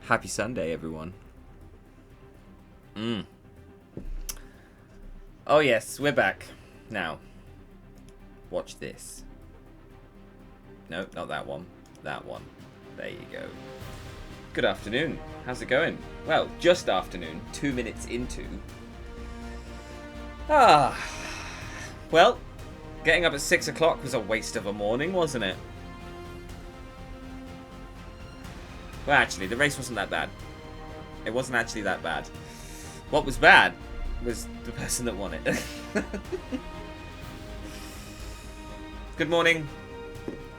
Happy Sunday, everyone. Oh yes, we're back. Now, watch this. No, not that one. That one. There you go. Good afternoon. How's it going? Well, just afternoon. 2 minutes into. Well, getting up at 6 o'clock was a waste of a morning, wasn't it? Well, actually, the race wasn't that bad. It wasn't actually that bad. What was bad was the person that won it. Good morning.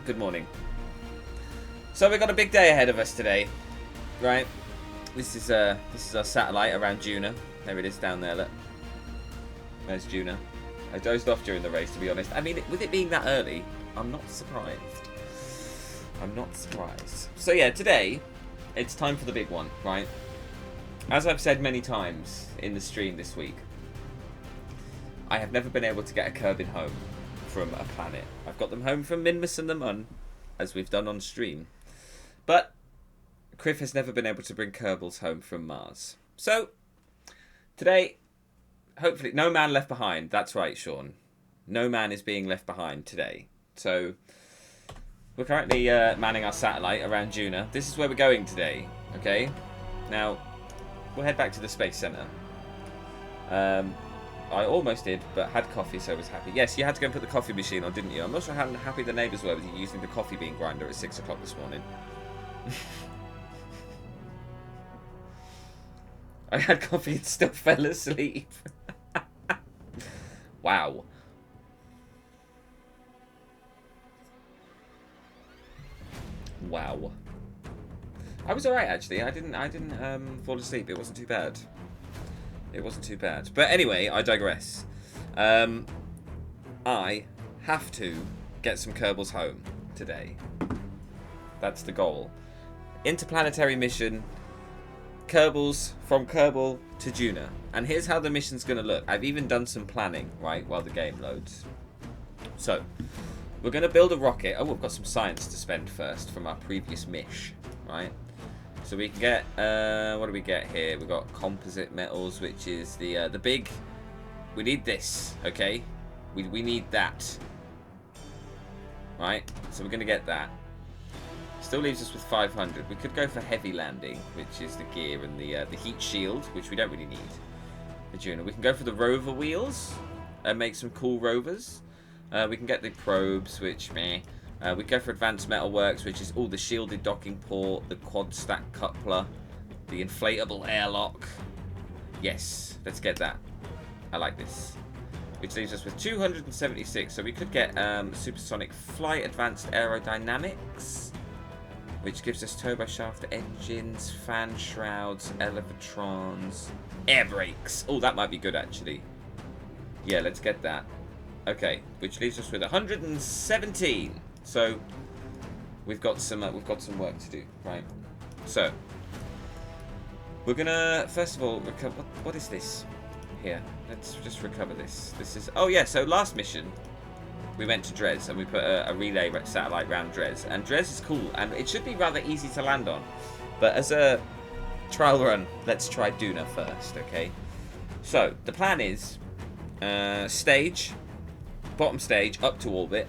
Good morning. So we've got a big day ahead of us today, right? This is our satellite around Juna. There it is down there. Look, there's Juna. I dozed off during the race, to be honest. I mean, with it being that early, I'm not surprised. I'm not surprised. So yeah, today it's time for the big one, right? As I've said many times in the stream this week, I have never been able to get a Kerbin home from a planet. I've got them home from Minmus and the Mun, as we've done on stream. But Criff has never been able to bring Kerbals home from Mars. So, today, hopefully, no man left behind. That's right, Sean. No man is being left behind today. So, we're currently manning our satellite around Juna. This is where we're going today, okay? Now, we'll head back to the Space Center. I almost did, but had coffee, so I was happy. Yes, you had to go and put the coffee machine on, didn't you? I'm not sure how happy the neighbours were with you using the coffee bean grinder at 6 o'clock this morning. I had coffee and still fell asleep. Wow. Wow. I was alright actually. I didn't fall asleep. It wasn't too bad. It wasn't too bad. But anyway, I digress. I have to get some Kerbals home today. That's the goal. Interplanetary mission. Kerbals from Kerbal to Juna. And here's how the mission's going to look. I've even done some planning, right, while the game loads. So, we're going to build a rocket. Oh, we've got some science to spend first from our previous mish, right? So we can get, what do we get here? We've got composite metals, which is the big, we need this, okay? We need that, right? So we're going to get that. Still leaves us with 500. We could go for heavy landing, which is the gear and the heat shield, which we don't really need for Juna. We can go for the rover wheels and make some cool rovers. We can get the probes, which meh. We go for advanced metalworks, which is all the shielded docking port, the quad stack coupler, the inflatable airlock. Yes, let's get that. I like this. Which leaves us with 276. So we could get supersonic flight, advanced aerodynamics, which gives us turboshaft engines, fan shrouds, elevatrons, air brakes. Oh, that might be good actually. Yeah, let's get that. Okay, which leaves us with 117. So we've got some work to do, right? So we're gonna first of all recover. What is this here? Let's just recover this. This is, oh yeah. So last mission we went to Dres and we put a relay satellite round Dres, and Dres is cool and it should be rather easy to land on. But as a trial run, let's try Duna first, okay? So the plan is stage, bottom stage up to orbit.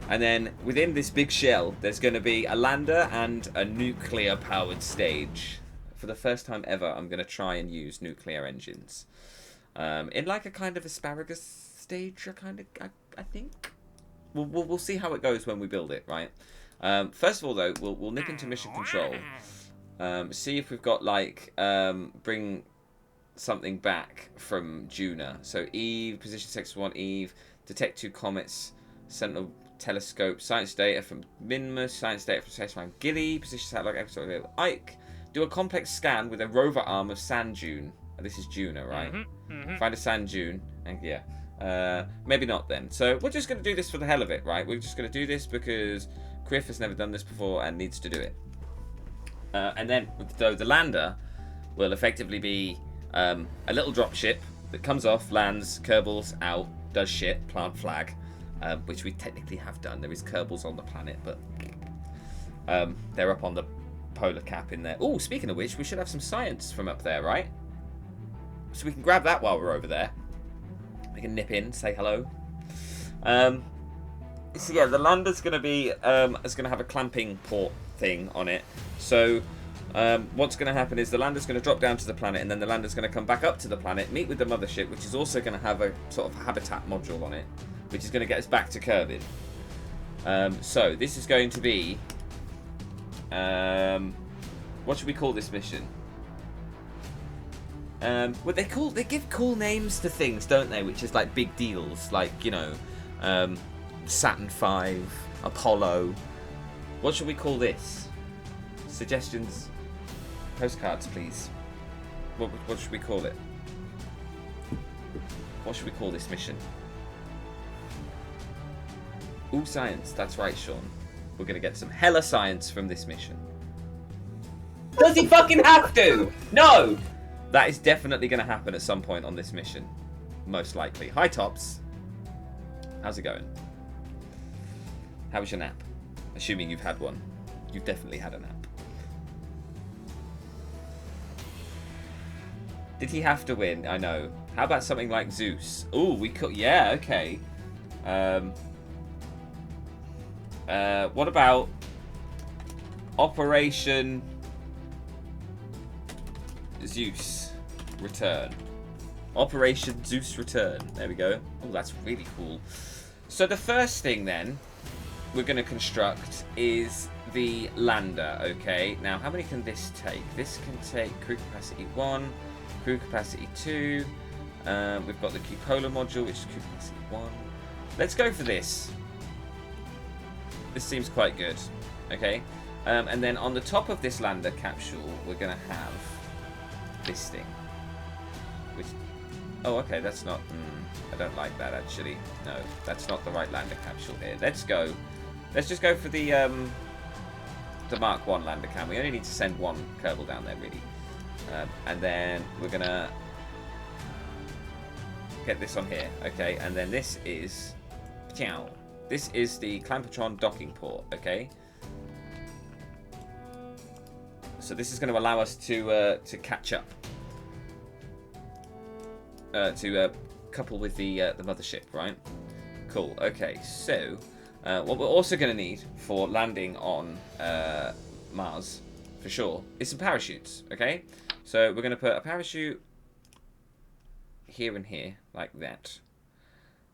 And then within this big shell, there's going to be a lander and a nuclear-powered stage. For the first time ever, I'm going to try and use nuclear engines. In like a kind of asparagus stage, I think. We'll see how it goes when we build it, right? First of all, though, we'll nip into mission control. See if we've got, like, bring something back from Juna. So Eve, position sector 1, Eve, detect 2 comets, Sentinel telescope, science data from Minmus, science data from Spaceman Gilly, position satellite episode of Ike, do a complex scan with a rover arm of sand dune. This is Juna, right? Find a sand dune, and yeah. Maybe not then. So we're just going to do this for the hell of it, right? We're just going to do this because Criff has never done this before and needs to do it. And then, though, the lander will effectively be a little drop ship that comes off, lands, Kerbals out, does shit, plant flag. Which we technically have done. There is Kerbals on the planet, but they're up on the polar cap in there. Oh, speaking of which, we should have some science from up there, right? So we can grab that while we're over there. We can nip in, say hello. So yeah, the lander's going to be it's going to have a clamping port thing on it. So what's going to happen is the lander's going to drop down to the planet, and then the lander's going to come back up to the planet, meet with the mothership, which is also going to have a sort of habitat module on it, which is going to get us back to Kerbal. So this is going to be what should we call this mission? Well, they give cool names to things, don't they? Which is like big deals, like, you know, Saturn V, Apollo. What should we call this? Suggestions, postcards, please. What should we call it? What should we call this mission? Ooh, science. That's right, Sean. We're gonna get some hella science from this mission. Does he fucking have to? No! That is definitely going to happen at some point on this mission. Most likely. Hi, Tops. How's it going? How was your nap? Assuming you've had one. You've definitely had a nap. Did he have to win? I know. How about something like Zeus? Ooh, we could... Yeah, okay. What about Operation Zeus Return? Operation Zeus Return. There we go. Oh, that's really cool. So the first thing then we're going to construct is the lander, okay? Now, how many can this take? This can take crew capacity 1, crew capacity 2. We've got the cupola module, which is crew capacity 1. Let's go for this. This seems quite good, okay? And then on the top of this lander capsule, we're going to have this thing. Which, oh, okay, that's not... I don't like that, actually. No, that's not the right lander capsule here. Let's go. Let's just go for the Mark 1 lander cam. We only need to send one Kerbal down there, really. And then we're going to get this on here, okay? And then this is... This is the Clampatron docking port, okay? So this is going to allow us to catch up, to couple with the mothership, right? Cool. Okay. So what we're also going to need for landing on Mars, for sure, is some parachutes. Okay. So we're going to put a parachute here and here, like that,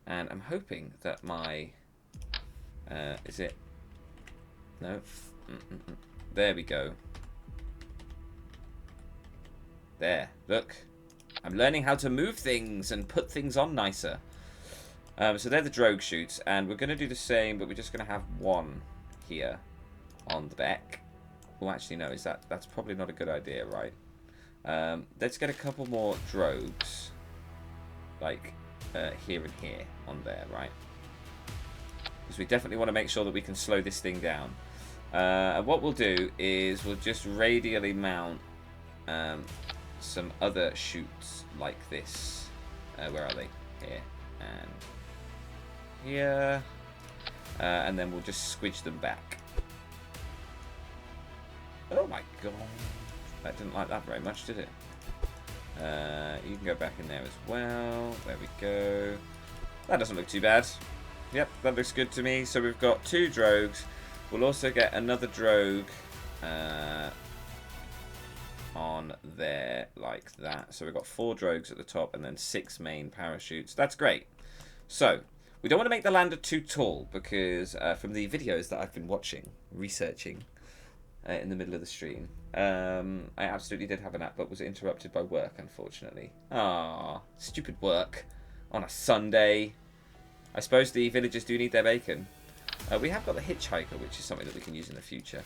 and I'm hoping that my is it? No. There we go. There, look. I'm learning how to move things and put things on nicer. So they're the drogue chutes, and we're going to do the same, but we're just going to have one here on the back. Oh, actually, no, that's probably not a good idea, right? Let's get a couple more drogues, like here and here on there, right? Because we definitely want to make sure that we can slow this thing down. And what we'll do is we'll just radially mount some other chutes like this. Where are they? Here and here. And then we'll just squidge them back. Oh my god. That didn't like that very much, did it? You can go back in there as well. There we go. That doesn't look too bad. Yep, that looks good to me. So we've got 2 drogues. We'll also get another drogue on there like that. So we've got 4 drogues at the top and then 6 main parachutes. That's great. So we don't want to make the lander too tall because from the videos that I've been watching, researching in the middle of the stream, I absolutely did have a nap, but was interrupted by work, unfortunately. Ah, stupid work on a Sunday. I suppose the villagers do need their bacon. We have got the hitchhiker, which is something that we can use in the future.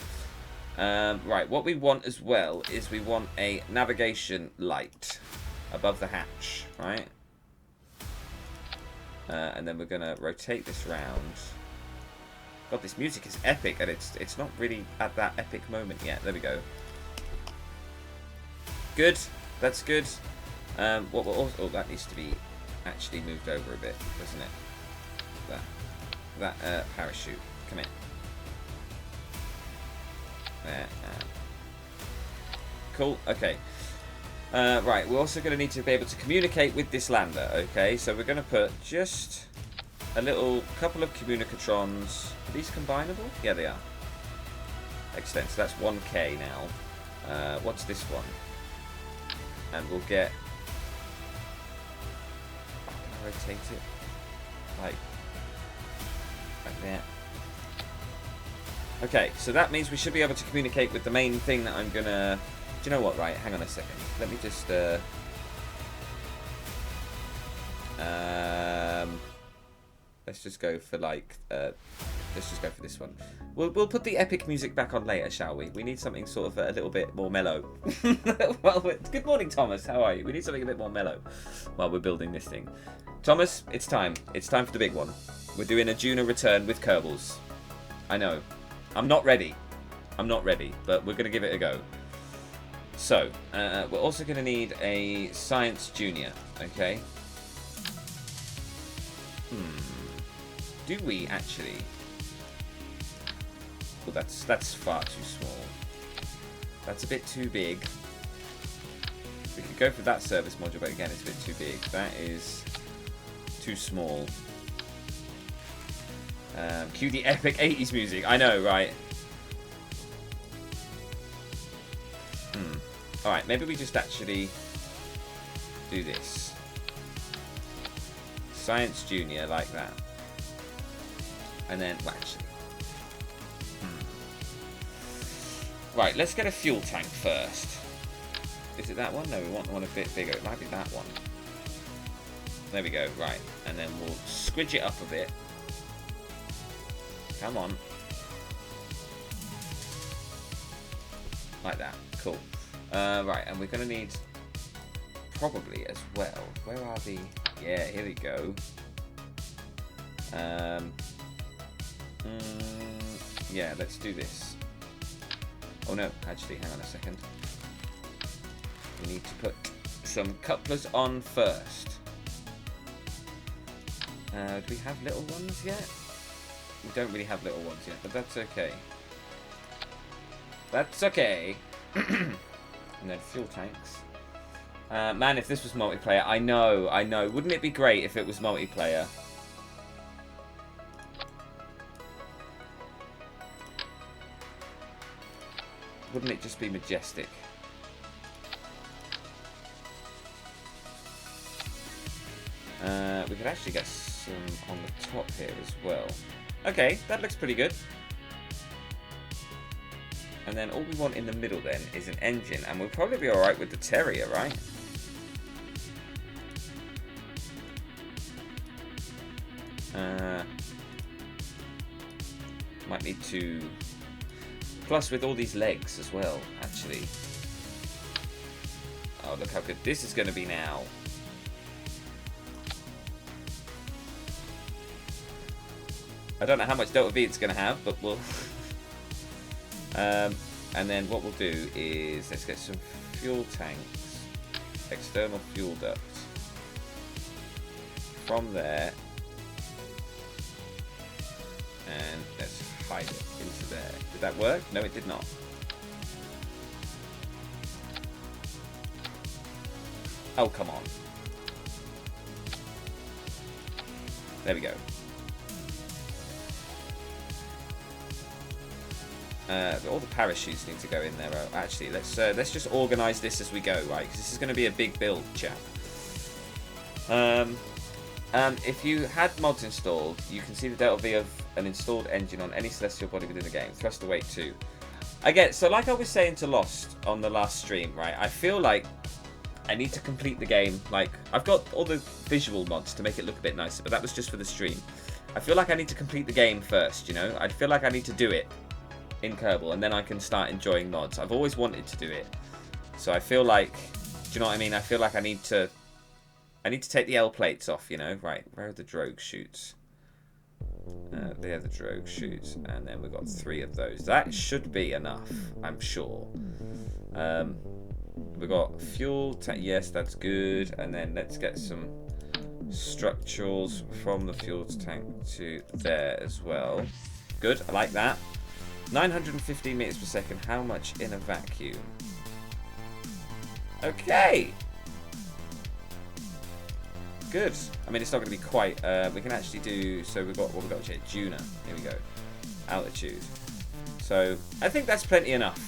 Right, what we want as well is we want a navigation light above the hatch, right? And then we're going to rotate this round. God, this music is epic, and it's not really at that epic moment yet. There we go. Good. That's good. What we'll also... Oh, that needs to be actually moved over a bit, doesn't it? That parachute. Come in. There. cool. Okay. Right, we're also going to need to be able to communicate with this lander, okay? So we're going to put just a little couple of communicatrons. Are these combinable? Yeah, they are. Excellent. So that's 1K now. What's this one? And we'll get... Can I rotate it? Like that. Okay, so that means we should be able to communicate with the main thing that I'm going to... Do you know what? Right, hang on a second. Let me just... let's just go for like... let's just go for this one. We'll put the epic music back on later, shall we? We need something sort of a little bit more mellow. Well, good morning, Thomas. How are you? We need something a bit more mellow while we're building this thing. Thomas, it's time. It's time for the big one. We're doing a Juno return with Kerbals. I know. I'm not ready. I'm not ready, but we're going to give it a go. So, we're also going to need a Science Junior, okay? Do we actually? Well, that's far too small. That's a bit too big. We could go for that service module, but again, it's a bit too big. That is too small. Cue the epic 80s music. I know, right? Alright, maybe we just actually do this. Science Junior, like that. And then, well, actually. Right, let's get a fuel tank first. Is it that one? No, we want one a bit bigger. It might be that one. There we go, right. And then we'll squidge it up a bit. Come on. Like that. Cool. Right, and we're going to need probably as well. Where are the... Yeah, here we go. Yeah, let's do this. Oh no, actually, hang on a second. We need to put some couplers on first. Do we have little ones yet? We don't really have little ones yet, but that's okay. That's okay. And then fuel tanks. Man, if this was multiplayer, I know. Wouldn't it be great if it was multiplayer? Wouldn't it just be majestic? We could actually get some on the top here as well. Okay, that looks pretty good. And then all we want in the middle then is an engine, and we'll probably be alright with the Terrier, right? Might need to... Plus with all these legs as well, actually. Oh, look how good this is going to be now. I don't know how much Delta V it's going to have, but we'll... and then what we'll do is, let's get some fuel tanks. External fuel duct. From there. And let's hide it into there. Did that work? No, it did not. Oh, come on. There we go. All the parachutes need to go in there. Actually, let's just organise this as we go, right? Because this is going to be a big build, chap. If you had mods installed, you can see the delta V of an installed engine on any celestial body within the game. Thrust to weight 2. Again, so like I was saying to Lost on the last stream, right? I feel like I need to complete the game. Like, I've got all the visual mods to make it look a bit nicer, but that was just for the stream. I feel like I need to complete the game first, you know? I feel like I need to do it in Kerbal, and then I can start enjoying mods. I've always wanted to do it. So I feel like, do you know what I mean? I feel like I need to take the L plates off, you know? Right, where are the drogue chutes? They're the drogue chutes, and then we've got 3 of those. That should be enough, I'm sure. We've got fuel tank, yes, that's good. And then let's get some structurals from the fuel tank to there as well. Good, I like that. 915 meters per second, how much in a vacuum? Okay. Good. I mean, it's not going to be quite. We can actually do. So we've got what we've got here. Juno. Here we go. Altitude. So I think that's plenty enough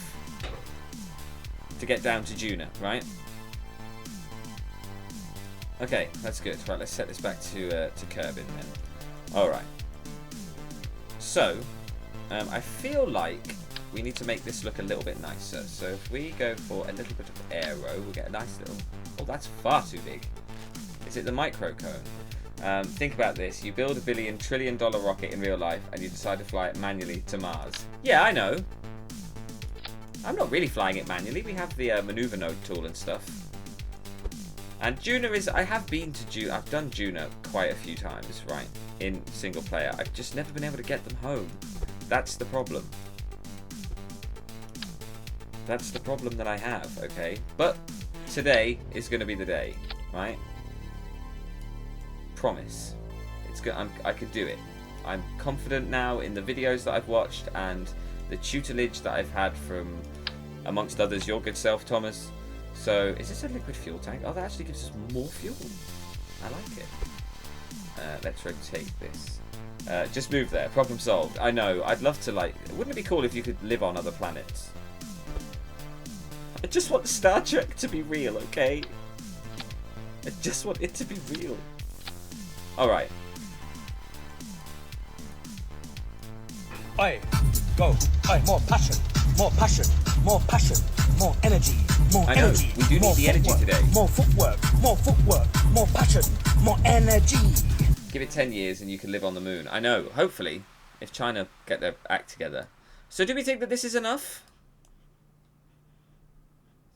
to get down to Juno, right? Okay, that's good. Right, let's set this back to Kerbin then. All right. So I feel like we need to make this look a little bit nicer. So if we go for a little bit of aero, we'll get a nice little... Oh, that's far too big. Is it the micro cone? Think about this. You build $1 billion trillion rocket in real life and you decide to fly it manually to Mars. Yeah, I know. I'm not really flying it manually. We have the maneuver node tool and stuff. And Juno is... I have been to Juno. I've done Juno quite a few times, right? In single player. I've just never been able to get them home. That's the problem. That's the problem that I have, okay? But today is going to be the day, right? Promise. It's good. I could do it. I'm confident now in the videos that I've watched and the tutelage that I've had from, amongst others, your good self, Thomas. So, is this a liquid fuel tank? Oh, that actually gives us more fuel. I like it. Let's rotate this. Just move there. Problem solved. I know. I'd love to, like... Wouldn't it be cool if you could live on other planets? I just want Star Trek to be real, okay? I just want it to be real. Alright. Oi, go. Oi, more passion, more passion, more passion, more energy, more energy. We do need the energy today. More footwork, more passion, more energy. Give it 10 years and you can live on the moon. I know, hopefully, if China get their act together. So do we think that this is enough?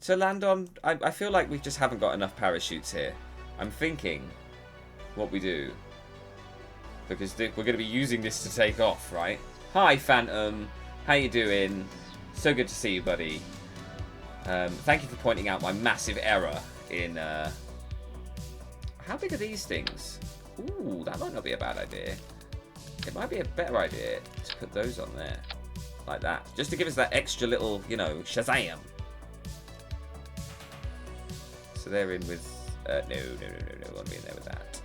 To land on... I feel like we just haven't got enough parachutes here. I'm thinking what we do. Because we're going to be using this to take off, right? Hi, Phantom. How you doing? So good to see you, buddy. Thank you for pointing out my massive error in... How big are these things? Ooh, that might not be a bad idea. It might be a better idea to put those on there. Like that. Just to give us that extra little, you know, Shazam. So they're in with... no, I want to be in there with that.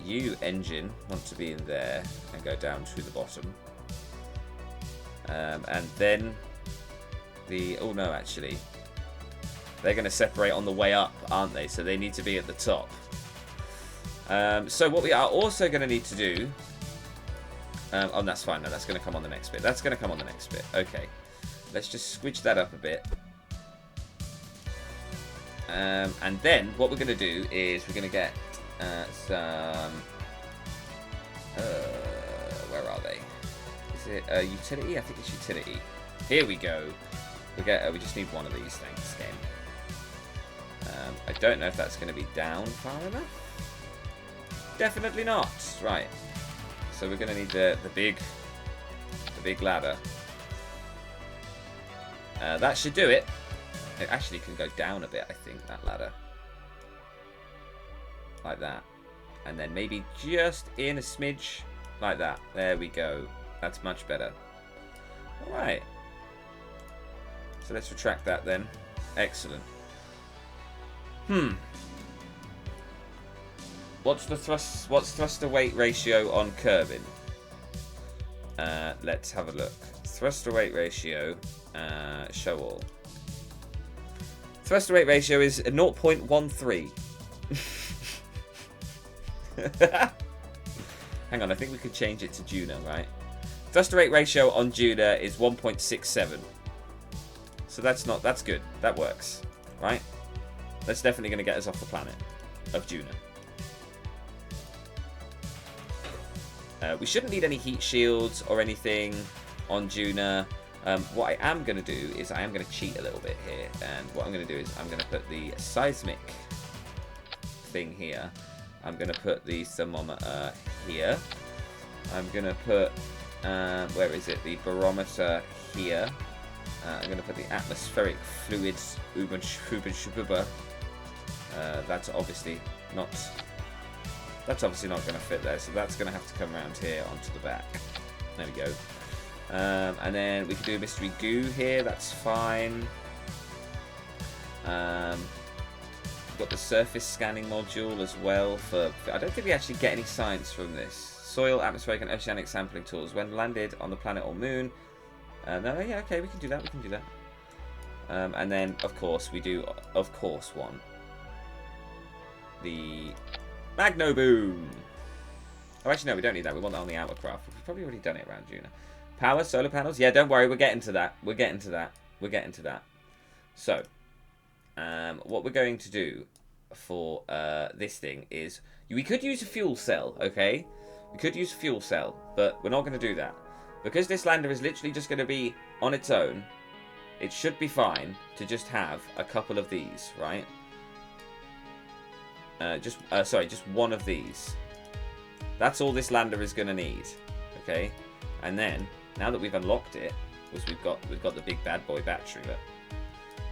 You, engine, want to be in there and go down to the bottom. And then the... Oh, no, actually. They're going to separate on the way up, aren't they? So they need to be at the top. So what we are also going to need to do... oh, that's fine. No, that's going to come on the next bit. That's going to come on the next bit. Okay. Let's just squidge that up a bit. And then what we're going to do is we're going to get some... where are they? Is it utility? I think it's utility. Here we go. We just need one of these things again. I don't know if that's going to be down far enough. Definitely not. Right. So we're going to need the big ladder. That should do it. It actually can go down a bit, I think, that ladder. Like that. And then maybe just in a smidge. Like that. There we go. That's much better. Alright. So let's retract that then. Excellent. What's thruster weight ratio on Kerbin? Let's have a look. Thruster weight ratio. Show all. Thruster weight ratio is 0.13. Hang on, I think we could change it to Juno, right? Thruster weight ratio on Juno is 1.67. So that's good. That works, right? That's definitely going to get us off the planet of Juno. We shouldn't need any heat shields or anything on Juno. What I am going to do is I am going to cheat a little bit here. And what I'm going to do is I'm going to put the seismic thing here. I'm going to put the thermometer here. I'm going to put, where is it? The barometer here. I'm going to put the atmospheric fluids. That's obviously not going to fit there. So that's going to have to come around here onto the back. There we go. And then we can do a mystery goo here. That's fine. We've got the surface scanning module as well. I don't think we actually get any science from this. Soil, atmospheric, and oceanic sampling tools. When landed on the planet or moon. No, yeah, okay, we can do that. We can do that. And then, of course, we do, of course, want the Magno Boom. Oh, actually, no, we don't need that. We want that on the outer craft. We've probably already done it around Juna. Power, solar panels. Yeah, don't worry. We're getting to that. We're getting to that. We're getting to that. So, what we're going to do for this thing is... We could use a fuel cell, okay? We could use a fuel cell, but we're not going to do that. Because this lander is literally just going to be on its own, it should be fine to just have a couple of these, right? Sorry, just one of these. That's all this lander is going to need, okay? And then, now that we've unlocked it, we've got the big bad boy battery. Look.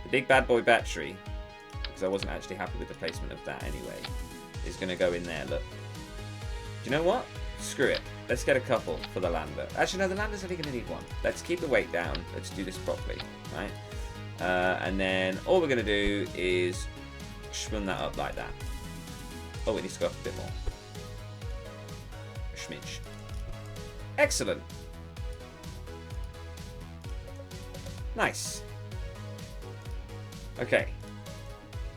The big bad boy battery, because I wasn't actually happy with the placement of that anyway, is going to go in there. Look. Do you know what? Screw it. Let's get a couple for the lander. Actually, no, the lander's only going to need one. Let's keep the weight down. Let's do this properly, right? And then all we're going to do is spin that up like that. Oh, it needs to go up a bit more. A schmidge. Excellent. Nice. Okay.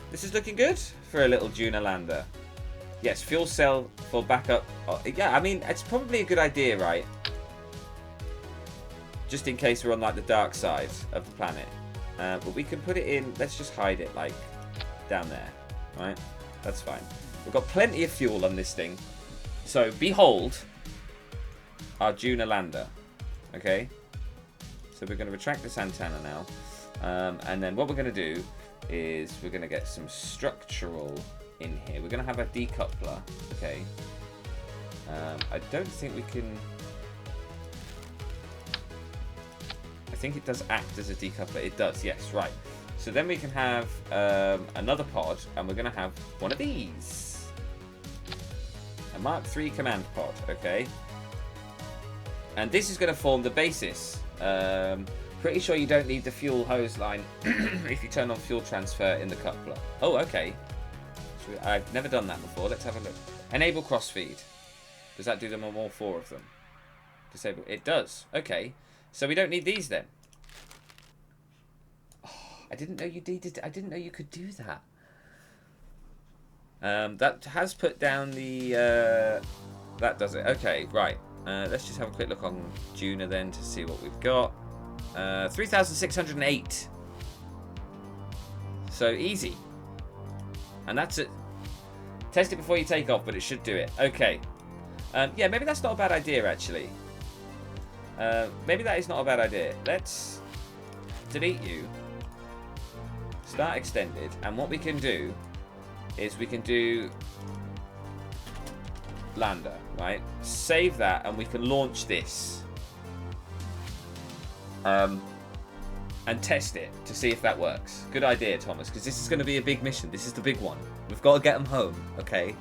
This is looking good for a little Juna lander. Yes, fuel cell for backup. Oh, yeah, I mean, it's probably a good idea, right? Just in case we're on, like, the dark side of the planet. But we can put it in... Let's just hide it, like, down there. Right? That's fine. We've got plenty of fuel on this thing. So, behold our Juna lander. Okay? So, we're going to retract this antenna now. And then what we're going to do is we're going to get some structural... in here. We're going to have a decoupler, okay. I don't think we can... I think it does act as a decoupler. It does, yes, right. So then we can have another pod, and we're going to have one of these. A Mark III command pod, okay. And this is going to form the basis. Pretty sure you don't need the fuel hose line if you turn on fuel transfer in the coupler. Oh, okay. I've never done that before. Let's have a look. Enable crossfeed. Does that do them on all four of them? Disable. It does. Okay. So we don't need these then. Oh, I didn't know you needed. I didn't know you could do that. That has put down the. That does it. Okay. Right. Let's just have a quick look on Juna then to see what we've got. 3,608. So easy. And that's it. Test it before you take off, but it should do it. Okay. Yeah, maybe that's not a bad idea, actually. Maybe that is not a bad idea. Let's delete you. Start extended. And what we can do is we can do lander, right? Save that, and we can launch this. And test it to see if that works. Good idea, Thomas, because this is going to be a big mission. This is the big one. We've got to get them home, okay?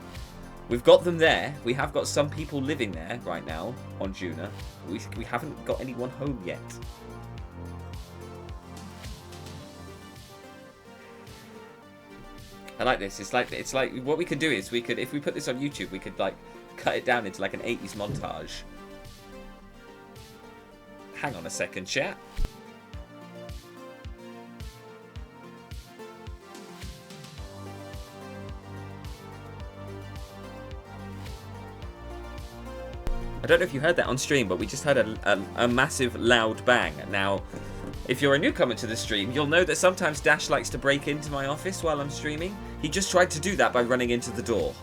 We've got them there. We have got some people living there right now on Juna. We haven't got anyone home yet. I like this. It's like what we could do is we could, if we put this on YouTube, we could like cut it down into like an 80s montage. Hang on a second, chat. I don't know if you heard that on stream, but we just heard a massive loud bang. Now, if you're a newcomer to the stream, you'll know that sometimes Dash likes to break into my office while I'm streaming. He just tried to do that by running into the door.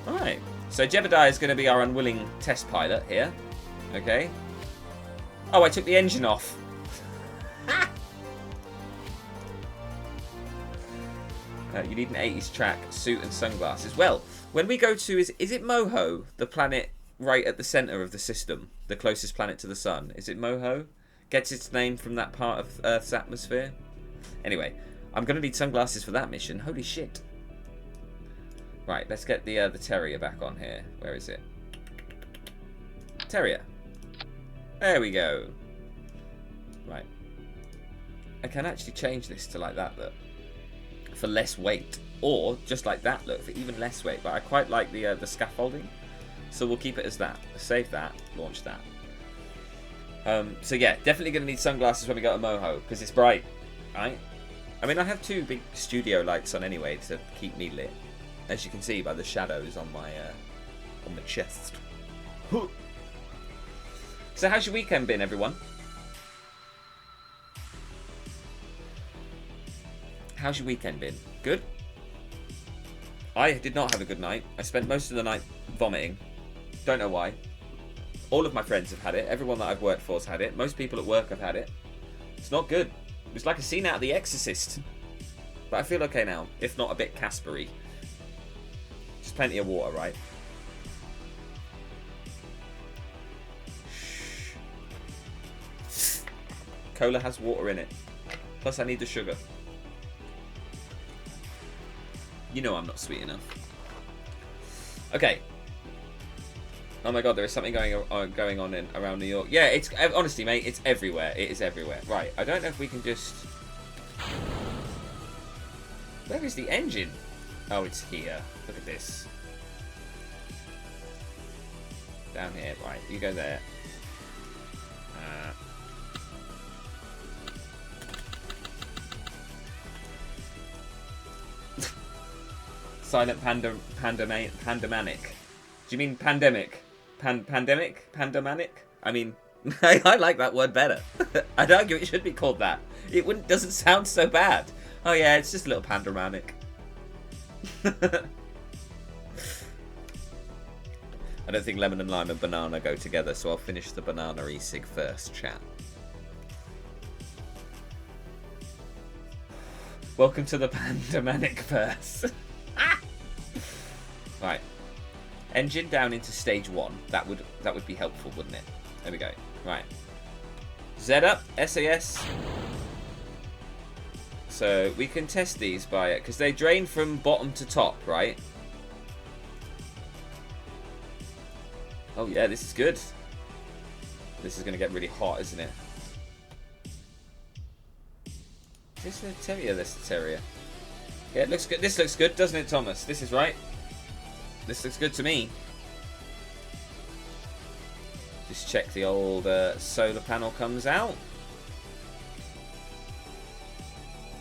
Alright, so Jebediah is going to be our unwilling test pilot here. Okay. Oh, I took the engine off. You need an 80s track, suit and sunglasses. Well, when we go to, is it Moho, the planet right at the centre of the system, the closest planet to the sun? Is it Moho? Gets its name from that part of Earth's atmosphere? Anyway, I'm going to need sunglasses for that mission. Holy shit. Right, let's get the Terrier back on here. Where is it? Terrier. There we go. Right. I can actually change this to like that, look. For less weight. Or just like that, look, for even less weight. But I quite like the scaffolding. So we'll keep it as that. Save that, launch that. So yeah, definitely going to need sunglasses when we go to Moho, because it's bright, right? I mean, I have 2 big studio lights on anyway to keep me lit. As you can see by the shadows on my chest. So how's your weekend been, everyone? How's your weekend been? Good? I did not have a good night. I spent most of the night vomiting. Don't know why. All of my friends have had it. Everyone that I've worked for has had it. Most people at work have had it. It's not good. It was like a scene out of The Exorcist. But I feel okay now. If not a bit Casper-y. Just plenty of water, right? Shh. Cola has water in it. Plus I need the sugar. You know I'm not sweet enough. Okay. Oh my god, there is something going on around New York. Yeah, it's honestly, mate, it's everywhere. It is everywhere. Right, I don't know if we can just... Where is the engine? Oh, it's here. Look at this. Down here. Right, you go there. Silent pandemanic. Do you mean pandemic? Pandemic? Pandemanic? I mean, I like that word better. I'd argue it should be called that. It doesn't sound so bad. Oh yeah, it's just a little pandemanic. I don't think lemon and lime and banana go together, so I'll finish the banana e-cig first, chat. Welcome to the pandemanic verse. Right. Engine down into stage 1. That would be helpful, wouldn't it? There we go. Right. Z up, SAS. So we can test these by it, because they drain from bottom to top, right? Oh yeah, this is good. This is going to get really hot, isn't it? Is this the Terrier? This is the Terrier. Yeah, it looks good. This looks good, doesn't it, Thomas? This is right. This looks good to me. Just check the old solar panel comes out.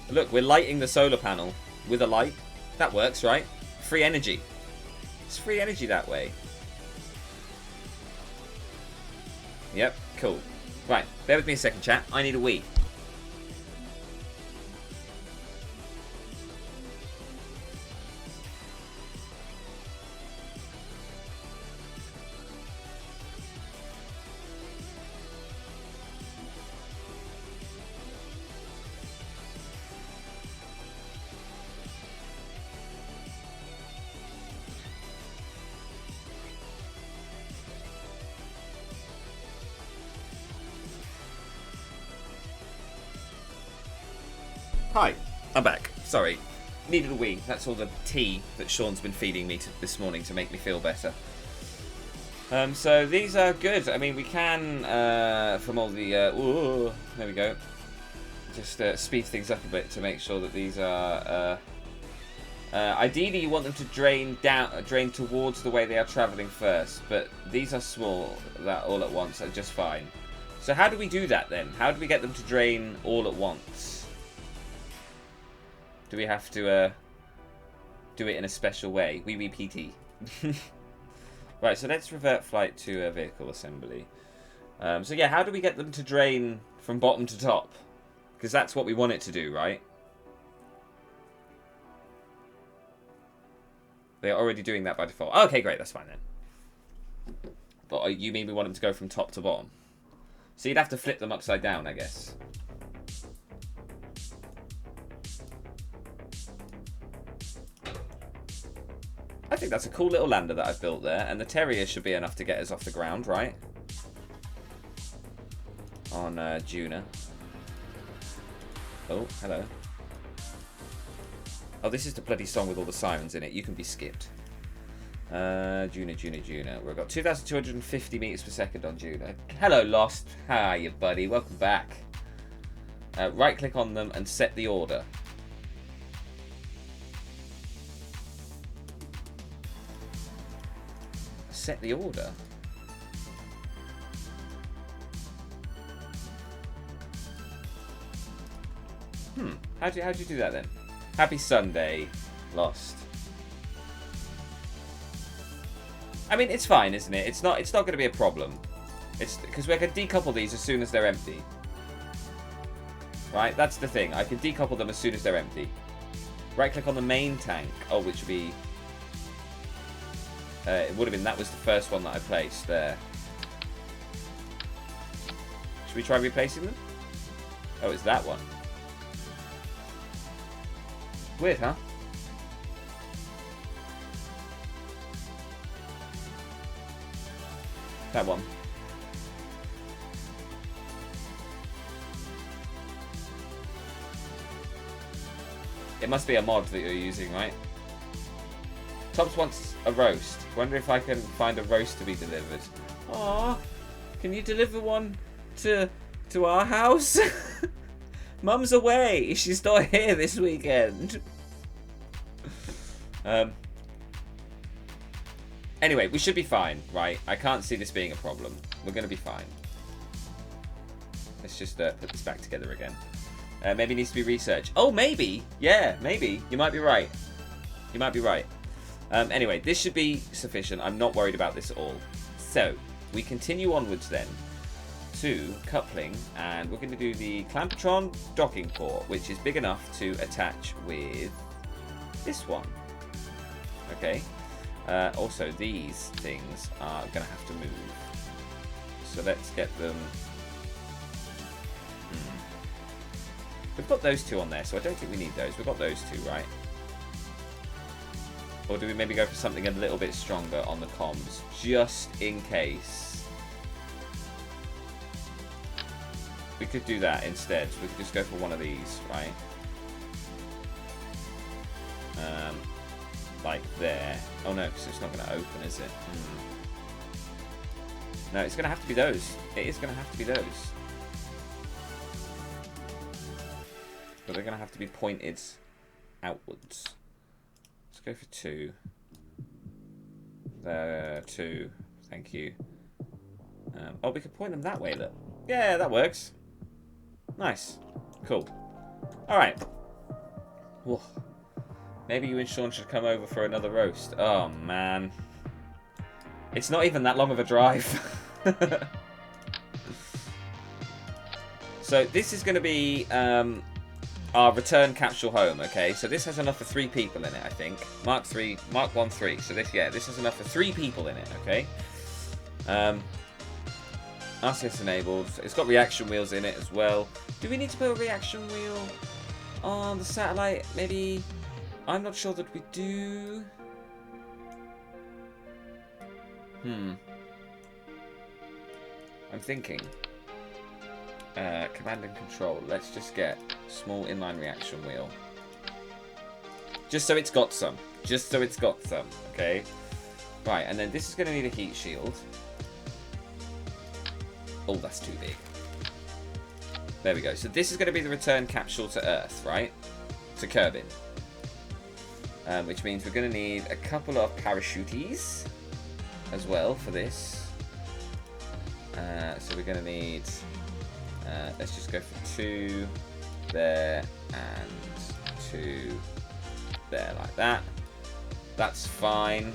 Look, we're lighting the solar panel with a light. That works, right? Free energy. It's free energy that way. Yep, cool. Right, bear with me a second, chat. I need a wee. Hi, I'm back. Sorry, needed a wee. That's all the tea that Sean's been feeding me this morning to make me feel better. So these are good. I mean, we can, from all the... there we go. Just speed things up a bit to make sure that these are... ideally, you want them to drain towards the way they are travelling first, but these are small, that all at once are just fine. So how do we do that then? How do we get them to drain all at once? Do we have to do it in a special way? Wee PT. Right, so let's revert flight to vehicle assembly. So yeah, how do we get them to drain from bottom to top? Because that's what we want it to do, right? They're already doing that by default. Okay, great, that's fine then. But you mean we want them to go from top to bottom? So you'd have to flip them upside down, I guess. I think that's a cool little lander that I've built there, and the Terrier should be enough to get us off the ground, right? On Juna. Oh, hello. Oh, this is the bloody song with all the sirens in it. You can be skipped. Juna. We've got 2,250 meters per second on Juna. Hello, Lost. Hiya, buddy. Welcome back. right click on them and set the order. Set the order? How'd you do that then? Happy Sunday, Lost. I mean, it's fine, isn't it? It's not going to be a problem. It's because we can decouple these as soon as they're empty. Right, that's the thing. I can decouple them as soon as they're empty. Right click on the main tank. Oh, which would be... it would have been, that was the first one that I placed there. Should we try replacing them? Oh, it's that one. Weird, huh? That one. It must be a mod that you're using, right? Tops wants a roast. Wonder if I can find a roast to be delivered. Aww. Can you deliver one to our house? Mum's away. She's not here this weekend. Anyway, we should be fine, right? I can't see this being a problem. We're going to be fine. Let's just put this back together again. Maybe it needs to be researched. Oh, maybe. Yeah, maybe. You might be right. You might be right. Anyway, this should be sufficient. I'm not worried about this at all. So, we continue onwards then to coupling, and we're going to do the Clampatron docking port, which is big enough to attach with this one. Okay. Also, these things are going to have to move. So let's get them... We've got those two on there, so I don't think we need those. We've got those two, right? Or do we maybe go for something a little bit stronger on the comms, just in case? We could do that instead. So we could just go for one of these, right? Like there. Oh no, because it's not going to open, is it? No, it's going to have to be those. It is going to have to be those. But they're going to have to be pointed outwards. Let's go for 2. There, 2. Thank you. Oh, we could point them that way, look. Yeah, that works. Nice. Cool. Alright. Maybe you and Sean should come over for another roast. Oh, man. It's not even that long of a drive. So, this is going to be our return capsule home, okay? So, this has enough for 3 people in it, I think. Mark 1, 3. So, this has enough for 3 people in it, okay? RCS enabled. It's got reaction wheels in it as well. Do we need to put a reaction wheel on the satellite? Maybe... I'm not sure that we do. I'm thinking. Command and control. Let's just get small inline reaction wheel. Just so it's got some. Just so it's got some. Okay. Right, and then this is going to need a heat shield. Oh, that's too big. There we go. So this is going to be the return capsule to Earth, right? To Kerbin. Which means we're going to need a couple of parachutes as well for this. So we're going to need... let's just go for 2 there and 2 there, like that. That's fine.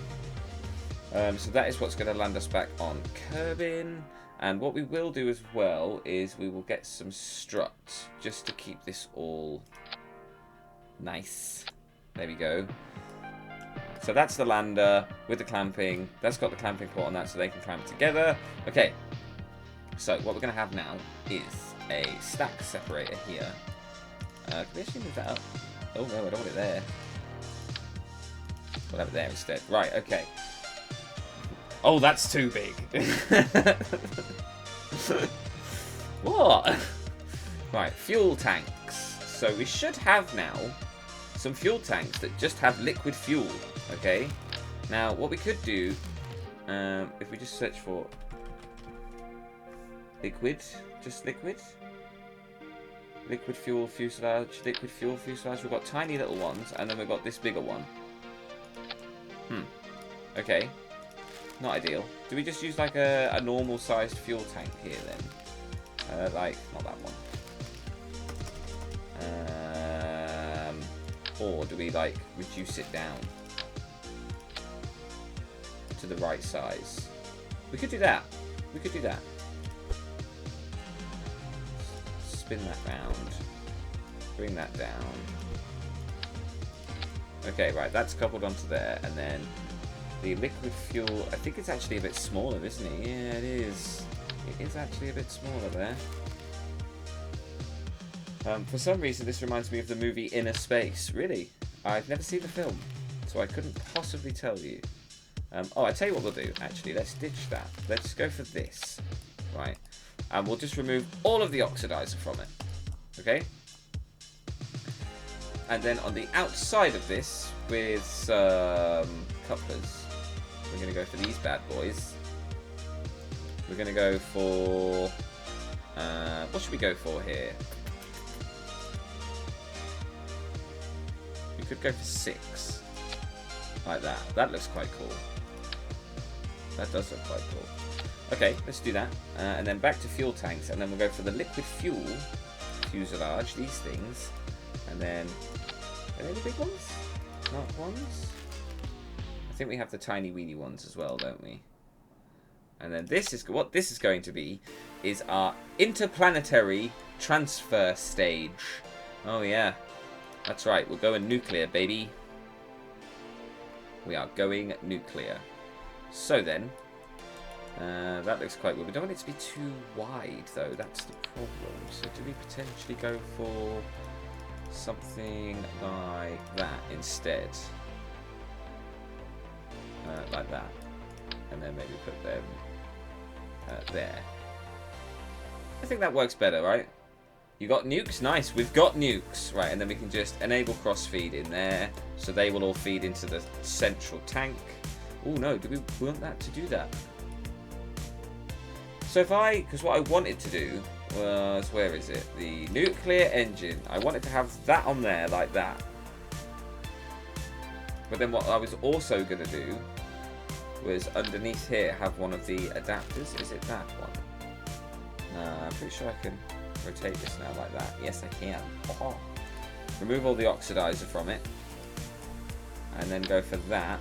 So that is what's going to land us back on Kerbin. And what we will do as well is we will get some struts just to keep this all nice. There we go. So that's the lander with the clamping. That's got the clamping port on that so they can clamp together. Okay. So what we're going to have now is a stack separator here. Can we actually move that up? Oh no, I don't want it there. We'll have it there instead. Right, okay. Oh, that's too big. What? Right, fuel tanks. So we should have now some fuel tanks that just have liquid fuel. Okay. Now, what we could do, if we just search for liquid, just liquid. Liquid fuel fuselage, liquid fuel fuselage. We've got tiny little ones, and then we've got this bigger one. Okay. Not ideal. Do we just use like a normal sized fuel tank here then? Like, not that one. Or do we like reduce it down to the right size? We could do that. We could do that. Spin that round. Bring that down. Okay, right, that's coupled onto there, and then the liquid fuel, I think it's actually a bit smaller, isn't it? Yeah, it is. It is actually a bit smaller there. For some reason, this reminds me of the movie Inner Space. Really? I've never seen the film, so I couldn't possibly tell you. Oh, I tell you what we'll do, actually. Let's ditch that. Let's go for this. Right. And we'll just remove all of the oxidizer from it. Okay? And then on the outside of this, with some couplers, we're going to go for these bad boys. We're going to go for... what should we go for here? We could go for 6. Like that. That looks quite cool. That does look quite cool. Okay, let's do that. And then back to fuel tanks. And then we'll go for the liquid fuel fuselage, these things. And then... Are they the big ones? Not ones? I think we have the tiny weeny ones as well, don't we? And then this is... What this is going to be is our interplanetary transfer stage. Oh, yeah. That's right. We're going nuclear, baby. We are going nuclear. So then... that looks quite good. We don't want it to be too wide, though. That's the problem. So do we potentially go for something like that instead? Like that. And then maybe put them there. I think that works better, right? You got nukes? Nice. We've got nukes. Right, and then we can just enable cross-feed in there. So they will all feed into the central tank. Oh, no. Do we want that to do that? So if I... Because what I wanted to do was... Where is it? The nuclear engine. I wanted to have that on there like that. But then what I was also going to do was underneath here have one of the adapters. Is it that one? I'm pretty sure I can rotate this now like that. Yes, I can. Oh. Remove all the oxidizer from it. And then go for that.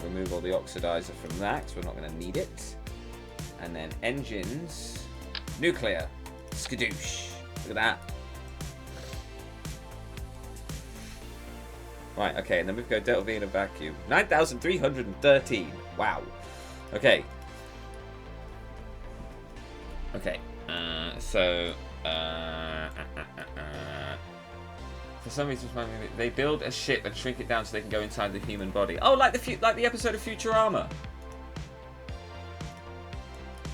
Remove all the oxidizer from that, because we're not going to need it. And then engines. Nuclear. Skadoosh. Look at that. Right, okay, and then we've got Delta V in a vacuum. 9,313. Wow. Okay. Okay. For some reason, they build a ship and shrink it down so they can go inside the human body. Oh, like the episode of Futurama.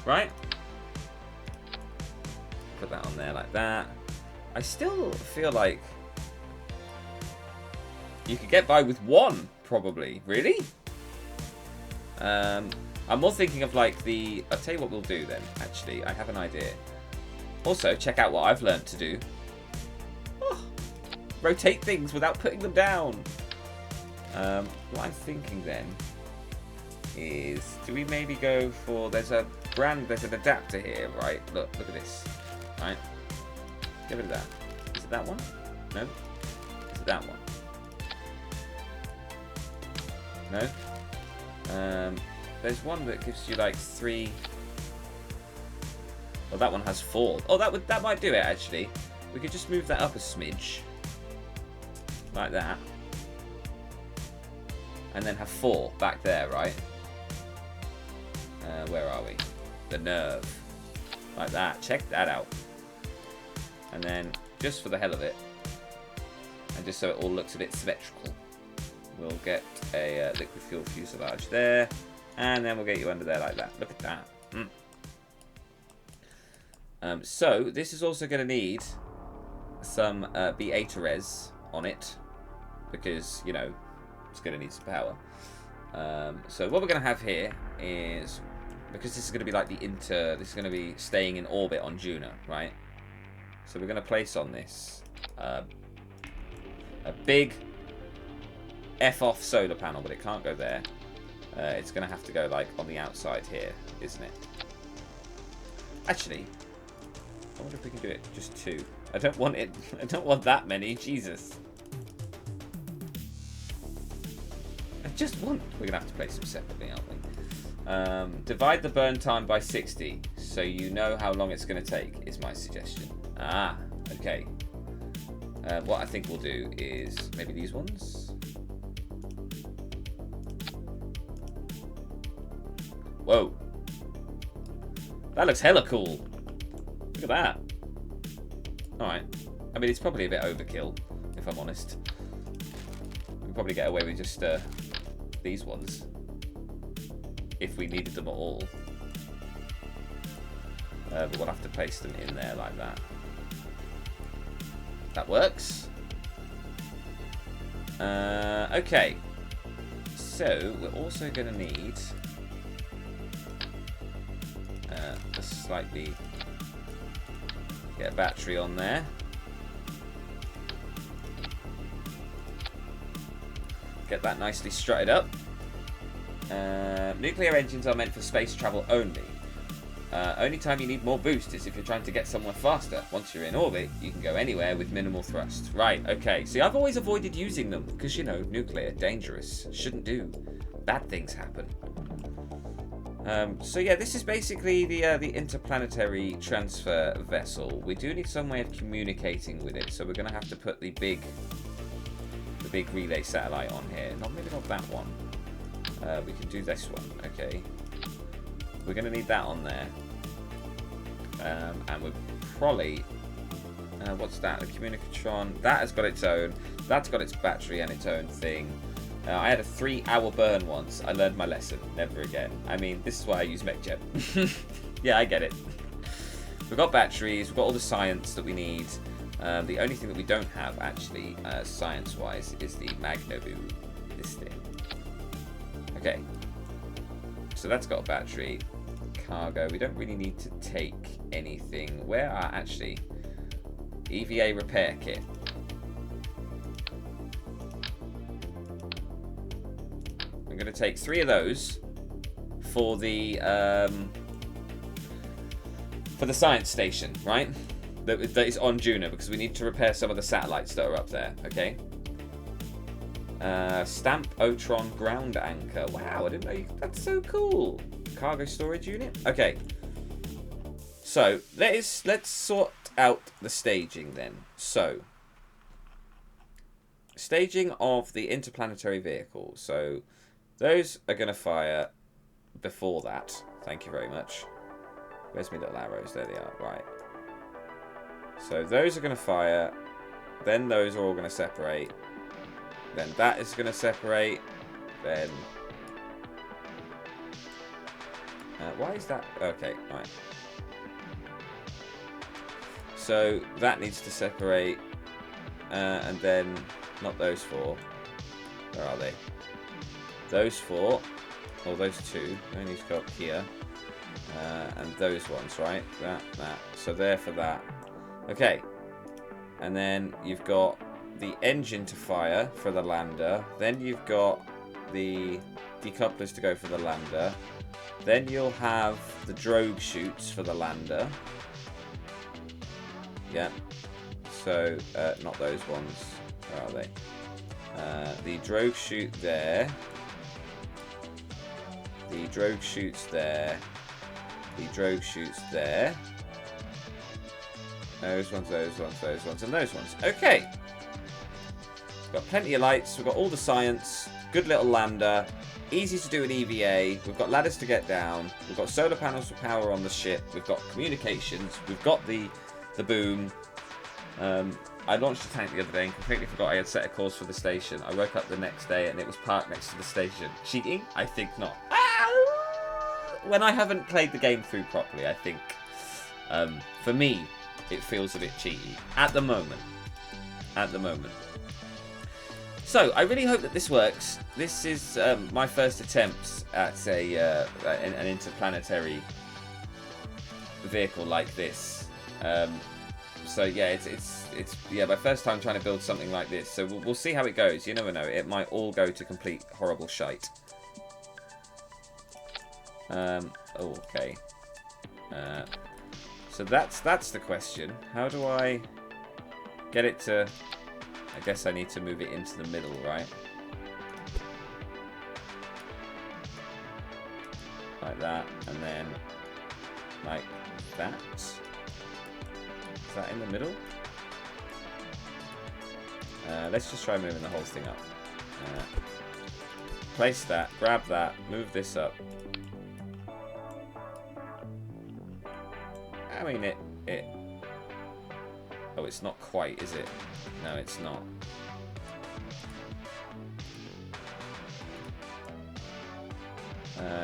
Right? Put that on there like that. I still feel like you could get by with one, probably. Really? I'm more thinking of like the... I'll tell you what we'll do then, actually. I have an idea. Also, check out what I've learned to do. Oh, rotate things without putting them down. What I'm thinking then is... Do we maybe go for... There's an adapter here, right? Look at this. Right? Get rid of that. Is it that one? No? Is it that one? No? There's one that gives you like 3. Well, that one has 4. Oh, that might do it actually. We could just move that up a smidge, like that, and then have 4 back there, right? Where are we? The nerve, like that. Check that out. And then, just for the hell of it, and just so it all looks a bit symmetrical, we'll get a liquid fuel fuselage there, and then we'll get you under there like that. Look at that. So, this is also going to need some B8 res on it, because, you know, it's going to need some power. So what we're going to have here is because this is going to be like this is going to be staying in orbit on Juno, right? So we're going to place on this a big F-off solar panel, but it can't go there. It's going to have to go like on the outside here, isn't it? Actually, I wonder if we can do it just 2. I don't want it. I don't want that many. Jesus. I just want. We're going to have to place them separately, aren't we? Divide the burn time by 60, so you know how long it's going to take, is my suggestion. Ah, okay. What I think we'll do is maybe these ones. Whoa. That looks hella cool. Look at that. Alright. I mean, it's probably a bit overkill, if I'm honest. We'll probably get away with just these ones. If we needed them at all. But we'll have to place them in there like that. That works. Okay. So, we're also going to need a slightly... get a battery on there. Get that nicely strutted up. Nuclear engines are meant for space travel only. Only time you need more boost is if you're trying to get somewhere faster. Once you're in orbit, you can go anywhere with minimal thrust. Right, okay. See, I've always avoided using them because, you know, nuclear, dangerous. Shouldn't do. Bad things happen. So yeah, this is basically the interplanetary transfer vessel. We do need some way of communicating with it, so we're going to have to put the big relay satellite on here. Maybe not that one. We can do this one. Okay. We're going to need that on there. And we're probably... what's that? The Communicatron. That has got its own. That's got its battery and its own thing. I had a 3-hour burn once. I learned my lesson. Never again. I mean, this is why I use MechJet. Yeah, I get it. We've got batteries. We've got all the science that we need. The only thing that we don't have, actually, science-wise, is the Magnobu. This thing. Okay. So that's got a battery. Cargo. We don't really need to take anything. Where are, actually, EVA repair kit. I'm going to take 3 of those for the science station, right? That is on Juno, because we need to repair some of the satellites that are up there. Okay. Stamp Otron ground anchor. Wow, I didn't know that's so cool. Cargo storage unit. Okay. So let's sort out the staging then. So staging of the interplanetary vehicle. So those are going to fire before that. Thank you very much. Where's my little arrows? There they are. Right. So those are going to fire. Then those are all going to separate. Then that is going to separate. Then... why is that? Okay, right. So that needs to separate. And then... not those 4. Where are they? Those 4, or those 2, only to go up here, and those ones, right? That. So there for that. Okay, and then you've got the engine to fire for the lander. Then you've got the decouplers to go for the lander. Then you'll have the drogue chutes for the lander. Yeah. So not those ones. Where are they? The drogue chute there. The drogue chutes there. The drogue chutes there. Those ones, those ones, those ones, and those ones. Okay. We've got plenty of lights. We've got all the science. Good little lander. Easy to do an EVA. We've got ladders to get down. We've got solar panels for power on the ship. We've got communications. We've got the boom. I launched a tank the other day and completely forgot I had set a course for the station. I woke up the next day and it was parked next to the station. Cheating? I think not. When I haven't played the game through properly, I think, for me, it feels a bit cheaty. At the moment. So, I really hope that this works. This is my first attempt at an interplanetary vehicle like this. So yeah, it's my first time trying to build something like this. So we'll see how it goes. You never know. It might all go to complete horrible shite. Okay. So that's the question. How do I get it to... I guess I need to move it into the middle, right? Like that, and then like that. Is that in the middle? Let's just try moving the whole thing up. Place that, grab that, move this up. I mean, it... Oh, it's not quite, is it? No, it's not.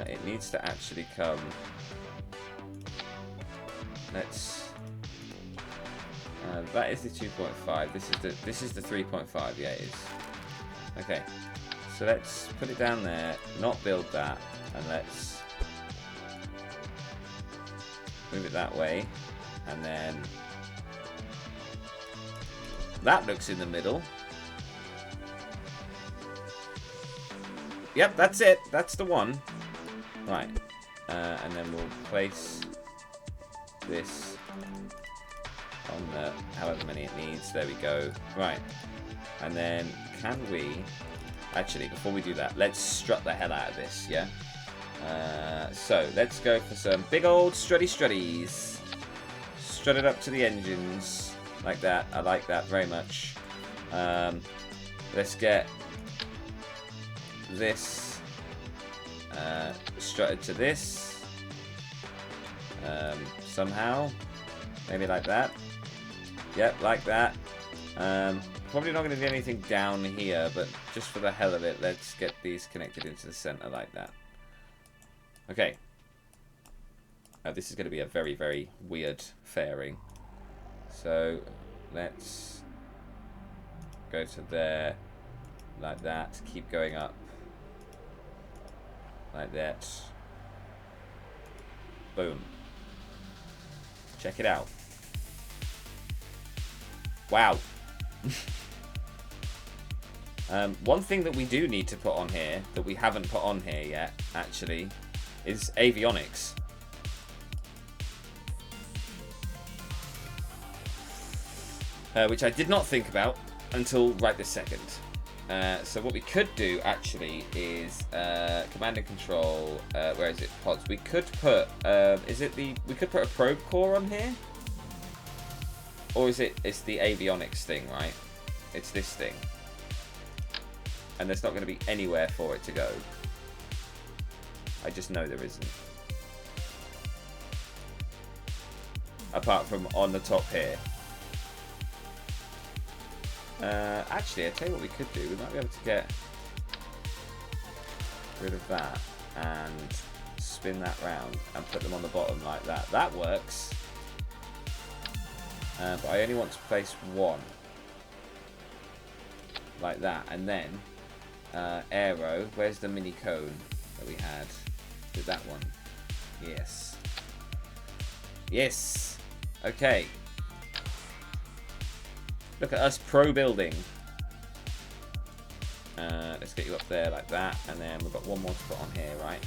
It needs to actually come... Let's... that is the 2.5. This is the 3.5. Yeah, it is. Okay. So let's put it down there, not build that, and let's move it that way, and then that looks in the middle. Yep, that's it. That's the one. Right. And then we'll place this on the however many it needs. There we go. Right. And then can we... Actually, before we do that, let's strut the hell out of this, yeah? So, let's go for some big old strutties. Strut it up to the engines. Like that. I like that very much. Let's get this strutted to this. Somehow. Maybe like that. Yep, like that. Probably not going to do anything down here, but just for the hell of it, let's get these connected into the center like that. Okay. This is going to be a very, very weird fairing. So, let's go to there, like that. Keep going up, like that. Boom. Check it out. Wow. One thing that we do need to put on here, that we haven't put on here yet, actually, is avionics. Which I did not think about until right this second. So what we could do, actually, is command and control, where is it? Pods. We could put, we could put a probe core on here? Or is it's the avionics thing, right? It's this thing. And there's not going to be anywhere for it to go. I just know there isn't. Apart from on the top here. Actually, I'll tell you what we could do. We might be able to get rid of that and spin that round and put them on the bottom like that. That works. But I only want to place one. Like that. And then, aero. Where's the mini cone that we had? Did that one? Yes. Yes! Okay. Look at us pro building. Let's get you up there like that. And then we've got one more to put on here, right?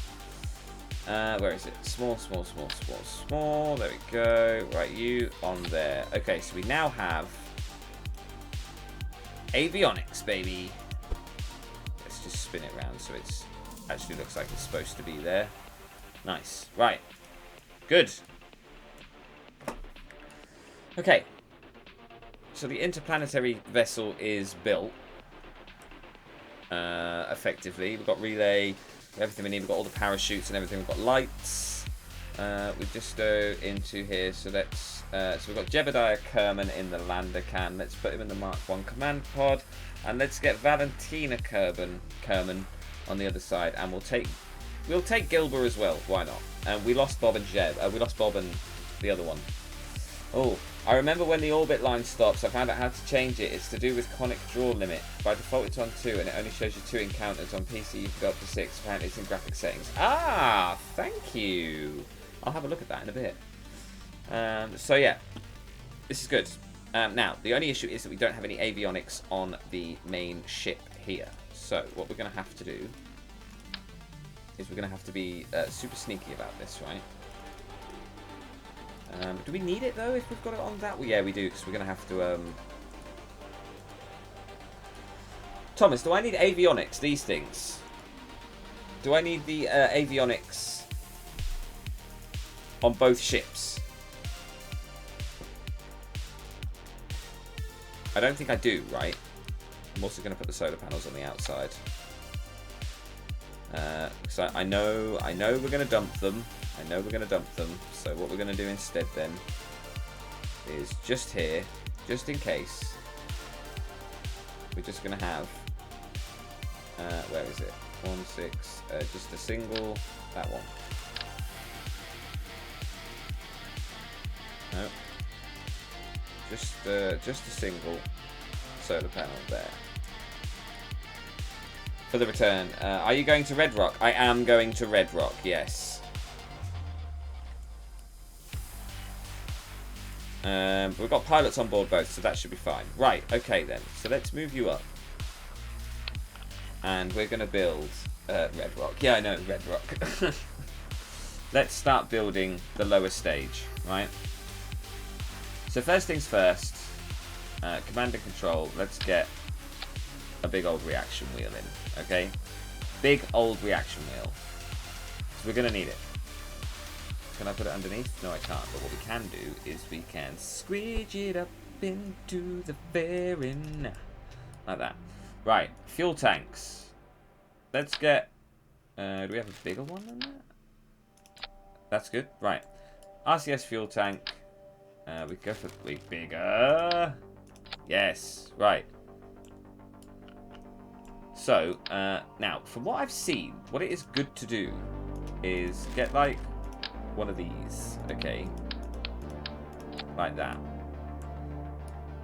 Where is it? Small, small, small, small, small. There we go. Right, you on there. Okay, so we now have avionics, baby. Let's just spin it around so it's actually looks like it's supposed to be there. Nice. Right. Good. Okay. So the interplanetary vessel is built. Effectively. We've got relay, everything we need. We've got all the parachutes and everything. We've got lights. We just go into here. So let's. So we've got Jebediah Kerman in the lander can. Let's put him in the Mark 1 command pod. And let's get Valentina Kerman on the other side. And we'll take Gilbert as well. Why not? And we lost Bob and Jeb. We lost Bob and the other one. Oh, I remember when the orbit line stops, I found out how to change it. It's to do with conic draw limit. By default it's on 2 and it only shows you 2 encounters. On PC you can go up to 6. Apparently it's in graphic settings. Ah, thank you. I'll have a look at that in a bit. So yeah, this is good. Now, the only issue is that we don't have any avionics on the main ship here. So what we're going to have to do is we're going to have to be super sneaky about this, right? Do we need it, though, if we've got it on that? Well, yeah, we do, because we're going to have to... Thomas, do I need avionics, these things? Do I need the avionics on both ships? I don't think I do, right? I'm also going to put the solar panels on the outside. Because I know we're going to dump them. I know we're going to dump them. So what we're going to do instead then is just here, just in case, we're just going to have, where is it? 1, 6, just a single, that one. No. Just a single solar panel there. For the return. Are you going to Red Rock? I am going to Red Rock, yes. We've got pilots on board both, so that should be fine. Right, okay then. So let's move you up. And we're going to build Red Rock. Yeah, I know, Red Rock. Let's start building the lower stage, right? So first things first, command and control, let's get a big old reaction wheel in, okay? Big old reaction wheel. So we're going to need it. Can I put it underneath? No, I can't. But what we can do is we can squidge it up into the fairing. Like that. Right, fuel tanks. Let's get... do we have a bigger one than that? That's good. Right. RCS fuel tank. We go for the bigger. Yes. Right. So, now, from what I've seen, what it is good to do is get, like, one of these, okay, like that,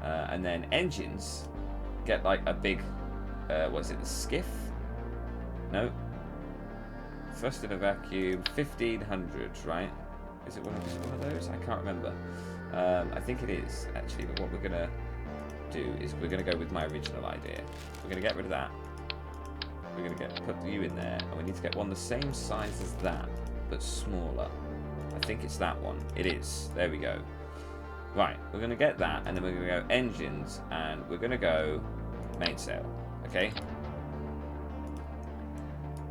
and then engines, get, like, a big, what is it, the skiff? No. Thrust in a vacuum, 1500, right? Is it one of those? I can't remember. I think it is, actually, but what we're going to do is we're going to go with my original idea. We're going to get rid of that. We're going to put you in there, and we need to get one the same size as that, but smaller. I think it's that one. It is. There we go. Right, we're going to get that, and then we're going to go engines, and we're going to go mainsail, okay?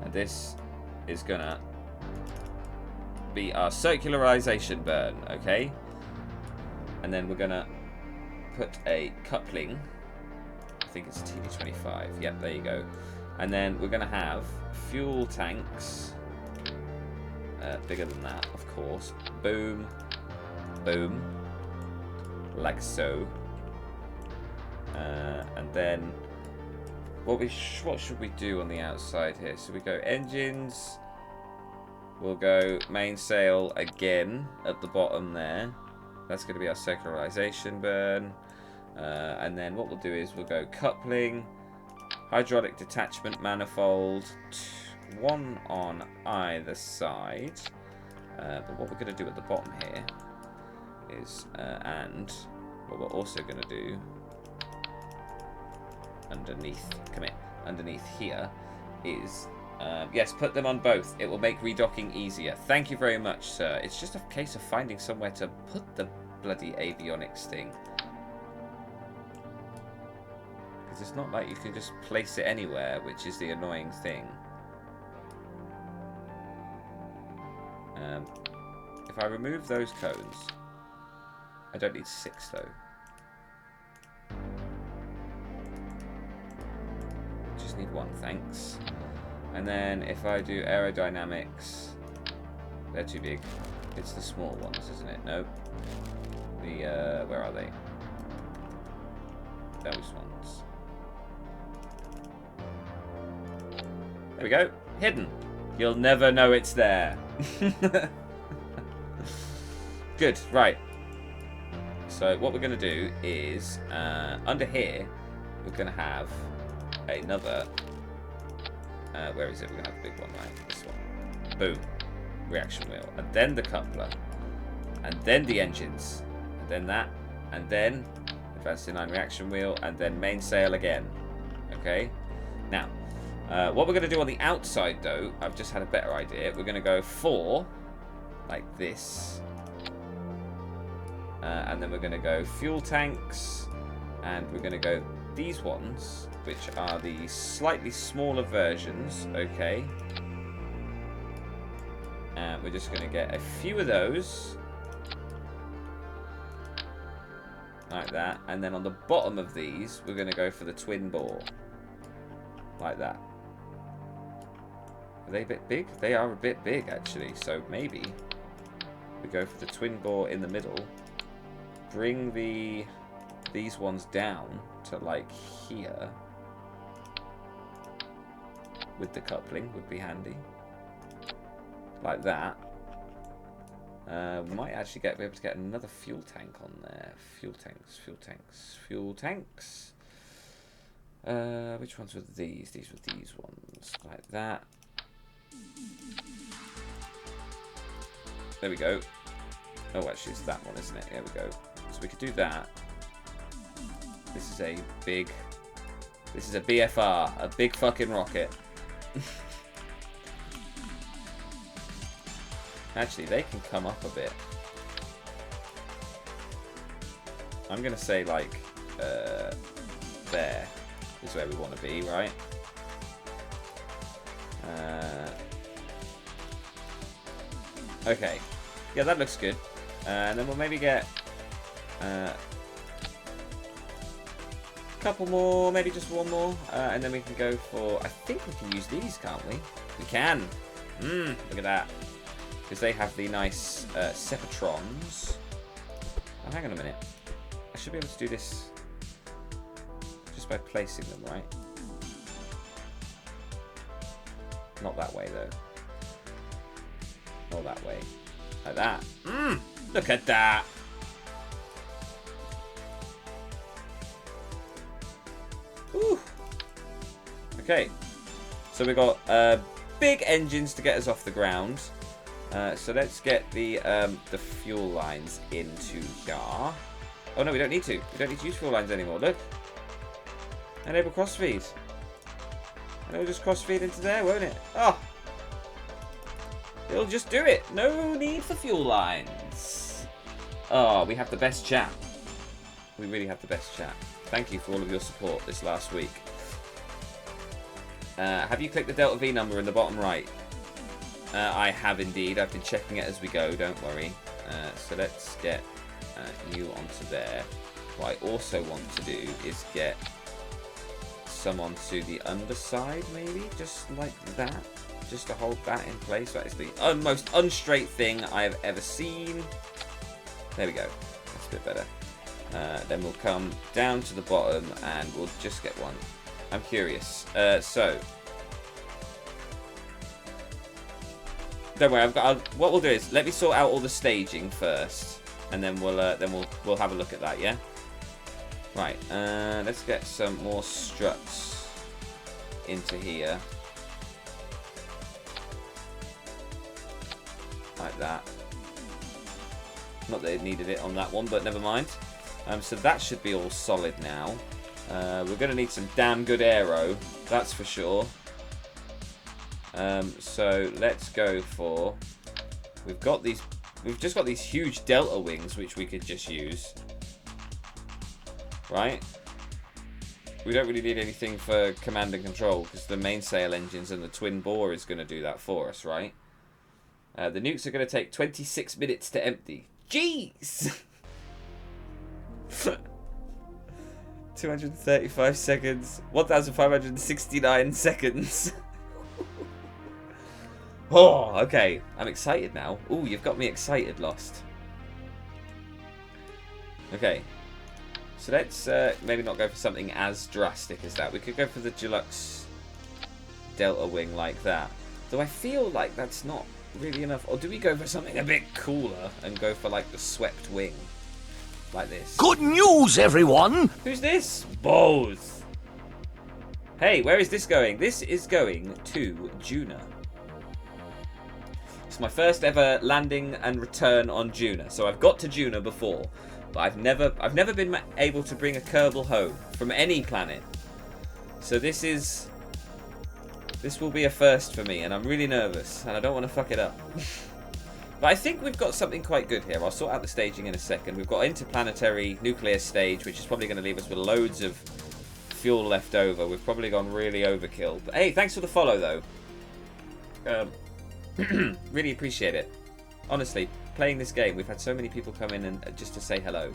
And this is going to be our circularization burn, okay? And then we're going to put a coupling. I think it's TD25. Yep, there you go. And then we're going to have fuel tanks. Bigger than that, of course. Boom. Boom. Like so. And then what should we do on the outside here? So we go engines. We'll go mainsail again at the bottom there. That's going to be our circularization burn. And then what we'll do is we'll go coupling, hydraulic detachment manifold, one on either side. But what we're going to do at the bottom here is, and what we're also going to do underneath here is, yes, put them on both. It will make redocking easier. Thank you very much, sir. It's just a case of finding somewhere to put the bloody avionics thing. Because it's not like you can just place it anywhere, which is the annoying thing. If I remove those cones, I don't need 6 though. Just need 1, thanks. And then if I do aerodynamics, they're too big. It's the small ones, isn't it? Nope. The where are they? Those ones. There we go. Hidden. You'll never know it's there. Good, right. So what we're going to do is, under here, we're going to have another... where is it? We're going to have the big one, right? This one. Boom. Reaction wheel. And then the coupler. And then the engines. And then that. And then advanced inline reaction wheel. And then mainsail again. Okay? Now, what we're going to do on the outside, though, I've just had a better idea. We're going to go 4, like this. And then we're going to go fuel tanks. And we're going to go these ones, which are the slightly smaller versions. Okay. And we're just going to get a few of those. Like that. And then on the bottom of these, we're going to go for the twin bore. Like that. Are they a bit big? They are a bit big, actually. So maybe we go for the twin bore in the middle. Bring these ones down to like here. With the coupling would be handy. Like that. We might actually be able to get another fuel tank on there. Fuel tanks, fuel tanks, fuel tanks. Which ones were these? These were these ones. Like that. There we go. Oh, actually, it's that one, isn't it? There we go. So we could do that. This is a big... This is a BFR. A big fucking rocket. Actually, they can come up a bit. I'm going to say, like, there is where we want to be, right? Okay. Yeah, that looks good. And then we'll maybe get a couple more, maybe just one more. And then we can go for... I think we can use these, can't we? We can! Look at that. Because they have the nice Separatrons. Oh, hang on a minute. I should be able to do this just by placing them, right? Not that way, though. Not that way. Like that. Look at that. Ooh. Okay. So we've got big engines to get us off the ground. So let's get the fuel lines into here. Oh no, we don't need to. We don't need to use fuel lines anymore. Look. Enable crossfeed. And it'll just crossfeed into there, won't it? Oh. It'll just do it. No need for fuel lines. Oh, we have the best chat. We really have the best chat. Thank you for all of your support this last week. Have you clicked the Delta V number in the bottom right? I have indeed. I've been checking it as we go. Don't worry. So let's get you onto there. What I also want to do is get some onto the underside, maybe, just like that, just to hold that in place. That is the most unstraight thing I have ever seen. There we go. That's a bit better. Then we'll come down to the bottom and we'll just get one. I'm curious. So. Don't worry. What we'll do is let me sort out all the staging first, and then we'll have a look at that. Yeah. Right. Let's get some more struts into here, like that. Not that it needed it on that one, but never mind. So that should be all solid now. We're going to need some damn good aero, that's for sure. So let's go for... We've just got these huge delta wings, which we could just use. Right? We don't really need anything for command and control, because the mainsail engines and the twin bore is going to do that for us, right? The nukes are going to take 26 minutes to empty. Jeez! 235 seconds. 1,569 seconds. Oh, okay. I'm excited now. Ooh, you've got me excited, Lost. Okay. So let's maybe not go for something as drastic as that. We could go for the deluxe delta wing like that. Though I feel like that's not really enough. Or do we go for something a bit cooler and go for like the swept wing? like this. Good news, everyone! Who's this? Bose. Hey, where is this going? This is going to Juna. It's my first ever landing and return on Juna. So I've got to Juna before, but I've never been able to bring a Kerbal home from any planet. So this will be a first for me, and I'm really nervous, and I don't want to fuck it up. But I think we've got something quite good here. I'll sort out the staging in a second. We've got interplanetary nuclear stage, which is probably going to leave us with loads of fuel left over. We've probably gone really overkill. But hey, thanks for the follow, though. Really appreciate it. Honestly, playing this game, we've had so many people come in and just to say hello.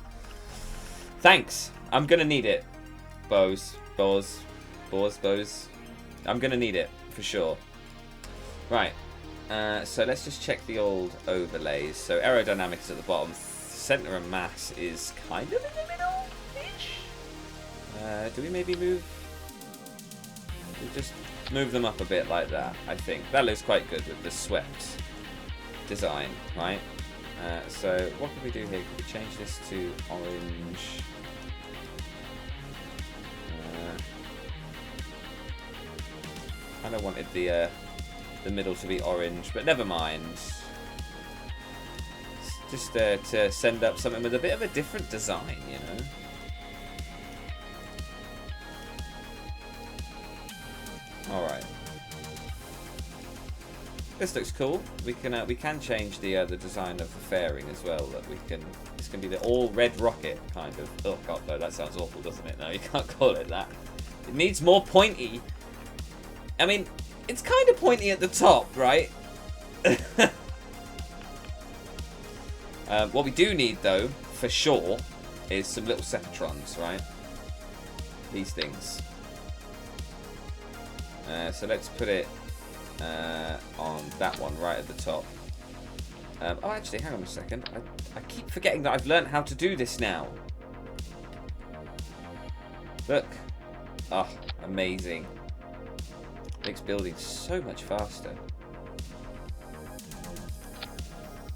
Thanks. I'm going to need it. Bose. I'm going to need it, for sure. Right. So let's just check the old overlays. So aerodynamics at the bottom. Center of mass is kind of in the middle-ish. Do we maybe move? We'll just move them up a bit like that, I think. That looks quite good with the swept design, right? So what can we do here? Could we change this to orange? I kind of wanted the middle to be orange, but never mind. Just to send up something with a bit of a different design, you know. All right. This looks cool. We can change the design of the fairing as well. That we can. It's gonna be the all red rocket kind of. Oh god, no, that sounds awful, doesn't it? No, you can't call it that. It needs more pointy. I mean, it's kind of pointy at the top, right? What we do need, though, for sure, is some little Sephitrons, right? These things. So let's put it on that one right at the top. Oh, actually, hang on a second. I keep forgetting that I've learned how to do this now. Look. Oh, amazing. Makes building so much faster.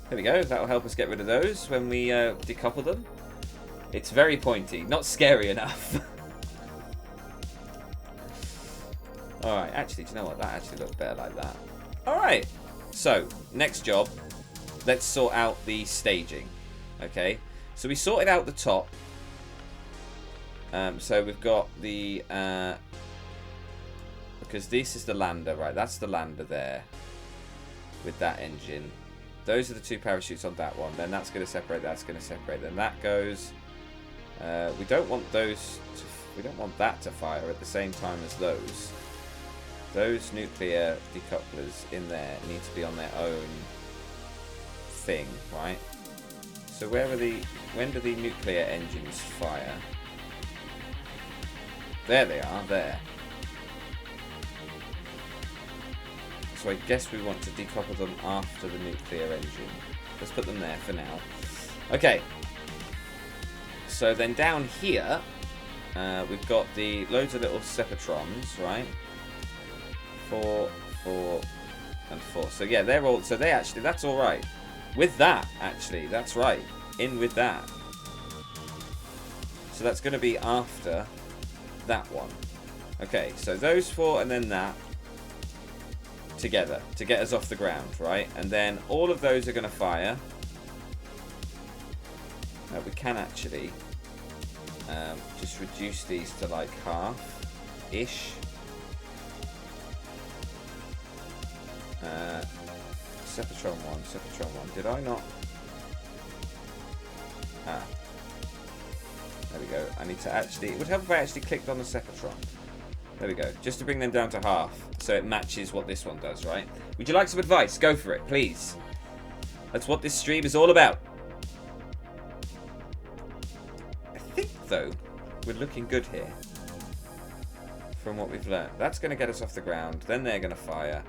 There we go. That'll help us get rid of those when we decouple them. It's very pointy. Not scary enough. Alright, actually, do you know what? That actually looks better like that. Alright. So, next job. Let's sort out the staging. Okay. So we sorted out the top. So we've got the... because this is the lander, right? That's the lander there. With that engine. Those are the two parachutes on that one. Then that's going to separate. That's going to separate. Then that goes. We don't want those. We don't want that to fire at the same time as those. Those nuclear decouplers in there need to be on their own thing, right? So where are the? When do the nuclear engines fire? There they are. There. So I guess we want to decouple them after the nuclear engine. Let's put them there for now. Okay. So then down here, we've got the loads of little Sephitrons, right? 4, 4, and 4. So yeah, they're all. So they actually, that's all right. With that, actually, that's right. In with that. So that's going to be after that one. Okay. So those 4 and then that. Together to get us off the ground, right? And then all of those are going to fire. We can actually just reduce these to like half-ish. Sephitrone 1, Sephitrone 1. Did I not? Ah. There we go. I need to actually... It would help if I actually clicked on the Sephitron. There we go. Just to bring them down to half. So it matches what this one does, right? Would you like some advice? Go for it, please. That's what this stream is all about. I think, though, we're looking good here. From what we've learned. That's going to get us off the ground. Then they're going to fire.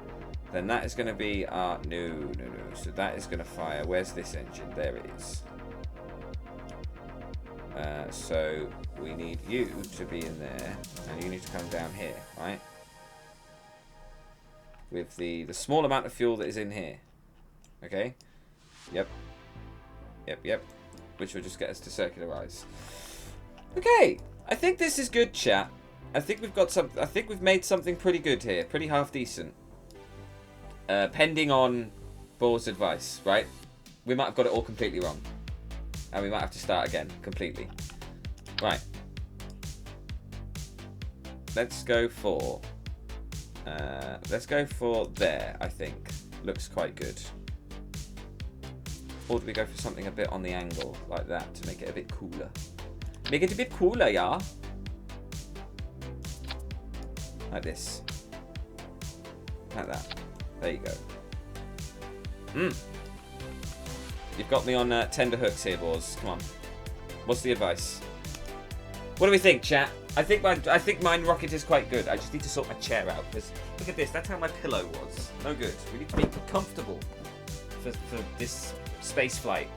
Then that is going to be our... No. So that is going to fire. Where's this engine? There it is. So we need you to be in there. And you need to come down here, right? With the small amount of fuel that is in here. Okay? Yep. which will just get us to circularize. Okay, I think this is good, chat. I think we've got some. I think we've made something pretty good here, pretty half decent. Pending on Ball's advice, right? We might have got it all completely wrong, and we might have to start again completely. Right. Let's go for there. I think looks quite good. Or do we go for something a bit on the angle like that to make it a bit cooler? Make it a bit cooler, yeah. Like this. Like that. There you go. You've got me on tender hooks here, boys. Come on. What's the advice? What do we think, chat? I think mine rocket is quite good. I just need to sort my chair out. Because look at this. That's how my pillow was. No good. We need to be comfortable for this space flight.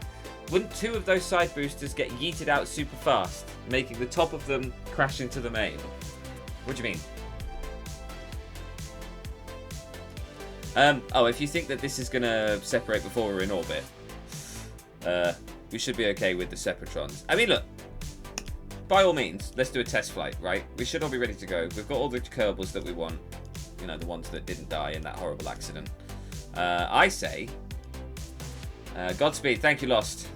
Wouldn't 2 of those side boosters get yeeted out super fast, making the top of them crash into the main? What do you mean? Oh, if you think that this is going to separate before we're in orbit, we should be okay with the Separatrons. I mean, look, by all means, let's do a test flight, right? We should all be ready to go. We've got all the Kerbals that we want. You know, the ones that didn't die in that horrible accident. I say, Godspeed. Thank you, Lost.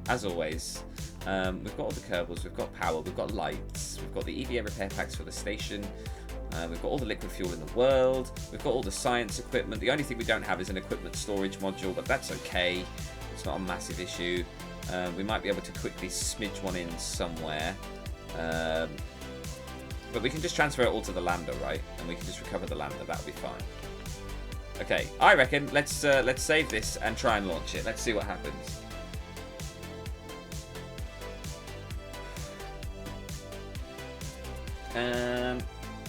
As always. We've got all the Kerbals. We've got power. We've got lights. We've got the EVA repair packs for the station. We've got all the liquid fuel in the world. We've got all the science equipment. The only thing we don't have is an equipment storage module, but that's okay. It's not a massive issue. We might be able to quickly smidge one in somewhere. But we can just transfer it all to the lander, right? And we can just recover the lander. That'll be fine. Okay, I reckon let's save this and try and launch it. Let's see what happens.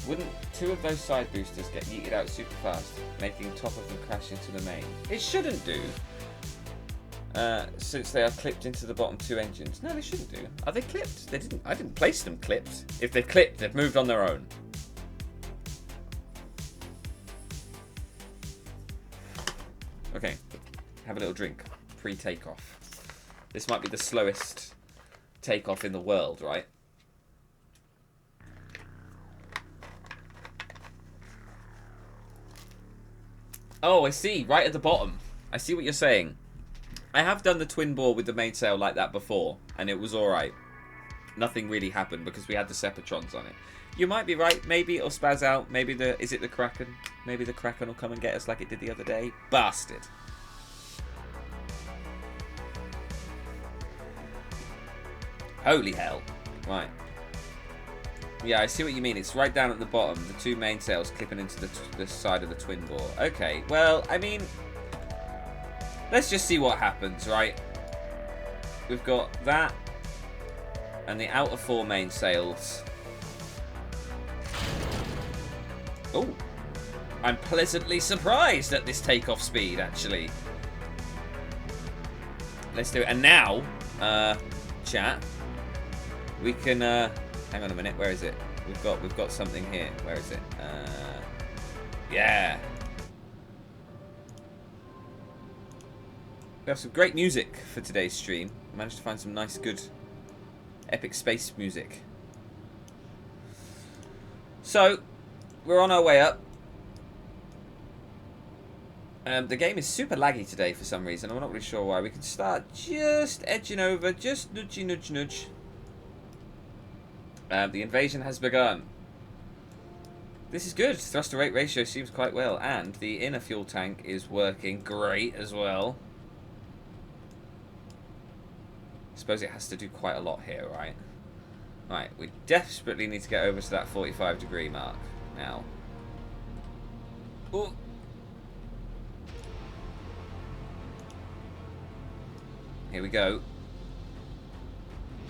Wouldn't 2 of those side boosters get yeeted out super fast, making top of them crash into the main? It shouldn't do. Since they are clipped into the bottom 2 engines. No, they shouldn't do. Are they clipped? They didn't. I didn't place them clipped. If they've clipped, they've moved on their own. Okay, have a little drink pre-takeoff. This might be the slowest takeoff in the world, right? Oh, I see. Right at the bottom. I see what you're saying. I have done the twin bore with the mainsail like that before, and it was alright. Nothing really happened because we had the Separatrons on it. You might be right. Maybe it'll spaz out. Maybe is it the Kraken? Maybe the Kraken will come and get us like it did the other day. Bastard. Holy hell. Right. Yeah, I see what you mean. It's right down at the bottom. The 2 mainsails clipping into the side of the twin bore. Okay, well, I mean, let's just see what happens, right? We've got that and the outer 4 mainsails. Oh, I'm pleasantly surprised at this takeoff speed, actually. Let's do it. And now, chat, we can, hang on a minute, where is it? We've got something here. Where is it? Yeah. We have some great music for today's stream. I managed to find some nice, good, epic space music. So, we're on our way up. The game is super laggy today for some reason. I'm not really sure why. We can start just edging over, just nudgy, nudge, nudge. The invasion has begun. This is good. Thrust to rate ratio seems quite well, and the inner fuel tank is working great as well. Suppose it has to do quite a lot here, right? Right, we desperately need to get over to that 45-degree mark now. Ooh. Here we go.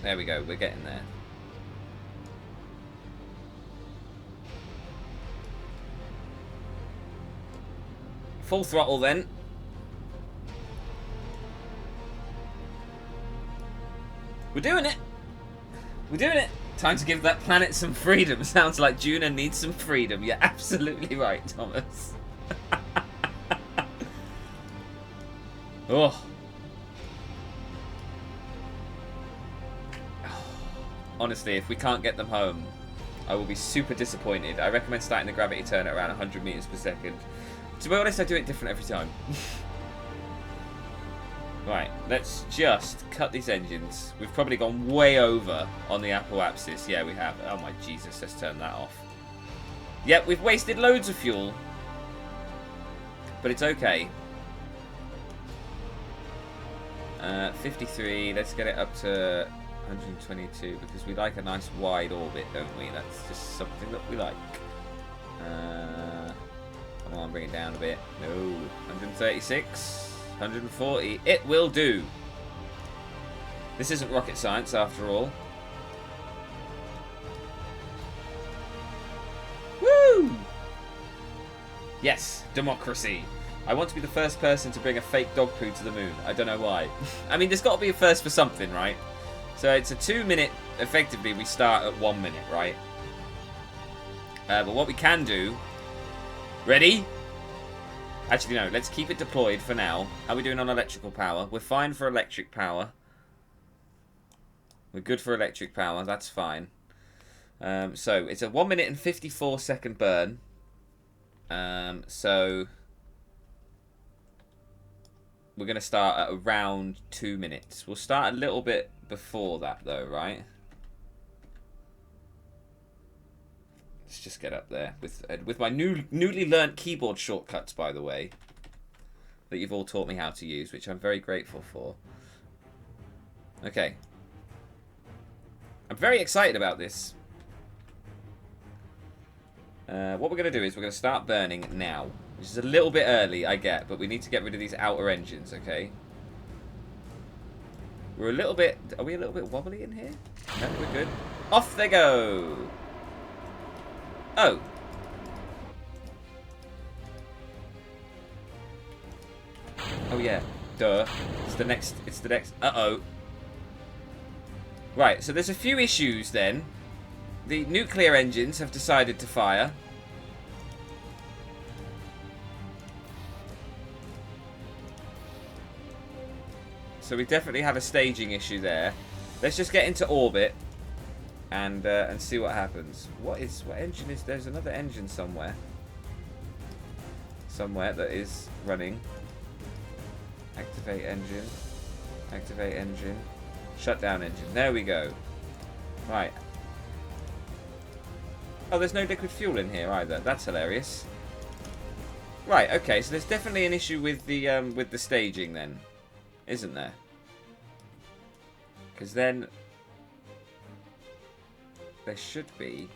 There we go. We're getting there. Full throttle then. We're doing it. We're doing it. Time to give that planet some freedom. Sounds like Juna needs some freedom. You're absolutely right, Thomas. Oh. Honestly, if we can't get them home, I will be super disappointed. I recommend starting the gravity turn at around 100 meters per second. To be honest, I do it different every time. Right, let's just cut these engines. We've probably gone way over on the apoapsis. Yeah, we have. Oh my Jesus, let's turn that off. Yep, we've wasted loads of fuel. But it's okay. 53, let's get it up to 122 because we like a nice wide orbit, don't we? That's just something that we like. Come on, bring it down a bit. No, 136. 140. It will do. This isn't rocket science after all. Woo! Yes, democracy. I want to be the first person to bring a fake dog poo to the moon. I don't know why. I mean, there's got to be a first for something, right? So it's a 2-minute. Effectively, we start at 1 minute, right? But what we can do. Ready? Actually, no, let's keep it deployed for now. How are we doing on electrical power? We're fine for electric power. We're good for electric power, that's fine. So, it's a 1 minute and 54 second burn. So, we're going to start at around 2 minutes. We'll start a little bit before that, though, right? Let's just get up there with my newly learnt keyboard shortcuts, by the way, that you've all taught me how to use, which I'm very grateful for. Okay. I'm very excited about this. What we're going to do is we're going to start burning now, which is a little bit early, I get, but we need to get rid of these outer engines, okay? We're a little bit... Are we a little bit wobbly in here? No, we're good. Off they go! Oh. Oh yeah. Duh. It's the next. Uh-oh. Right, so there's a few issues then. The nuclear engines have decided to fire. So we definitely have a staging issue there. Let's just get into orbit. And see what happens. What engine is... There's another engine somewhere. Somewhere that is running. Activate engine. Activate engine. Shut down engine. There we go. Right. Oh, there's no liquid fuel in here either. That's hilarious. Right, okay. So there's definitely an issue with the staging then. Isn't there? Because then... There should be.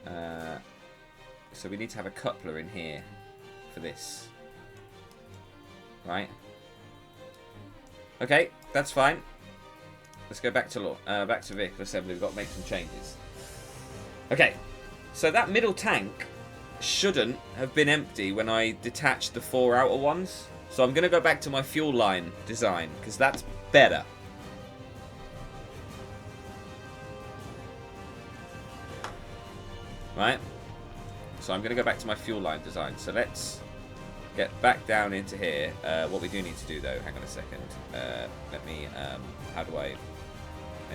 So we need to have a coupler in here for this. Right. Okay, that's fine. Let's go back to vehicle assembly. We've got to make some changes. Okay, so that middle tank shouldn't have been empty when I detached the 4 outer ones. So I'm going to go back to my fuel line design because that's better. Right, so I'm going to go back to my fuel line design. So let's get back down into here. What we do need to do though, hang on a second. Let me, how do I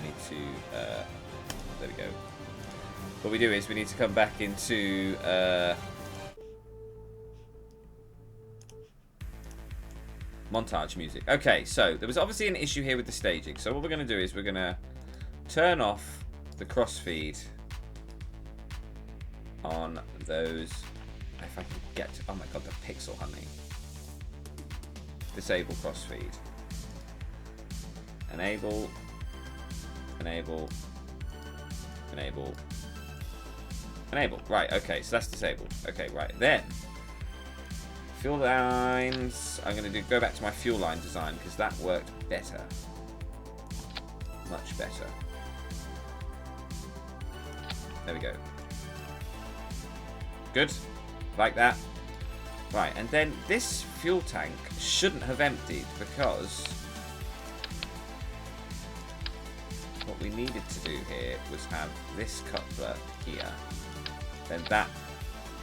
need to, there we go. What we do is we need to come back into, montage music. Okay, so there was obviously an issue here with the staging. So what we're going to do is we're going to turn off the crossfeed on those. If I can get to, oh my god, the pixel honey. Disable crossfeed. Enable. Enable. Enable. Enable. Right, okay, so that's disabled. Okay, right, then fuel lines. I'm going to go back to my fuel line design because that worked better. Much better. There we go. Good. Like that. Right, and then this fuel tank shouldn't have emptied because what we needed to do here was have this coupler here. Then that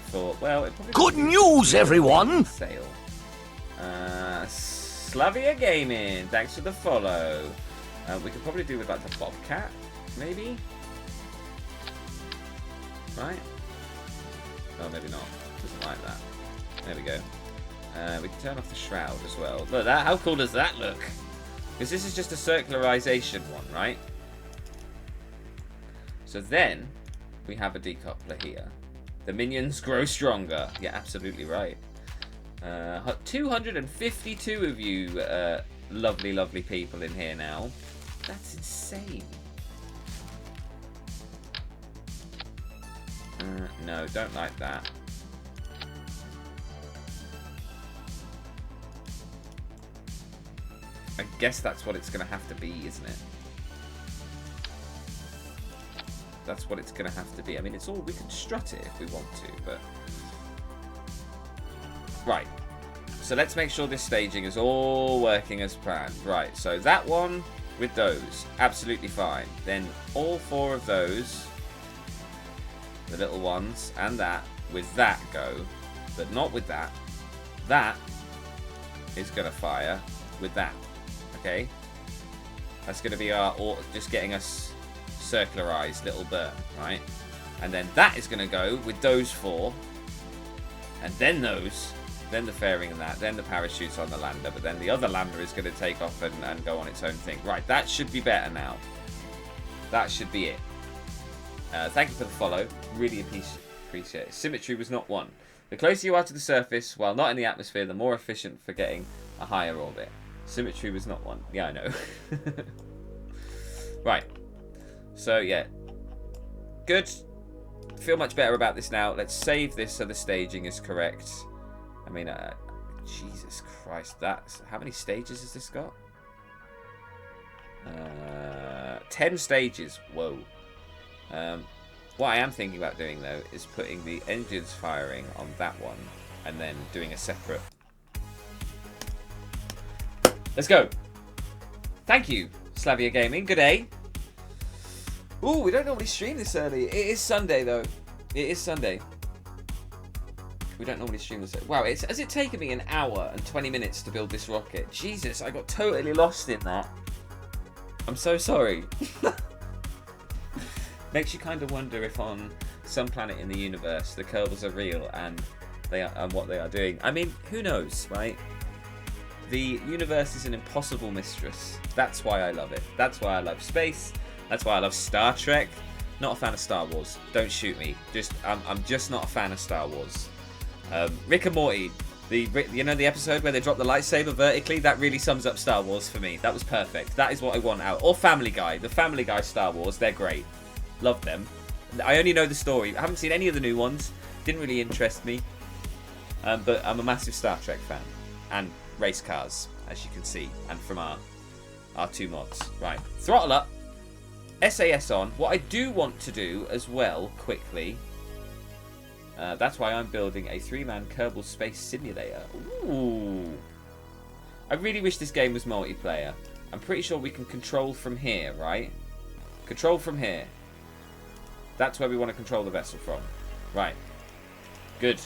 thought, well, it probably Good news, everyone! Sale. Slavia Gaming, thanks for the follow. We could probably do with like the Bobcat, maybe? Right? Oh, maybe not. Doesn't like that. There we go. We can turn off the shroud as well. Look, that. How cool does that look? Because this is just a circularization one, right? So then, we have a decoupler here. The minions grow stronger. Yeah, absolutely right. 252 of you lovely, lovely people in here now. That's insane. No, don't like that. I guess that's what it's going to have to be, isn't it? That's what it's going to have to be. I mean, it's all... We can strut it if we want to, but... Right. So let's make sure this staging is all working as planned. Right, so that one with those. Absolutely fine. Then all 4 of those... The little ones and that with that go, but not with that. That is going to fire with that. Okay? That's going to be our... just getting us... circularized little burn, right? And then that is going to go with those 4, and then those, then the fairing and that, then the parachutes on the lander, but then the other lander is going to take off and go on its own thing. Right, that should be better now. That should be it. Thank you for the follow. Really appreciate it. Symmetry was not one. The closer you are to the surface, while not in the atmosphere, the more efficient for getting a higher orbit. Symmetry was not one. Yeah, I know. Right. So, yeah. Good. Feel much better about this now. Let's save this so the staging is correct. I mean, Jesus Christ. That's... How many stages has this got? 10 stages. Whoa. What I am thinking about doing, though, is putting the engines firing on that one. And then doing a separate... Let's go. Thank you, Slavia Gaming. Good day. Ooh, we don't normally stream this early. It is Sunday, though. It is Sunday. We don't normally stream this early. Wow, has it taken me an hour and 20 minutes to build this rocket? Jesus, I got totally lost in that. I'm so sorry. Makes you kind of wonder if on some planet in the universe the Kerbals are real and what they are doing. I mean, who knows, right? The universe is an impossible mistress. That's why I love it. That's why I love space. That's why I love Star Trek. Not a fan of Star Wars. Don't shoot me. I'm just not a fan of Star Wars. Rick and Morty, you know the episode where they drop the lightsaber vertically? That really sums up Star Wars for me. That was perfect. That is what I want out. Or Family Guy. The Family Guy Star Wars. They're great. Love them. I only know the story. I haven't seen any of the new ones. Didn't really interest me. But I'm a massive Star Trek fan. And race cars, as you can see. And from our 2 mods. Right. Throttle up. SAS on. What I do want to do as well, quickly, that's why I'm building a 3-man Kerbal Space Simulator. Ooh. I really wish this game was multiplayer. I'm pretty sure we can control from here, right? Control from here. That's where we want to control the vessel from. Right. Good.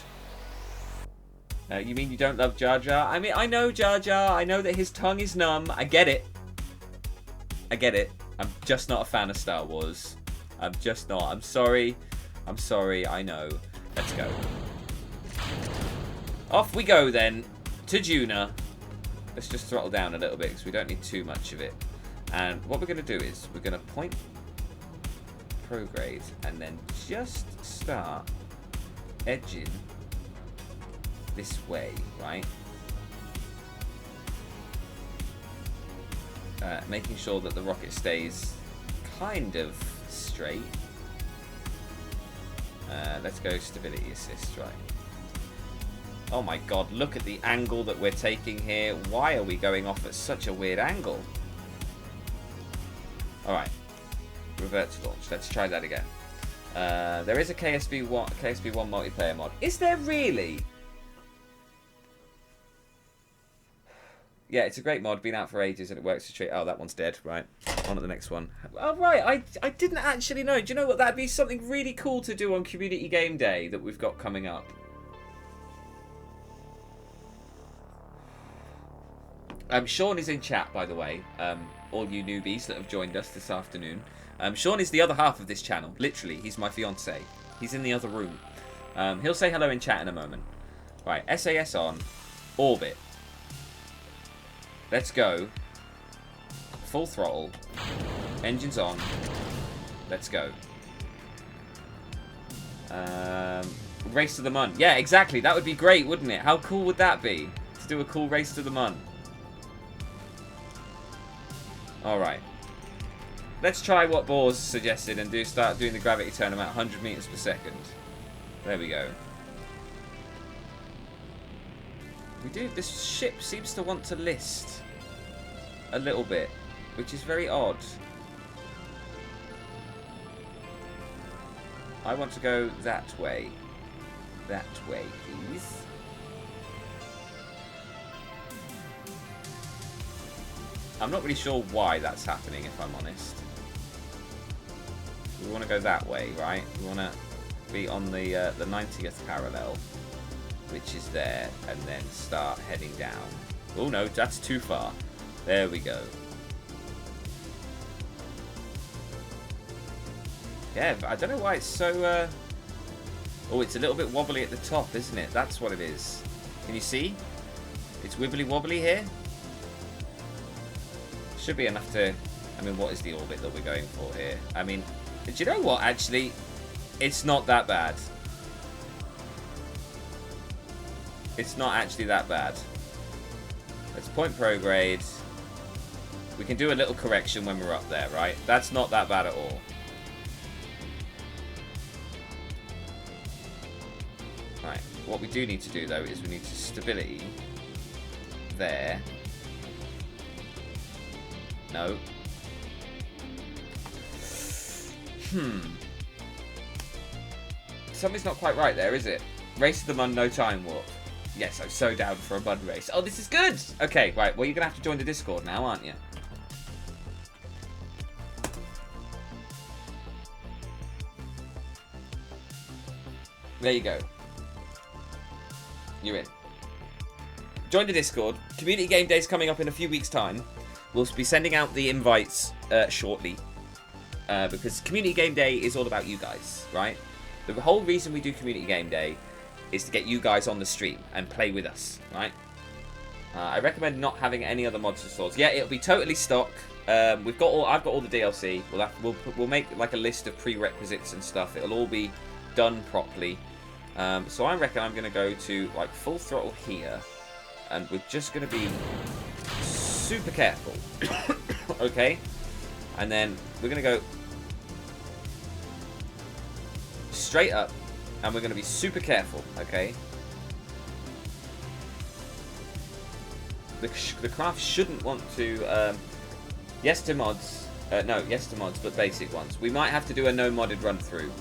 You mean you don't love Jar Jar? I mean, I know Jar Jar. I know that his tongue is numb. I get it. I get it. I'm just not a fan of Star Wars. I'm just not. I'm sorry. I'm sorry. I know. Let's go. Off we go then to Juna. Let's just throttle down a little bit because we don't need too much of it. And what we're going to do is we're going to point prograde and then just start edging this way, right? Making sure that the rocket stays kind of straight. Let's go stability assist, right? Oh my god, look at the angle that we're taking here. Why are we going off at such a weird angle? Alright. Revert to launch. Let's try that again. There is a KSB1 multiplayer mod. Is there really? Yeah, it's a great mod. Been out for ages and it works for treat. Oh, that one's dead. Right. On to the next one. Oh, right. I didn't actually know. Do you know what? That'd be something really cool to do on Community Game Day that we've got coming up. Sean is in chat, by the way. All you newbies that have joined us this afternoon. Sean is the other half of this channel. Literally, he's my fiance. He's in the other room. He'll say hello in chat in a moment. Right, SAS on. Orbit. Let's go. Full throttle. Engines on. Let's go. Race to the Mun. Yeah, exactly. That would be great, wouldn't it? How cool would that be? To do a cool race to the Mun. Alright. Let's try what Boars suggested and start doing the gravity turn about 100 meters per second. There we go. This ship seems to want to list a little bit, which is very odd. I want to go that way. That way, please. I'm not really sure why that's happening, if I'm honest. We want to go that way, right? We want to be on the 90th parallel, which is there, and then start heading down. Oh no, that's too far. There we go. Yeah, I don't know why it's so... Oh, it's a little bit wobbly at the top, isn't it? That's what it is. Can you see? It's wibbly wobbly here. Should be enough to... I mean, what is the orbit that we're going for here? I mean, do you know what, actually? It's not that bad. It's not actually that bad. Let's point prograde. We can do a little correction when we're up there, right? That's not that bad at all. Right, what we do need to do, though, is we need to stability there. No. Something's not quite right there, is it? Race to the Mun, no time warp. Yes, I'm so down for a mud race. Oh, this is good! Okay, right, well, you're going to have to join the Discord now, aren't you? There you go. You're in. Join the Discord. Community Game Day is coming up in a few weeks' time. We'll be sending out the invites shortly. Because Community Game Day is all about you guys, right? The whole reason we do Community Game Day is to get you guys on the stream and play with us, right? I recommend not having any other mods installed. Yeah, it'll be totally stock. I've got all the DLC. We'll make like a list of prerequisites and stuff. It'll all be done properly. So I reckon I'm going to go to like full throttle here, and we're just going to be super careful. Okay, and then we're going to go straight up, and we're going to be super careful. Okay, the craft shouldn't want to yes to mods, but basic ones. We might have to do a no modded run through,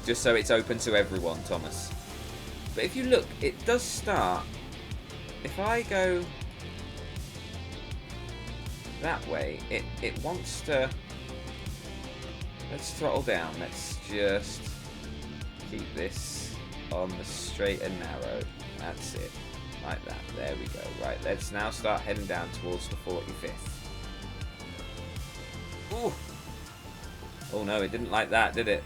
just so it's open to everyone, Thomas. But if you look, it does start. If I go that way, it wants to... Let's throttle down. Let's just keep this on the straight and narrow. That's it. Like that. There we go. Right, let's now start heading down towards the 45th. Ooh. Oh no, it didn't like that, did it?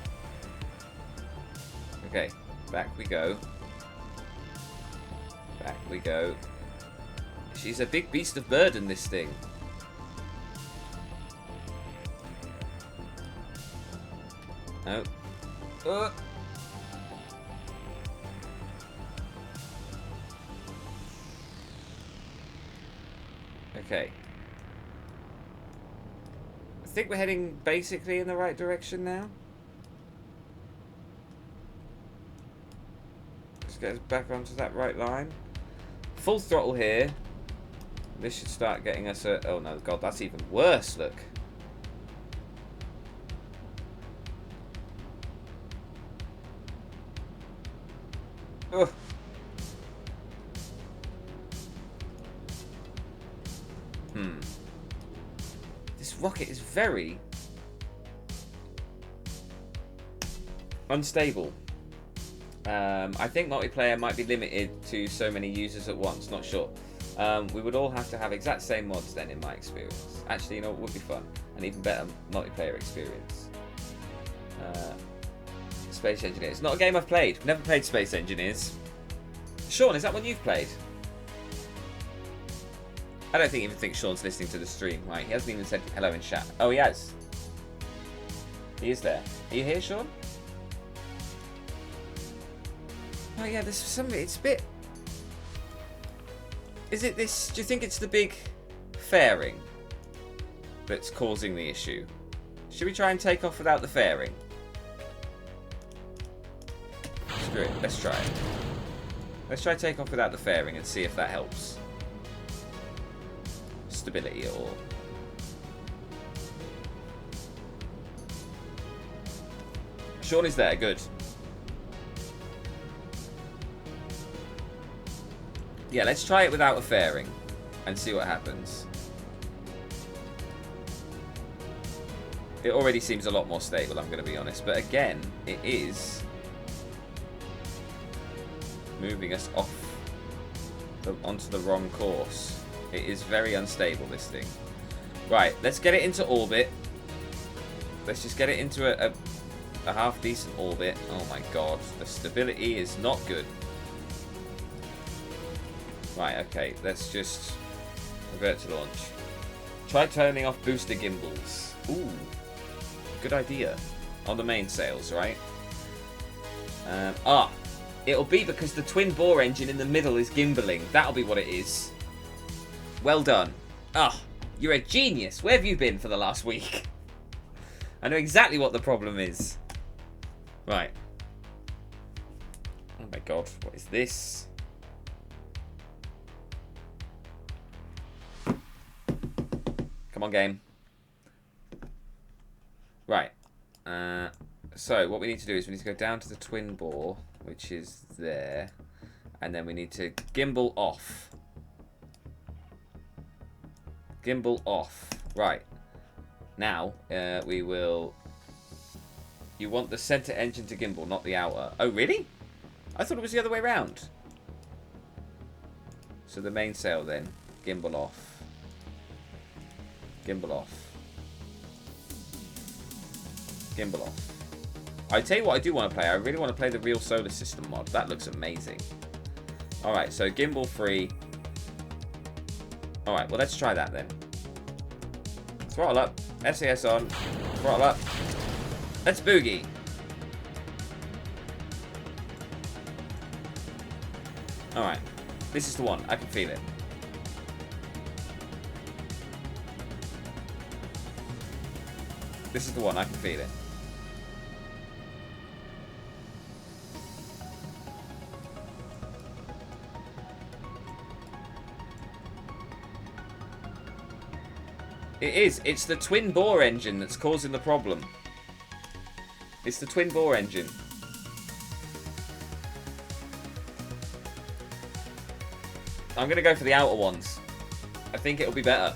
Okay, back we go. Back we go. She's a big beast of burden, this thing. No. Okay. I think we're heading basically in the right direction now. Let's get us back onto that right line. Full throttle here. This should start getting us a... Oh no, God, that's even worse, look. Ugh. This rocket is very unstable. I think multiplayer might be limited to so many users at once, not sure. We would all have to have exact same mods then, in my experience. Actually, you know, it would be fun. An even better multiplayer experience. Space Engineers. Not a game I've played. Never played Space Engineers. Sean, is that one you've played? I don't even think Sean's listening to the stream. Right, he hasn't even said hello in chat. Oh, he has. He is there. Are you here, Sean? Oh yeah, there's some. It's a bit. Is it this? Do you think it's the big fairing that's causing the issue? Should we try and take off without the fairing? Screw it. Let's try it. Let's try take off without the fairing and see if that helps. Stability at all. Sean is there. Good. Yeah, let's try it without a fairing and see what happens. It already seems a lot more stable, I'm going to be honest. But again, it is moving us off onto the wrong course. It is very unstable, this thing. Right, let's get it into orbit. Let's just get it into a half-decent orbit. Oh my god, the stability is not good. Right, okay, let's just revert to launch. Try turning off booster gimbals. Ooh, good idea. On the main sails, right? It'll be because the twin bore engine in the middle is gimbaling. That'll be what it is. Well done. You're a genius. Where have you been for the last week? I know exactly what the problem is. Right. Oh my god, what is this? Come on, game. Right. So, what we need to do is we need to go down to the twin bore, which is there. And then we need to gimbal off. Gimbal off. Right. Now, we will... You want the center engine to gimbal, not the outer. Oh, really? I thought it was the other way around. So the mainsail then. Gimbal off. Gimbal off. Gimbal off. I tell you what I do want to play. I really want to play the real solar system mod. That looks amazing. Alright, so gimbal free. Alright, well let's try that then. Throttle up. SAS on. Throttle up. Let's boogie. Alright. This is the one. I can feel it. This is the one. I can feel it. It is. It's the twin bore engine that's causing the problem. It's the twin bore engine. I'm going to go for the outer ones. I think it'll be better.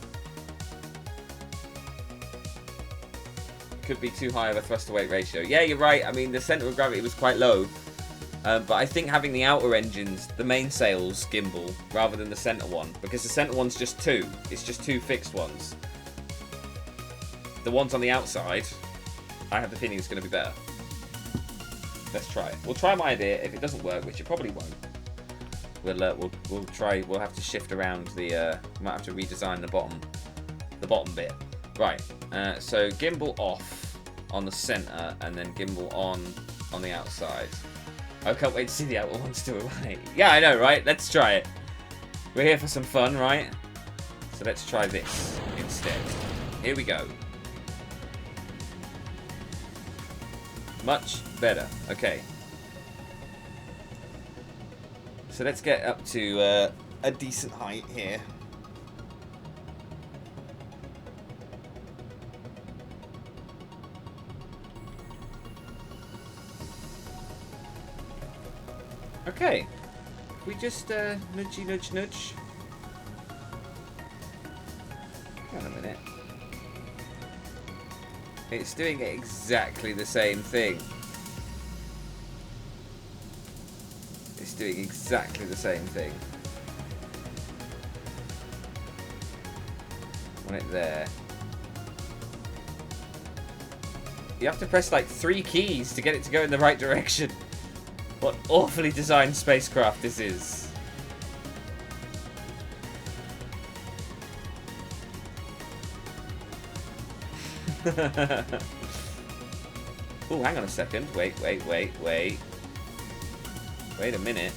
Could be too high of a thrust to weight ratio. Yeah, you're right. I mean, the center of gravity was quite low. But I think having the outer engines, the mainsails gimbal, rather than the center one. Because the center one's just two. It's just two fixed ones. The ones on the outside, I have the feeling it's going to be better. Let's try it. We'll try my idea. If it doesn't work, which it probably won't, we'll try. We'll have to shift around the. Might have to redesign the bottom bit. Right. So gimbal off on the center, and then gimbal on the outside. I can't wait to see the outer ones too. Yeah, I know, right? Let's try it. We're here for some fun, right? So let's try this instead. Here we go. Much better. Okay. So let's get up to a decent height here. Okay. We just nudgy nudge nudge. Hang on a minute. It's doing exactly the same thing. It's doing exactly the same thing. Want it there. You have to press like 3 keys to get it to go in the right direction. What awfully designed spacecraft this is. Oh, hang on a second. Wait. Wait a minute.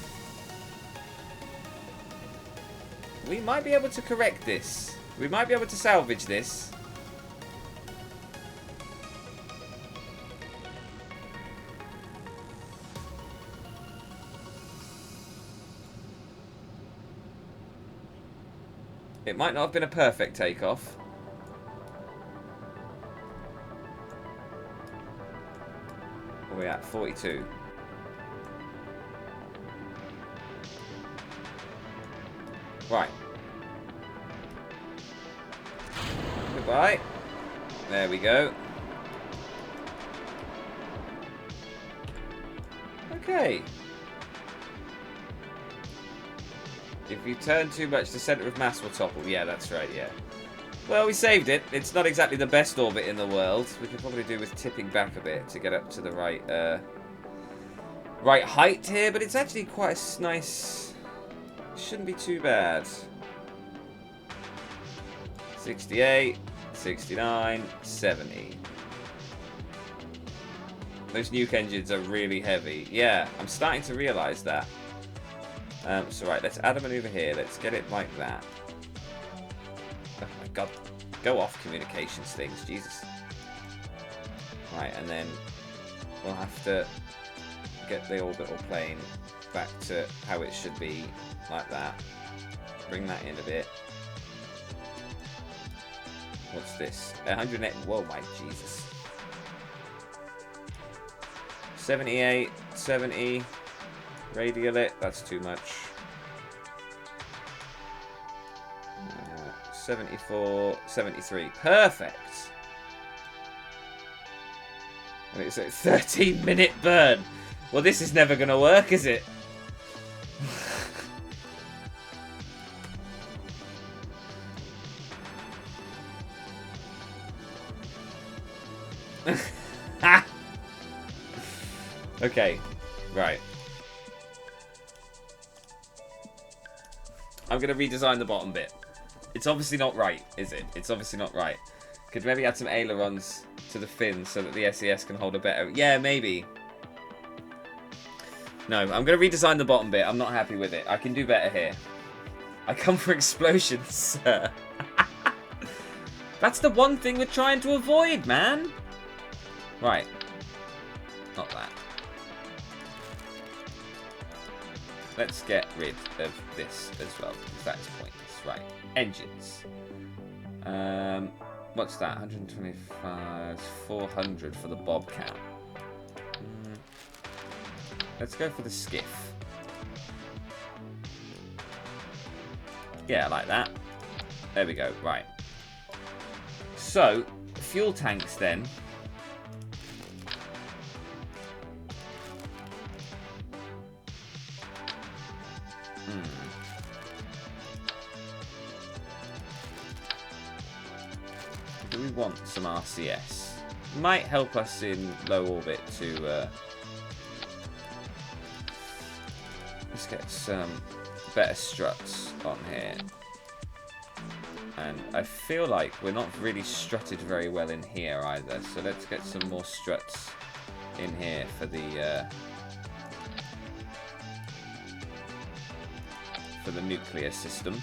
We might be able to correct this. We might be able to salvage this. It might not have been a perfect takeoff. Where are we at? 42. Right. Goodbye. There we go. Okay. If you turn too much, the center of mass will topple. Yeah, that's right, yeah. Well, we saved it. It's not exactly the best orbit in the world. We could probably do with tipping back a bit to get up to the right right height here, but it's actually quite a nice... Shouldn't be too bad. 68, 69, 70. Those nuke engines are really heavy. Yeah, I'm starting to realise that. So right, let's add a maneuver here. Let's get it like that. Oh my god. Go off communications things, Jesus. Right, and then we'll have to get the orbital plane back to how it should be, like that. Bring that in a bit. What's this? 108. Whoa, my Jesus. 78, 70. Radial it. That's too much. 74, 73. Perfect. And it's a 13-minute burn. Well, this is never going to work, is it? Okay, right. I'm going to redesign the bottom bit. It's obviously not right, is it? It's obviously not right. Could maybe add some ailerons to the fins so that the SES can hold a better... Yeah, maybe. No, I'm going to redesign the bottom bit. I'm not happy with it. I can do better here. I come for explosions, sir. That's the one thing we're trying to avoid, man. Right. Not that. Let's get rid of this as well, because that is pointless. Right. Engines. What's that? 125, 400 for the Bobcat. Let's go for the skiff. Yeah, like that. There we go. Right. So, fuel tanks then. Do we want some RCS? Might help us in low orbit to... let's get some better struts on here. And I feel like we're not really strutted very well in here either. So let's get some more struts in here for the nuclear system.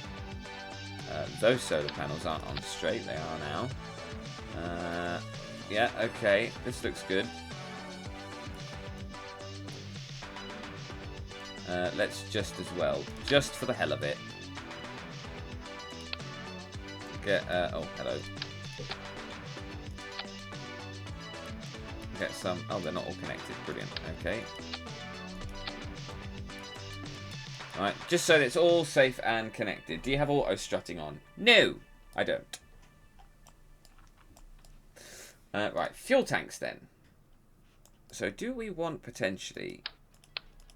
Those solar panels aren't on straight. They are now. Yeah, okay. This looks good. Let's just as well, just for the hell of it, get, oh, hello. Get some, oh, they're not all connected, brilliant, okay. Alright, just so that it's all safe and connected. Do you have auto strutting on? No, I don't. Right, fuel tanks then. So do we want potentially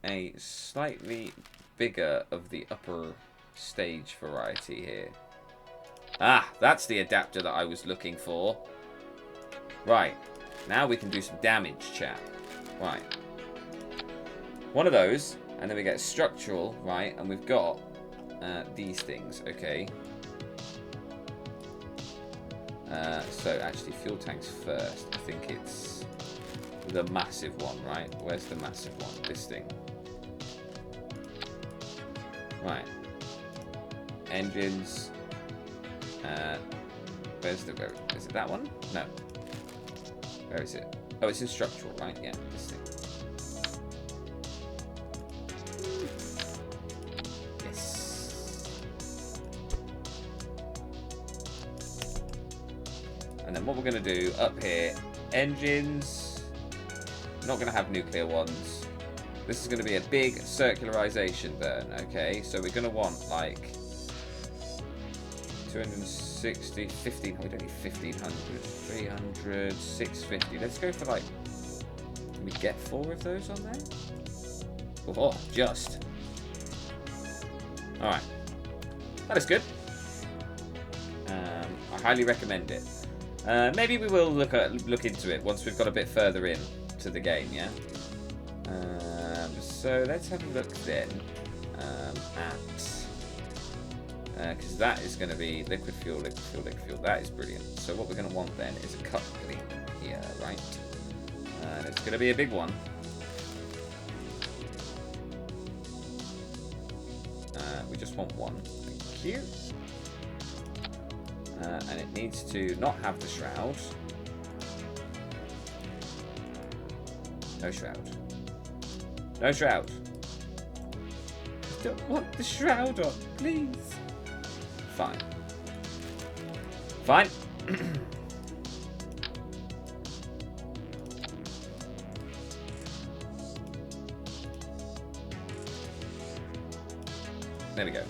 a slightly bigger of the upper stage variety here? Ah, that's the adapter that I was looking for. Right. Now we can do some damage, chat. Right. One of those, and then we get structural, right? And we've got these things, okay? So actually, fuel tanks first. I think it's the massive one, right? Where's the massive one? This thing. Right. Engines. Where's the road? Is it that one? No. Where is it? Oh, it's in structural, right? Yeah, this thing. Yes. And then what we're going to do up here, engines. Not going to have nuclear ones. This is going to be a big circularization burn, okay? So we're going to want like 260, 15, we don't need 1500, 300, 650. Let's go for like, can we get 4 of those on there? Oh, just. Alright. That is good. I highly recommend it. Maybe we will look into it once we've got a bit further in to the game, yeah? So let's have a look then at... because that is going to be liquid fuel, liquid fuel, liquid fuel. That is brilliant. So what we're going to want then is a coupling here, right? And it's going to be a big one. We just want one. Thank you. And it needs to not have the shroud. No shroud. No shroud. I don't want the shroud on, please. Fine. Fine. There we go.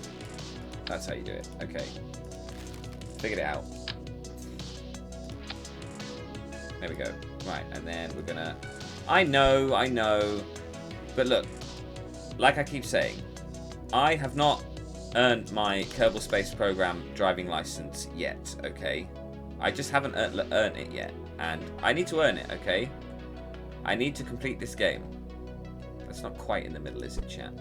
That's how you do it. Okay. Figured it out. There we go. Right, and then we're gonna... I know. But look, like I keep saying, I have not earned my Kerbal Space Program driving license yet, okay? I just haven't earned it yet, and I need to earn it, okay? I need to complete this game. That's not quite in the middle, is it, chat?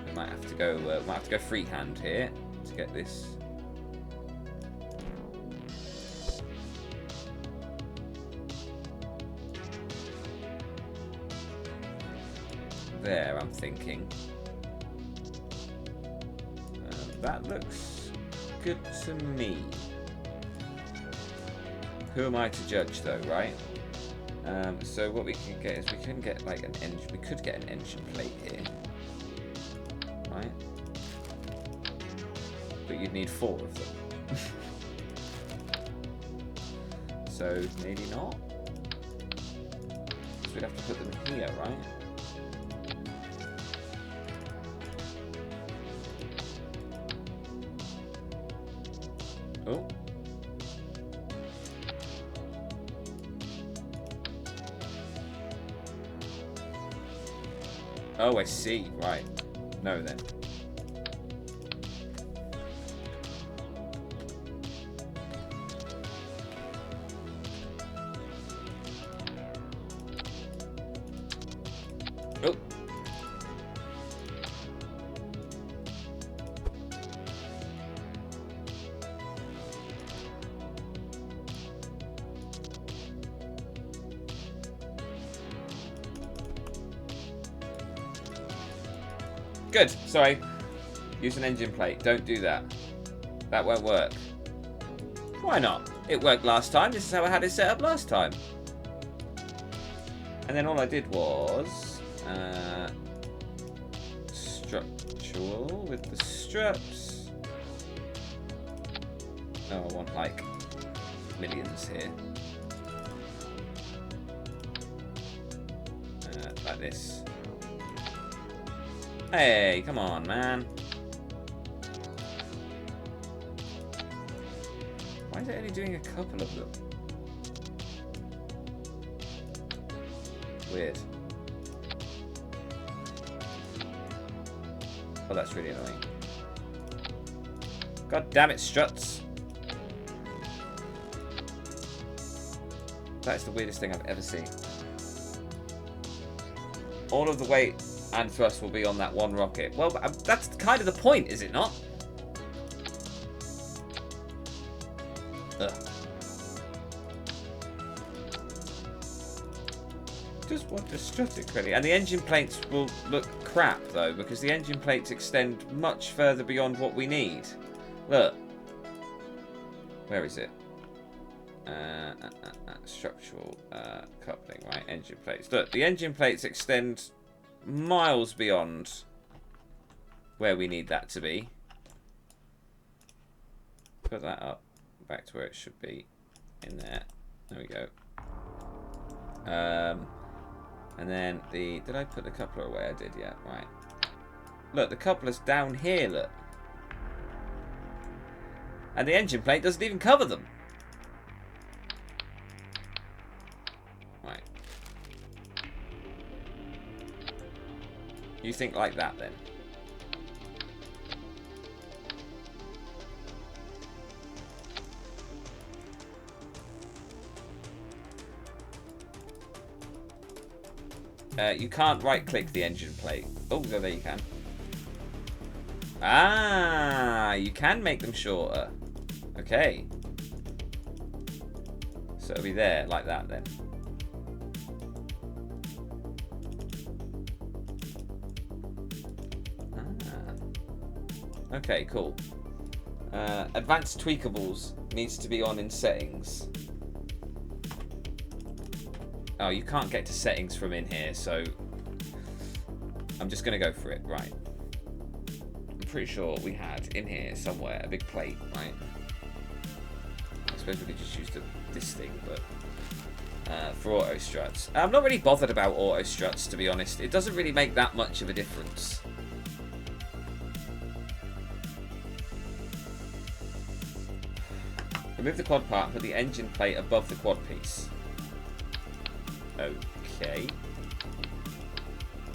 We might have to go freehand here to get this. There, I'm thinking. That looks good to me. Who am I to judge, though, right? So what we can get is we can get like an engine. We could get an engine plate here, right? But you'd need 4 of them. So maybe not. So we'd have to put them here, right? Oh. Oh, I see. Right. No, then. Oh. Good. Sorry. Use an engine plate. Don't do that. That won't work. Why not? It worked last time. This is how I had it set up last time. And then all I did was structural with the struts. Oh, I want like millions here. Like this. Hey, come on, man. Why is it only doing a couple of them? Weird. Oh, that's really annoying. God damn it, struts. That is the weirdest thing I've ever seen. All of the weight and thrust will be on that one rocket. Well, that's kind of the point, is it not? Ugh. Just want to strut it, really. And the engine plates will look crap, though, because the engine plates extend much further beyond what we need. Look. Where is it? Structural coupling, right? Engine plates. Look, the engine plates extend miles beyond where we need that to be. Put that up back to where it should be in there. There we go. And then did I put the coupler away? I did, yeah, right. Look, the coupler's down here, look. And the engine plate doesn't even cover them. Right. You think like that, then? You can't right-click the engine plate. Oh, there you can. Ah, you can make them shorter. Okay. So it'll be there, like that, then. Ah. Okay, cool. Advanced tweakables needs to be on in settings. Oh, you can't get to settings from in here, so I'm just going to go for it. Right. I'm pretty sure we had in here somewhere a big plate, right? I suppose we could just use this thing, but for auto struts. I'm not really bothered about auto struts, to be honest. It doesn't really make that much of a difference. Remove the quad part and put the engine plate above the quad piece. Okay.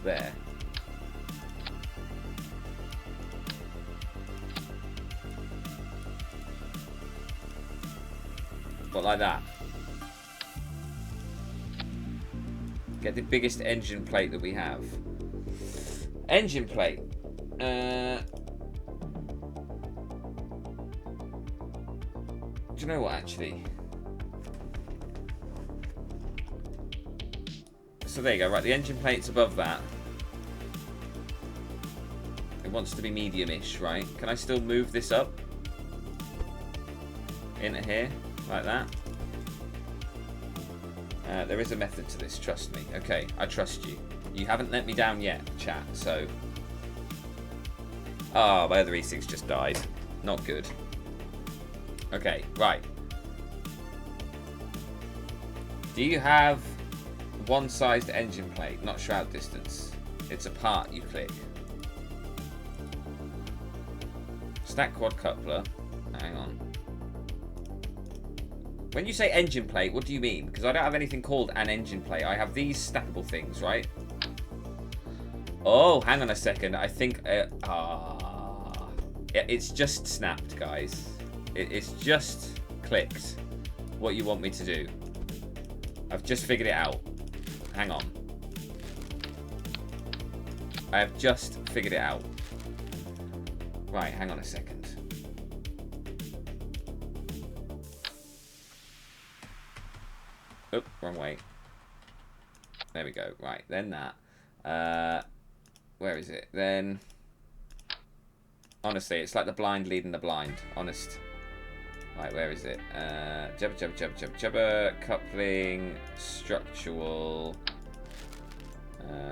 There. But like that. Get the biggest engine plate that we have. Engine plate. Do you know what, actually? So there you go, right, the engine plate's above that. It wants to be medium-ish, right? Can I still move this up? Into here, like that. There is a method to this, trust me. Okay, I trust you. You haven't let me down yet, chat, so... Oh, my other E6 just died. Not good. Okay, right. Do you have... one-sized engine plate, not shroud distance. It's a part you click. Stack quad coupler. Hang on. When you say engine plate, what do you mean? Because I don't have anything called an engine plate. I have these stackable things, right? Oh, hang on a second. I think... it's just snapped, guys. It's just clicked what you want me to do. I've just figured it out. Hang on. I have just figured it out. Right, hang on a second. Oop, wrong way. There we go. Right, then that. Where is it? Then... Honestly, it's like the blind leading the blind. Honest. Right, where is it? Jabba, coupling, structural.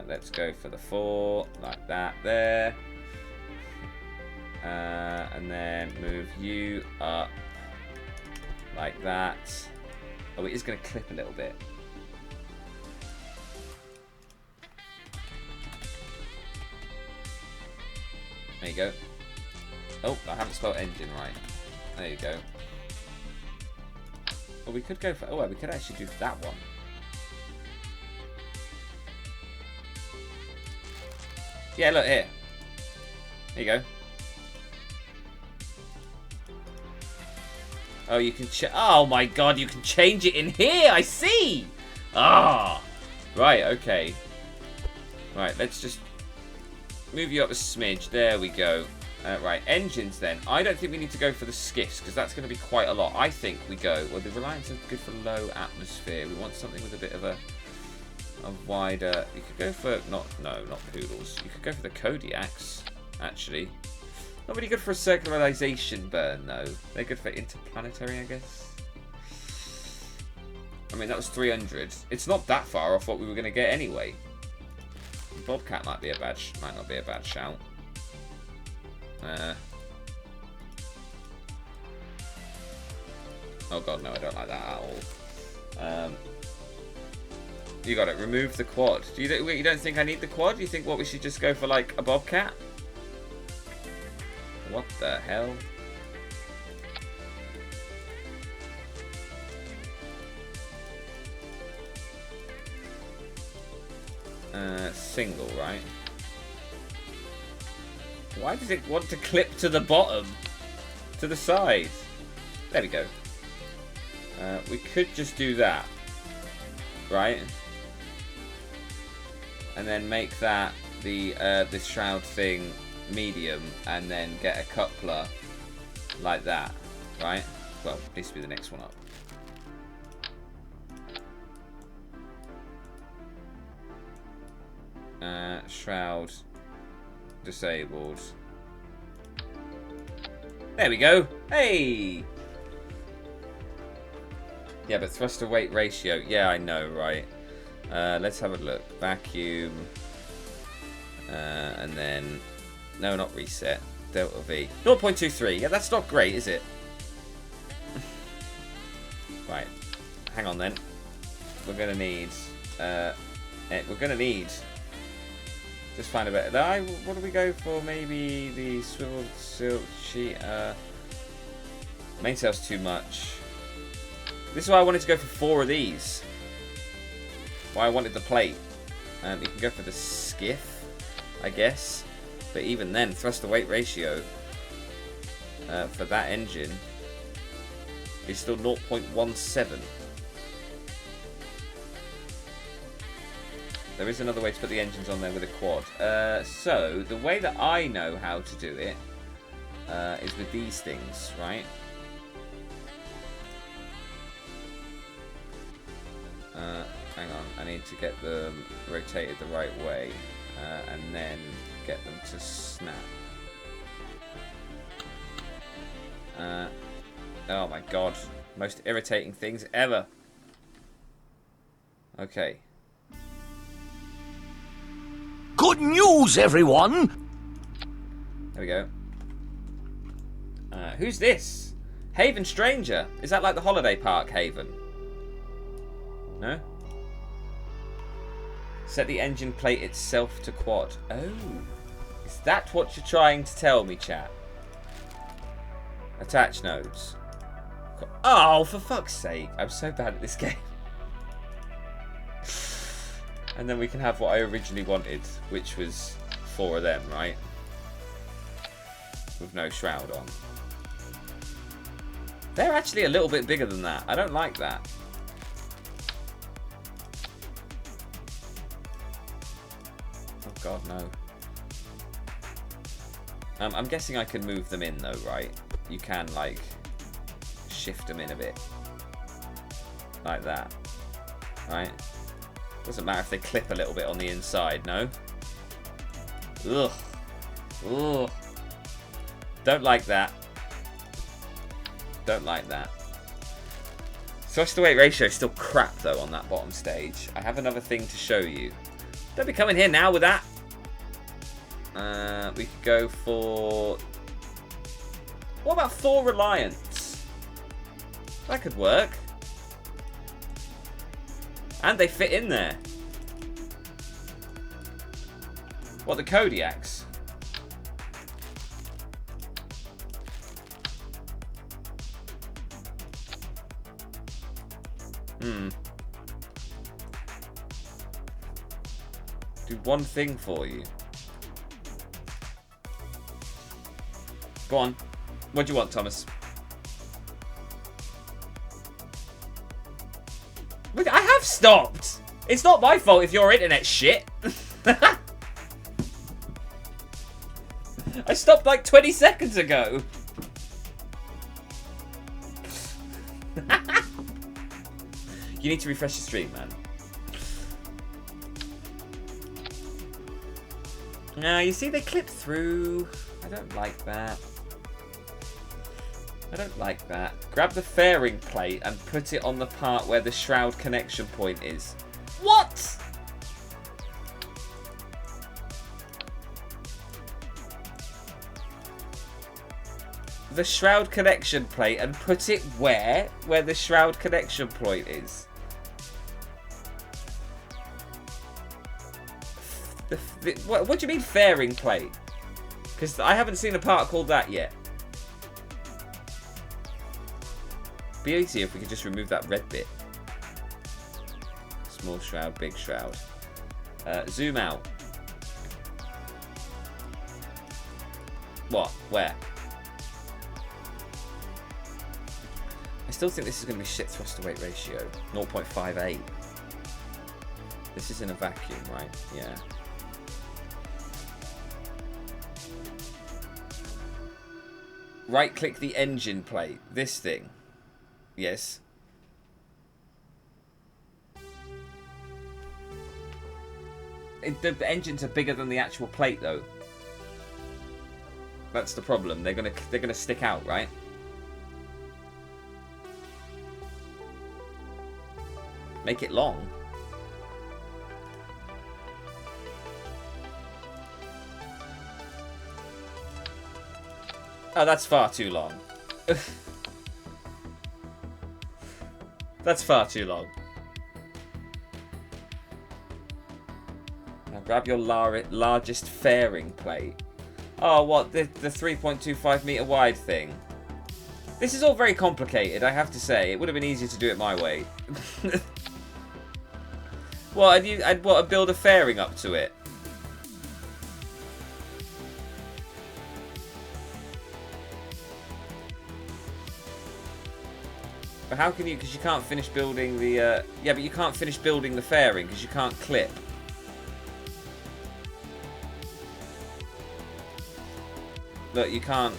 Let's go for the 4, like that there. And then move you up, like that. Oh, it is going to clip a little bit. There you go. Oh, I haven't spelled engine right. There you go. Well, we could go for... Oh, we could actually do that one. Yeah, look here. There you go. Oh, you can oh my god, you can change it in here. I see. Ah. Right, okay. Right, let's just move you up a smidge. There we go. Right, engines then. I don't think we need to go for the skiffs because that's going to be quite a lot. I think we go... Well, the Reliance are good for low atmosphere. We want something with a bit of a wider... You could go for... No, not Poodles. You could go for the Kodiaks, actually. Not really good for a circularization burn, though. They're good for interplanetary, I guess. I mean, that was 300. It's not that far off what we were going to get anyway. Bobcat might not be a bad shout. Oh god, no, I don't like that at all. You got it. Remove the quad. You don't think I need the quad? You think what we should just go for like a Bobcat? What the hell? Single, right? Why does it want to clip to the bottom? To the side? There we go. We could just do that. Right? And then make that the this shroud thing medium and then get a coupler like that. Right? Well, this will be the next one up. Shroud disabled. There we go. Hey! Yeah, but thruster weight ratio. Yeah, I know, right? Let's have a look. Vacuum. And then... No, not reset. Delta V. 0.23. Yeah, that's not great, is it? Right. Hang on, then. We're going to need... Just find a better... What do we go for? Maybe the swivel silk sheet. Main sail's too much. This is why I wanted to go for 4 of these. Why I wanted the plate. You can go for the skiff, I guess. But even then, thrust to weight ratio for that engine is still 0.17. There is another way to put the engines on there with a quad. So, the way that I know how to do it is with these things, right? Hang on, I need to get them rotated the right way and then get them to snap. Oh my god, most irritating things ever. Okay. Good news, everyone! There we go. Who's this? Haven Stranger. Is that like the holiday park Haven? No? Set the engine plate itself to quad. Oh. Is that what you're trying to tell me, chat? Attach nodes. Oh, for fuck's sake. I'm so bad at this game. And then we can have what I originally wanted, which was 4 of them, right? With no shroud on. They're actually a little bit bigger than that. I don't like that. Oh god, no. I'm guessing I can move them in though, right? You can, like, shift them in a bit. Like that. Right? Doesn't matter if they clip a little bit on the inside, no? Ugh. Ugh. Don't like that. Don't like that. Thrust to weight ratio is still crap though on that bottom stage. I have another thing to show you. Don't be coming here now with that. We could go for... What about 4 Reliance? That could work. And they fit in there. What, the Kodiaks? Do one thing for you. Go on. What do you want, Thomas? Wait, I have stopped. It's not my fault if your internet's shit. I stopped like 20 seconds ago. You need to refresh the stream, man. Now, you see they clip through. I don't like that. I don't like that. Grab the fairing plate and put it on the part where the shroud connection point is. What? The shroud connection plate and put it where? Where the shroud connection point is. What do you mean fairing plate? Because I haven't seen a part called that yet. Be easier if we could just remove that red bit. Small shroud, big shroud. Zoom out. What? Where? I still think this is going to be shit thrust to weight ratio. 0.58. This is in a vacuum, right? Yeah. Right click the engine plate. This thing. Yes. The engines are bigger than the actual plate, though. That's the problem. They're gonna stick out, right? Make it long. Oh, that's far too long. That's far too long. Now grab your largest fairing plate. Oh, what? The 3.25 meter wide thing. This is all very complicated, I have to say. It would have been easier to do it my way. What, I'd want to build a fairing up to it. But how can you, because you can't finish building the, yeah, but you can't finish building the fairing because you can't clip. Look, you can't,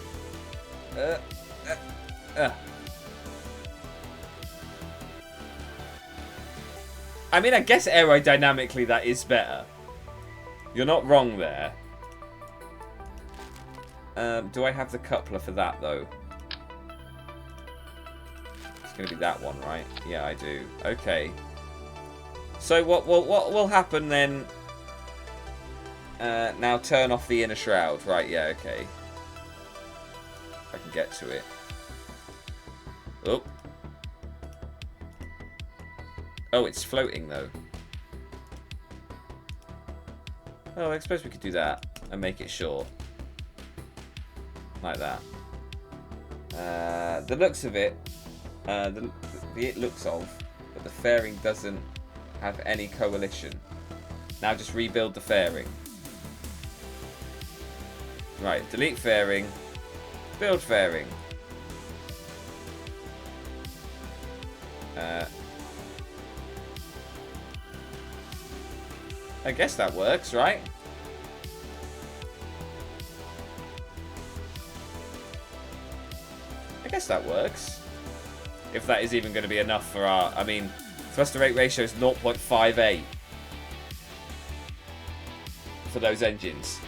I mean, I guess aerodynamically that is better. You're not wrong there. Do I have the coupler for that, though? It's going to be that one, right? Yeah, I do. Okay. So what will happen then? Now turn off the inner shroud. Right, yeah, okay. I can get to it. Oh. Oh, it's floating, though. Oh, I suppose we could do that and make it short. Like that. The looks of it, the it looks of, but the fairing doesn't have any coalition. Now just rebuild the fairing. Right, delete fairing, build fairing. I guess that works, right? I guess that works. If that is even going to be enough for our... I mean, thrust to rate ratio is 0.58 for those engines.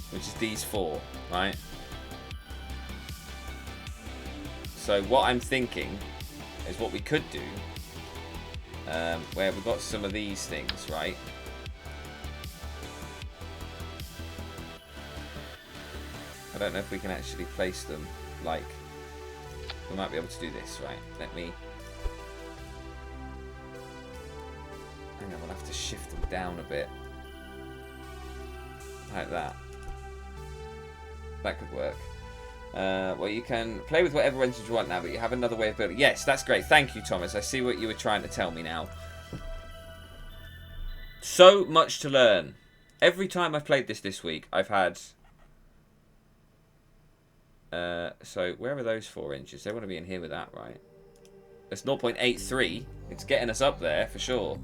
Which is these four, right? So what I'm thinking is what we could do, where we've got some of these things, right? I don't know if we can actually place them, like, we might be able to do this, right? Let me, hang on, we'll have to shift them down a bit, like that. That could work. Well, you can play with whatever engines you want now, but you have another way of building. Yes, that's great. Thank you, Thomas. I see what you were trying to tell me now. So much to learn. Every time I've played this week, I've had... so, where are those 4 inches? They want to be in here with that, right? It's 0.83. It's getting us up there, for sure.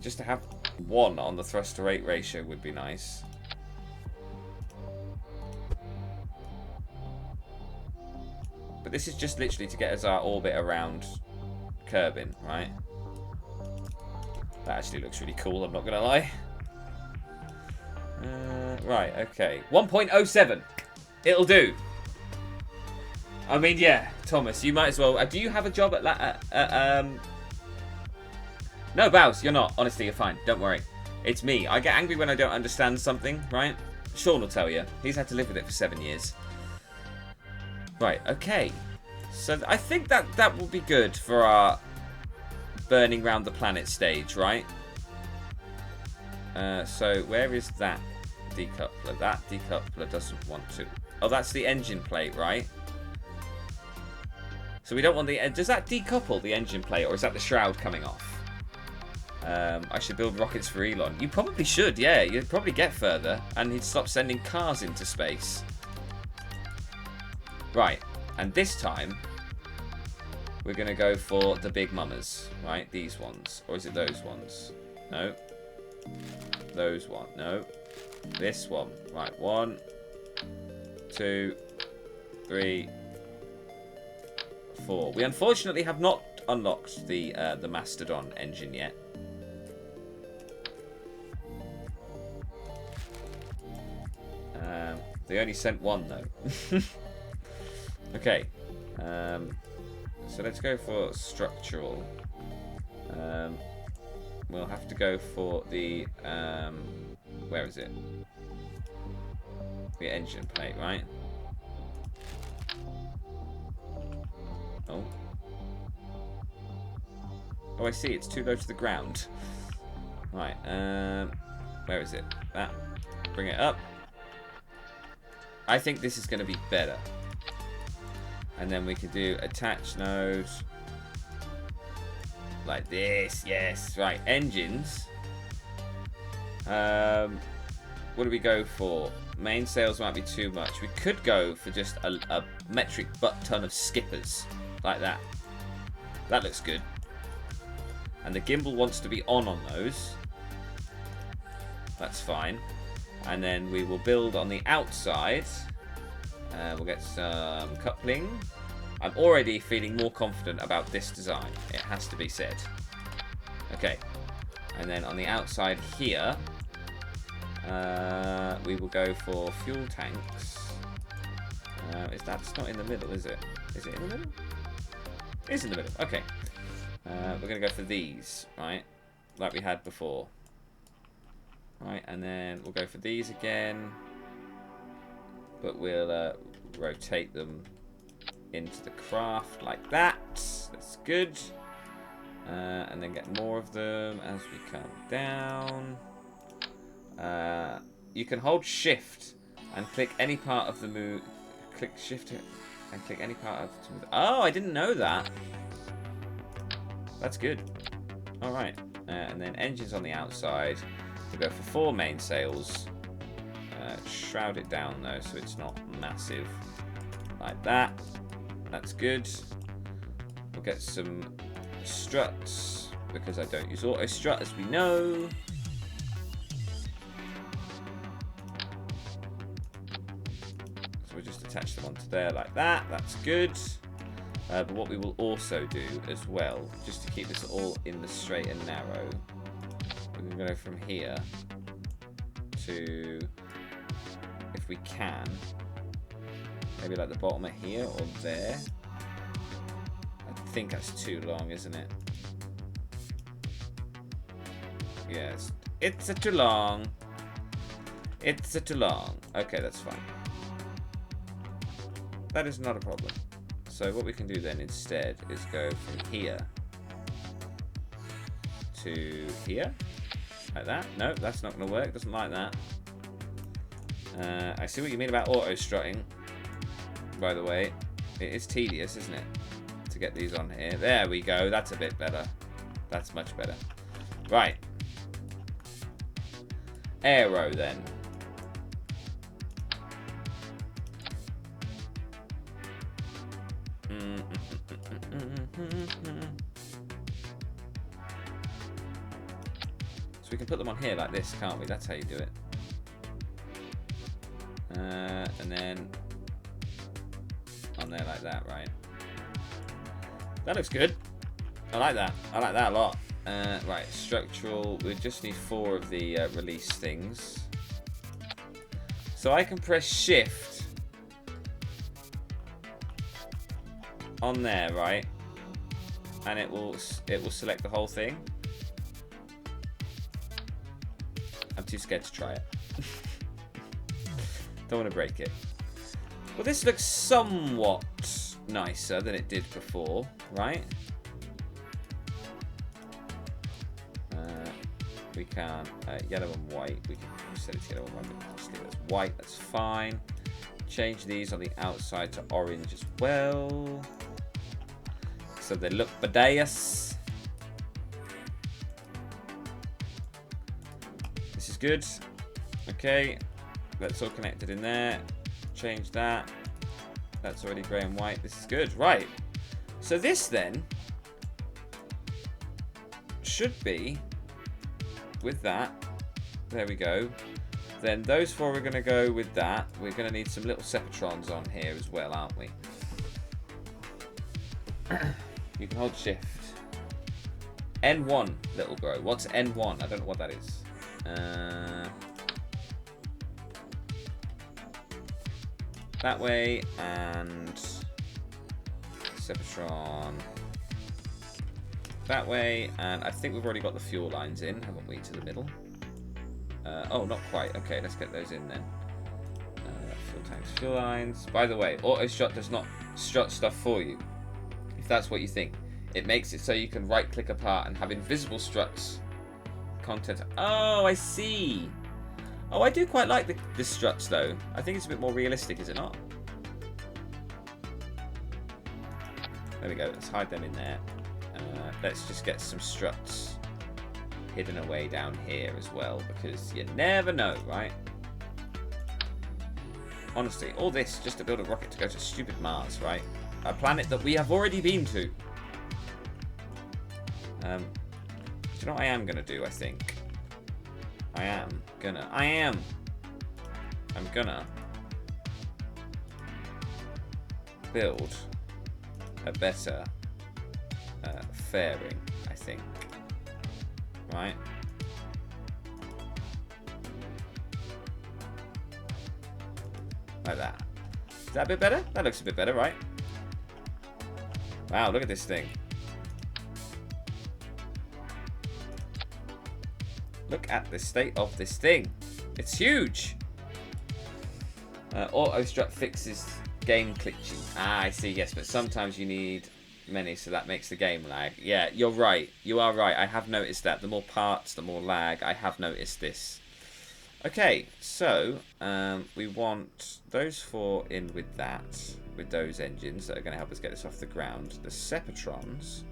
Just to have 1 on the thrust to rate ratio would be nice. But this is just literally to get us our orbit around Kerbin, right? That actually looks really cool, I'm not going to lie. Right, okay. 1.07. It'll do. I mean, yeah, Thomas, you might as well... do you have a job at... No, Bows, you're not. Honestly, you're fine. Don't worry. It's me. I get angry when I don't understand something, right? Sean will tell you. He's had to live with it for 7 years. Right, okay. So I think that will be good for our burning round the planet stage, right? So where is that decoupler? That decoupler doesn't want to... Oh, that's the engine plate, right? So we don't want the... Does that decouple the engine plate, or is that the shroud coming off? I should build rockets for Elon. You probably should, yeah. You'd probably get further, and he'd stop sending cars into space. Right, and this time, we're going to go for the big mummers, right? These ones. Or is it those ones? No. Those one. No. This one. Right, 1, 2, 3, 4. We unfortunately have not unlocked the Mastodon engine yet. They only sent 1 though. Okay. So let's go for structural. We'll have to go for the where is it? The engine plate, right? Oh. Oh, I see. It's too low to the ground. Right. Where is it? That. Bring it up. I think this is going to be better. And then we can do attach node. Like this. Yes. Right. Engines. What do we go for? Main sails might be too much. We could go for just a metric butt ton of skippers. Like that. That looks good. And the gimbal wants to be on those. That's fine. And then we will build on the outside. We'll get some coupling. I'm already feeling more confident about this design. It has to be said. Okay. And then on the outside here, we will go for fuel tanks. That's not in the middle, is it? Is it in the middle? It is in the middle. Okay. We're going to go for these, right? Like we had before. Right, and then we'll go for these again. But we'll rotate them into the craft like that. That's good. And then get more of them as we come down. You can hold shift and click any part of the move. Click shift and click any part of the move. Oh, I didn't know that. That's good. Alright. And then engines on the outside. We'll go for 4 main sails. Shroud it down though so it's not massive. Like that. That's good. We'll get some struts because I don't use auto strut as we know. So we'll just attach them onto there like that. That's good. But what we will also do as well, just to keep this all in the straight and narrow, we're going to go from here to, if we can, maybe like the bottom of here or there. I think that's too long, isn't it? Yes, it's too long. It's too long. Okay, that's fine. That is not a problem. So what we can do then instead is go from here to here. Like that. No, that's not going to work. Doesn't like that. I see what you mean about auto-strutting, by the way. It is tedious, isn't it? To get these on here. There we go. That's a bit better. That's much better. Right. aero then. So we can put them on here like this, can't we? That's how you do it. And then on there like that, right? That looks good. I like that. I like that a lot. Right, structural. We just need 4 of the release things. So I can press shift on there, right? And it will select the whole thing. I'm too scared to try it. Don't want to break it. Well, this looks somewhat nicer than it did before, right? We can yellow and white. We can set it to yellow and white. Just leave it as white. That's fine. Change these on the outside to orange as well, so they look badass. This is good. Okay, that's all connected in there. Change that. That's already grey and white. This is good. Right. So this then should be with that. There we go. Then those 4 are going to go with that. We're going to need some little Separatrons on here as well, aren't we? You can hold shift. N1, little bro. What's N1? I don't know what that is. That way, and Sepatron that way, and I think we've already got the fuel lines in, haven't we, to the middle? Oh, not quite. Okay, let's get those in then. Fuel tanks, fuel lines. By the way, auto strut does not strut stuff for you, if that's what you think. It makes it so you can right click a part and have invisible struts content. Oh, I see. Oh, I do quite like the struts though. I think it's a bit more realistic, is it not? There we go. Let's hide them in there. Let's just get some struts hidden away down here as well, because you never know, right? Honestly, all this just to build a rocket to go to stupid Mars, right? A planet that we have already been to. Do you know what I am going to do, I think? I'm gonna build a better fairing, I think. Right? Like that. Is that a bit better? That looks a bit better, right? Wow, look at this thing. Look at the state of this thing. It's huge. Auto strut fixes game glitching. Ah, I see. Yes, but sometimes you need many, so that makes the game lag. Yeah, you're right. You are right. I have noticed that. The more parts, the more lag. I have noticed this. Okay, so we want those 4 in with that, with those engines that are going to help us get this off the ground. The Sepatrons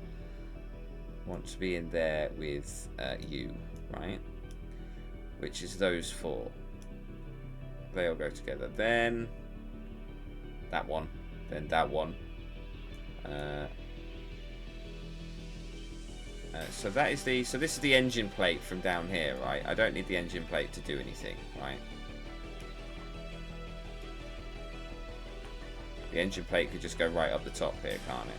want to be in there with you, right? Which is those 4. They all go together. Then that one. Then that one. So that is the. So this is the engine plate from down here, right? I don't need the engine plate to do anything, right? The engine plate could just go right up the top here, can't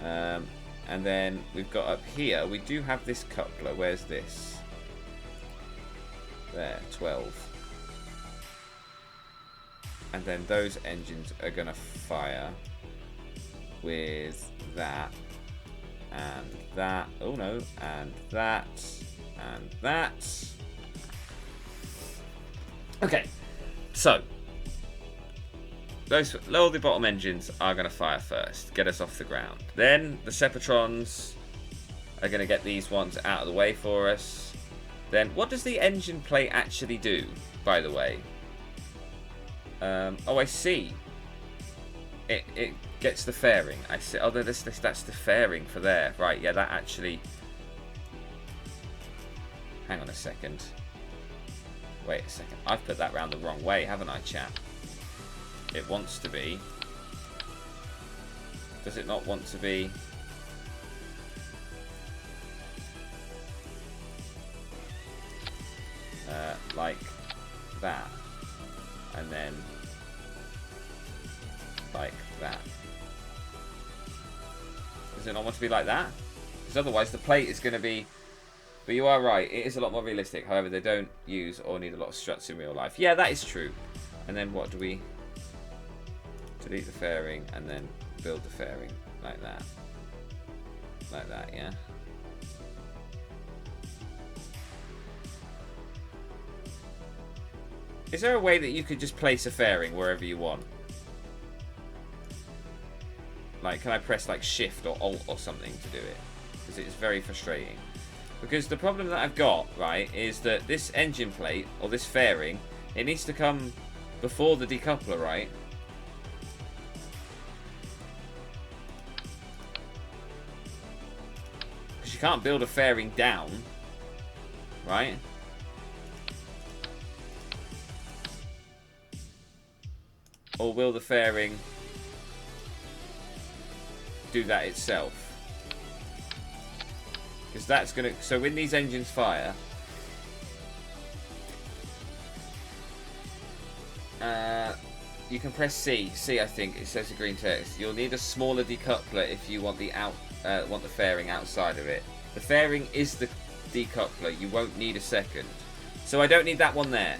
it? And then we've got up here, we do have this coupler. Where's this? There, 12. And then those engines are going to fire with that and that. Oh no, and that and that. Okay, so those lower the bottom engines are going to fire first, get us off the ground. Then the Sepatrons are going to get these ones out of the way for us. Then what does the engine plate actually do, by the way? Oh, I see. It gets the fairing. I see. Oh, that's the fairing for there. Right, yeah, that actually... Hang on a second. Wait a second. I've put that round the wrong way, haven't I, chat? It wants to be. Does it not want to be? Like that. And then like that. Does it not want to be like that? Because otherwise the plate is going to be... But you are right, it is a lot more realistic. However, they don't use or need a lot of struts in real life. Yeah, that is true. And then what do we... Delete the fairing and then build the fairing like that. Like that, yeah. Is there a way that you could just place a fairing wherever you want? Like, can I press like Shift or Alt or something to do it? Because it is very frustrating. Because the problem that I've got, right, is that this engine plate, or this fairing, it needs to come before the decoupler, right? Because you can't build a fairing down, right? Or will the fairing do that itself? Because that's going to... So when these engines fire... you can press C. C, I think. It says the green text. You'll need a smaller decoupler if you want the fairing outside of it. The fairing is the decoupler. You won't need a second. So I don't need that one there.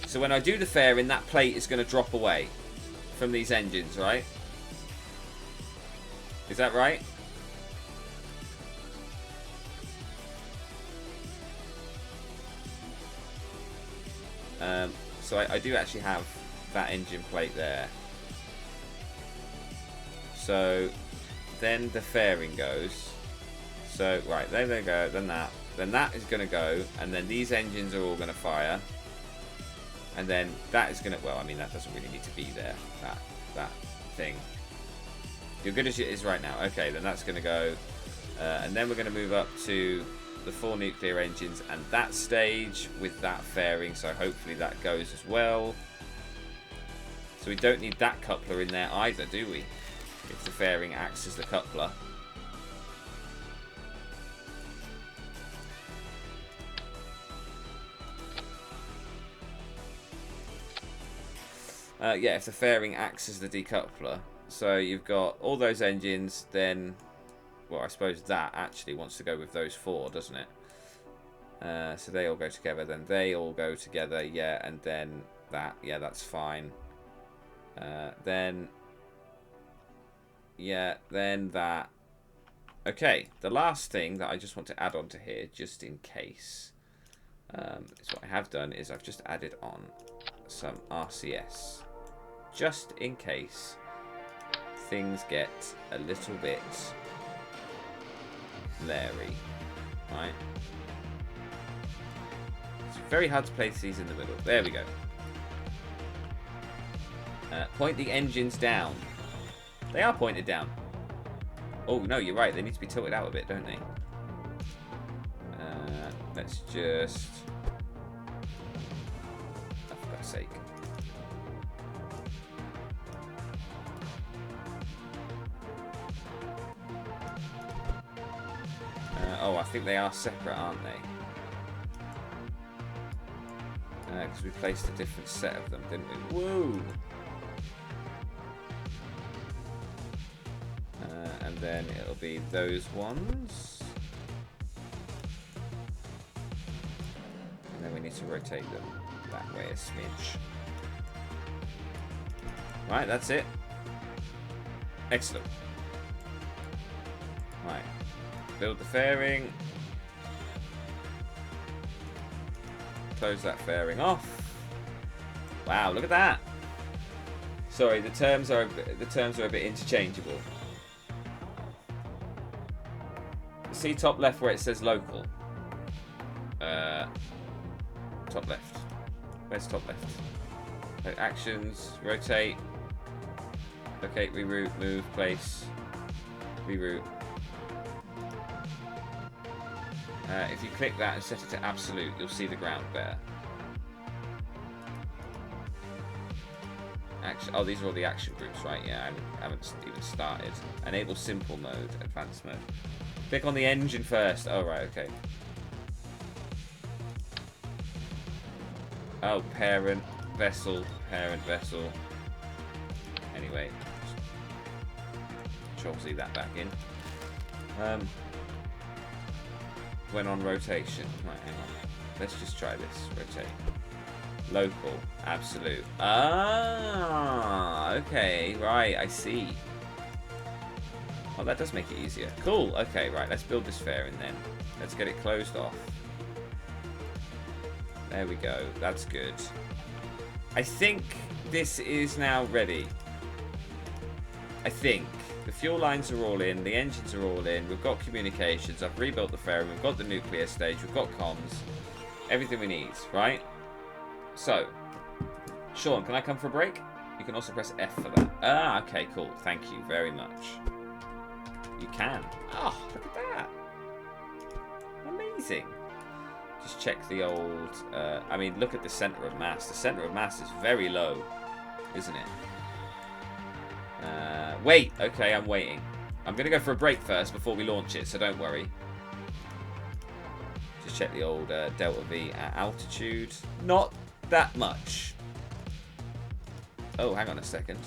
So when I do the fairing, that plate is going to drop away from these engines, right? Is that right? So I do actually have that engine plate there. So then the fairing goes. So right, there they go. Then that is going to go, and then these engines are all going to fire. And then that is going to... Well, I mean, that doesn't really need to be there. That thing. You're good as it is right now. Okay, then that's going to go. And then we're going to move up to the 4 nuclear engines and that stage with that fairing. So hopefully that goes as well. So we don't need that coupler in there either, do we? If the fairing acts as the coupler. Yeah, if the fairing acts as the decoupler. So you've got all those engines, then... Well, I suppose that actually wants to go with those 4, doesn't it? So they all go together, then they all go together, yeah, and then that, yeah, that's fine. Then... Yeah, then that. Okay, the last thing that I just want to add on to here, just in case, is what I have done is I've just added on some RCS. Just in case things get a little bit leery, right? It's very hard to place these in the middle. There we go. Point the engines down. They are pointed down. Oh, no, you're right. They need to be tilted out a bit, don't they? Let's just... Oh, for God's sake. Oh, I think they are separate, aren't they? Because we placed a different set of them, didn't we? Woo! And then it'll be those ones. And then we need to rotate them that way a smidge. Right, that's it. Excellent. Right. Build the fairing. Close that fairing off. Wow, look at that. Sorry, the terms are a bit interchangeable. See top left where it says local. Top left. Where's top left? Okay, actions, rotate. Okay, reroute, move, place, reroute. If you click that and set it to absolute, you'll see the ground better. Action. Oh, these are all the action groups, right? Yeah, I haven't even started. Enable simple mode, advanced mode. Click on the engine first. Oh, right, okay. Oh, parent vessel. Anyway, obviously that back in. Went on rotation. Right, hang on. Let's just try this. Rotate. Local. Absolute. Ah, okay. Right, I see. Oh, that does make it easier. Cool. Okay, right. Let's build this fairing then. Let's get it closed off. There we go. That's good. I think this is now ready. I think. The fuel lines are all in. The engines are all in. We've got communications. I've rebuilt the fairing. We've got the nuclear stage. We've got comms. Everything we need, right? So, Sean, can I come for a break? You can also press F for that. Ah, okay, cool. Thank you very much. You can. Oh, look at that. Amazing. Just check the old... I mean, look at the center of mass. The center of mass is very low, isn't it? Wait. Okay, I'm waiting. I'm going to go for a break first before we launch it, so don't worry. Just check the old Delta V at altitude. Not that much. Oh, hang on a second.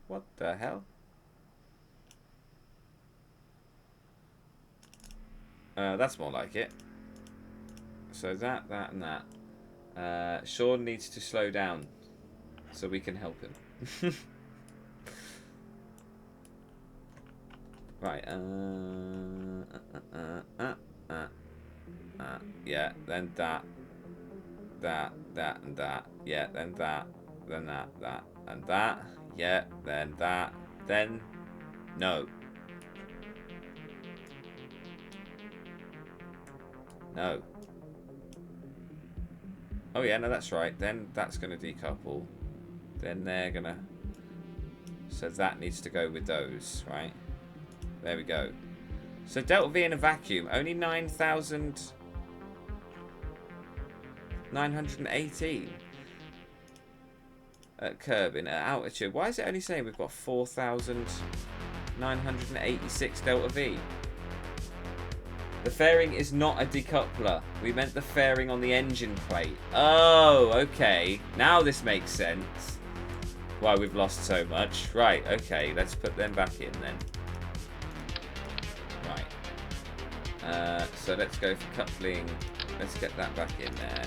What the hell? That's more like it. So that, and that. Sean needs to slow down so we can help him. Right. Yeah, then that, and that. Yeah, then that, and that. Yeah, then that, then no. No. Oh yeah, no, that's right. Then that's going to decouple. Then they're going to... So that needs to go with those, right? There we go. So Delta V in a vacuum, only 9,918 at Kerbin at altitude. Why is it only saying we've got 4,986 Delta V? The fairing is not a decoupler. We meant the fairing on the engine plate. Oh, okay. Now this makes sense. Why we've lost so much. Right, okay. Let's put them back in then. Right. So let's go for coupling. Let's get that back in there.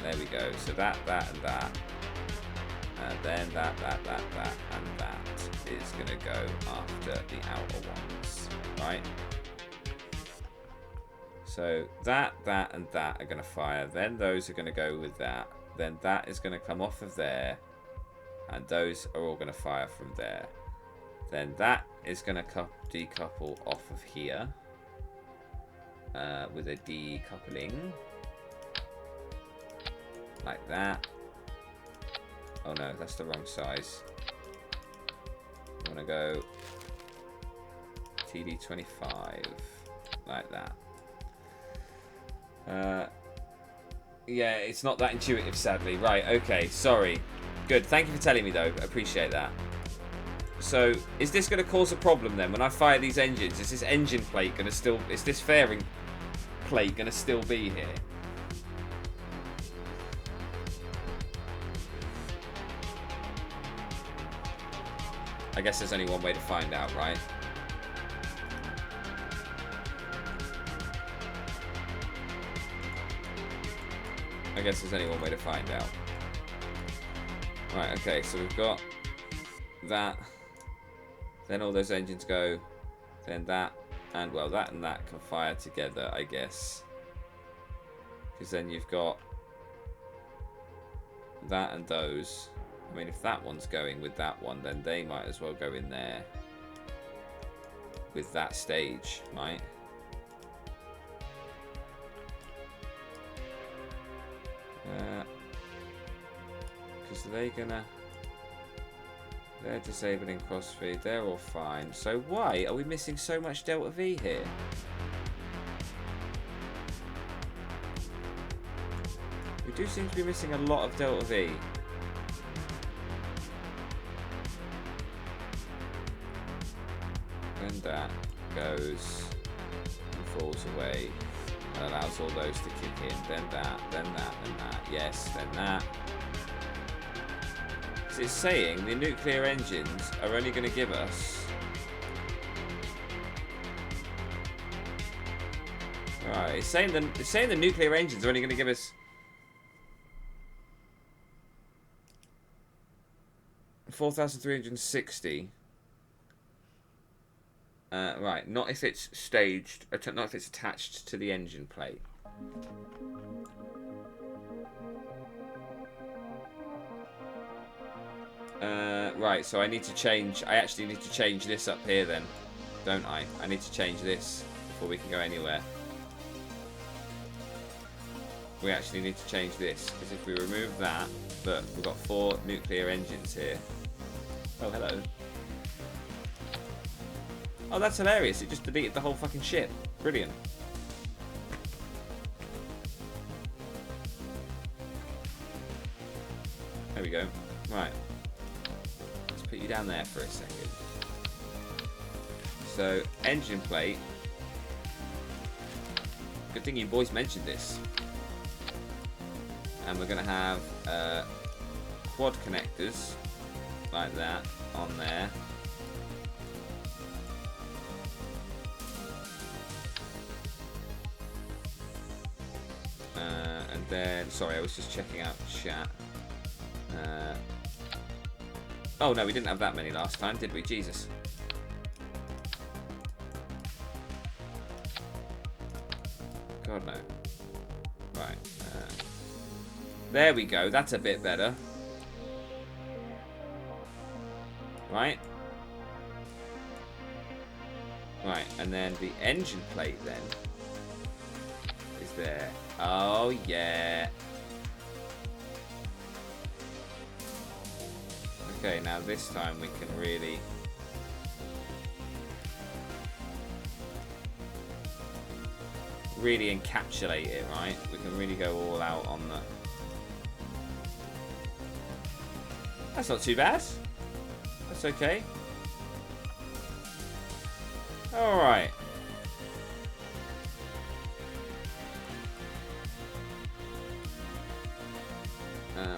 There we go. So that, and that. And then that, and that is going to go after the outer ones. Right? So that, and that are going to fire. Then those are going to go with that. Then that is going to come off of there. And those are all going to fire from there. Then that is going to decouple off of here. With a decoupling. Like that. Oh no, that's the wrong size. I'm going to go TD25. Like that. Yeah, it's not that intuitive, sadly. Right, okay, sorry. Good, thank you for telling me, though. I appreciate that. So, is this going to cause a problem, then? When I fire these engines, is this engine plate going to still... Is this fairing plate going to still be here? I guess there's only one way to find out, right? I guess there's only one way to find out. Right, okay, so we've got that. Then all those engines go. Then that. And, well, that and that can fire together, I guess. Because then you've got that and those. I mean, if that one's going with that one, then they might as well go in there with that stage, right? Because they're gonna... They're disabling crossfeed. They're all fine. So why are we missing so much Delta V here? We do seem to be missing a lot of Delta V. And that goes and falls away and allows all those to kick in. Then that, then that, then that. Yes, then that. So it's saying the nuclear engines are only going to give us... Right, it's saying the nuclear engines are only going to give us 4,360. Right, not if it's staged, not if it's attached to the engine plate. Right, so I actually need to change this up here then, don't I? I need to change this before we can go anywhere. We actually need to change this, because if we remove that, look, we've got 4 nuclear engines here. Oh, hello. Oh, that's hilarious. It just deleted the whole fucking ship. Brilliant. There we go. Right. Let's put you down there for a second. So, engine plate. Good thing you boys mentioned this. And we're going to have quad connectors like that on there. And then, sorry, I was just checking out chat. Oh no, we didn't have that many last time, did we? Jesus. God no. Right. There we go. That's a bit better. Right. Right, and then the engine plate then is there. Oh yeah. Okay, now this time we can really encapsulate it, right? We can really go all out on the... That's not too bad. That's okay. Alright.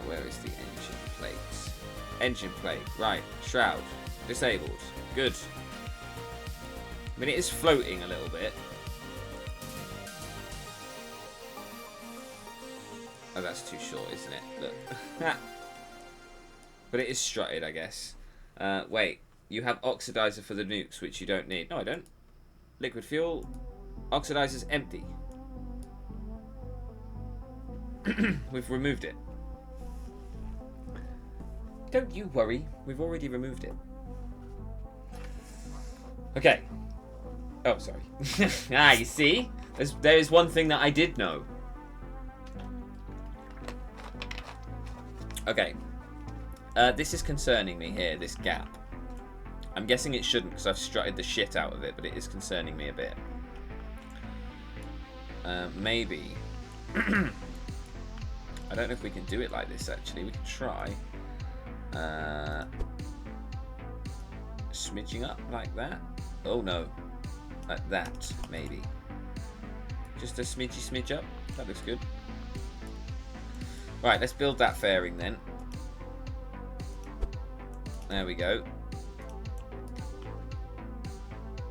Where is the engine plate? Engine plate. Right. Shroud. Disabled. Good. I mean, it is floating a little bit. Oh, that's too short, isn't it? Look. But it is strutted, I guess. Wait. You have oxidizer for the nukes, which you don't need. No, I don't. Liquid fuel. Oxidizer's empty. We've removed it. Don't you worry. We've already removed it. Okay. Oh, sorry. Ah, you see? There's one thing that I did know. Okay. This is concerning me here, this gap. I'm guessing it shouldn't because I've strutted the shit out of it, but it is concerning me a bit. Maybe. I don't know if we can do it like this, actually. We can try. Smidging up like that. Oh, no. Like that, maybe. Just a smidge up. That looks good. Right, let's build that fairing then. There we go.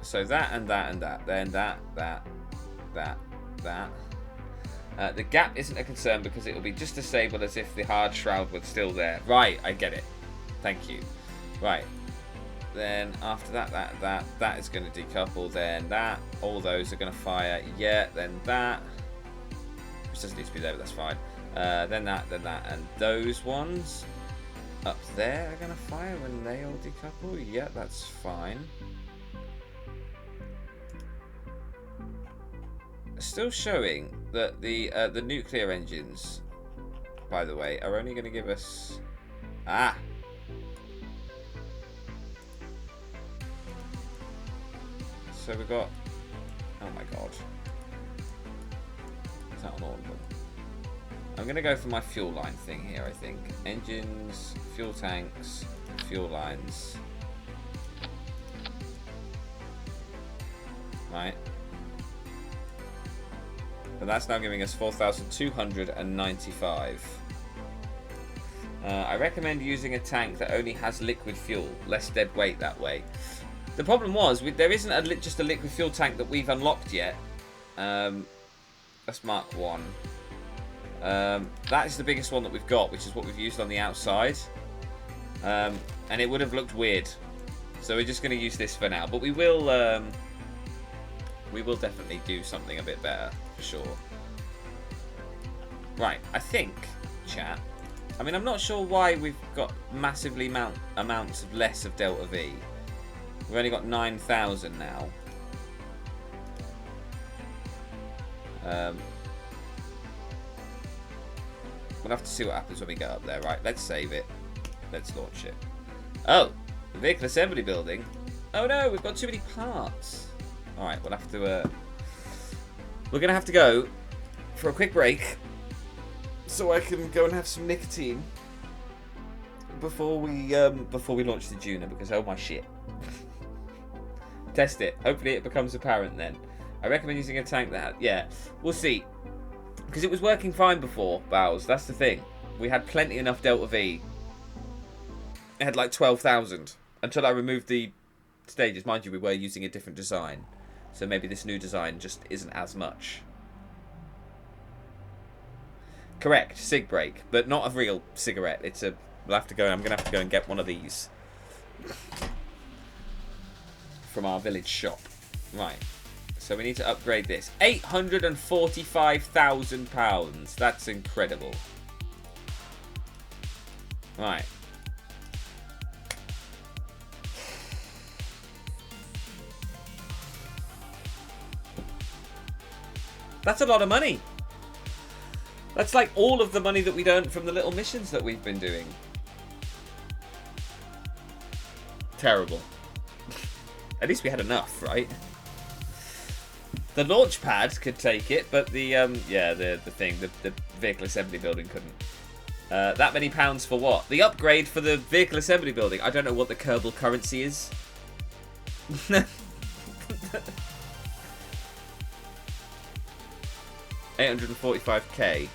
So that and that and that. Then that. The gap isn't a concern because it will be just as stable as if the hard shroud was still there. Right, I get it. Thank you. Right. Then after that is going to decouple. Then that. All those are going to fire. Yeah, then that. Which doesn't need to be there, but that's fine. Then that. And those ones up there are going to fire when they all decouple. Yeah, that's fine. Still showing that the nuclear engines, by the way, are only going to give us... Ah! So we've got... Oh my god. Is that on all of them? I'm going to go for my fuel line thing here, I think. Engines, fuel tanks, fuel lines. Right. And that's now giving us 4,295. I recommend using a tank that only has liquid fuel. Less dead weight that way. The problem was, there isn't just a liquid fuel tank that we've unlocked yet. That's Mark 1. That is the biggest one that we've got, which is what we've used on the outside. And it would have looked weird. So we're just going to use this for now. But we will definitely do something a bit better, for sure. Right, I think, chat. I mean, I'm not sure why we've got massively amounts of less of Delta V. We've only got 9,000 now. We'll have to see what happens when we get up there. Right, let's save it. Let's launch it. Oh, the vehicle assembly building. Oh no, we've got too many parts. Alright, we'll have to... We're going to have to go for a quick break so I can go and have some nicotine before we launch the Juno, because oh my shit. Test it. Hopefully it becomes apparent then. I recommend using a tank that... Yeah, we'll see. Because it was working fine before, Bowles. That's the thing. We had plenty enough Delta V. It had like 12,000. Until I removed the stages. Mind you, we were using a different design. So maybe this new design just isn't as much. Correct, cig break. But not a real cigarette. It's a... I'm going to have to go and get one of these. From our village shop. Right. So we need to upgrade this. £845,000. That's incredible. Right. That's a lot of money. That's like all of the money that we'd earned from the little missions that we've been doing. Terrible. At least we had enough, right? The launch pad could take it, but the the vehicle assembly building couldn't. That many pounds for what? The upgrade for the vehicle assembly building. I don't know what the Kerbal currency is. 845k.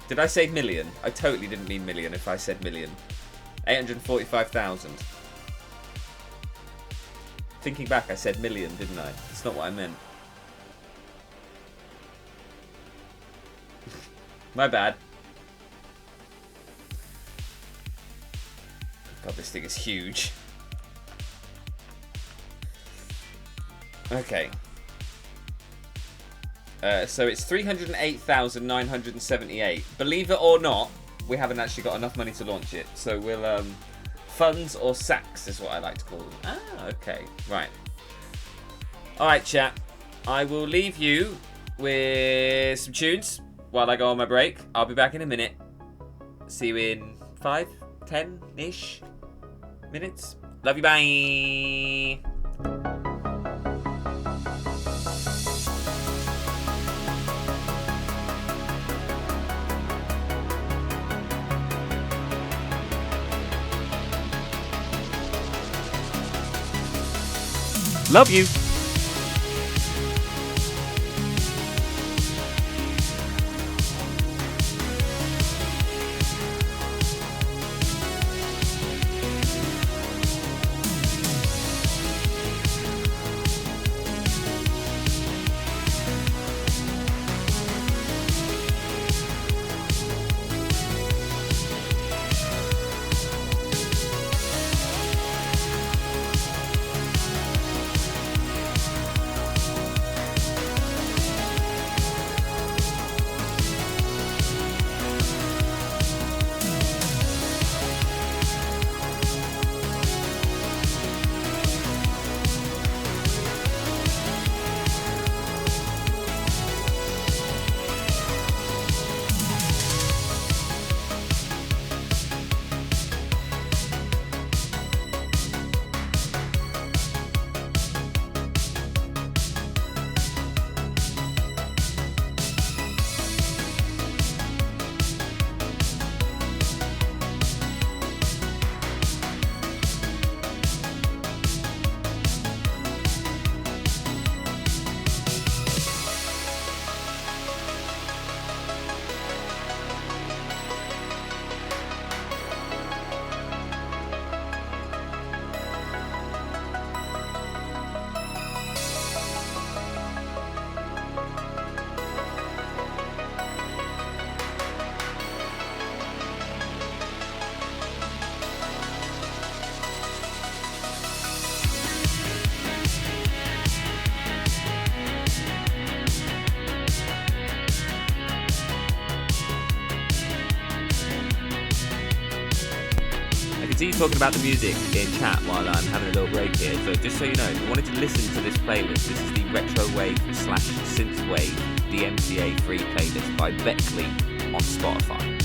Did I say million? I totally didn't mean million if I said million. 845,000. Thinking back, I said million, didn't I? It's not what I meant. My bad. God, this thing is huge. Okay. So it's 308,978. Believe it or not, we haven't actually got enough money to launch it. So we'll, funds or sacks is what I like to call them. Ah, okay. Right. Alright, chat. I will leave you with some tunes while I go on my break. I'll be back in a minute. See you in 5, 10-ish minutes. Love you, bye. Love you. can see you talking about the music in chat while I'm having a little break here. So just so you know, if you wanted to listen to this playlist, this is the Retrowave/Synthwave DMCA free playlist by Beckley on Spotify.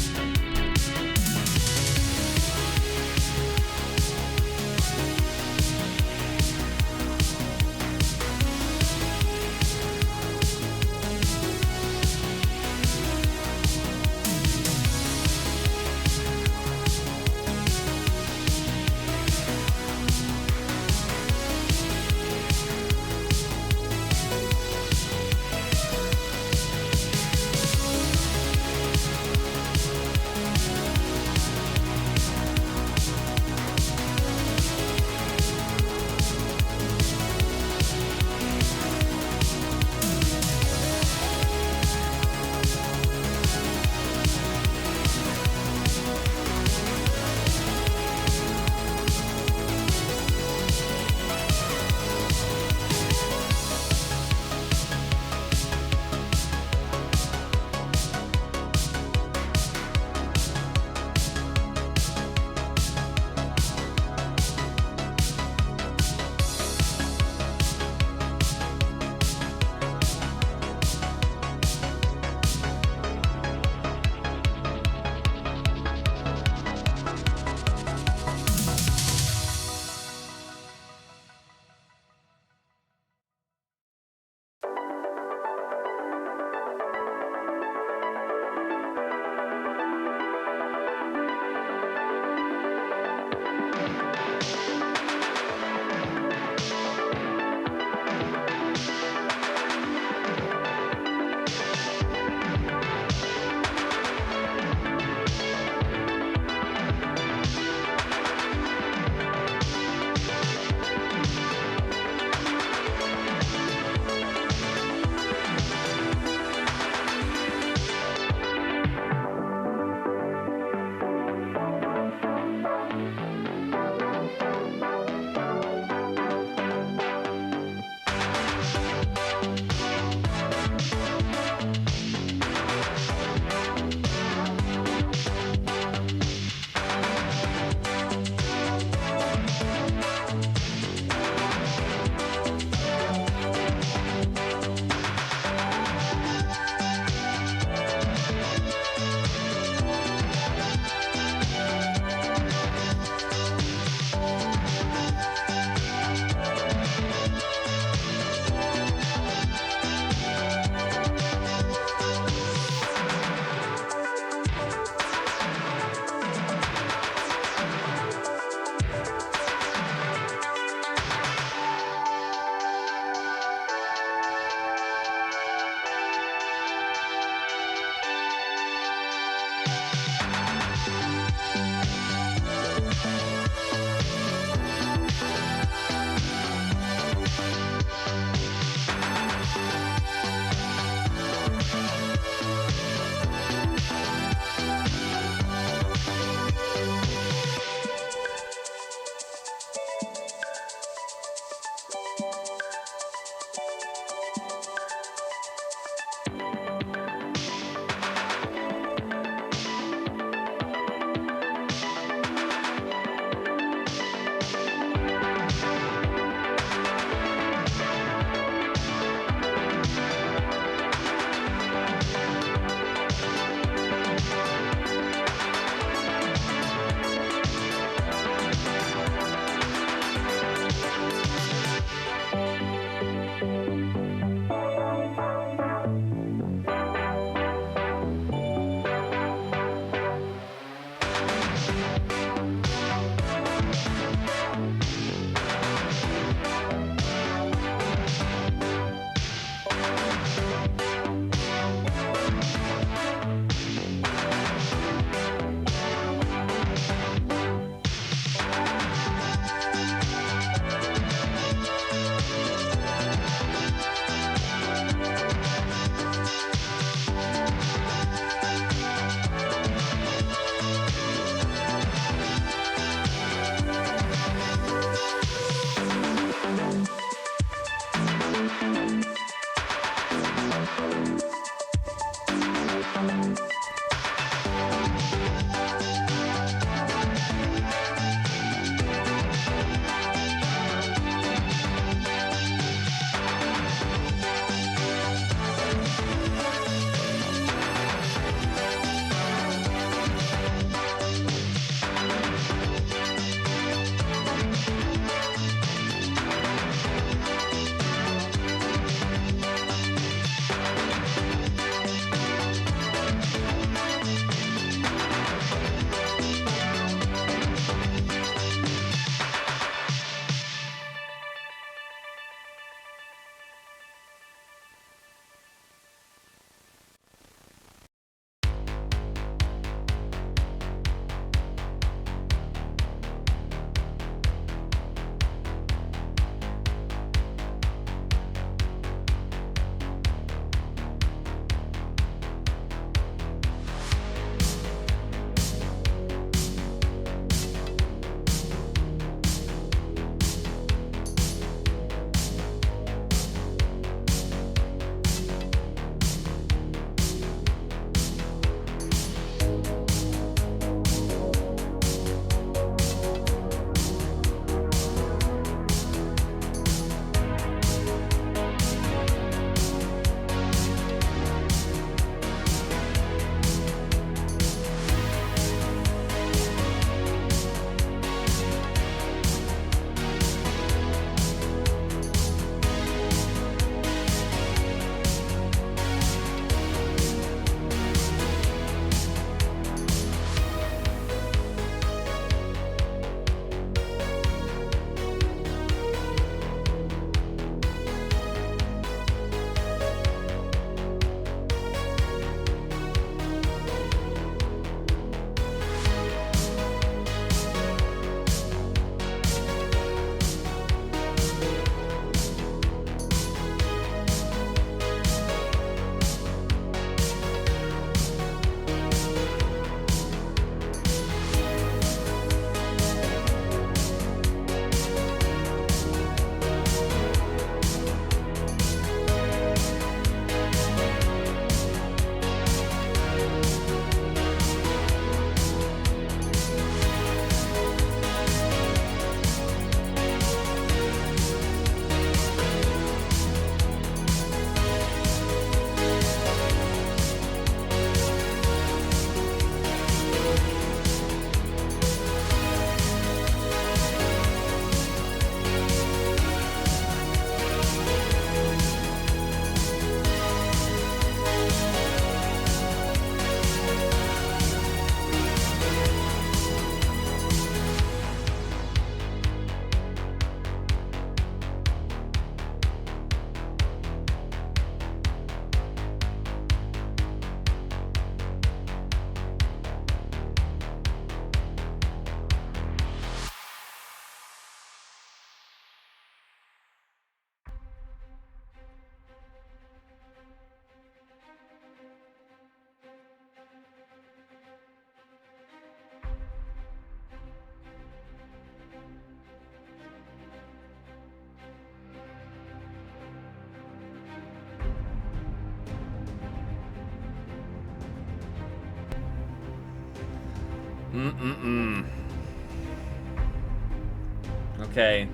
Okay.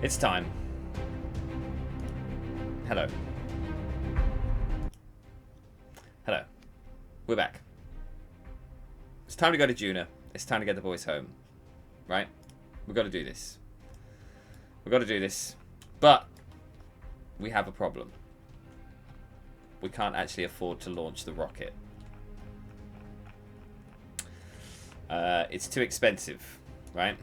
It's time. Hello. Hello. We're back. It's time to go to Juna. It's time to get the boys home. Right? We've got to do this. We've got to do this. But we have a problem. We can't actually afford to launch the rocket. It's too expensive, right?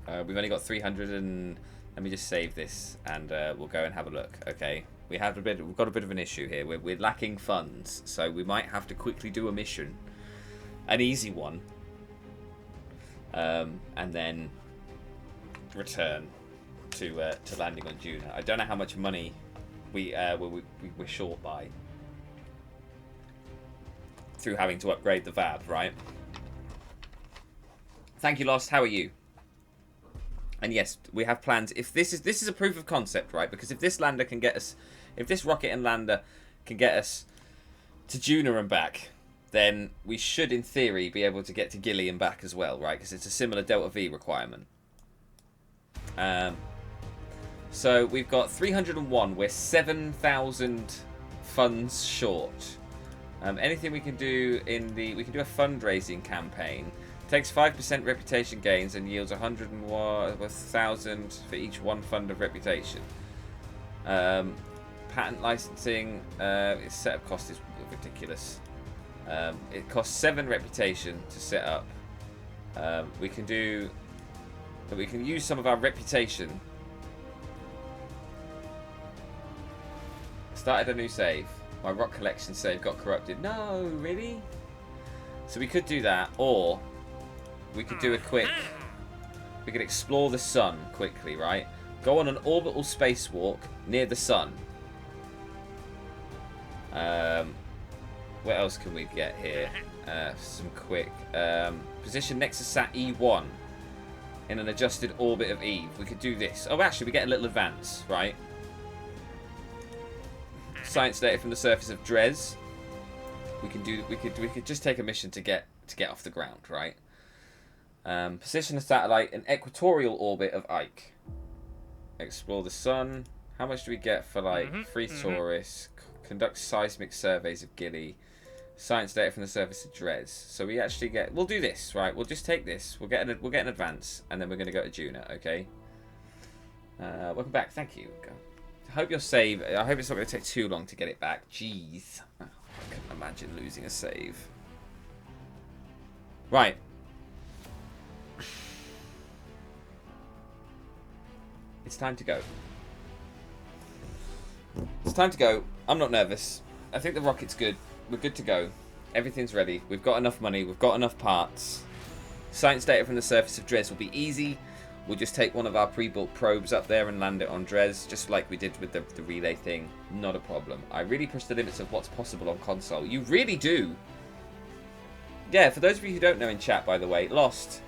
We've only got 300 and... Let me just save this and we'll go and have a look, okay? We've got a bit of an issue here. We're lacking funds, so we might have to quickly do a mission. An easy one. And then return to landing on Juna. I don't know how much money we're short by through having to upgrade the VAB, right? Thank you, Lost. How are you? And yes, we have plans. If this is a proof of concept, right? Because if this lander can get us, if this rocket and lander can get us to Juna and back, then we should, in theory, be able to get to Gilly and back as well, right? Because it's a similar Delta V requirement. So we've got 301. We're 7,000 funds short. Anything we can do we can do a fundraising campaign. Takes 5% reputation gains and yields 1,000 for each one fund of reputation. Patent licensing, its setup cost is ridiculous. It costs 7 reputation to set up. We can use some of our reputation. Started a new save. My rock collection save got corrupted. No, really? So we could do that, or we could do a quick... We could explore the sun quickly, right? Go on an orbital spacewalk near the sun. What else can we get here? Some quick... position next to Sat E1 in an adjusted orbit of Eve. We could do this. Oh, actually, we get a little advance, right? Science data from the surface of Dres. We could just take a mission to get off the ground, right? Position a satellite in equatorial orbit of Ike. Explore the sun. How much do we get for like free tourists? Conduct seismic surveys of Gilly. Science data from the surface of Dres. So we actually get. We'll do this, right? We'll just take this. We'll get an advance, and then we're going to go to Juna. Okay. Welcome back. Thank you. I hope your save. I hope it's not going to take too long to get it back. Jeez, I couldn't imagine losing a save. Right. It's time to go. It's time to go. I'm not nervous. I think the rocket's good. We're good to go. Everything's ready. We've got enough money. We've got enough parts. Science data from the surface of Dres will be easy. We'll just take one of our pre-built probes up there and land it on Dres, just like we did with the relay thing. Not a problem. I really push the limits of what's possible on console. You really do. Yeah, for those of you who don't know in chat, by the way, Lost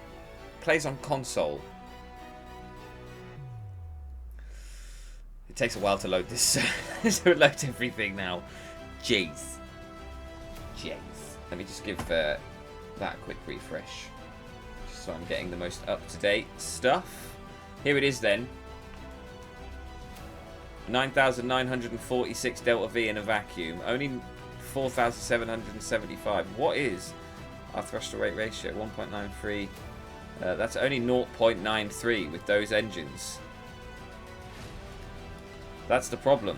plays on console. It takes a while to load this, so it loads everything now. Jeez. Let me just give that a quick refresh. So I'm getting the most up-to-date stuff. Here it is then. 9,946 Delta V in a vacuum. Only 4,775. What is our thruster rate ratio? 1.93. That's only 0.93 with those engines. That's the problem.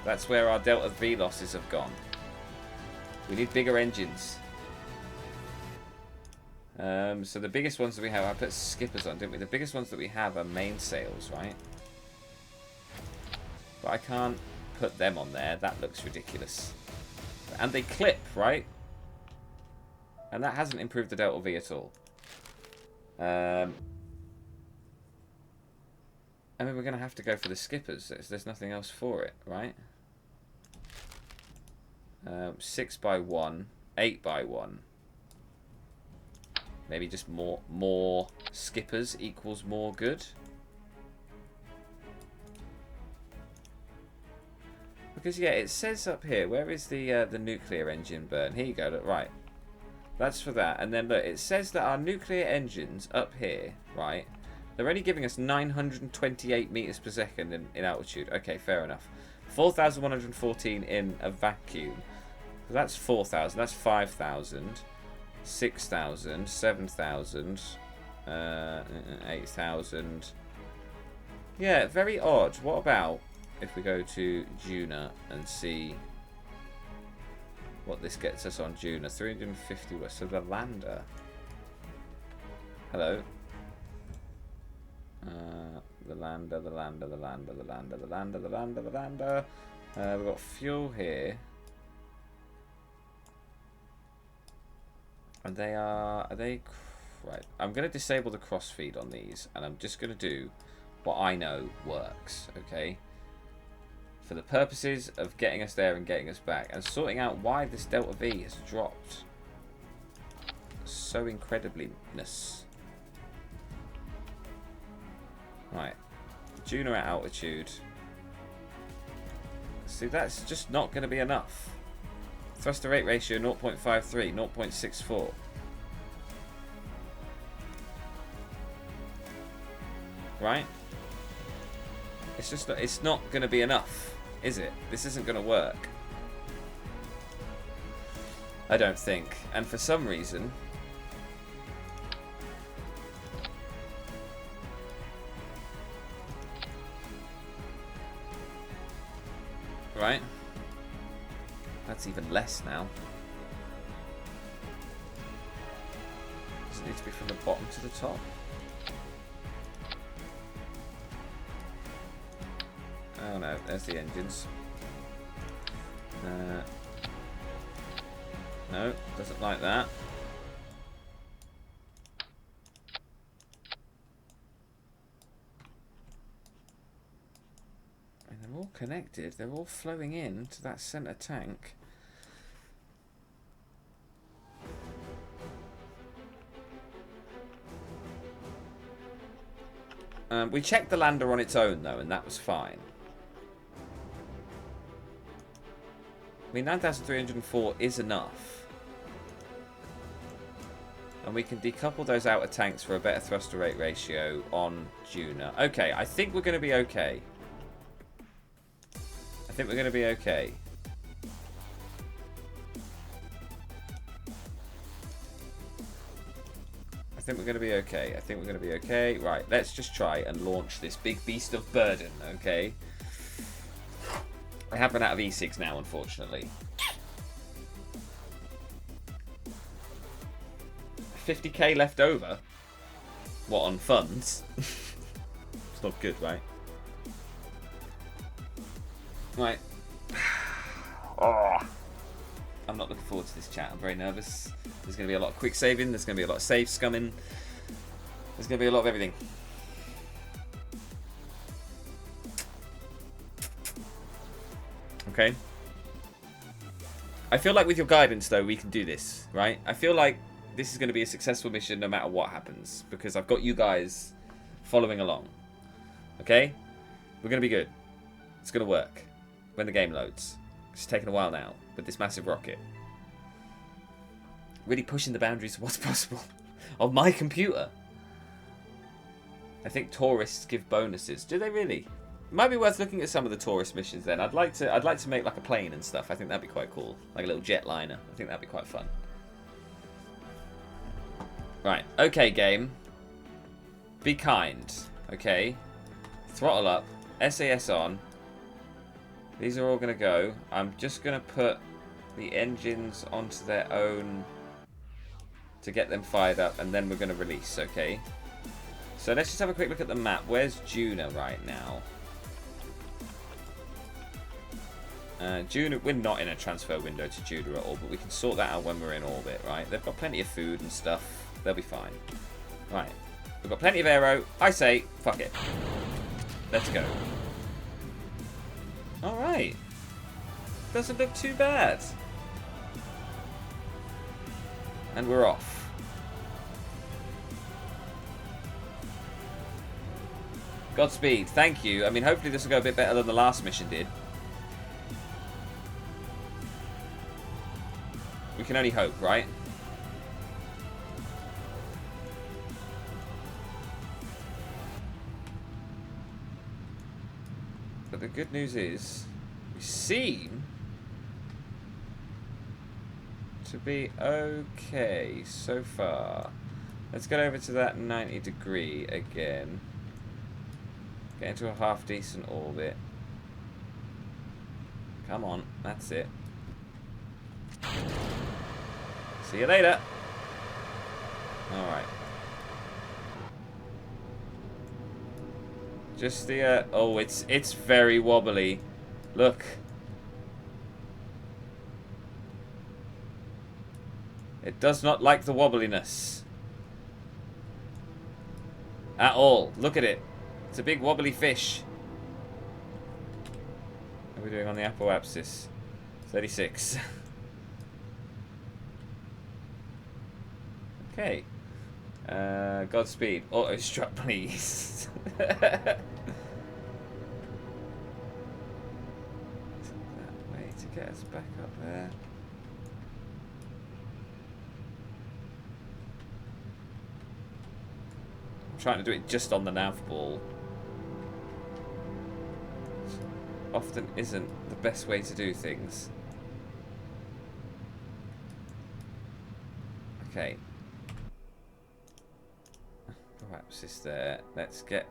That's where our Delta V losses have gone. We need bigger engines. So the biggest ones that we have, I put skippers on, didn't we? The biggest ones that we have are mainsails, right? But I can't put them on there. That looks ridiculous. And they clip, right? And that hasn't improved the Delta V at all. I mean, we're going to have to go for the skippers. There's nothing else for it, right? 6x1, 8x1. Maybe just more skippers equals more good. Because, yeah, it says up here, where is the nuclear engine burn? Here you go, look, right. That's for that. And then, look, it says that our nuclear engines up here, right, they're only giving us 928 meters per second in altitude. Okay, fair enough. 4,114 in a vacuum. So that's 4,000. That's 5,000. 6,000. 7,000. 8,000. Yeah, very odd. What about if we go to Juna and see what this gets us on Juna? 350 west. So the lander. Hello. The lander. We've got fuel here. And are they... Right. I'm going to disable the crossfeed on these. And I'm just going to do what I know works. Okay. For the purposes of getting us there and getting us back. And sorting out why this Delta V has dropped so incredibly-ness. Right. Juno at altitude. See, that's just not going to be enough. Thrust to rate ratio 0.53, 0.64. Right? It's just not, it's not going to be enough, is it? This isn't going to work. I don't think. And for some reason... Right? That's even less now. Does it need to be from the bottom to the top? Oh no, there's the engines. No, doesn't like that. And they're all connected. They're all flowing in to that center tank. We checked the lander on its own though, and that was fine. I mean, 9,304 is enough. And we can decouple those outer tanks for a better thrust to rate ratio on Juna. Okay, I think we're going to be okay. I think we're going to be okay. I think we're going to be okay. I think we're going to be okay. Right, let's just try and launch this big beast of burden, okay? I have run out of E6 now, unfortunately. 50k left over? What, on funds? It's not good, right? Right. Oh. I'm not looking forward to this chat. I'm very nervous. There's going to be a lot of quick saving. There's going to be a lot of save scumming. There's going to be a lot of everything. Okay. I feel like with your guidance, though, we can do this, right? I feel like this is going to be a successful mission no matter what happens. Because I've got you guys following along. Okay? We're going to be good. It's going to work when the game loads. It's taking a while now with this massive rocket. Really pushing the boundaries of what's possible on my computer. I think tourists give bonuses. Do they really? It might be worth looking at some of the tourist missions then. I'd like to make like a plane and stuff. I think that'd be quite cool. Like a little jetliner. I think that'd be quite fun. Right. Okay, game. Be kind. Okay. Throttle up. SAS on. These are all going to go. I'm just going to put the engines onto their own to get them fired up, and then we're going to release, okay? So let's just have a quick look at the map. Where's Juna right now? Juna, we're not in a transfer window to Juna at all, but we can sort that out when we're in orbit, right? They've got plenty of food and stuff. They'll be fine. Right. We've got plenty of aero. I say, fuck it. Let's go. Alright. Doesn't look too bad. And we're off. Godspeed. Thank you. I mean, hopefully this will go a bit better than the last mission did. can only hope, right? But the good news is, we seem to be okay so far. Let's get over to that 90° again. Get into a half-decent orbit. Come on, that's it. See you later. Alright. Just the, oh, it's very wobbly. Look. It does not like the wobbliness. At all. Look at it. It's a big wobbly fish. How are we doing on the apoapsis? 36. Okay. Godspeed. Auto struck, please. That way to get us back up there. I'm trying to do it just on the nav ball. Often isn't the best way to do things. Okay. Perhaps it's there. Let's get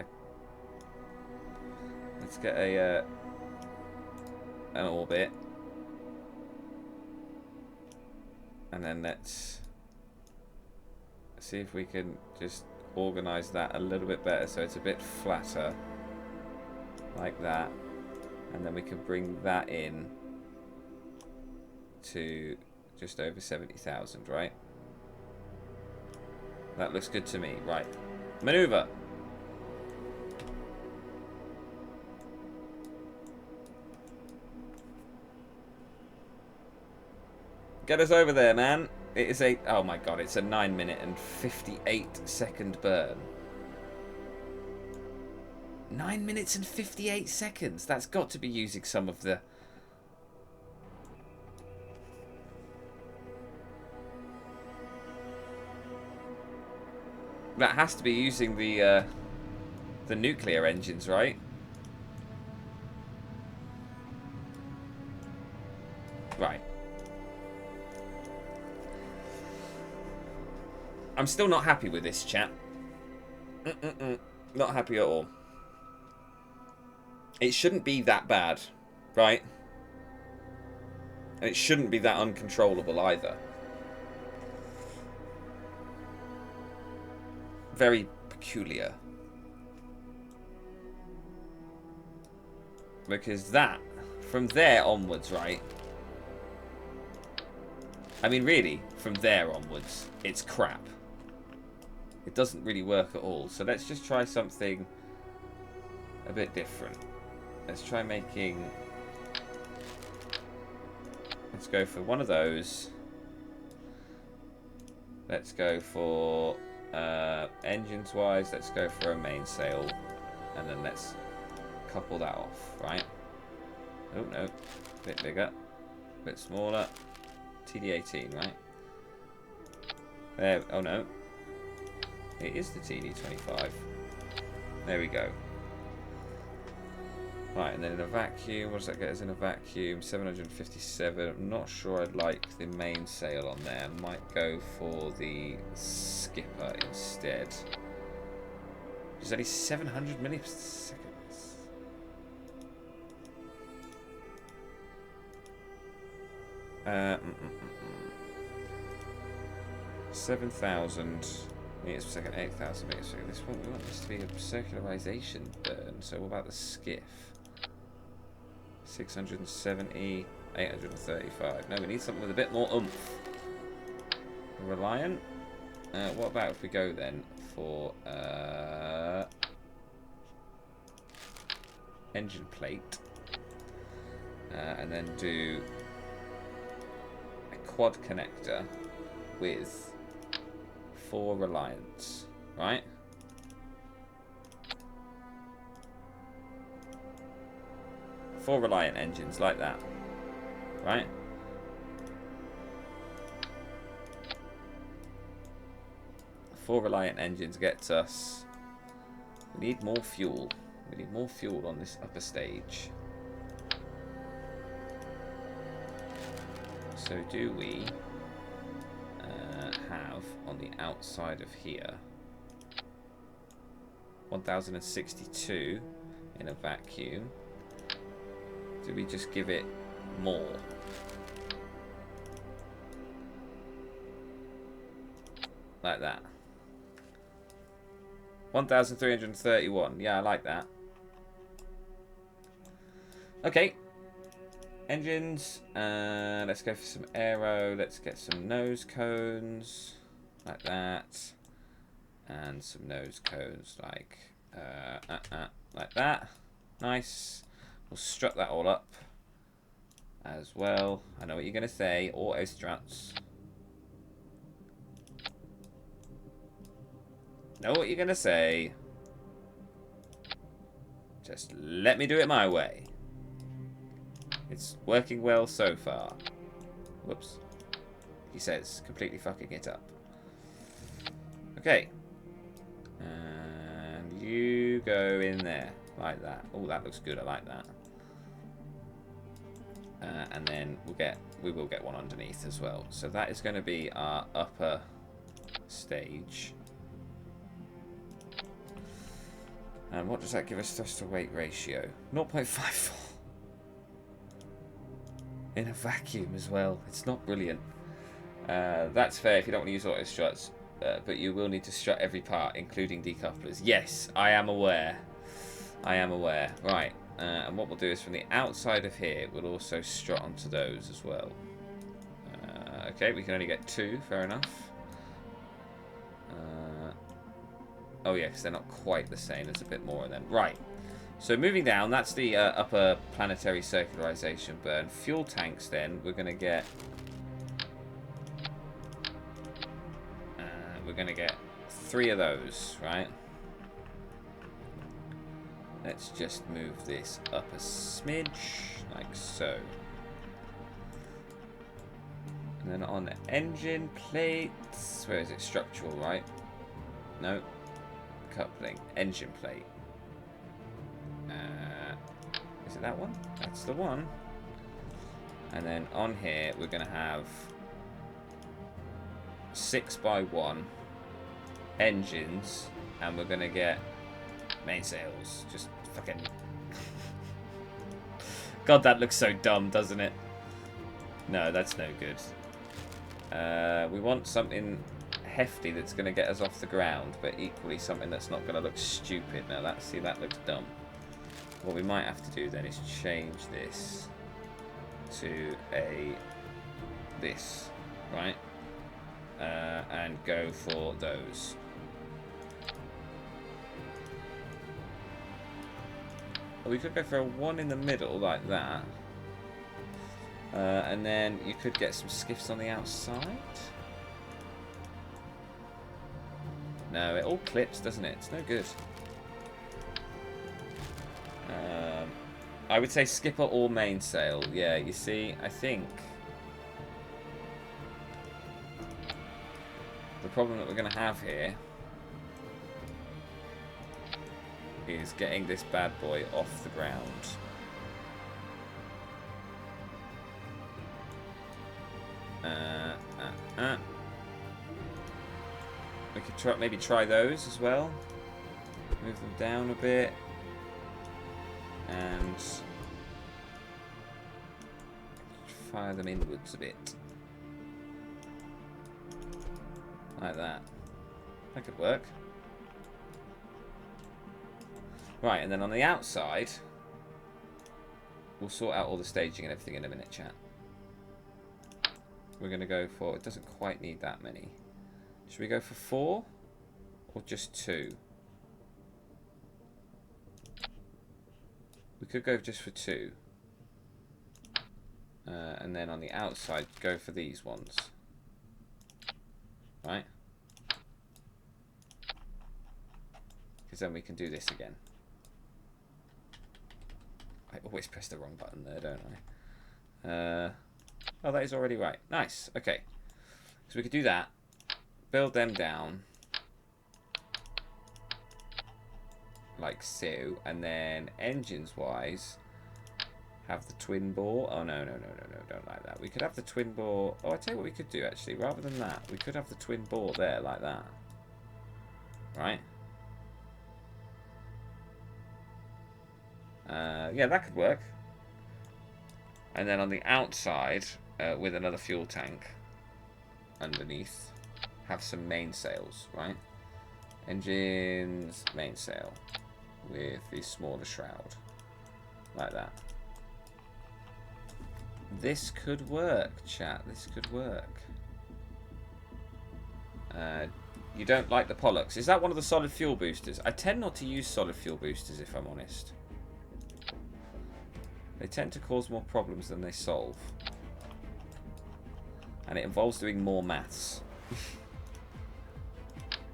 a an orbit, and then let's see if we can just organize that a little bit better so it's a bit flatter, like that, and then we can bring that in to just over 70,000, right? That looks good to me. Right. Maneuver. Get us over there, man. It is a... Oh my god, it's a 9-minute and 58-second burn. 9 minutes and 58 seconds. That's got to be using some of the... That has to be using the nuclear engines, right? Right. I'm still not happy with this, chat. Not happy at all. It shouldn't be that bad, right? And it shouldn't be that uncontrollable either. Very peculiar. Because that, from there onwards, right? I mean, really, from there onwards, it's crap. It doesn't really work at all. So let's just try something a bit different. Let's try making... Let's go for one of those. Let's go for... engines wise, let's go for a mainsail, and then let's couple that off, right? Oh no, a bit bigger, a bit smaller. TD18, right? There. Oh no, it is the TD25. There we go. Right, and then in a vacuum, what does that get us in a vacuum? 757. I'm not sure I'd like the mainsail on there. I might go for the skipper instead. It's only 700 milliseconds. 7,000 meters per second, 8,000 meters per second. This one, we want this to be a circularization burn. So what about the skiff? 670, 835. No, we need something with a bit more oomph. Reliant. What about if we go then for engine plate, and then do a quad connector with 4 Reliants, right? Four Reliant engines like that, right? 4 reliant engines gets us... We need more fuel. We need more fuel on this upper stage. So do we have on the outside of here 1062 in a vacuum? Do we just give it more? Like that. 1331. Yeah, I like that. Okay. Engines. Let's go for some aero. Let's get some nose cones. Like that. And some nose cones like that. Nice. We'll strut that all up as well. I know what you're going to say. Auto struts. Know what you're going to say. Just let me do it my way. It's working well so far. Whoops. He says, completely fucking it up. Okay. And you go in there. Like that. Oh, that looks good. I like that. And then we will get one underneath as well. So that is going to be our upper stage. And what does that give us thrust to weight ratio? 0.54. In a vacuum as well. It's not brilliant. That's fair if you don't want to use auto struts. But you will need to strut every part, including decouplers. Yes, I am aware. I am aware. Right. And what we'll do is from the outside of here, we'll also strut onto those as well. Okay, we can only get 2. Fair enough. Oh yeah, because they're not quite the same. There's a bit more of them. Right. So moving down, that's the upper planetary circularization burn. Fuel tanks then, we're going to get... we're going to get 3 of those, right? Let's just move this up a smidge, like so. And then on the engine plates, where is it? Structural, right? No. Coupling. Engine plate. Is it that one? That's the one. And then on here, we're going to have 6x1 engines, and we're going to get mainsails. Just fucking... God, that looks so dumb, doesn't it? No, that's no good. We want something hefty that's going to get us off the ground, but equally something that's not going to look stupid. Now, that looks dumb. What we might have to do then is change this to this, right? And go for those. Or we could go for a 1 in the middle like that. And then you could get some skiffs on the outside. No, it all clips, doesn't it? It's no good. I would say skipper or mainsail. Yeah, you see, I think the problem that we're going to have here is getting this bad boy off the ground. We could maybe try those as well. Move them down a bit. And fire them inwards a bit. Like that. That could work. Right, and then on the outside, we'll sort out all the staging and everything in a minute, chat. We're going to go for... It doesn't quite need that many. Should we go for 4? Or just 2? We could go just for 2. And then on the outside, go for these ones. Right? Because then we can do this again. I always press the wrong button there, don't I? Oh, that is already right. Nice. Okay. So we could do that. Build them down. like so. And then engines-wise, have the twin bore. Oh, no, don't like that. We could have the twin bore. Oh, I tell you what we could do, actually. Rather than that, we could have the twin bore there, like that. Right? Yeah, that could work. And then on the outside, with another fuel tank underneath, have some mainsails, right? Engines, mainsail, with the smaller shroud, like that. This could work, chat. This could work. You don't like the Pollux. Is that one of the solid fuel boosters? I tend not to use solid fuel boosters, if I'm honest. They tend to cause more problems than they solve. And it involves doing more maths.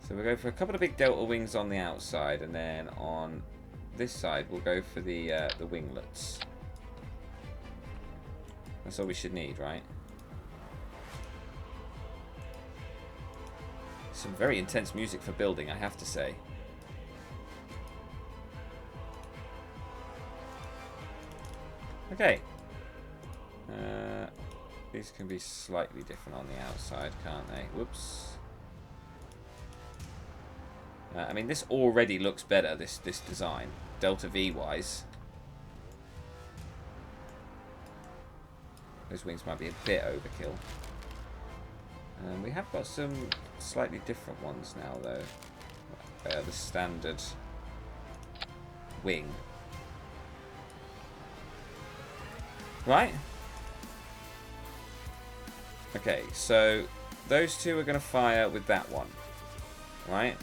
So we'll go for a couple of big delta wings on the outside, and then on this side we'll go for the winglets. That's all we should need, right? Some very intense music for building, I have to say. Okay. These can be slightly different on the outside, can't they? Whoops. I mean, this already looks better, this design, Delta V wise. Those wings might be a bit overkill. We have got some slightly different ones now, though. The standard wing. Right? Okay, so those two are going to fire with that one. Right?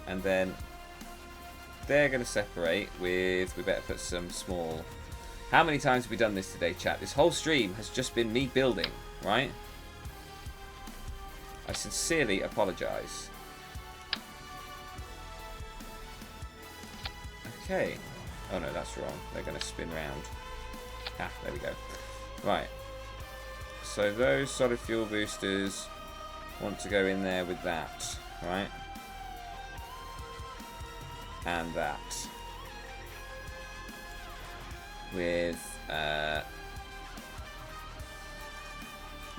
And then they're going to separate with... We better put some small... How many times have we done this today, chat? This whole stream has just been me building, right? I sincerely apologise. Okay. Oh no, that's wrong. They're going to spin round. Ah, there we go. Right. So those solid fuel boosters want to go in there with that, right? And that. With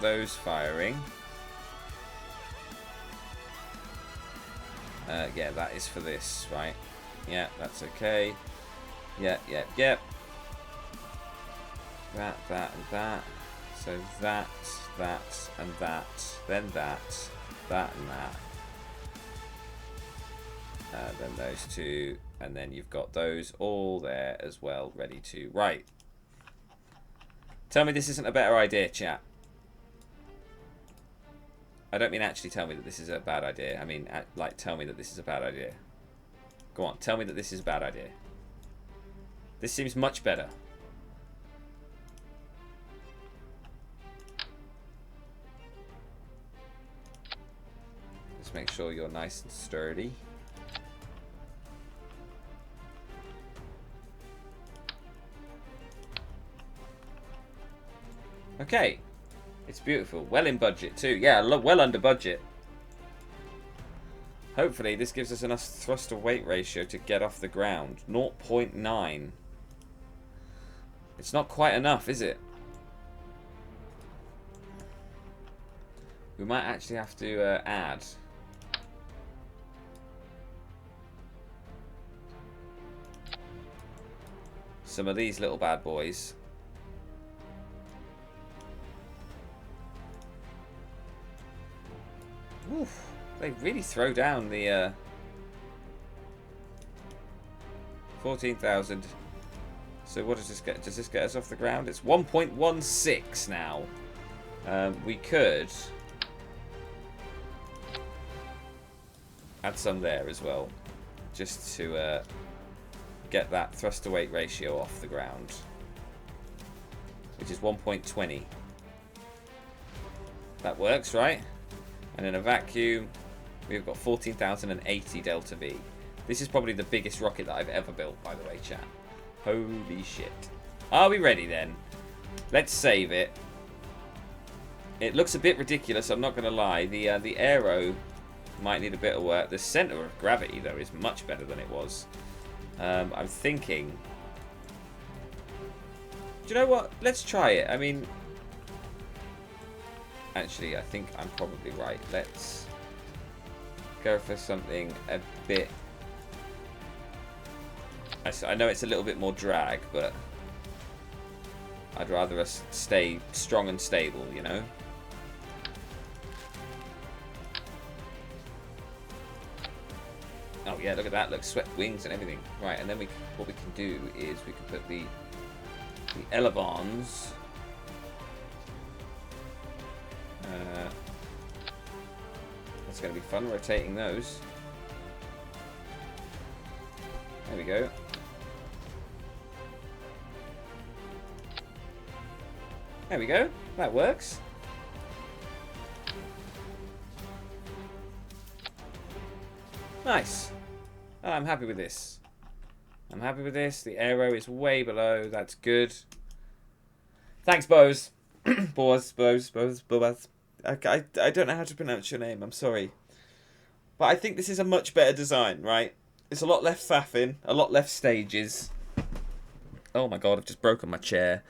those firing. Yeah, that is for this, right? Yeah, that's okay. Yep. That, and that. So that, and that. Then that, and that. Then those two. And then you've got those all there as well, ready to... Right. Tell me this isn't a better idea, chat. I don't mean actually tell me that this is a bad idea. I mean, like, tell me that this is a bad idea. Go on, tell me that this is a bad idea. This seems much better. Let's make sure you're nice and sturdy. Okay, it's beautiful. Well in budget too. Yeah, well under budget. Hopefully this gives us enough thrust to weight ratio to get off the ground. 0.9. It's not quite enough, is it? We might actually have to add. Some of these little bad boys. Oof, they really throw down the 14,000. So what does this get? Does this get us off the ground? It's 1.16 now. We could add some there as well, just to get that thrust to weight ratio off the ground, which is 1.20. That works, right? And in a vacuum, we've got 14,080 Delta V. This is probably the biggest rocket that I've ever built, by the way, chat. Holy shit. Are we ready then? Let's save it. It looks a bit ridiculous, I'm not going to lie. The aero might need a bit of work. The centre of gravity, though, is much better than it was. I'm thinking... Do you know what? Let's try it. I mean... Actually, I think I'm probably right. Let's go for something a bit... I know it's a little bit more drag, but I'd rather us stay strong and stable, you know? Oh yeah, look at that. Look, swept wings and everything. Right, and then what we can do is we can put the elevons. That's going to be fun, rotating those. There we go. There we go. That works. Nice. Oh, I'm happy with this. I'm happy with this. The aero is way below. That's good. Thanks, Bose. Bose. I don't know how to pronounce your name. I'm sorry. But I think this is a much better design, right? It's a lot less faffing, a lot less stages. Oh my god, I've just broken my chair.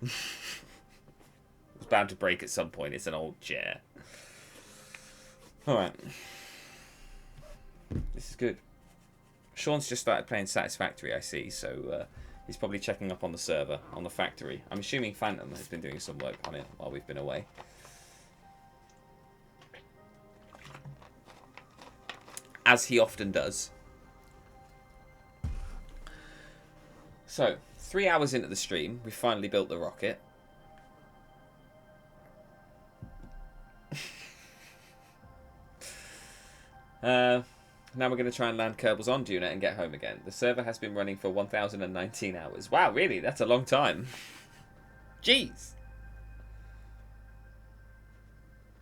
It's bound to break at some point. It's an old chair. Alright. This is good. Sean's just started playing Satisfactory, I see, so he's probably checking up on the server, on the factory. I'm assuming Phantom has been doing some work on it while we've been away. As he often does. So, 3 hours into the stream, we finally built the rocket. Now we're going to try and land Kerbal's on Duna and get home again. The server has been running for 1,019 hours. Wow, really? That's a long time. Jeez.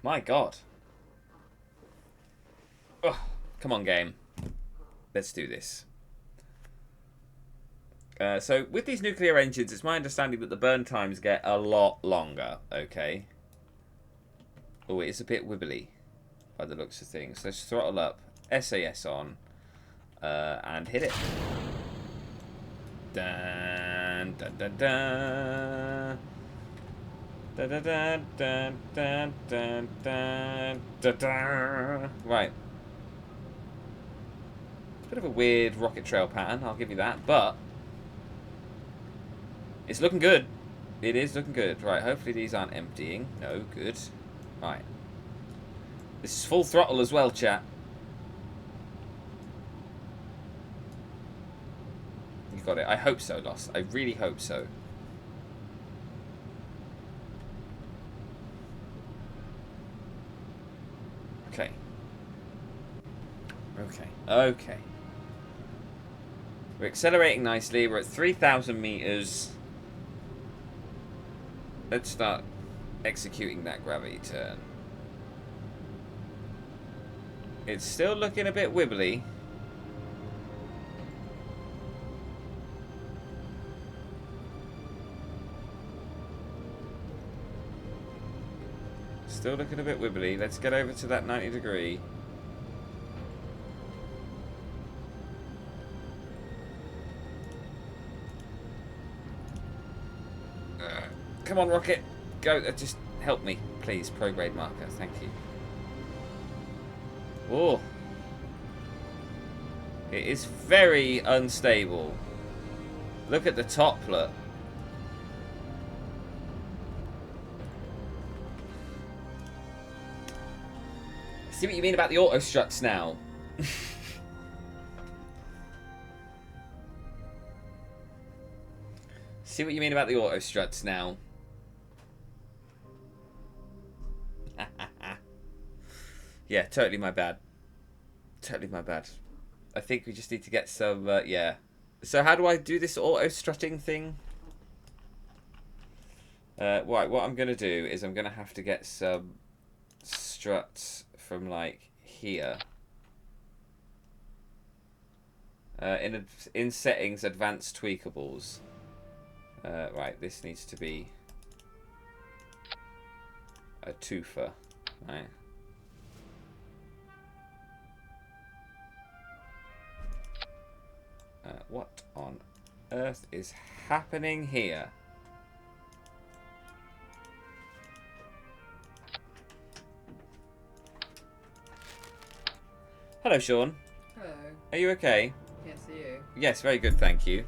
My god. Ugh. Come on, game. Let's do this. So, with these nuclear engines, it's my understanding that the burn times get a lot longer, okay? Oh, it's a bit wibbly by the looks of things. Let's throttle up, SAS on, and hit it. Dun, dun, dun, dun. Dun, dun, dun, dun, dun, dun, dun, dun, dun. Right. It's a bit of a weird rocket trail pattern, I'll give you that, but it's looking good. It is looking good. Right, hopefully these aren't emptying. No, good. Right. This is full throttle as well, chat. You got it. I hope so, Loss. I really hope so. Okay. Okay. Okay. We're accelerating nicely. We're at 3,000 meters. Let's start executing that gravity turn. It's still looking a bit wibbly. Still looking a bit wibbly. Let's get over to that 90 degree. Come on, rocket. Go. Just help me, please. Prograde marker. Thank you. Oh. It is very unstable. Look at the top, look. See what you mean about the auto struts now. See what you mean about the auto struts now. Yeah, totally my bad. Totally my bad. I think we just need to get some, yeah. So how do I do this auto strutting thing? Right, what I'm going to do is I'm going to have to get some struts from, like, here. In settings, advanced tweakables. Right, this needs to be a twofer, right? What on earth is happening here? Hello, Sean. Hello. Are you okay? Yes, are you? Yes, very good, thank you.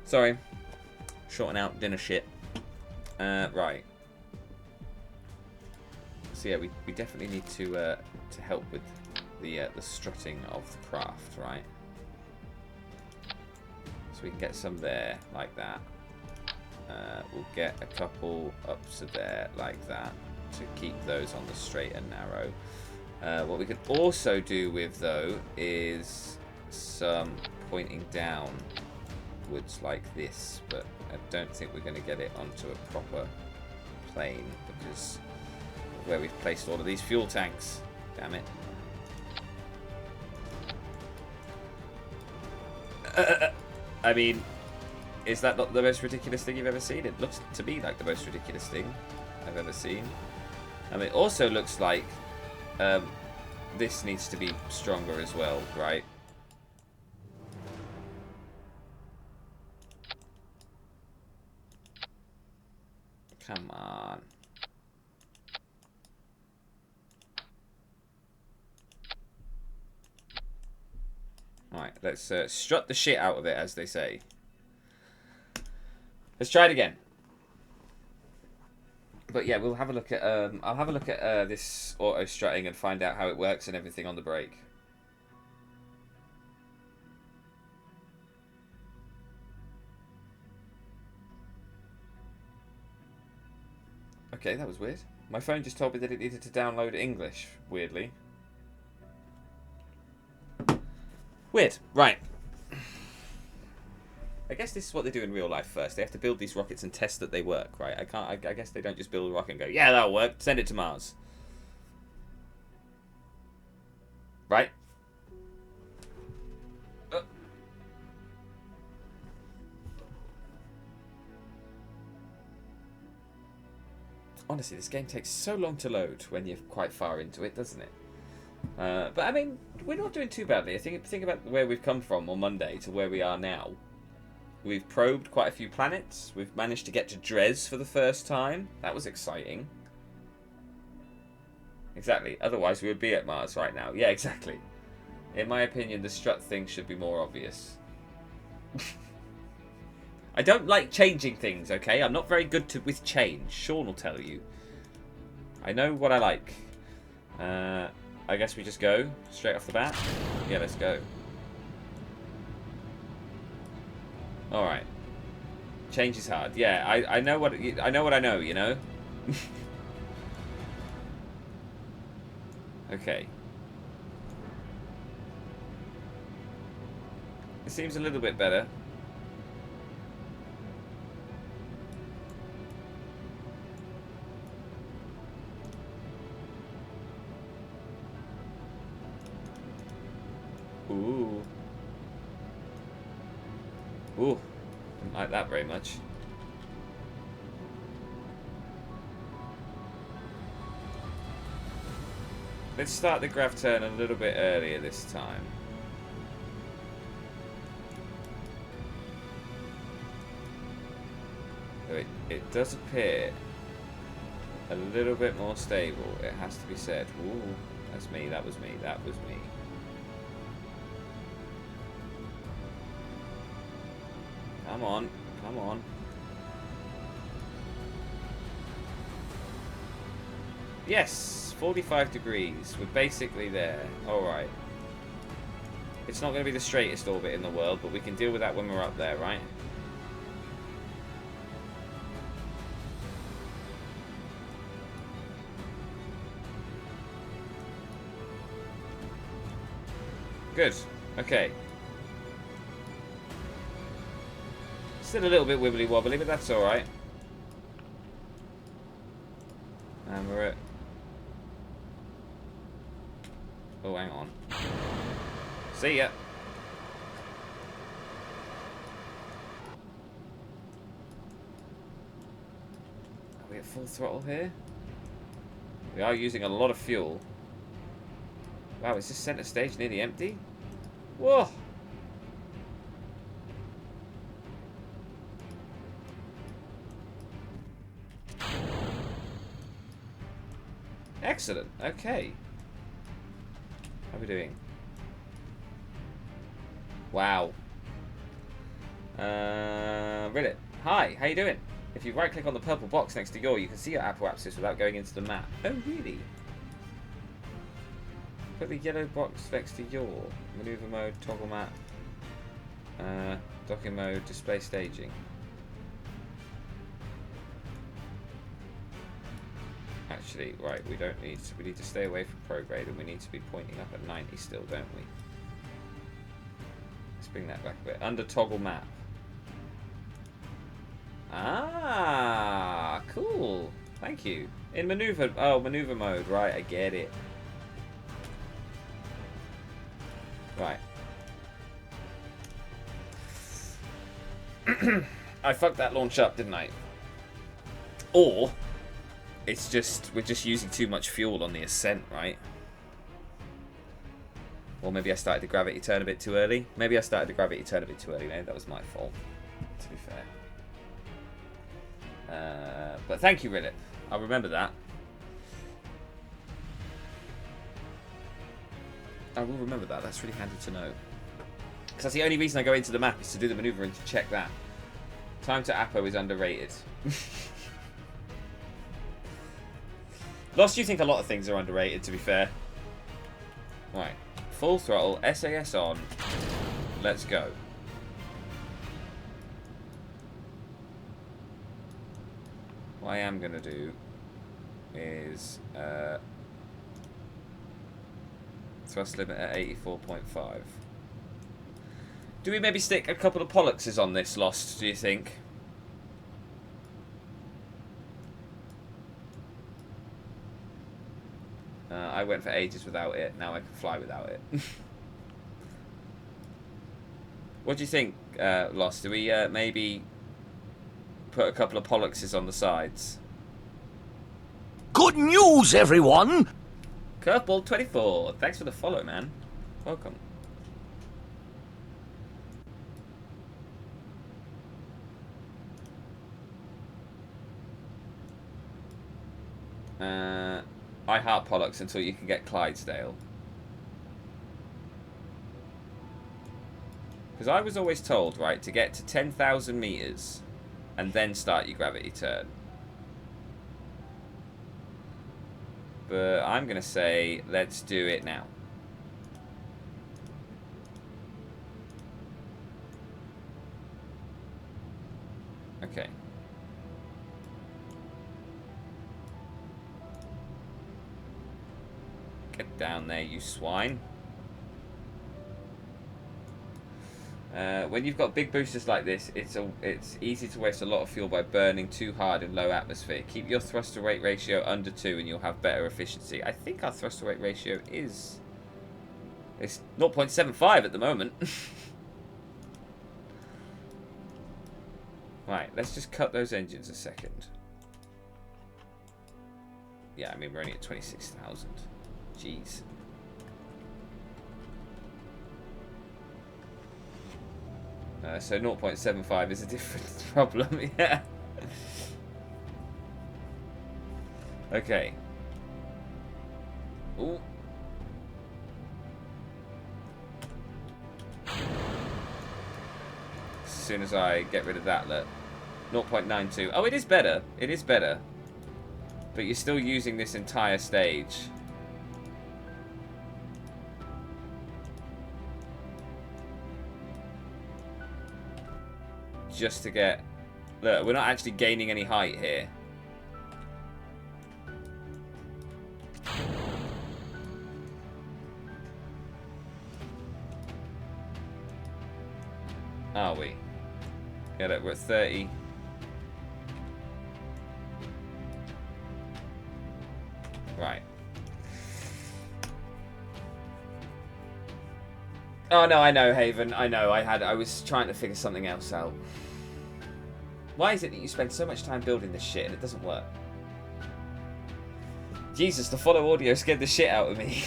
Sorry. Shorting out dinner shit. Right. So yeah, we definitely need to help with the strutting of the craft, right? So we can get some there, like that. We'll get a couple up to there, like that, to keep those on the straight and narrow. What we could also do with, though, is some pointing down woods like this, but I don't think we're going to get it onto a proper plane because of where we've placed all of these fuel tanks. Damn it. I mean, is that not the most ridiculous thing you've ever seen? It looks to me like the most ridiculous thing I've ever seen. I mean, it also looks like this needs to be stronger as well, right? Come on. Alright, let's strut the shit out of it, as they say. Let's try it again. But yeah, we'll have a look at I'll have a look at this auto strutting and find out how it works and everything on the break. Okay, that was weird. My phone just told me that it needed to download English, weirdly. Weird. Right. I guess this is what they do in real life first. They have to build these rockets and test that they work, right? I guess they don't just build a rocket and go, yeah, that'll work. Send it to Mars. Right? Honestly, this game takes so long to load when you're quite far into it, doesn't it? But I mean, we're not doing too badly. I think about where we've come from on Monday to where we are now. We've probed quite a few planets. We've managed to get to Dres for the first time. That was exciting. Exactly. Otherwise, we would be at Mars right now. Yeah, exactly. In my opinion, the strut thing should be more obvious. I don't like changing things, okay? I'm not very good with change. Sean will tell you. I know what I like. I guess we just go straight off the bat. Yeah, let's go. All right. Change is hard. Yeah, I know what I know. You know. Okay. It seems a little bit better. Ooh. Ooh. Didn't like that very much. Let's start the grav turn a little bit earlier this time. It does appear a little bit more stable, it has to be said. Ooh, that's me, that was me, that was me. Come on, come on. Yes, 45 degrees. We're basically there. Alright. It's not going to be the straightest orbit in the world, but we can deal with that when we're up there, right? Good. Okay. Still a little bit wibbly wobbly, but that's alright. And we're at Oh, hang on. See ya. Are we at full throttle here? We are using a lot of fuel. Wow, is this center stage nearly empty? Whoa! Excellent. Okay. How are we doing? Wow. Reddit. Hi, how you doing? If you right-click on the purple box next to your, you can see your apoapsis without going into the map. Oh, really? Put the yellow box next to your. Maneuver mode, toggle map. Docking mode, display staging. Actually, right, we need to stay away from prograde, and we need to be pointing up at 90 still, don't we? Let's bring that back a bit. Under toggle map. Ah, cool. Thank you. In maneuver, maneuver mode, right, I get it. Right. I fucked that launch up, didn't I? Or it's just we're just using too much fuel on the ascent, right? Or maybe I started the gravity turn a bit too early. Maybe that was my fault, to be fair. But thank you, Reddit. I'll remember that. I will remember that. That's really handy to know. Because that's the only reason I go into the map is to do the maneuver and to check that. Time to Apo is underrated. Lost, you think a lot of things are underrated, to be fair. Right. Full throttle, SAS on. Let's go. What I am going to do is thrust limit at 84.5. Do we maybe stick a couple of Polluxes on this, Lost, do you think? I went for ages without it. Now I can fly without it. What do you think, Lost? Do we maybe put a couple of Polluxes on the sides? Good news, everyone! Curveball 24. Thanks for the follow, man. Welcome. I heart Pollux until you can get Clydesdale. Because I was always told, right, to get to 10,000 meters and then start your gravity turn. But I'm going to say, let's do it now. Okay. Get down there, you swine. When you've got big boosters like this, it's easy to waste a lot of fuel by burning too hard in low atmosphere. Keep your thrust to weight ratio under 2 and you'll have better efficiency. I think our thrust to weight ratio is... It's 0.75 at the moment. Right, let's just cut those engines a second. Yeah, I mean, we're only at 26,000. Jeez. So 0.75 is a different problem, yeah. Okay. Ooh. As soon as I get rid of that, look. 0.92. Oh, it is better. It is better. But you're still using this entire stage. Just to get... Look, we're not actually gaining any height here. Are we? Yeah, look, we're at 30. Right. Oh no, I know, Haven. I know. I was trying to figure something else out. Why is it that you spend so much time building this shit and it doesn't work? Jesus, the follow audio scared the shit out of me.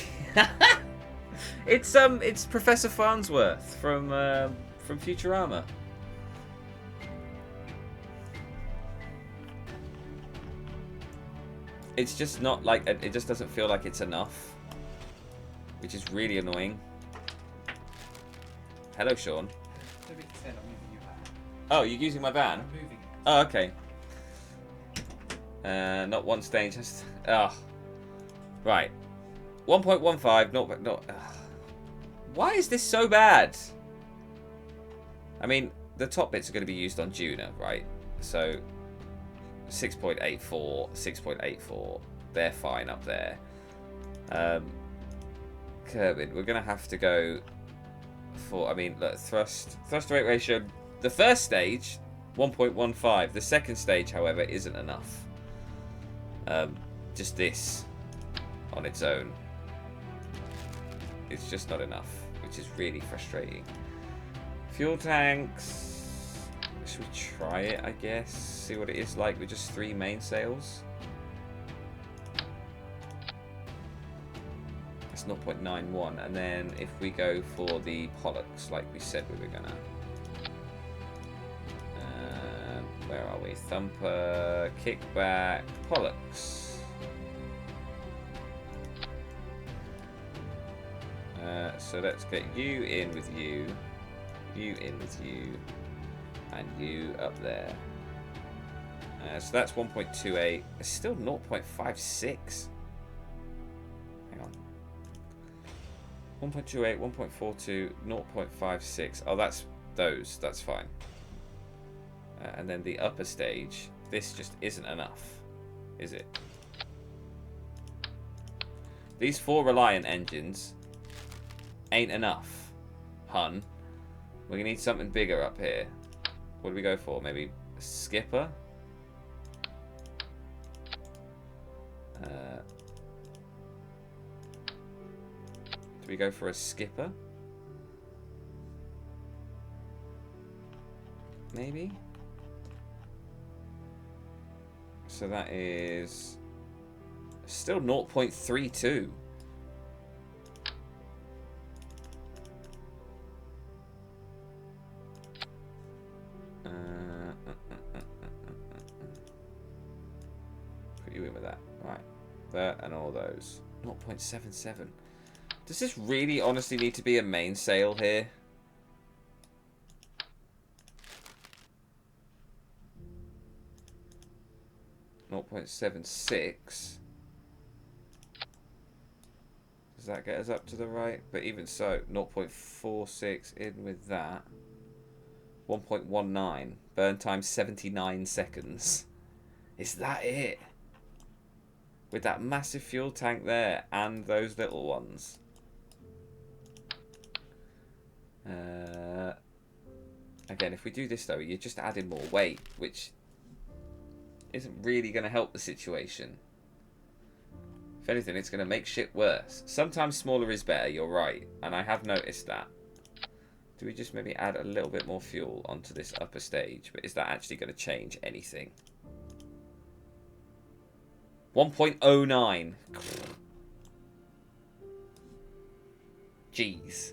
It's Professor Farnsworth from Futurama. It's just not like, it just doesn't feel like it's enough, which is really annoying. Hello, Sean. Oh, you're using my van? Oh, okay. Not one stage. Right. 1.15. Not. Why is this so bad? I mean, the top bits are going to be used on Juno, right? So 6.84, 6.84. They're fine up there. Kerbin, we're going to have to go for. I mean, look, thrust to weight ratio. The first stage, 1.15. The second stage, however, isn't enough. Just this on its own. It's just not enough, which is really frustrating. Fuel tanks. Should we try it, I guess? See what it is like with just 3 mainsails? It's 0.91. And then if we go for the Pollux, like we said we were gonna. Where are we? Thumper, kickback, Pollux. So let's get you in with you in with you, and you up there. So that's 1.28. It's still 0.56. Hang on. 1.28, 1.42, 0.56. Oh, that's those. That's fine. And then the upper stage. This just isn't enough, is it? These 4 Reliant engines ain't enough, hun. We're gonna need something bigger up here. What do we go for? Maybe a skipper? Do we go for a skipper? Maybe? So that is still 0.32. Put you in with that. Right. That and all those. 0.77. Does this really honestly need to be a mainsail here? .76. Does that get us up to the right? But even so, 0.46 in with that. 1.19. Burn time 79 seconds. Is that it? With that massive fuel tank there and those little ones. Again, if we do this though, you're just adding more weight, which isn't really going to help the situation. If anything, it's going to make shit worse. Sometimes smaller is better, you're right. And I have noticed that. Do we just maybe add a little bit more fuel onto this upper stage? But is that actually going to change anything? 1.09. G's.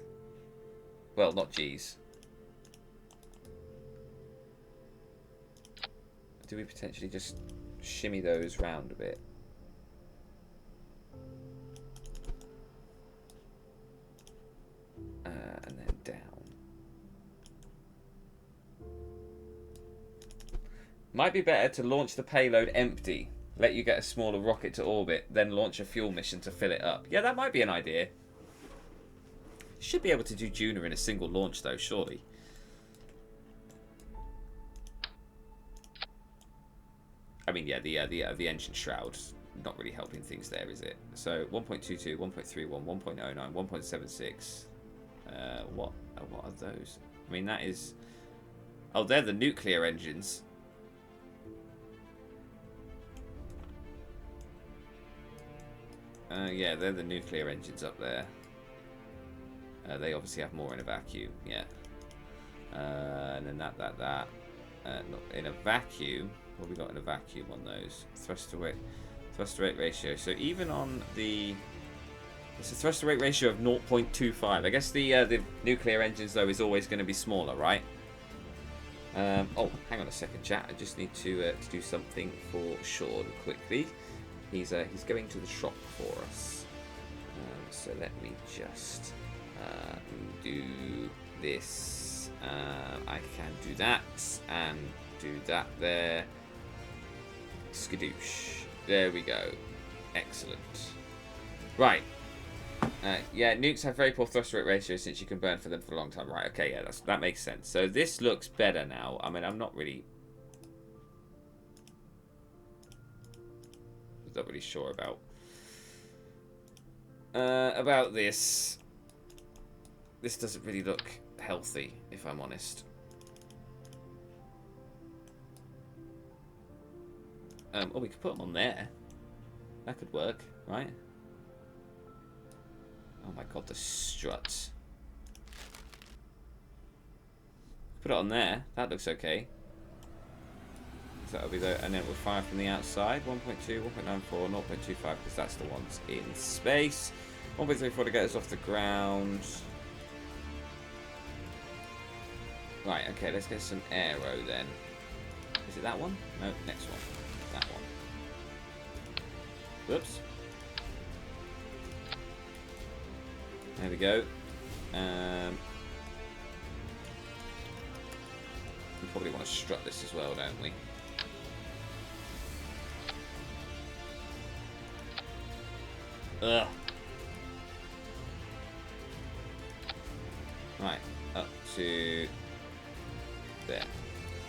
Well, not G's. Do we potentially just shimmy those round a bit? And then down. Might be better to launch the payload empty. Let you get a smaller rocket to orbit, then launch a fuel mission to fill it up. Yeah, that might be an idea. Should be able to do Juno in a single launch though, surely. I mean, yeah, the engine shroud not really helping things there, is it? So 1.22, 1.31, 1.09, 1.76. What are those? I mean, that is. Oh, they're the nuclear engines. Yeah, they're the nuclear engines up there. They obviously have more in a vacuum, yeah. And then that. Not in a vacuum. What have we got in a vacuum on those? Thrust to weight ratio. So even on the, it's a thrust to weight ratio of 0.25. I guess the nuclear engines though is always going to be smaller, right? Oh, hang on a second, chat. I just need to do something for Sean quickly. He's going to the shop for us. So let me just do this. I can do that and do that there. Skadoosh. There we go. Excellent. Right. Yeah, nukes have very poor thrust rate ratio since you can burn for them for a long time. Right, okay, yeah, that makes sense. So this looks better now. I mean, I'm not really sure about this. This doesn't really look healthy, if I'm honest. Oh, we could put them on there. That could work, right? Oh my god, the struts. Put it on there. That looks okay. So that'll be the, and then we'll fire from the outside. 1.2, 1.94, 0.25, because that's the ones in space. 1.34 to get us off the ground. Right, okay, let's get some aero then. Is it that one? No, next one. That one. Whoops. There we go. We probably want to strut this as well, don't we? Ugh. Right, up to there.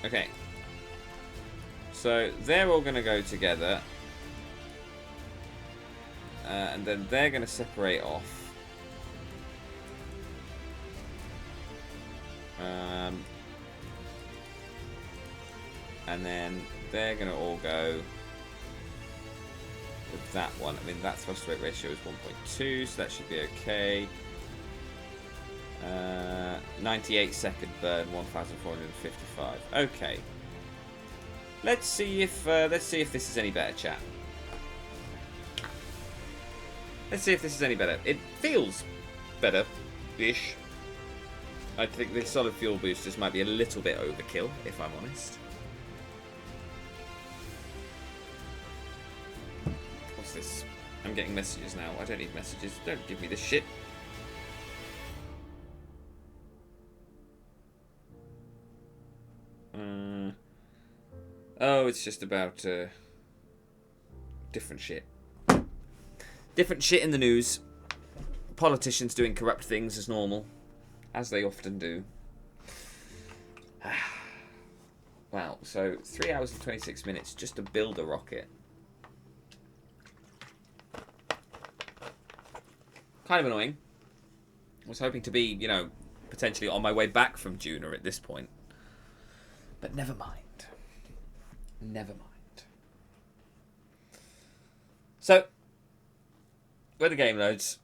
Okay. So they're all going to go together. And then they're going to separate off. And then they're going to all go with that one. I mean, that thrust rate ratio is 1.2, so that should be okay. 98 second burn, 1,455. Okay. Let's see if this is any better, chat. Let's see if this is any better. It feels better-ish. I think the solid fuel boosters might be a little bit overkill, if I'm honest. What's this? I'm getting messages now. I don't need messages. Don't give me this shit. Oh, it's just about different shit. Different shit in the news. Politicians doing corrupt things as normal. As they often do. Wow, so 3 hours and 26 minutes just to build a rocket. Kind of annoying. I was hoping to be, you know, potentially on my way back from Juna at this point. But never mind. Never mind. So, when the game loads,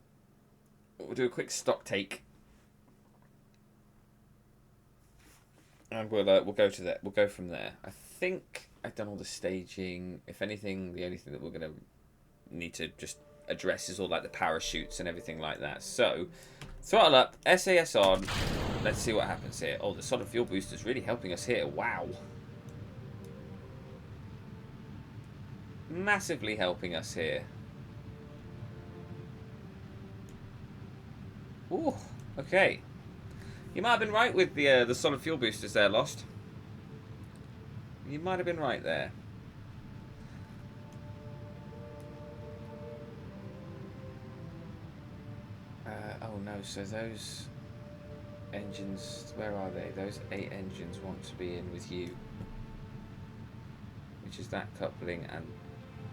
we'll do a quick stock take. And we'll go to that. We'll go from there. I think I've done all the staging. If anything, the only thing that we're going to need to just address is all like the parachutes and everything like that. So, throttle up, SAS on. Let's see what happens here. Oh, the solid fuel booster is really helping us here. Wow. Massively helping us here. Ooh, okay. You might have been right with the solid fuel boosters there, Lost. You might have been right there. Oh no, so those engines, where are they? Those 8 engines want to be in with you. Which is that coupling and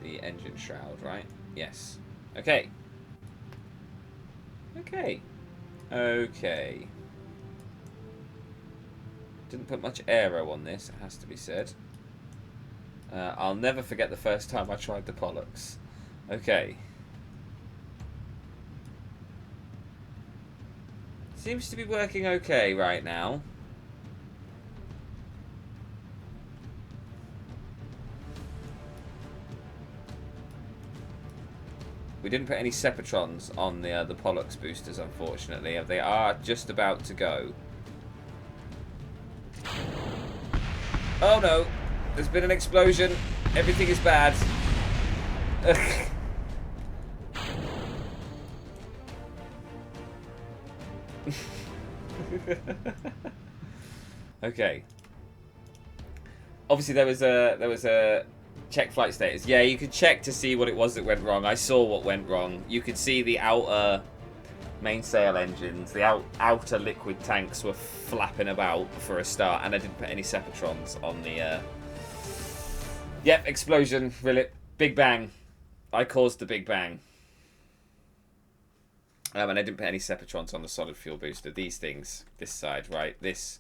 the engine shroud, right? Yes. Okay. Okay. Okay. Didn't put much aero on this, it has to be said. I'll never forget the first time I tried the Pollux. Okay. Seems to be working okay right now. We didn't put any Separatrons on the Pollux boosters, unfortunately. They are just about to go. Oh no! There's been an explosion. Everything is bad. Okay. Obviously, there was a check flight status. Yeah, you could check to see what it was that went wrong. I saw what went wrong. You could see the outer mainsail engines, the outer liquid tanks were flapping about for a start, and I didn't put any Separatrons on the. Yep, explosion. Really, big bang. I caused the big bang. And I didn't put any Separatrons on the solid fuel booster. These things, this side, right? This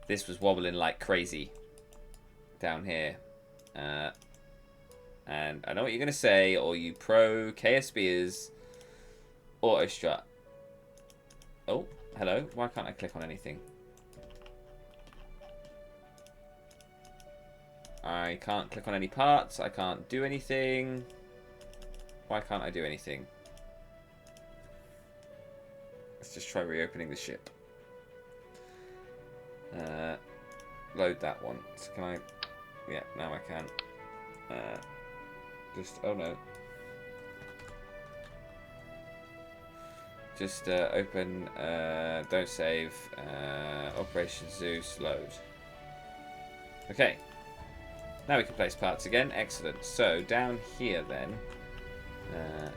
was wobbling like crazy down here. And I know what you're going to say, or you pro KSBers auto strut. Oh, hello. Why can't I click on anything? I can't click on any parts. I can't do anything. Why can't I do anything? Let's just try reopening the ship. Load that one. So can I... Yeah, now I can. Oh no. Just open, don't save, Operation Zeus, load. Okay. Now we can place parts again. Excellent. So, down here then,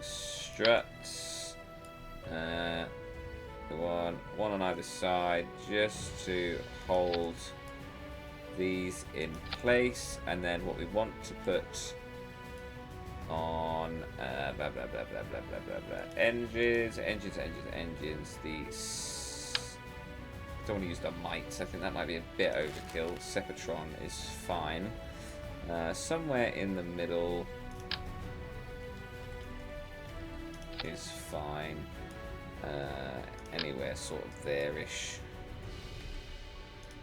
struts, one on either side, just to hold these in place, and then what we want to put on blah, blah, blah, blah, blah, blah, blah, blah. Engines. These don't want to use the mites. I think that might be a bit overkill. Sepatron is fine. Somewhere in the middle is fine. Anywhere sort of there-ish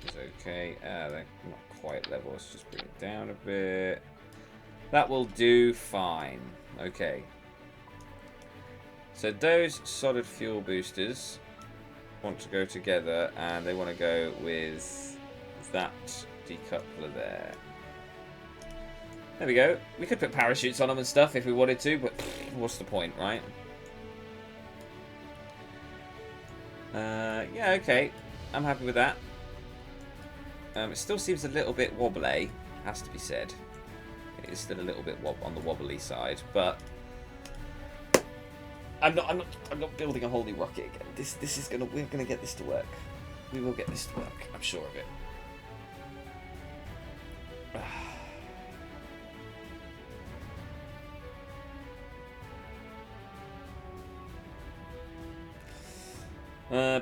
is okay. They're not quite level. Let's just bring it down a bit. That will do fine. Okay. So those solid fuel boosters want to go together, and they want to go with that decoupler there. There we go. We could put parachutes on them and stuff if we wanted to, but what's the point, right? Yeah, okay. I'm happy with that. It still seems a little bit wobbly, has to be said. It is still a little bit on the wobbly side, but I'm not building a whole new rocket again. We're gonna get this to work. We will get this to work. I'm sure of it.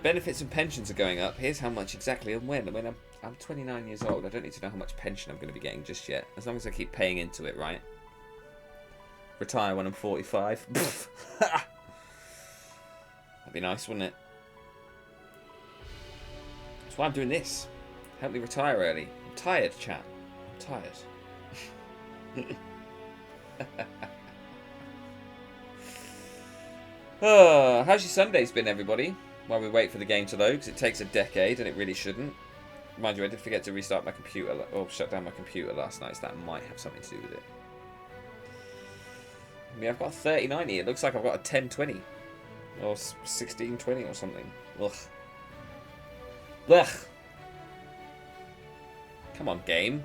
Benefits and pensions are going up. Here's how much exactly and when. I mean, I'm 29 years old. I don't need to know how much pension I'm going to be getting just yet. As long as I keep paying into it, right? Retire when I'm 45. That'd be nice, wouldn't it? That's why I'm doing this. Help me retire early. I'm tired, chat. I'm tired. How's your Sundays been, everybody? While we wait for the game to load, because it takes a decade and it really shouldn't. Mind you, I did forget to restart my computer, or shut down my computer last night, so that might have something to do with it. I mean, I've got a 3090. It looks like I've got a 1020 or 1620 or something. Ugh. Ugh. Come on, game.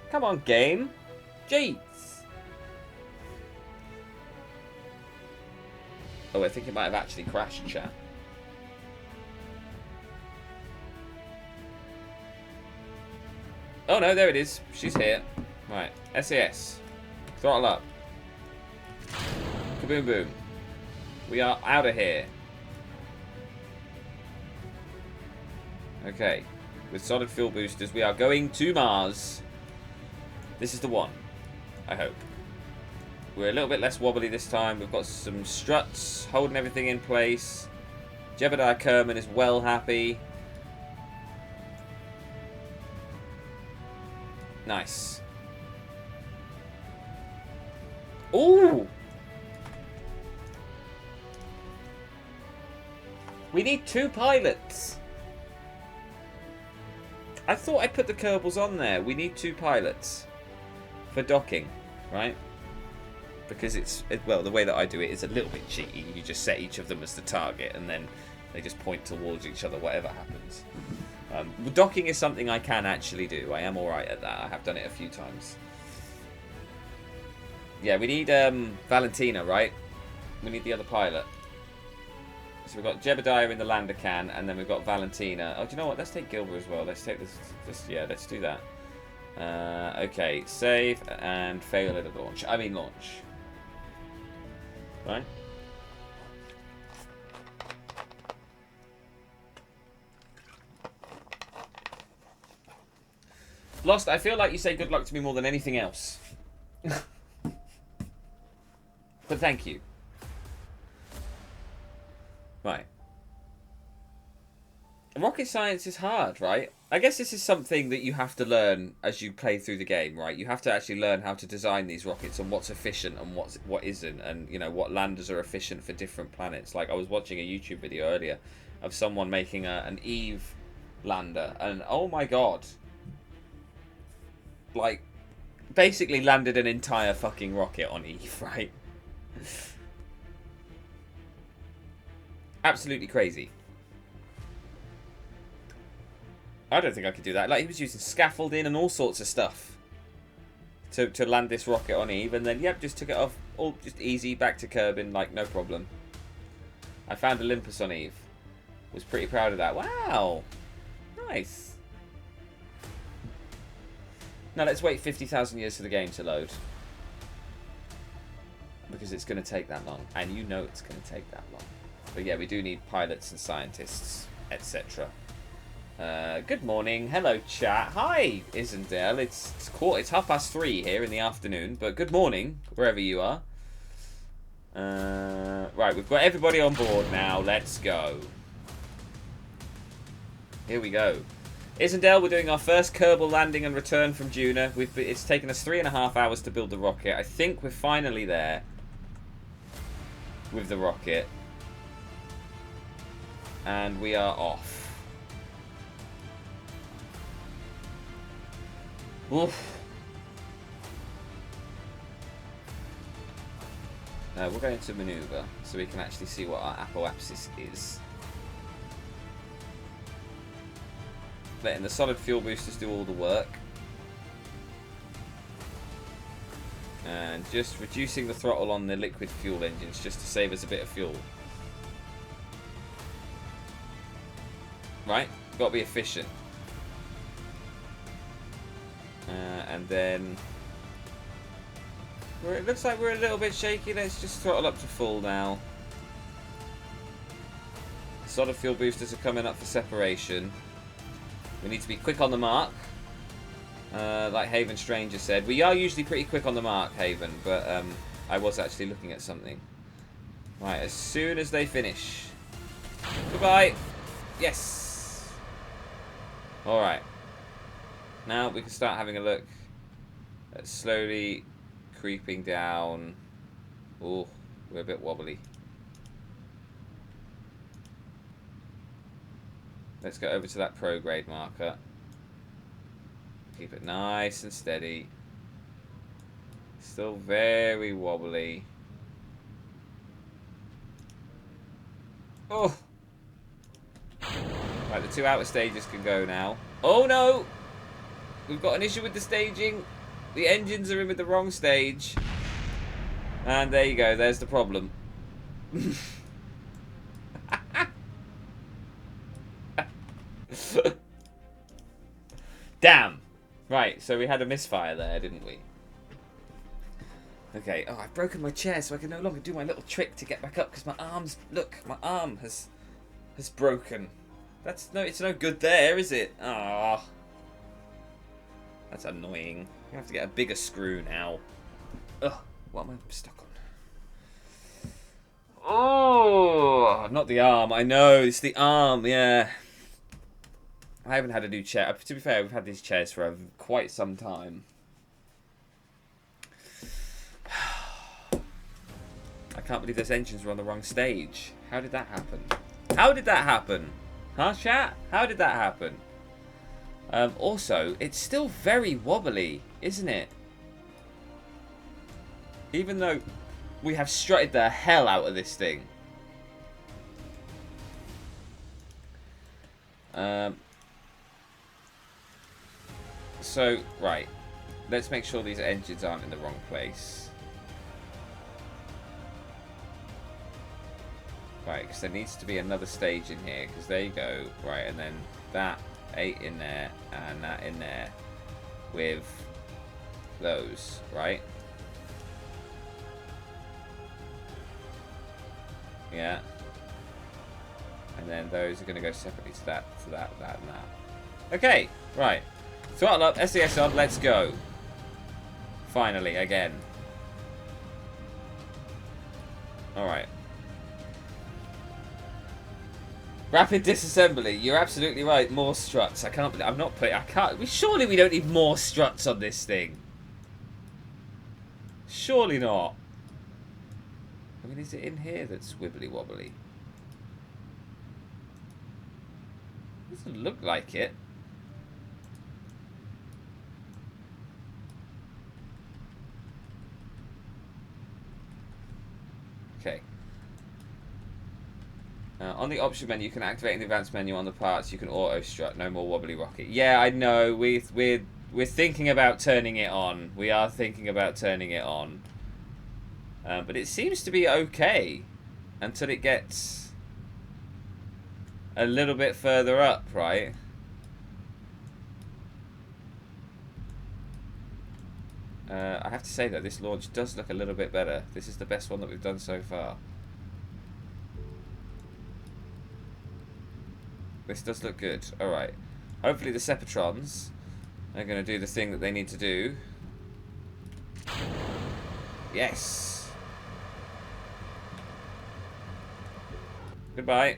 Come on, game. Jeez. Oh, I think it might have actually crashed, chat. Oh no, there it is. She's here. Right, SAS. Throttle up. Kaboom boom. We are out of here. Okay. With solid fuel boosters, we are going to Mars. This is the one. I hope. We're a little bit less wobbly this time. We've got some struts holding everything in place. Jebediah Kerman is well happy. Nice. Ooh! We need 2 pilots. I thought I put the Kerbals on there. We need 2 pilots for docking, right? Because well, the way that I do it is a little bit cheeky. You just set each of them as the target, and then they just point towards each other, whatever happens. Docking is something I can actually do. I am alright at that. I have done it a few times. Yeah, we need Valentina, right? We need the other pilot. So we've got Jebediah in the lander can, and then we've got Valentina. Oh, do you know what? Let's take Gilbert as well. Let's take this. Yeah, let's do that. Okay, save and fail at a launch. I mean launch. Right? Lost, I feel like you say good luck to me more than anything else. But thank you. Right. Rocket science is hard, right? I guess this is something that you have to learn as you play through the game, right? You have to actually learn how to design these rockets and what's efficient and what isn't, and you know what landers are efficient for different planets. Like I was watching a YouTube video earlier of someone making an Eve lander, and oh my god, like basically landed an entire fucking rocket on Eve, right? Absolutely crazy. I don't think I could do that. Like, he was using scaffolding and all sorts of stuff to land this rocket on Eve, and then, yep, just took it off, all just easy, back to Kerbin, like, no problem. I found Olympus on Eve. Was pretty proud of that. Wow! Nice. Now, let's wait 50,000 years for the game to load. Because it's going to take that long. And you know it's going to take that long. But yeah, we do need pilots and scientists, etc. Good morning. Hello, chat. Hi, Isendale. It's 3:30 here in the afternoon. But good morning, wherever you are. Right, we've got everybody on board now. Let's go. Here we go. Isendale, we're doing our first Kerbal landing and return from Juna. It's taken us 3.5 hours to build the rocket. I think we're finally there with the rocket. And we are off. Oof. We're going to maneuver so we can actually see what our apoapsis is. Letting the solid fuel boosters do all the work. And just reducing the throttle on the liquid fuel engines just to save us a bit of fuel. Right? Got to be efficient. And then... it looks like we're a little bit shaky. Let's just throttle up to full now. Solid fuel boosters are coming up for separation. We need to be quick on the mark. Like Haven Stranger said. We are usually pretty quick on the mark, Haven. But I was actually looking at something. Right, as soon as they finish. Goodbye. Yes. Alright. Now we can start having a look at slowly creeping down. Oh, we're a bit wobbly. Let's go over to that prograde marker. Keep it nice and steady. Still very wobbly. Oh! Right, the 2 outer stages can go now. Oh no! We've got an issue with the staging. The engines are in with the wrong stage. And there you go, there's the problem. Damn! Right, so we had a misfire there, didn't we? Okay, oh, I've broken my chair so I can no longer do my little trick to get back up because my arm's... Look, my arm has broken. It's no good there, is it? Ah, that's annoying. I have to get a bigger screw now. Ugh. What am I stuck on? Oh, not the arm. I know, it's the arm, yeah. I haven't had a new chair. To be fair, we've had these chairs for quite some time. I can't believe those engines were on the wrong stage. How did that happen? How did that happen? Huh, chat? How did that happen? Also, it's still very wobbly, isn't it? Even though we have strutted the hell out of this thing. So, right. Let's make sure these engines aren't in the wrong place. Right, because there needs to be another stage in here. Because there you go. Right, and then that 8 in there and that in there with those, right? Yeah. And then those are going to go separately to that, and that. Okay, right. Throttle up, SAS on, let's go. Finally, again. Alright. Rapid disassembly. You're absolutely right. More struts. I'm not putting... Surely we don't need more struts on this thing. Surely not. I mean, is it in here that's wibbly wobbly? Doesn't look like it. Okay. On the option menu, you can activate in the advanced menu on the parts. You can auto strut. No more wobbly rocket. Yeah, I know. We're thinking about turning it on. We are thinking about turning it on. But it seems to be okay until it gets a little bit further up, right? I have to say though, this launch does look a little bit better. This is the best one that we've done so far. This does look good. Alright. Hopefully the Sepatrons are going to do the thing that they need to do. Yes! Goodbye.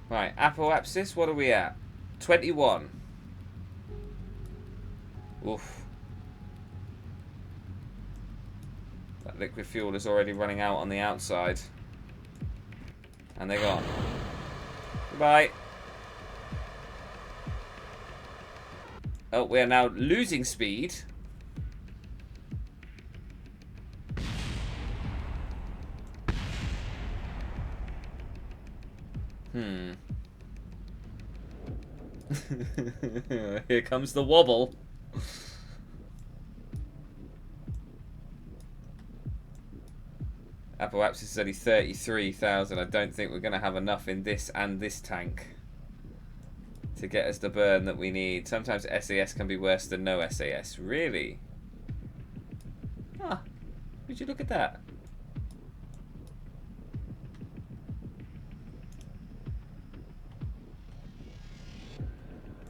Right, apoapsis, what are we at? 21. Oof. That liquid fuel is already running out on the outside. And they're gone. Goodbye. Oh, we are now losing speed. Here comes the wobble. Apoapsis is only 33,000. I don't think we're going to have enough in this and this tank to get us the burn that we need. Sometimes SAS can be worse than no SAS. Really? Ah, would you look at that?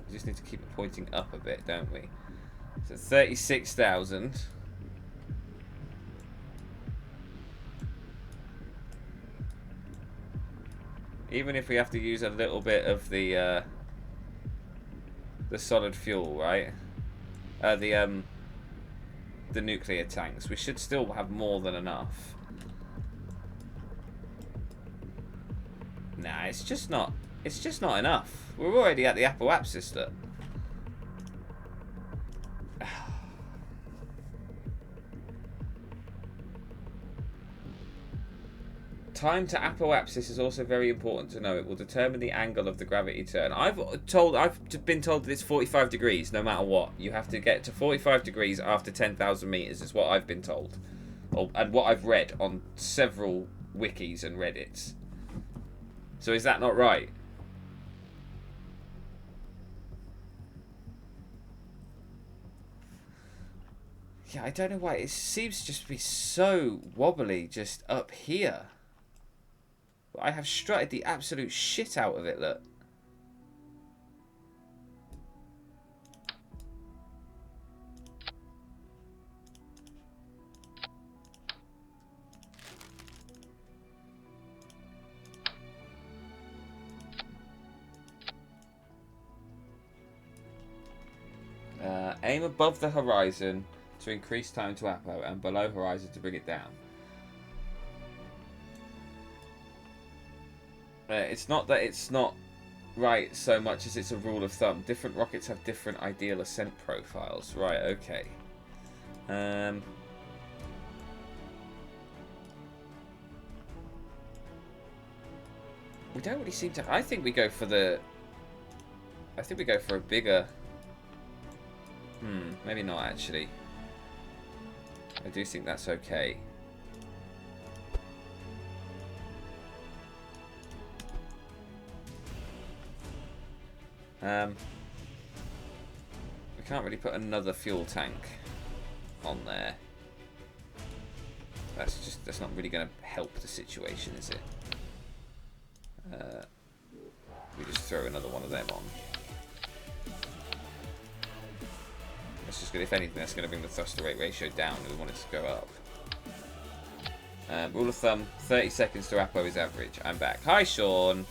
We just need to keep it pointing up a bit, don't we? So 36,000. Even if we have to use a little bit of the solid fuel, right? The nuclear tanks, we should still have more than enough. Nah, it's just not enough. We're already at the apoapsis, look. Time to apoapsis is also very important to know. It will determine the angle of the gravity turn. I've been told that it's 45 degrees no matter what. You have to get to 45 degrees after 10,000 meters is what I've been told. And what I've read on several wikis and Reddits. So is that not right? Yeah, I don't know why. It seems just to be so wobbly just up here. I have strutted the absolute shit out of it, look. Aim above the horizon to increase time to Apo, and below horizon to bring it down. It's not that it's not right so much as it's a rule of thumb. Different rockets have different ideal ascent profiles. Right, okay. We don't really seem to... I think we go for the... I think we go for a bigger... maybe not actually. I do think that's okay. We can't really put another fuel tank on there. That's not really going to help the situation, is it? We just throw another one of them on. That's just good. If anything, that's going to bring the thrust to rate ratio down. We want it to go up. Rule of thumb: 30 seconds to Apo is average. I'm back. Hi, Sean.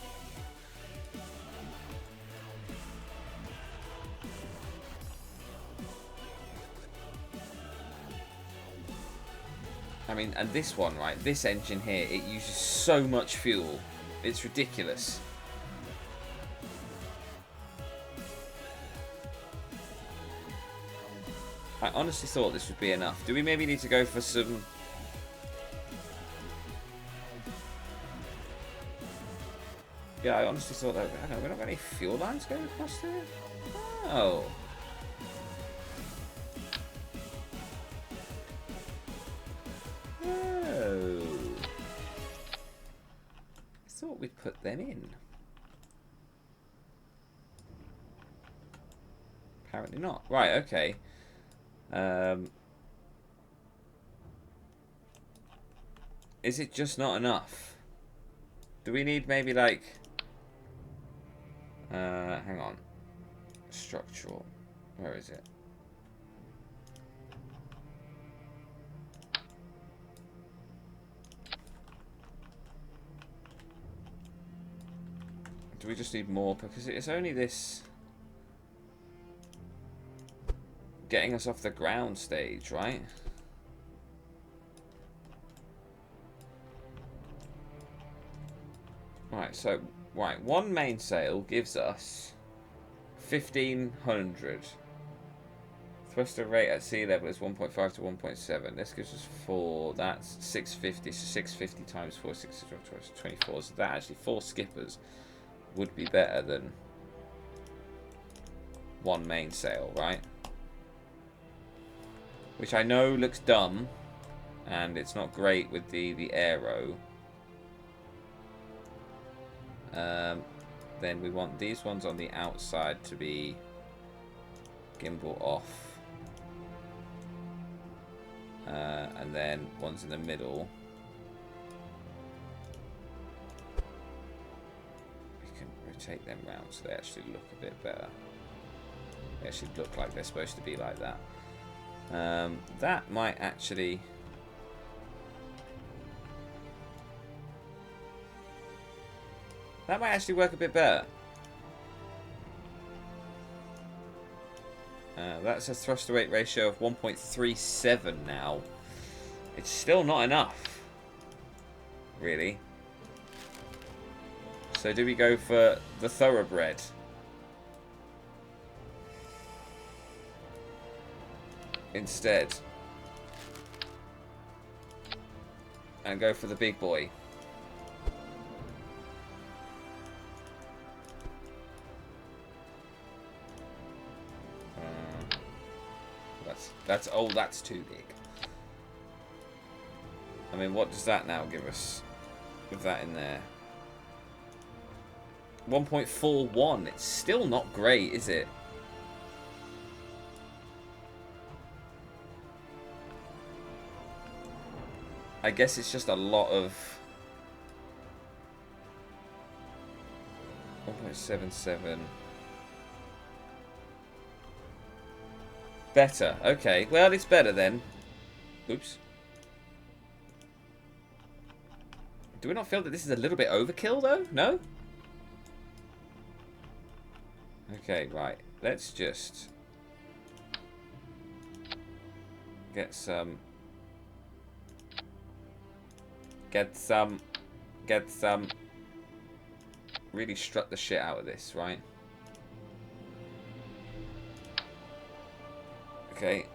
I mean, and this one, right? This engine here, it uses so much fuel. It's ridiculous. I honestly thought this would be enough. Do we maybe need to go for some... Yeah, I honestly thought that... I don't know, we're not got any fuel lines going across there? Oh. Oh. I thought we'd put them in. Apparently not. Right, okay. Is it just not enough? Do we need maybe like... hang on. Structural. Where is it? Do we just need more? Because it's only this... getting us off the ground stage, right? Right, so... Right, one mainsail gives us 1,500. Thruster rate at sea level is 1.5 to 1.7. This gives us 4. That's 650. So 650 times 4, 24. So that actually 4 skippers would be better than one mainsail, right? Which I know looks dumb, and it's not great with the aero. Then we want these ones on the outside to be gimbal off. And then ones in the middle. We can rotate them round so they actually look a bit better. They actually look like they're supposed to be like that. That might actually... That might actually work a bit better. That's a thrust to weight ratio of 1.37 now. It's still not enough, really. So do we go for the thoroughbred? Instead. And go for the big boy. That's too big. I mean, what does that now give us with that in there? 1.41. It's still not great, is it? I guess it's just a lot of 1.77. Better. Okay. Well, it's better then. Oops. Do we not feel that this is a little bit overkill, though? No? Okay, right. Let's just Get some. Get some. Get some. Really strut the shit out of this, right? Okay.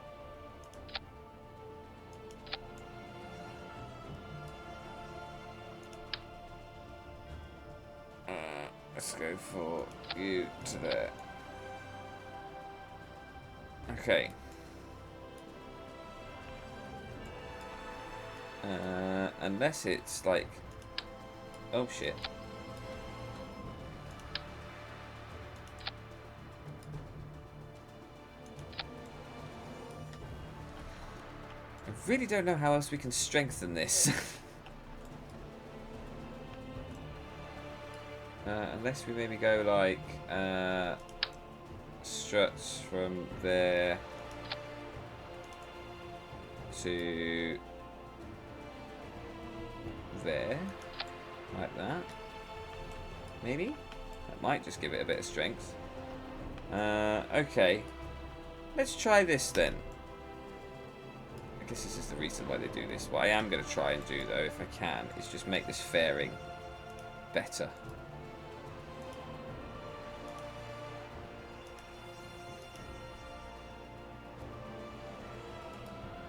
Let's go for you to there. Okay. Unless it's like... Oh shit. I really don't know how else we can strengthen this. Unless we maybe go like struts from there to there, like that. Maybe that might just give it a bit of strength. Okay, let's try this then. I guess this is the reason why they do this. What I am going to try and do though, if I can, is just make this fairing better.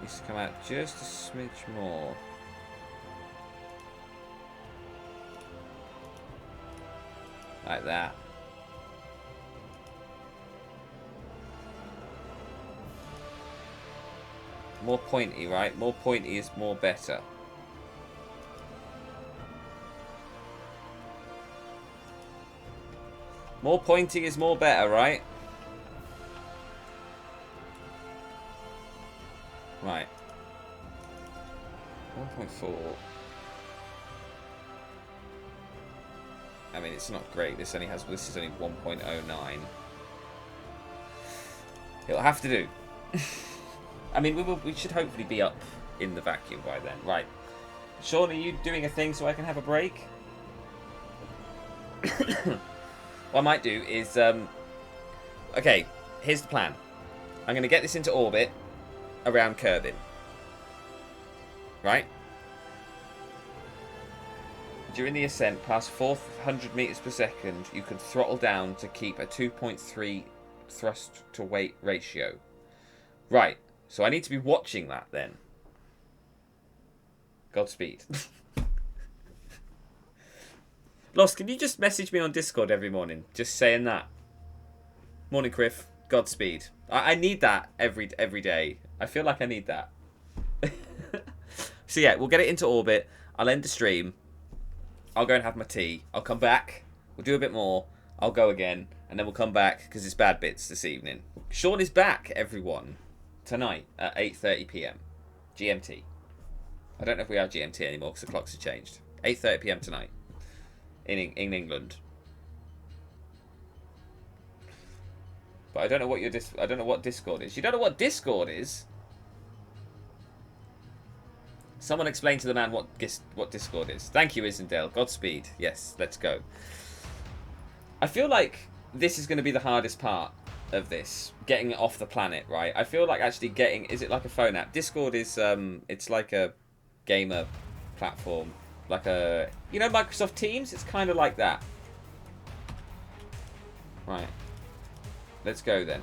Needs to come out just a smidge more. Like that. More pointy, right? More pointy is more better. More pointy is more better, right? Right. 1.4. I mean, it's not great. This only has. This is only 1.09. It'll have to do. I mean, we should hopefully be up in the vacuum by then. Right. Sean, are you doing a thing so I can have a break? What I might do is, okay, here's the plan. I'm going to get this into orbit around Kerbin. Right? During the ascent past 400 meters per second, you can throttle down to keep a 2.3 thrust to weight ratio. Right. So I need to be watching that then. Godspeed. Lost, can you just message me on Discord every morning? Just saying that. Morning, Criff. Godspeed. I need that every day. I feel like I need that. So yeah, we'll get it into orbit. I'll end the stream. I'll go and have my tea. I'll come back. We'll do a bit more. I'll go again. And then we'll come back because it's bad bits this evening. Sean is back, everyone. Tonight at 8:30 PM. GMT. I don't know if we are GMT anymore because the clocks have changed. 8:30 PM tonight. In England. But I don't know what I don't know what Discord is. You don't know what Discord is? Someone explain to the man what Discord is. Thank you, Isendale. Godspeed. Yes, let's go. I feel like this is going to be the hardest part of this. Getting it off the planet, right? I feel like actually getting... Is it like a phone app? Discord is... it's like a gamer platform. Like a... You know Microsoft Teams? It's kind of like that. Right. Let's go then.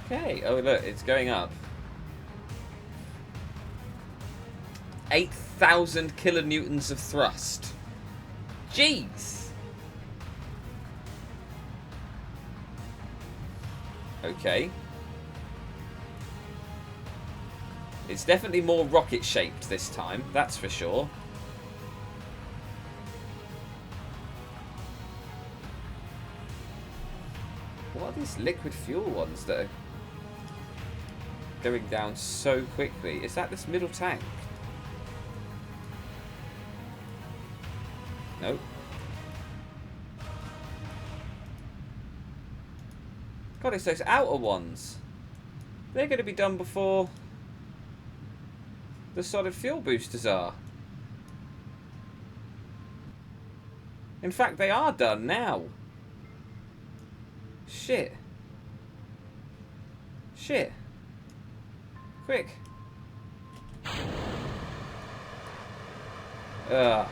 Okay. Oh, look. It's going up. 8,000 kilonewtons of thrust. Jeez. Okay. It's definitely more rocket-shaped this time. That's for sure. What are these liquid fuel ones that are going down so quickly? Is that this middle tank? Nope. God, it's those outer ones. They're going to be done before the solid fuel boosters are. In fact, they are done now. Shit. Shit. Quick. Ugh.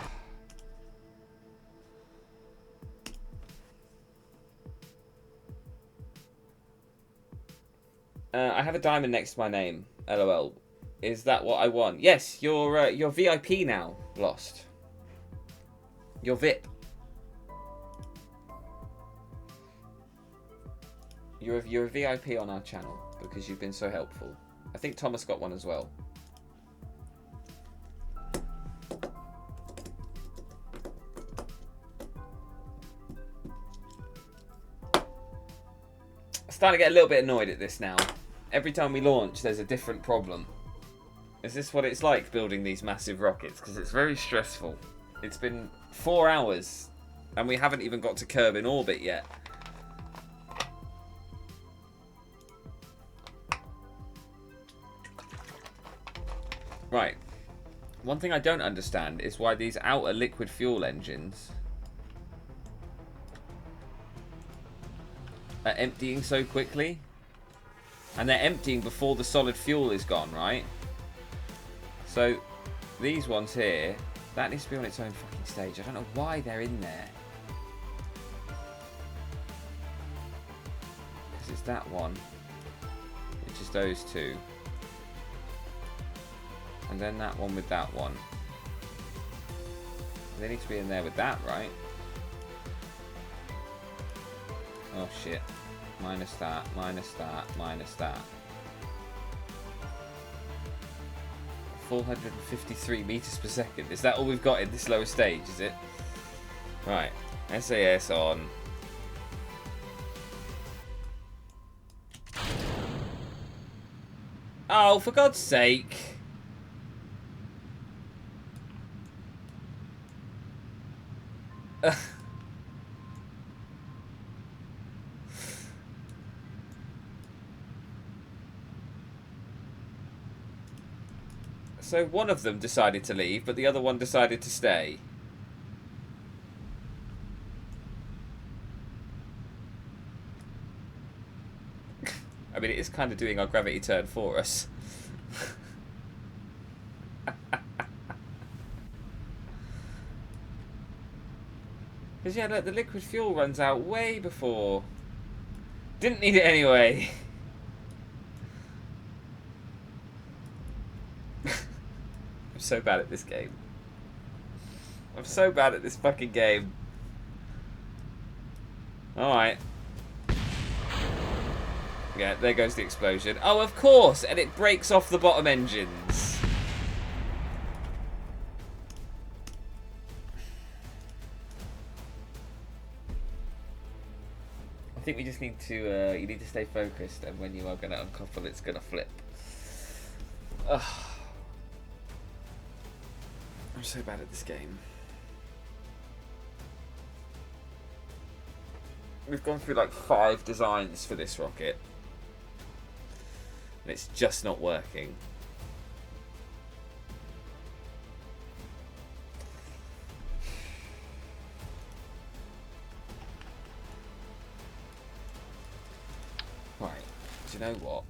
I have a diamond next to my name. LOL. Is that what I want? Yes, you're VIP now, Lost. You're VIP. You're a VIP on our channel because you've been so helpful. I think Thomas got one as well. Starting to get a little bit annoyed at this now. Every time we launch, there's a different problem. Is this what it's like building these massive rockets? Because it's very stressful. It's been 4 hours, and we haven't even got to Kerb in orbit yet. Right. One thing I don't understand is why these outer liquid fuel engines are emptying so quickly. And they're emptying before the solid fuel is gone, right? So, these ones here, that needs to be on its own fucking stage. I don't know why they're in there. Because it's that one, which is those two. And then that one with that one. They need to be in there with that, right? Oh shit. Minus that, minus that, minus that. 453 meters per second. Is that all we've got in this lower stage, is it? Right. SAS on. Oh, for God's sake. So one of them decided to leave, but the other one decided to stay. I mean, it is kind of doing our gravity turn for us. Because, yeah, look, the liquid fuel runs out way before. Didn't need it anyway. I'm so bad at this game. I'm so bad at this fucking game. Alright. Yeah, there goes the explosion. Oh, of course! And it breaks off the bottom engines. I think we just need to, you need to stay focused, and when you are going to uncouple, it's going to flip. Ugh. I'm so bad at this game. We've gone through like 5 designs for this rocket, and it's just not working. Right, do you know what?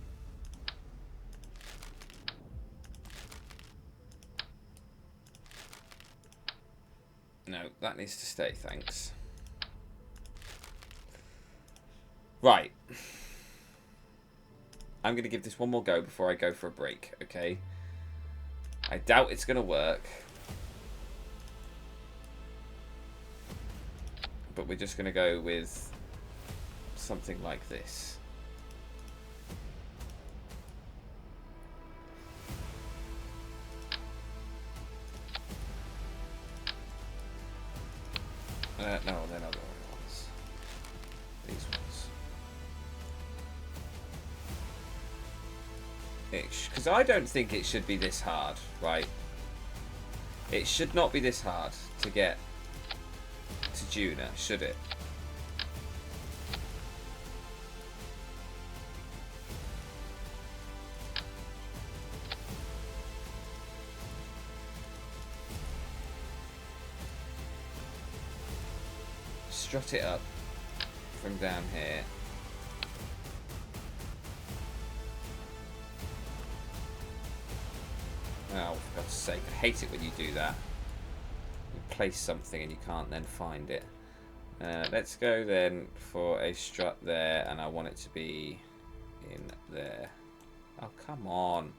No, that needs to stay, thanks. Right. I'm going to give this one more go before I go for a break, okay? I doubt it's going to work. But we're just going to go with something like this. No, they're not the other ones. These ones. Because I don't think it should be this hard, right? It should not be this hard to get to Juna, should it? Strut it up from down here. Oh, for God's sake. I hate it when you do that. You place something and you can't then find it. Let's go then for a strut there, and I want it to be in there. Oh, come on.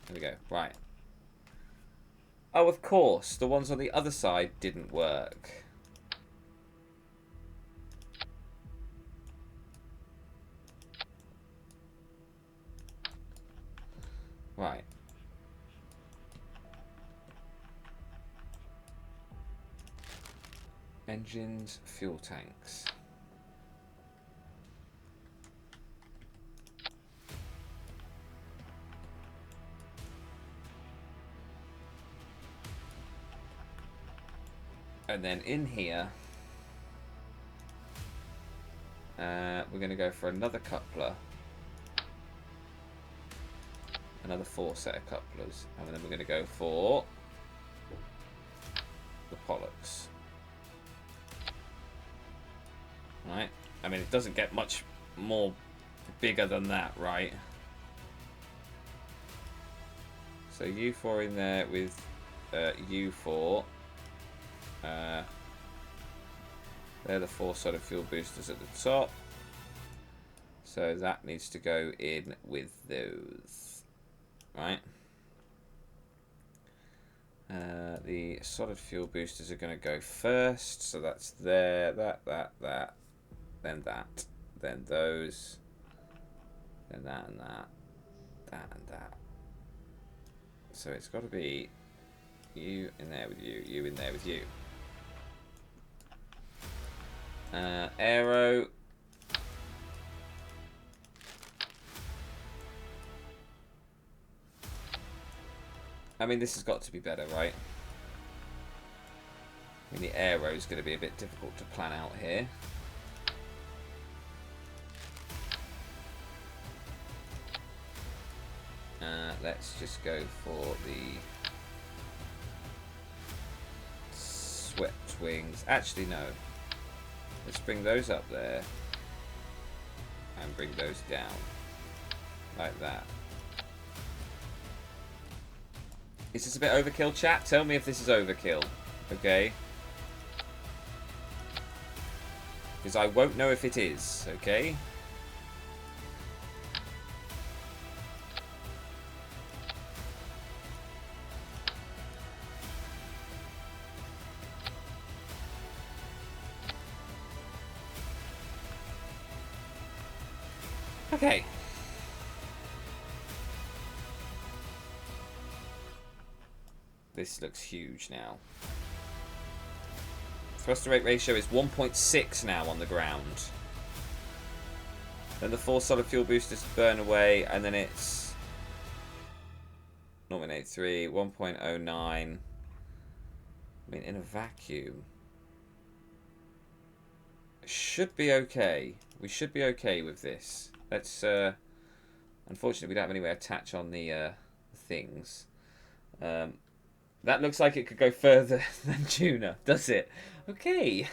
There we go. Right. Oh, of course. The ones on the other side didn't work. Right. Engines, fuel tanks. And then in here, we're going to go for another coupler. Another 4 set of couplers. And then we're going to go for the Pollux. Right? I mean, it doesn't get much more bigger than that, right? So U4 in there with U4. They're the 4 solid fuel boosters at the top. So that needs to go in with those. Right? The solid fuel boosters are going to go first. So that's there, that, then that, then those, then that and that, that and that. So it's got to be you in there with you, you in there with you. Aero. I mean, this has got to be better, right? I mean, the aero is going to be a bit difficult to plan out here. Let's just go for the swept wings. Actually, no. Let's bring those up there and bring those down like that. Is this a bit overkill, chat? Tell me if this is overkill, okay? Because I won't know if it is, okay? Okay. This looks huge now. Thrust to rate ratio is 1.6 now on the ground. Then the 4 solid fuel boosters burn away, and then it's 0.83, 1.09. I mean, in a vacuum, should be okay. We should be okay with this. Let's. Unfortunately, we don't have any way to attach on the things. That looks like it could go further than Tuna, does it? Okay.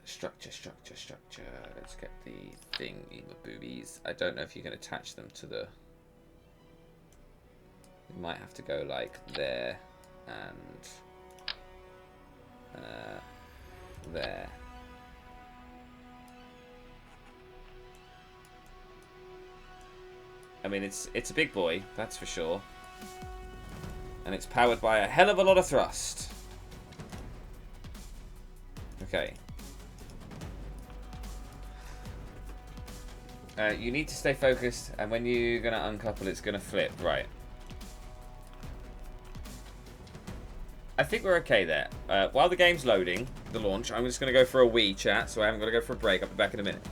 Structure. Let's get the thing in the boobies. I don't know if you can attach them to the... You might have to go like there and there. I mean, it's a big boy, that's for sure. And it's powered by a hell of a lot of thrust. Okay. You need to stay focused, and when you're going to uncouple, it's going to flip. Right. I think we're okay there. While the game's loading, the launch, I'm just going to go for a wee chat, so I haven't got to go for a break. I'll be back in a minute.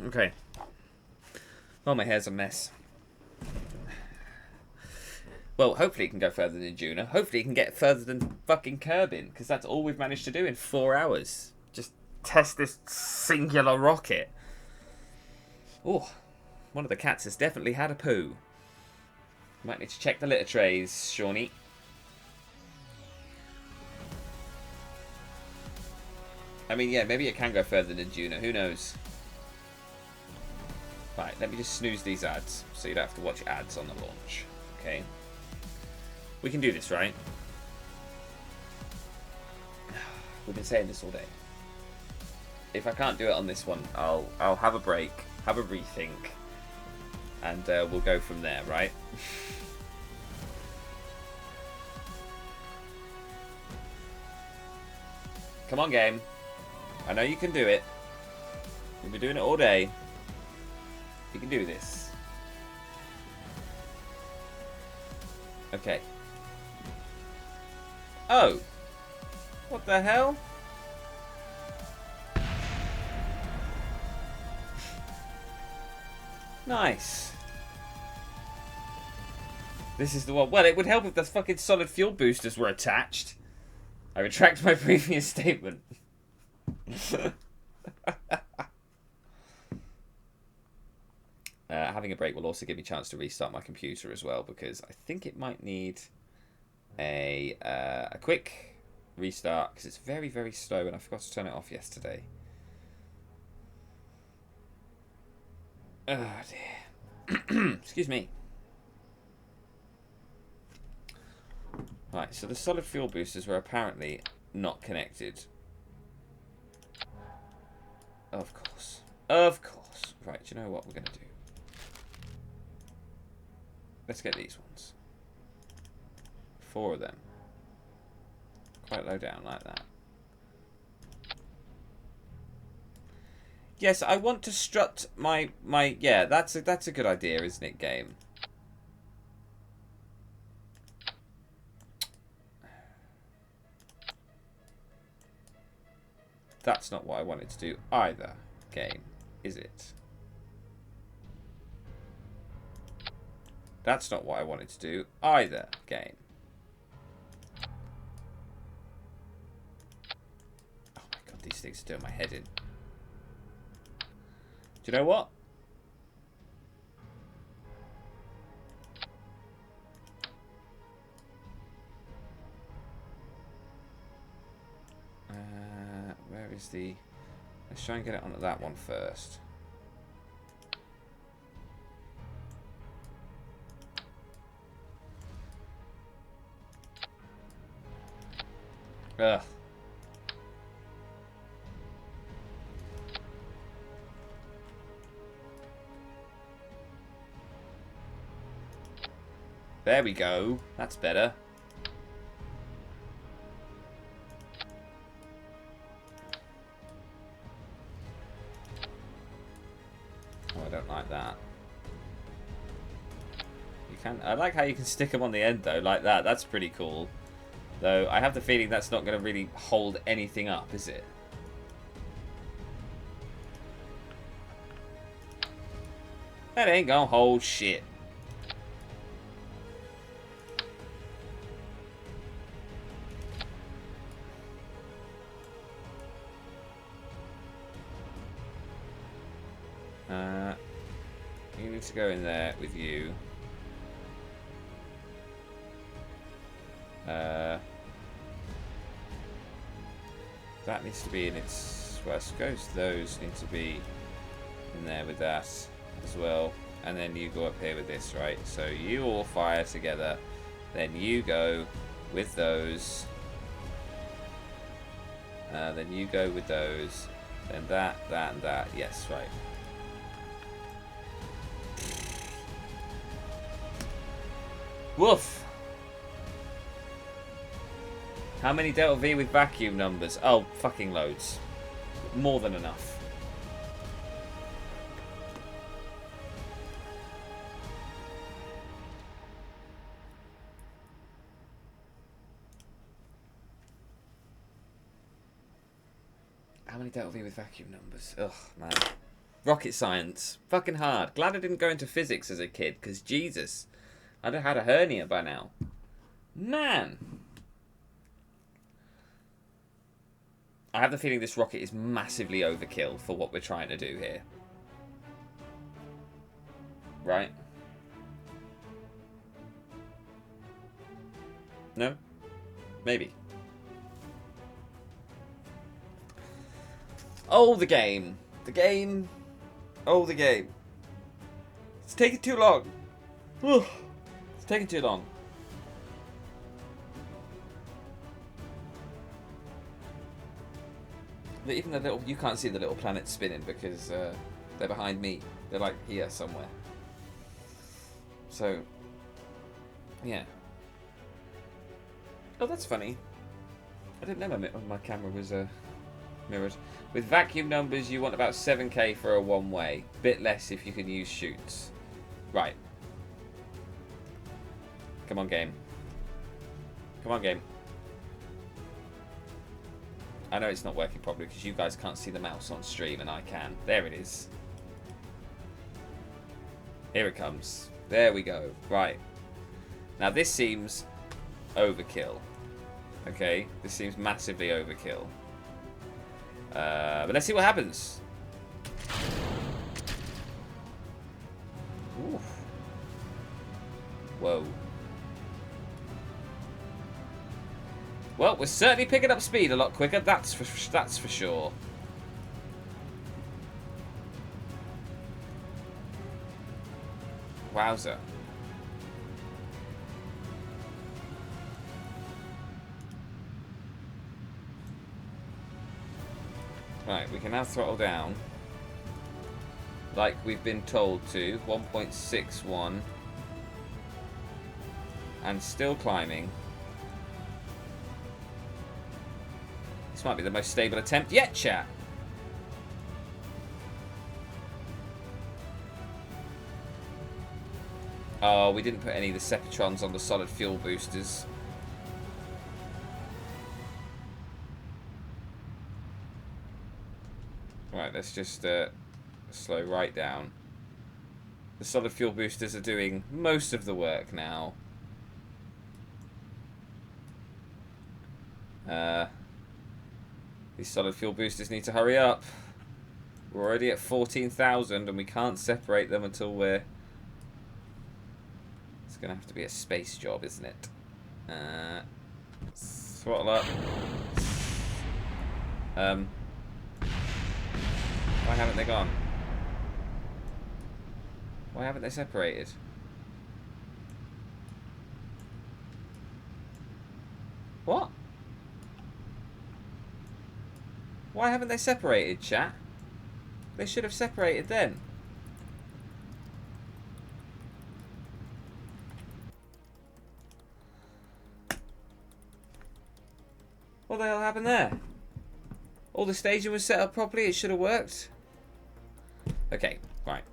Okay. Oh, my hair's a mess. Well, hopefully it can go further than Juna. Hopefully it can get further than fucking Kerbin, because that's all we've managed to do in 4 hours. Just test this singular rocket. Oh, one of the cats has definitely had a poo. Might need to check the litter trays, Shawnee. I mean, yeah, maybe it can go further than Juna. Who knows? Right, let me just snooze these ads, so you don't have to watch ads on the launch. Okay. We can do this, right? We've been saying this all day. If I can't do it on this one, I'll have a break, have a rethink, and we'll go from there, right? Come on, game. I know you can do it. We've been doing it all day. You can do this. Okay. Oh. What the hell? Nice. This is the one. Well, it would help if the fucking solid fuel boosters were attached. I retract my previous statement. Having a break will also give me a chance to restart my computer as well, because I think it might need a quick restart, because it's very, very slow and I forgot to turn it off yesterday. Oh dear. Excuse me. Right, so the solid fuel boosters were apparently not connected. Of course. Of course. Right, do you know what we're going to do? Let's get these ones. 4 of them. Quite low down like that. Yes, I want to strut my yeah, that's a good idea, isn't it, game? That's not what I wanted to do either, game, is it? That's not what I wanted to do either, game. Oh my god, these things are doing my head in. Do you know what? Where is the... Let's try and get it onto that one first. Ugh. There we go. That's better. Oh, I don't like that. You can. I like how you can stick them on the end though, like that. That's pretty cool. Though I have the feeling that's not going to really hold anything up, is it? That ain't gonna hold shit. You need to go in there with you. That needs to be in its... Well, I suppose those need to be in there with that as well. And then you go up here with this, right? So you all fire together. Then you go with those. Then you go with those. Then that, and that. Yes, right. Woof! How many Delta V with vacuum numbers? Oh, fucking loads. More than enough. How many Delta V with vacuum numbers? Ugh, man. rocket science. Fucking hard. Glad I didn't go into physics as a kid, because Jesus, I'd have had a hernia by now. Man. I have the feeling this rocket is massively overkill for what we're trying to do here. Right? No? Maybe. Oh, the game. The game. Oh, the game. It's taking too long. It's taking too long. But even the little... You can't see the little planets spinning because they're behind me. They're like here somewhere. So, yeah. Oh, that's funny. I didn't know my camera was mirrored. With vacuum numbers, you want about 7k for a one-way. Bit less if you can use shoots. Right. Come on, game. Come on, game. I know it's not working properly because you guys can't see the mouse on stream and I can. There it is. Here it comes. There we go. Right. Now this seems overkill. Okay? This seems massively overkill. But let's see what happens. Oof. Whoa. Well, we're certainly picking up speed a lot quicker. That's for sure. Wowzer. Right, we can now throttle down. Like we've been told to. 1.61. And still climbing. This might be the most stable attempt yet, chat. Oh, we didn't put any of the Separatrons on the solid fuel boosters. Right, let's just slow right down. The solid fuel boosters are doing most of the work now. These solid fuel boosters need to hurry up. We're already at 14,000 and we can't separate them until we're... It's going to have to be a space job, isn't it? Throttle up. Why haven't they gone? Why haven't they separated? What? Why haven't they separated, chat? They should have separated then. What the hell happened there? All the staging was set up properly, it should have worked. Okay, right.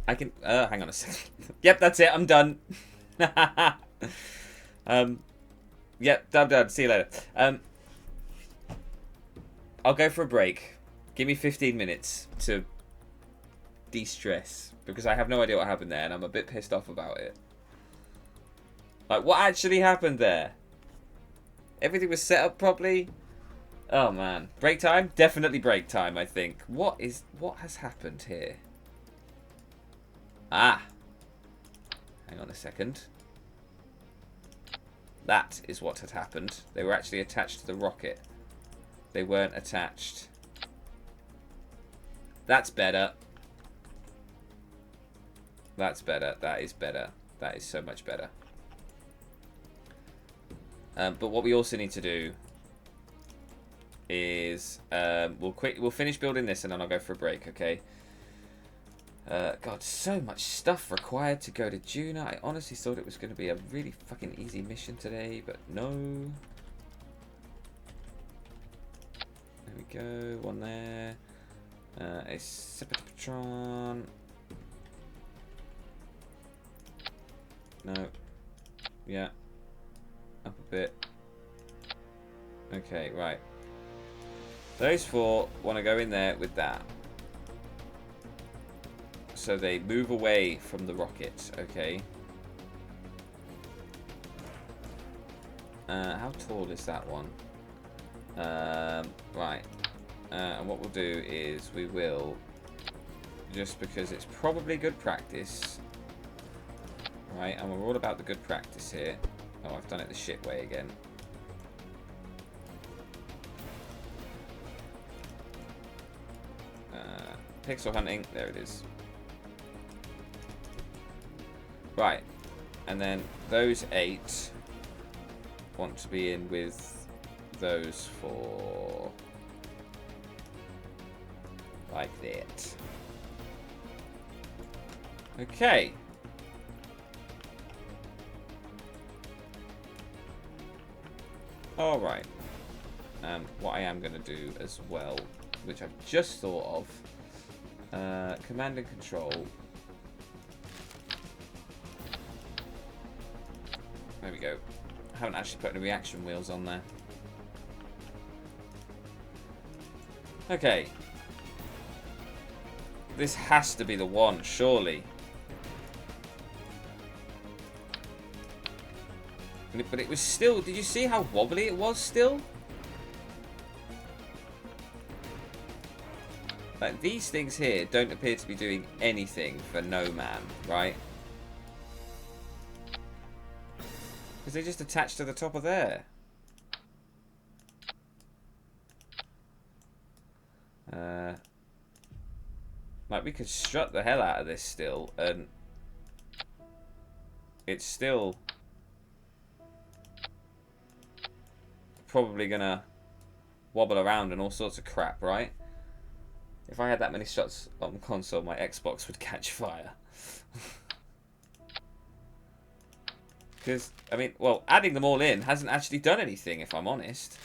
I can... hang on a second. Yep, that's it, I'm done. Yep, I'm done. See you later. I'll go for a break. Give me 15 minutes to de-stress. Because I have no idea what happened there and I'm a bit pissed off about it. Like, what actually happened there? Everything was set up properly? Oh, man. Break time? Definitely break time, I think. What has happened here? Ah. Hang on a second. That is what had happened. They were actually attached to the rocket. They weren't attached. That's better. That's better. That is better. That is so much better. But what we also need to do is we'll finish building this and then I'll go for a break, okay? God, so much stuff required to go to Juna. I honestly thought it was going to be a really fucking easy mission today, but no. There we go, one there. A Sepatron. No. Yeah. Up a bit. Okay, right. Those four want to go in there with that. so they move away from the rocket. Okay. How tall is that one? Right. And what we'll do is we will, just because it's probably good practice, right? And we're all about the good practice here. Oh, I've done it the shit way again. Pixel hunting. There it is. Right. And then those 8 want to be in with those 4. Like that. Okay. Alright. What I am going to do as well, which I've just thought of, command and control. There we go. I haven't actually put any reaction wheels on there. Okay. This has to be the one, surely. But it was still... Did you see how wobbly it was still? Like, these things here don't appear to be doing anything for no man, right? Because they just attach to the top of there. Like, we could strut the hell out of this still, and it's still probably gonna wobble around and all sorts of crap, right? If I had that many shots on the console, my Xbox would catch fire. Because, I mean, well, adding them all in hasn't actually done anything, if I'm honest.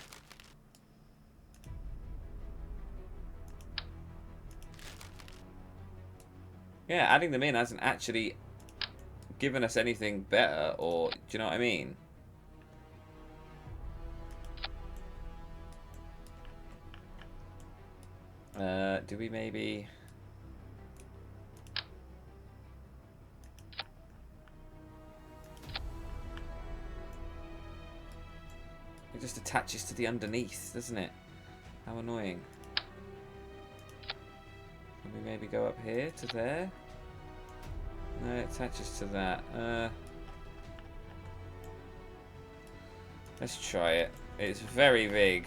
Yeah, adding them in hasn't actually given us anything better, or, do you know what I mean? Do we maybe... It just attaches to the underneath, doesn't it? How annoying. Can we maybe go up here to there? No, it attaches to that. Let's try it. It's very big.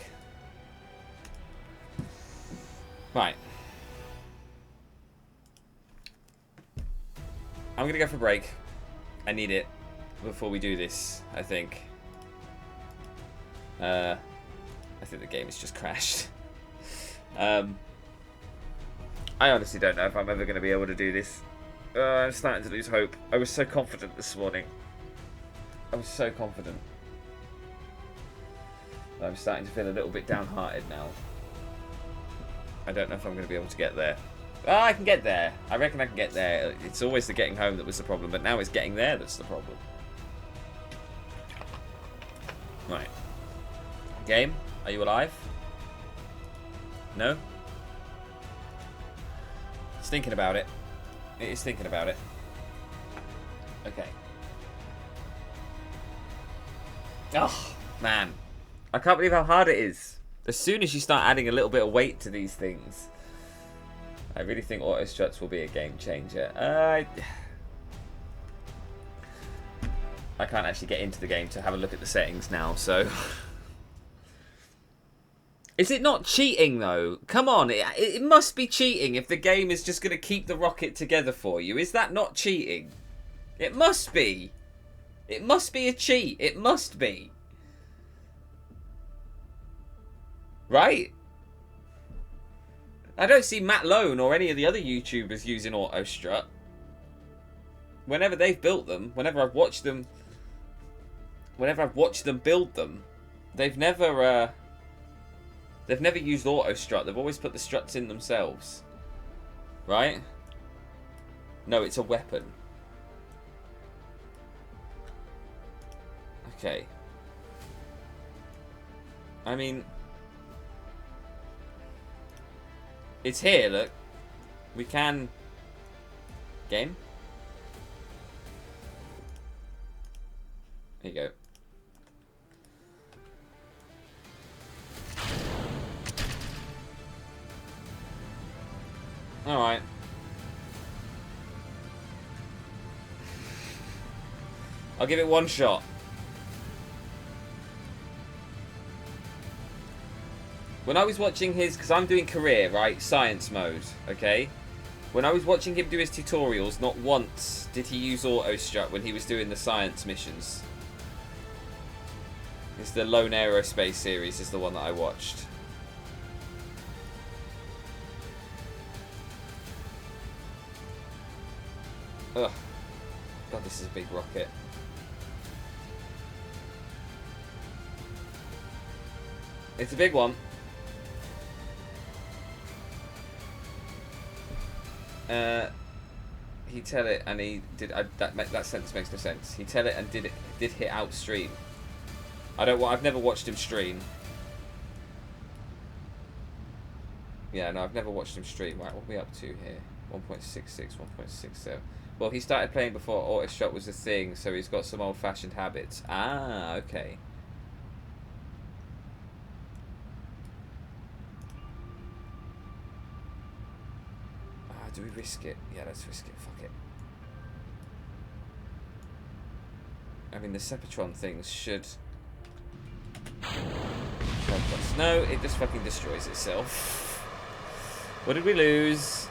Right. I'm going to go for a break. I need it before we do this, I think. I think the game has just crashed. I honestly don't know if I'm ever going to be able to do this. I'm starting to lose hope. I was so confident this morning. I was so confident. I'm starting to feel a little bit downhearted now. I don't know if I'm going to be able to get there. Oh, I can get there. I reckon I can get there. It's always the getting home that was the problem, but now it's getting there that's the problem. Right. Game, are you alive? No? It's thinking about it. It is thinking about it. Okay. Oh, man. I can't believe how hard it is. As soon as you start adding a little bit of weight to these things, I really think auto struts will be a game changer. I can't actually get into the game to have a look at the settings now, so... Is it not cheating, though? Come on, it must be cheating if the game is just going to keep the rocket together for you. Is that not cheating? It must be. It must be a cheat. It must be. Right? I don't see Matt Lone or any of the other YouTubers using auto strut. Whenever they've built them, whenever I've watched them build them, they've never used auto strut. They've always put the struts in themselves. Right? No, it's a weapon. Okay. I mean, it's here, look. We can Game. There you go. Alright. I'll give it one shot. When I was watching his, because I'm doing career, right? Science mode, okay? When I was watching him do his tutorials, not once did he use auto-strut when he was doing the science missions. It's the Lone Aerospace series is the one that I watched. Ugh. God, this is a big rocket. It's a big one. He tell it and he did. That sentence makes no sense. He tell it and did hit out stream. I've never watched him stream. Yeah, no, I've never watched him stream. Right, what are we up to here? 1.66, 1.67. Well, he started playing before auto-strut was a thing, so he's got some old-fashioned habits. Ah, okay. Do we risk it? Yeah, let's risk it. Fuck it. I mean, the Sepatron things should... No, it just fucking destroys itself. What did we lose?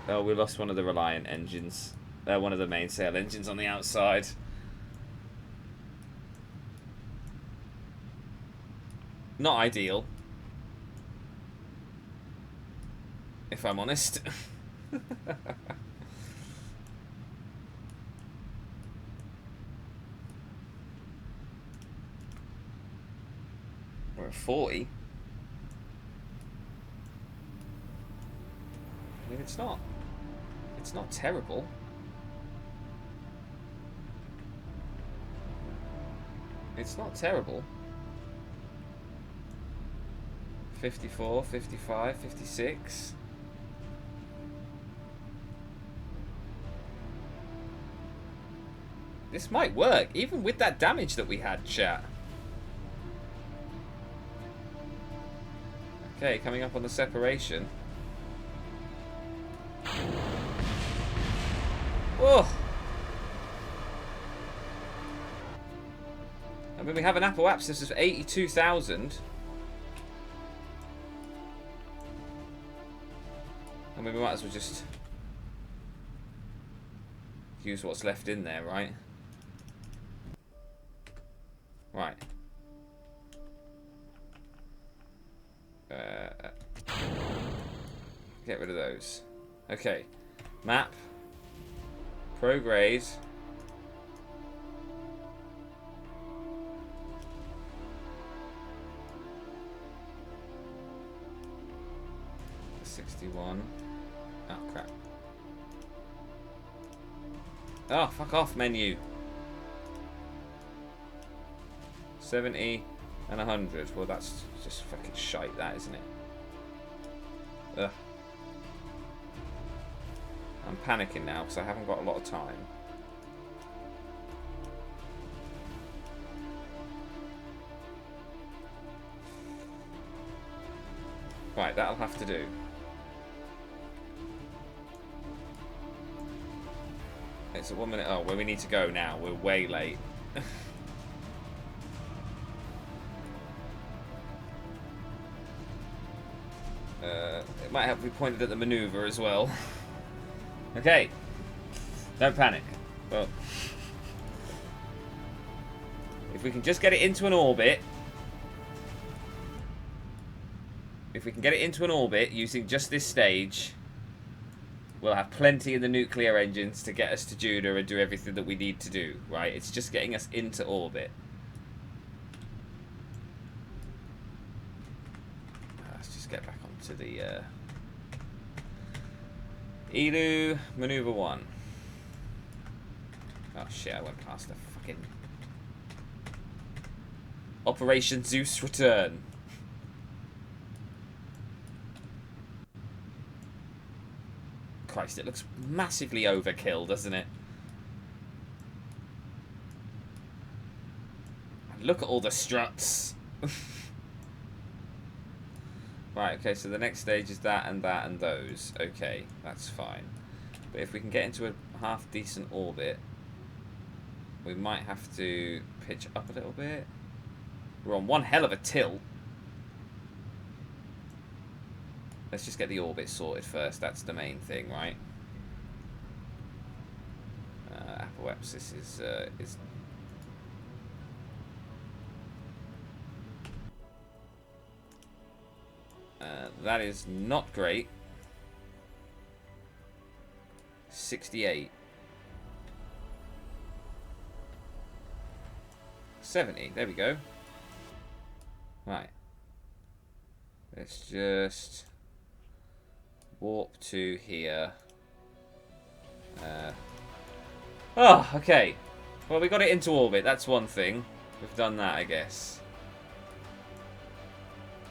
Oh, we lost one of the Reliant engines. One of the mainsail engines on the outside. Not ideal. If I'm honest. We're at 40. I mean, it's not terrible. It's not terrible. 54, 55, 56. This might work, even with that damage that we had, chat. Okay, coming up on the separation. Oh! I mean, we have an apoapsis of 82,000. I mean, we might as well just use what's left in there, right? Right. Get rid of those. Okay. Map. Prograde. $61. Oh, crap. Oh, fuck off, menu. 70 and 100. Well, that's just fucking shite, that, isn't it? Ugh. I'm panicking now because I haven't got a lot of time. Right, that'll have to do. It's at 1 minute. Oh, well, we need to go now. We're way late. It might help if we pointed at the maneuver as well. Okay. Don't panic. Well, if we can just get it into an orbit. If we can get it into an orbit using just this stage, we'll have plenty in the nuclear engines to get us to Judah and do everything that we need to do, right? It's just getting us into orbit. Let's just get back onto the Elu Maneuver 1. Oh shit, I went past the fucking Operation Zeus Return. Christ, Christ, it looks massively overkill, doesn't it? Look at all the struts. Right, okay, so the next stage is that and those. Okay, that's fine. But if we can get into a half decent orbit, we might have to pitch up a little bit. We're on one hell of a tilt. Let's just get the orbit sorted first. That's the main thing, right? Apoapsis is that is not great. 68. 70. There we go. Right. Let's just warp to here. Oh, okay. Well, we got it into orbit. That's one thing. We've done that, I guess.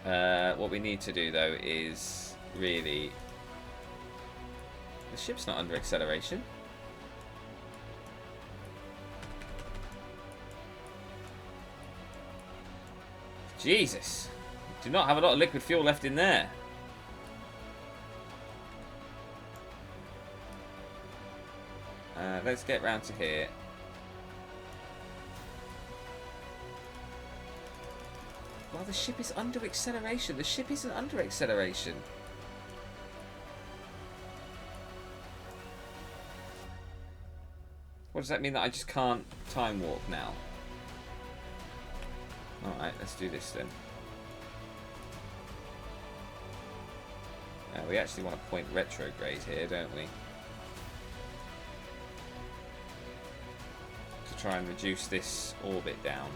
What we need to do, though, is really... The ship's not under acceleration. Jesus. Do not have a lot of liquid fuel left in there. Let's get round to here. Well, the ship is under acceleration. The ship isn't under acceleration. What does that mean, that I just can't time warp now? Alright, let's do this then. We actually want to point retrograde here, don't we? To try and reduce this orbit down.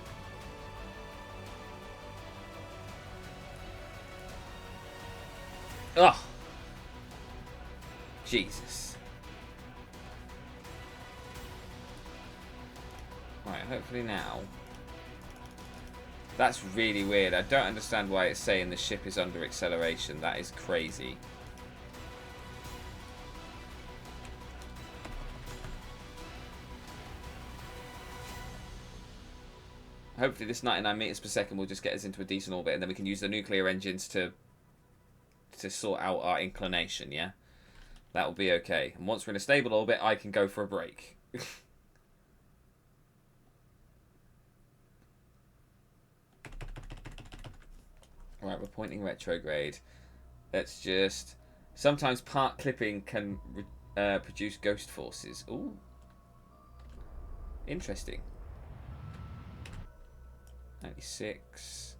Ugh! Jesus. Right, hopefully now. That's really weird. I don't understand why it's saying the ship is under acceleration. That is crazy. Hopefully this 99 meters per second will just get us into a decent orbit, and then we can use the nuclear engines to sort out our inclination, yeah? That will be okay. And once we're in a stable orbit, I can go for a break. Right, we're pointing retrograde. Let's just... Sometimes part clipping can produce ghost forces. Ooh. Interesting. 96.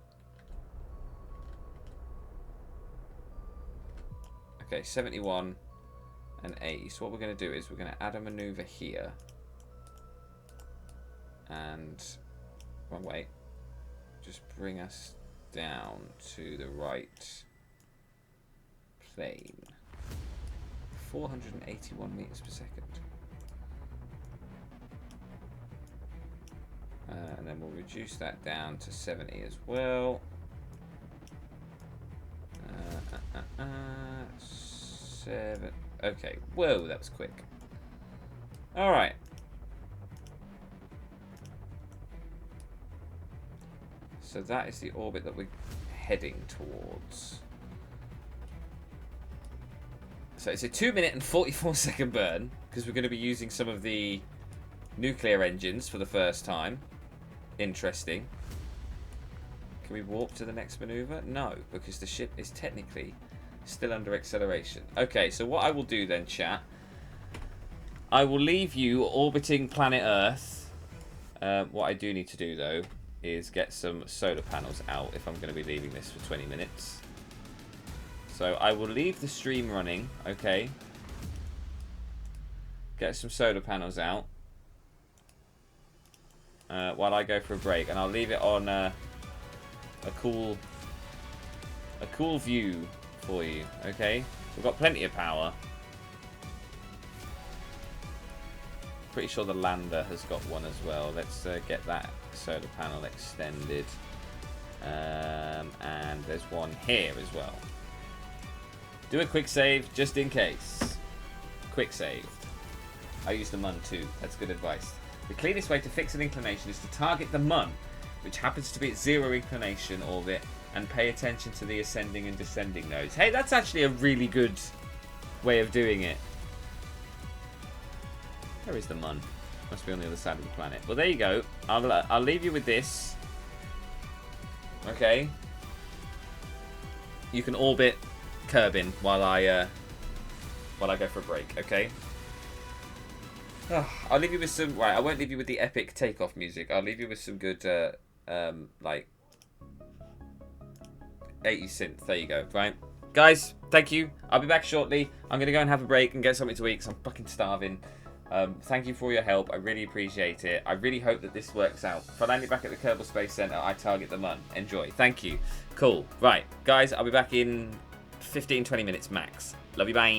Okay, 71 and 80. So what we're going to do is we're going to add a maneuver here. And... Wrong way. Just bring us down to the right plane. 481 meters per second. And then we'll reduce that down to 70 as well. 7. Okay. Whoa, that was quick. All right. So that is the orbit that we're heading towards. So it's a 2-minute and 44-second burn, because we're going to be using some of the nuclear engines for the first time. Interesting. Can we warp to the next maneuver? No, because the ship is technically still under acceleration. Okay, so what I will do then, chat, I will leave you orbiting planet Earth. What I do need to do, though, is get some solar panels out if I'm going to be leaving this for 20 minutes. So I will leave the stream running, okay? Get some solar panels out while I go for a break, and I'll leave it on a cool view for you, okay? We've got plenty of power. Pretty sure the lander has got one as well. Let's get that solar panel extended. And there's one here as well. Do a quick save just in case. Quick save. I use the mun too. That's good advice. The cleanest way to fix an inclination is to target the mun, which happens to be at 0 inclination orbit, and pay attention to the ascending and descending nodes. Hey, that's actually a really good way of doing it. Where is the mun? Must be on the other side of the planet. Well, there you go. I'll leave you with this. Okay. You can orbit Kerbin while I go for a break. Okay. I'll leave you with some. Right, I won't leave you with the epic takeoff music. I'll leave you with some good, like 80 synth. There you go. Right, guys. Thank you. I'll be back shortly. I'm gonna go and have a break and get something to eat because I'm fucking starving. Thank you for all your help. I really appreciate it. I really hope that this works out. If I land you back at the Kerbal Space Center, I target the mun. Enjoy. Thank you. Cool. Right, guys. I'll be back in 15-20 minutes max. Love you. Bye.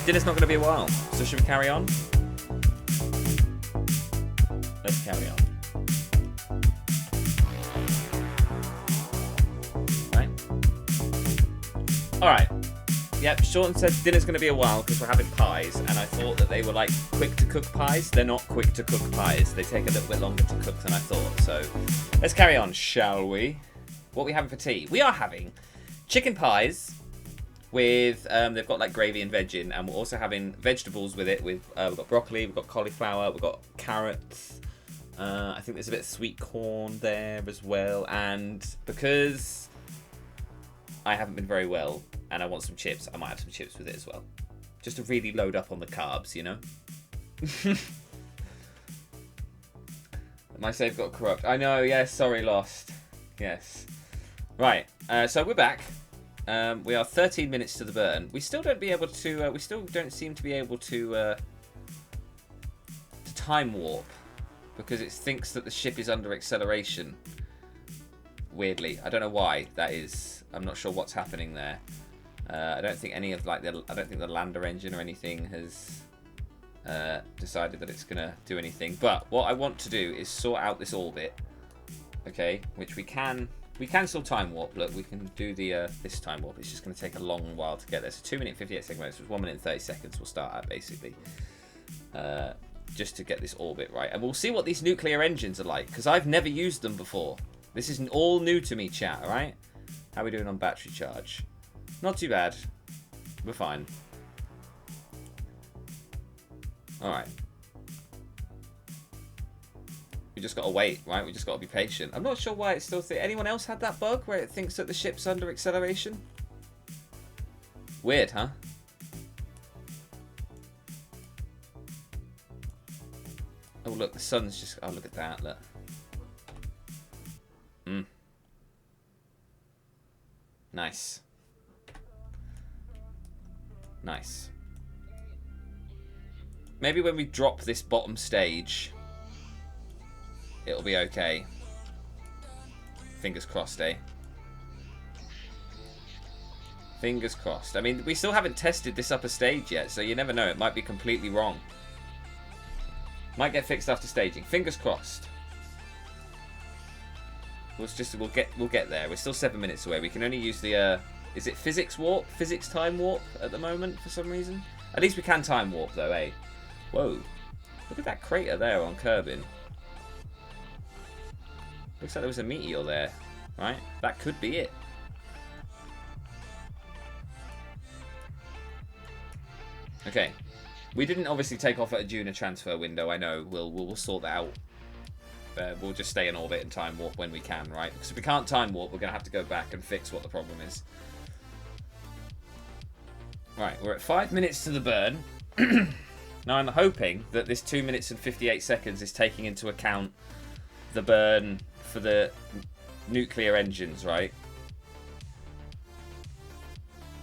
dinner's not going to be a while. So should we carry on? Let's carry on. Right. Alright. Yep, Sean said dinner's going to be a while because we're having pies, and I thought that they were like quick to cook pies. They're not quick to cook pies. They take a little bit longer to cook than I thought. So let's carry on, shall we? What are we having for tea? We are having chicken pies with, they've got like gravy and veg in, and we're also having vegetables with it. We've got broccoli, we've got cauliflower, we've got carrots. I think there's a bit of sweet corn there as well. And because I haven't been very well and I want some chips, I might have some chips with it as well. Just to really load up on the carbs, you know? My save got corrupt. I know, yes, sorry, lost. Yes. Right, so we're back. We are 13 minutes to the burn. We still don't seem to be able to time warp because it thinks that the ship is under acceleration. Weirdly, I don't know why that is. I'm not sure what's happening there. I don't think any of I don't think the lander engine or anything has decided that it's gonna do anything. But what I want to do is sort out this orbit, okay? Which we can still time warp. Look, we can do the this time warp. It's just gonna take a long while to get there. So 2 minute 58 seconds. So 1 minute and 30 seconds. We'll start at basically. Just to get this orbit right, and we'll see what these nuclear engines are like because I've never used them before. This is all new to me, chat. All right, how are we doing on battery charge? Not too bad. We're fine. All right. We just gotta wait, right? We just gotta be patient. I'm not sure why it's still. Anyone else had that bug where it thinks that the ship's under acceleration? Weird, huh? Oh, look, the sun's just... Oh, look at that, look. Nice. Nice. Maybe when we drop this bottom stage, it'll be okay. Fingers crossed, eh? Fingers crossed. I mean, we still haven't tested this upper stage yet, so you never know. It might be completely wrong. Might get fixed after staging. Fingers crossed. We'll get there. We're still 7 minutes away. We can only use the is it physics warp? Physics time warp at the moment for some reason. At least we can time warp though, eh? Whoa. Look at that crater there on Kerbin. Looks like there was a meteor there, right? That could be it. Okay. We didn't obviously take off at a Juna transfer window. I know. We'll sort that out. We'll just stay in orbit and time warp when we can, right? Because if we can't time warp, we're going to have to go back and fix what the problem is. Right, we're at 5 minutes to the burn. Now I'm hoping that this 2 minutes and 58 seconds is taking into account the burn for the nuclear engines, right?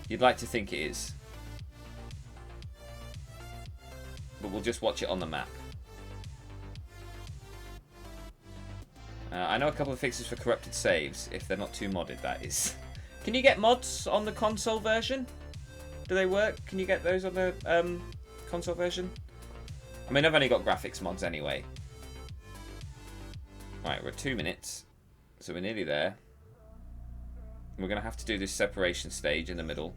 You'd like to think it is. But we'll just watch it on the map. I know a couple of fixes for corrupted saves, if they're not too modded, that is. Can you get mods on the console version? Do they work? Can you get those on the console version? I mean, I've only got graphics mods anyway. Right, we're at 2 minutes, so we're nearly there. We're going to have to do this separation stage in the middle.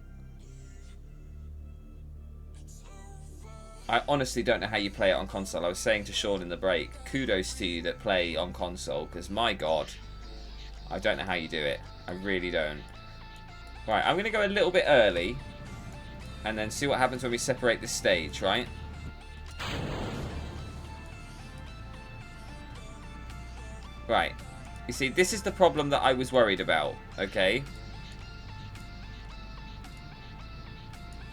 I honestly don't know how you play it on console. I was saying to Sean in the break, kudos to you that play on console, because my god, I don't know how you do it. I really don't. Right, I'm going to go a little bit early, and then see what happens when we separate this stage, right? Right. You see, this is the problem that I was worried about, okay?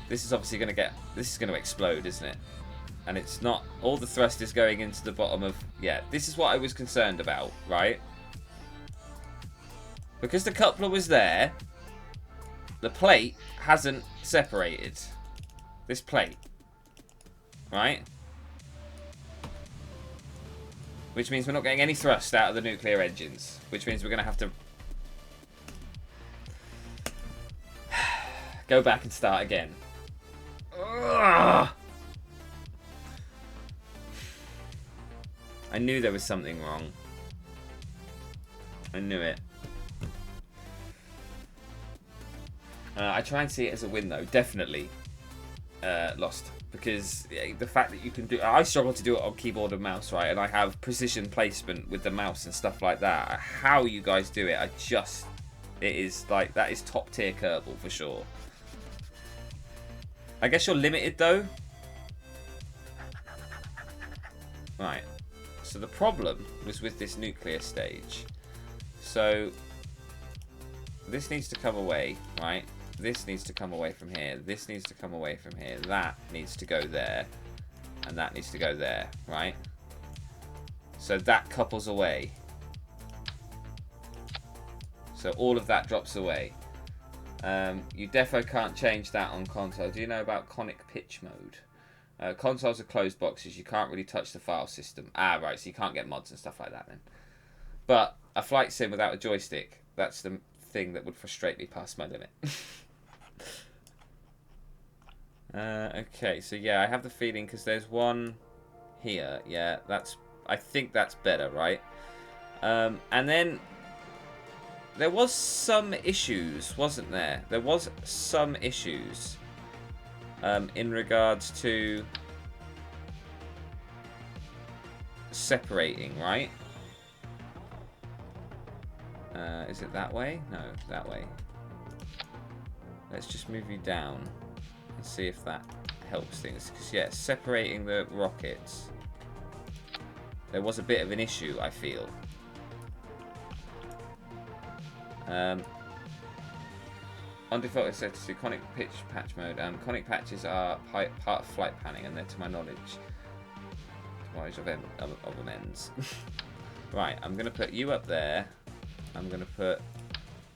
This is obviously going to get... This is going to explode, isn't it? And it's not... All the thrust is going into the bottom of... Yeah, this is what I was concerned about, right? Because the coupler was there, the plate hasn't separated. This plate. Right? Which means we're not getting any thrust out of the nuclear engines. Which means we're going to have to... go back and start again. Ugh. I knew there was something wrong. I knew it. I try and see it as a win, though. Definitely lost. Because the fact that you can do... I struggle to do it on keyboard and mouse, right? And I have precision placement with the mouse and stuff like that. How you guys do it, it is like... That is top tier Kerbal for sure. I guess you're limited, though. Right. So the problem was with this nuclear stage. So this needs to come away, right? This needs to come away from here. This needs to come away from here. That needs to go there. And that needs to go there, right? So that couples away. So all of that drops away. You defo can't change that on console. Do you know about conic pitch mode? Consoles are closed boxes. You can't really touch the file system. Ah, right. So you can't get mods and stuff like that then. But a flight sim without a joystick, that's the thing that would frustrate me past my limit. Okay, so yeah, I have the feeling because there's one here. Yeah, I think that's better, right? And then there was some issues, wasn't there? There was some issues in regards to separating, right? Is it that way? No, that way. Let's just move you down and see if that helps things. Because, yeah, separating the rockets. There was a bit of an issue, I feel. On default, it's set to conic pitch patch mode. Conic patches are part of flight planning, and they're, to my knowledge of amends. Right, I'm going to put you up there. I'm going to put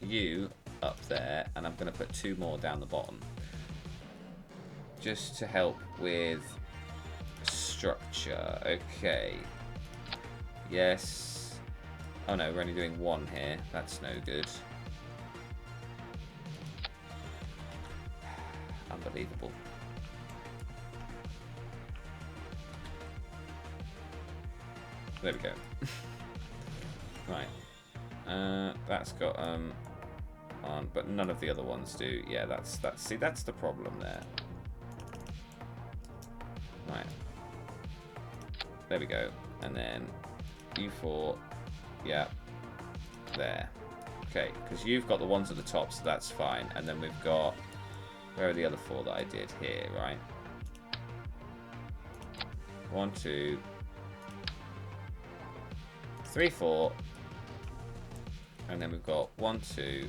you up there, and I'm going to put 2 more down the bottom. Just to help with structure. Okay. Yes. Oh no, we're only doing 1 here. That's no good. Unbelievable. There we go. Right. That's got on, but none of the other ones do. Yeah, that's see, that's the problem there. Right. There we go. And then U4. Yeah. There. Okay, because you've got the ones at the top, so that's fine. And then we've got, where are the other 4 that I did here, right? 1, 2, 3, 4. And then we've got 1, 2.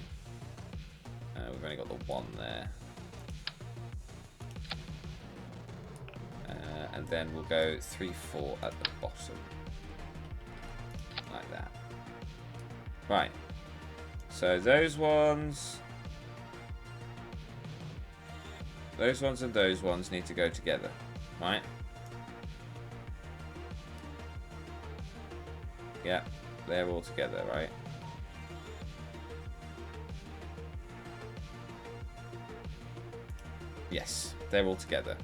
We've only got the 1 there. And then we'll go 3, 4 at the bottom. Like that. Right. So those ones... Those ones and those ones need to go together. Right? Yeah. They're all together, right? Yes, they're all together.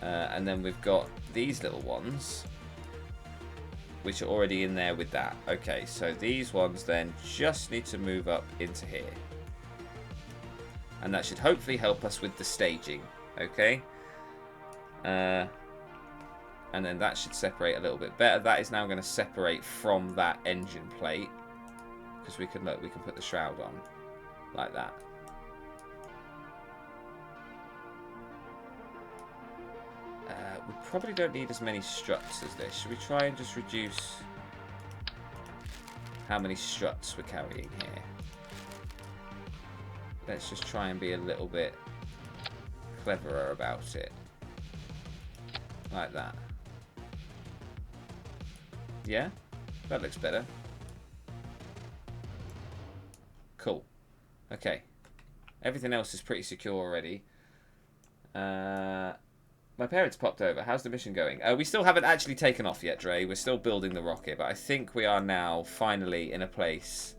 And then we've got these little ones, which are already in there with that. Okay, so these ones then just need to move up into here. And that should hopefully help us with the staging. Okay? And then that should separate a little bit better. That is now going to separate from that engine plate. Because we can, look, we can put the shroud on. Like that. We probably don't need as many struts as this. Should we try and just reduce how many struts we're carrying here? Let's just try and be a little bit cleverer about it. Like that. Yeah? That looks better. Cool. Okay. Everything else is pretty secure already. My parents popped over. How's the mission going? We still haven't actually taken off yet, Dre. We're still building the rocket, but I think we are now finally in a place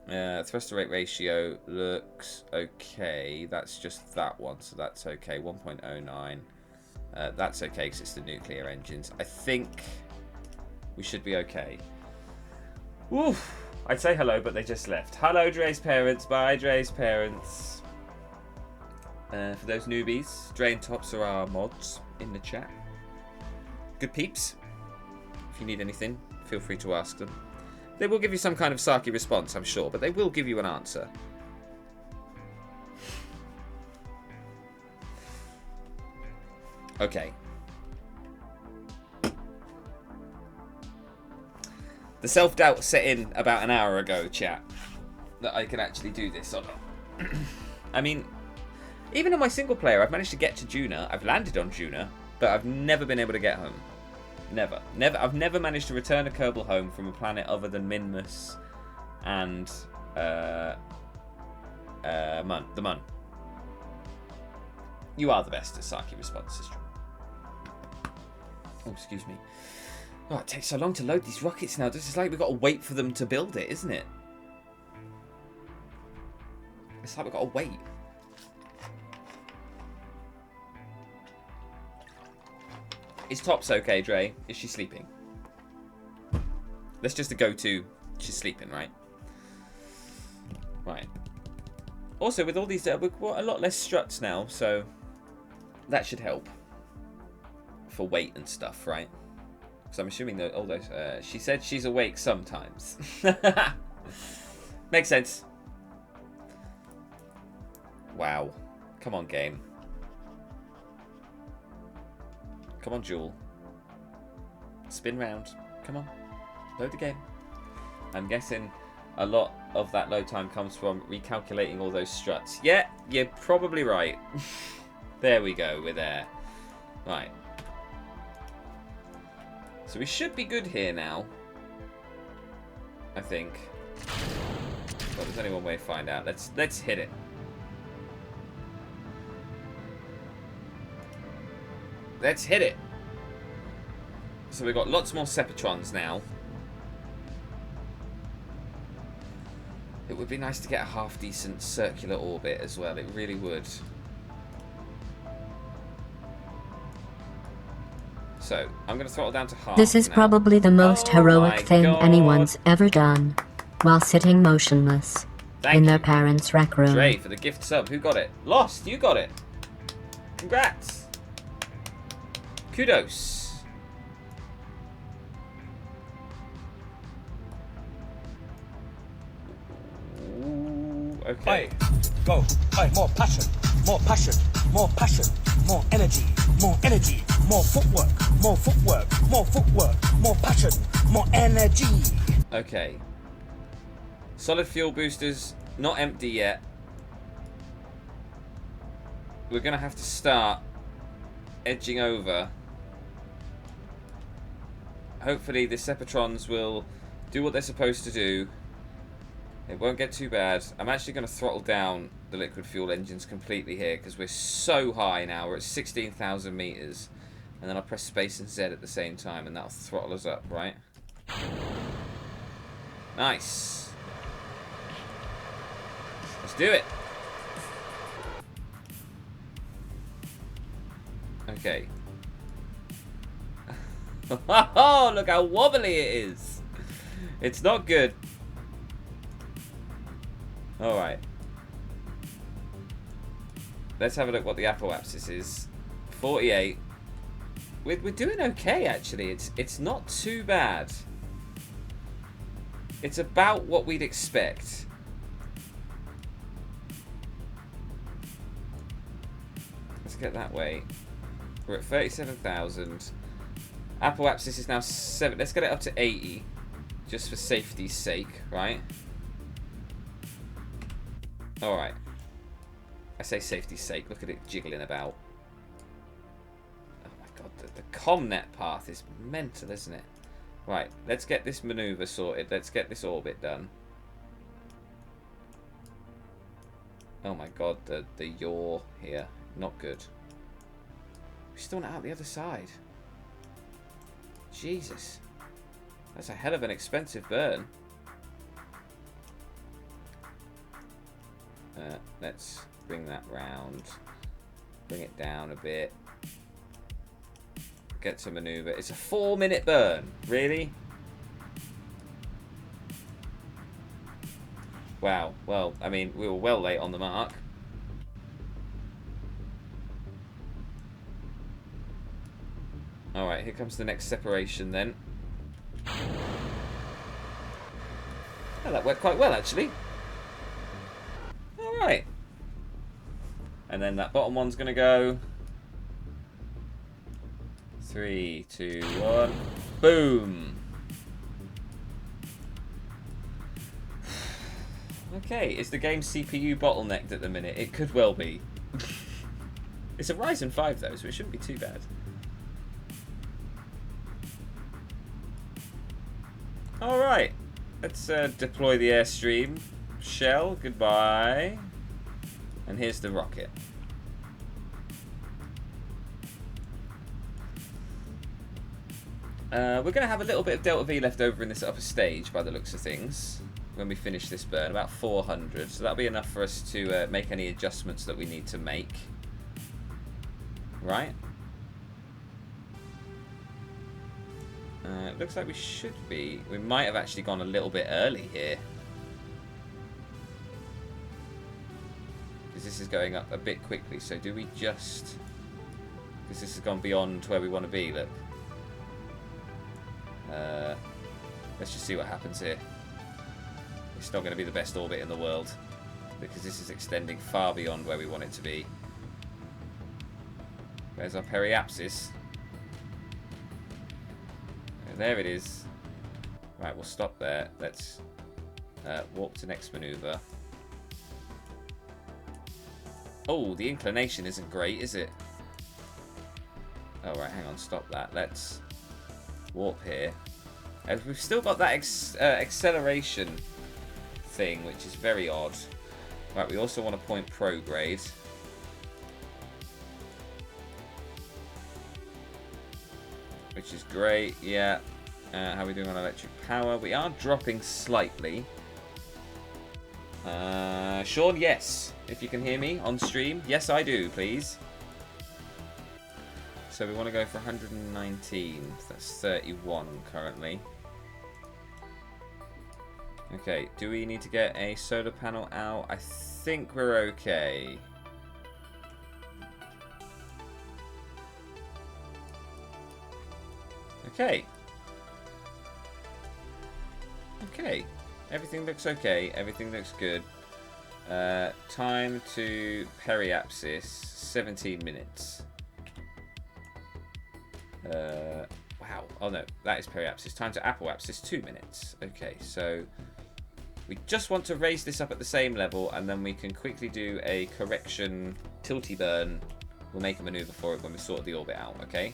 Thruster rate ratio looks okay. That's just that one, so that's okay. 1.09. That's okay because it's the nuclear engines. I think we should be okay. Woof. I'd say hello, but they just left. Hello, Dre's parents. Bye, Dre's parents. For those newbies, Dre and Tops are our mods in the chat. Good peeps. If you need anything, feel free to ask them. They will give you some kind of Saki response, I'm sure, but they will give you an answer. Okay. The self-doubt set in about an hour ago, chat, that I can actually do this or not. I mean, even on my single player, I've managed to get to Juna. I've landed on Juna, but I've never been able to get home. Never. I've never managed to return a Kerbal home from a planet other than Minmus and the Mun. You are the best at Saki responses. Oh, excuse me. Oh, it takes so long to load these rockets now. This is like we've got to wait for them to build it, isn't it? It's like we've got to wait. Is Tops okay, Dre? Is she sleeping? That's just a go-to. She's sleeping, right? Right. Also, with all these, we've got a lot less struts now, so that should help for weight and stuff, right? So I'm assuming that all those. She said she's awake sometimes. Makes sense. Wow. Come on, game. Come on, Jewel. Spin round. Come on. Load the game. I'm guessing a lot of that load time comes from recalculating all those struts. Yeah, you're probably right. There we go. We're there. Right. So we should be good here now. I think. Well, there's only one way to find out. Let's hit it. Let's hit it. So we've got lots more Sephiroths now. It would be nice to get a half-decent circular orbit as well. It really would. So, I'm going to throttle down to half. This is now. probably the most heroic thing God. anyone's ever done, while sitting motionless Thank in you. their parents' rec room. Dre for the gift sub. Who got it? Lost. You got it. Congrats. Kudos. Ooh, okay. Aye, go. Aye, more passion, more passion, more passion, more energy, more energy, more footwork, more footwork, more footwork, more passion, more energy. Okay. Solid fuel boosters, not empty yet. We're going to have to start edging over. Hopefully the Sephiroths will do what they're supposed to do. It won't get too bad. I'm actually going to throttle down the liquid fuel engines completely here because we're so high now. We're at 16,000 meters. And then I'll press space and Z at the same time and that'll throttle us up, right? Nice. Let's do it. Okay. Oh, look how wobbly it is. It's not good. Alright. Let's have a look what the apoapsis is. 48. We're doing okay, actually. It's not too bad. It's about what we'd expect. Let's get that way. We're at 37,000. Apoapsis is now 7. Let's get it up to 80. Just for safety's sake, right? Alright. I say safety's sake. Look at it jiggling about. Oh my god. The comnet path is mental, isn't it? Right. Let's get this maneuver sorted. Let's get this orbit done. Oh my god. The yaw here. Not good. We're still not out the other side. Jesus. That's a hell of an expensive burn. Let's bring that round. Bring it down a bit. Get to maneuver. It's a 4-minute burn. Really? Wow. Well, I mean, we were well late on the mark. Alright, here comes the next separation then. Oh, that worked quite well, actually. Alright. And then that bottom one's going to go. 3, 2, 1. Boom. Okay, is the game CPU bottlenecked at the minute? It could well be. It's a Ryzen 5 though, so it shouldn't be too bad. Alright, let's deploy the Airstream. Shell, goodbye. And here's the rocket. We're going to have a little bit of Delta V left over in this upper stage by the looks of things when we finish this burn, about 400. So that'll be enough for us to make any adjustments that we need to make. Right? It looks like we should be. We might have actually gone a little bit early here. Because this is going up a bit quickly. So do we just... Because this has gone beyond where we want to be, look. Let's just see what happens here. It's not going to be the best orbit in the world. Because this is extending far beyond where we want it to be. Where's our periapsis? There it is. Right, we'll stop there. Let's warp to next maneuver. Oh, the inclination isn't great, is it? Oh, right, hang on, stop that. Let's warp here. And we've still got that acceleration thing, which is very odd. Right, we also want to point prograde. Which is great, yeah. How are we doing on electric power? We are dropping slightly. Sean, yes. If you can hear me on stream. Yes, I do, please. So we want to go for 119. That's 31 currently. Okay, do we need to get a solar panel out? I think we're okay. Okay. Okay. Everything looks okay. Everything looks good. Time to periapsis, 17 minutes. Wow. Oh no, that is periapsis. Time to apoapsis, 2 minutes. Okay, so we just want to raise this up at the same level, and then we can quickly do a correction tilty burn. We'll make a maneuver for it when we sort the orbit out, okay?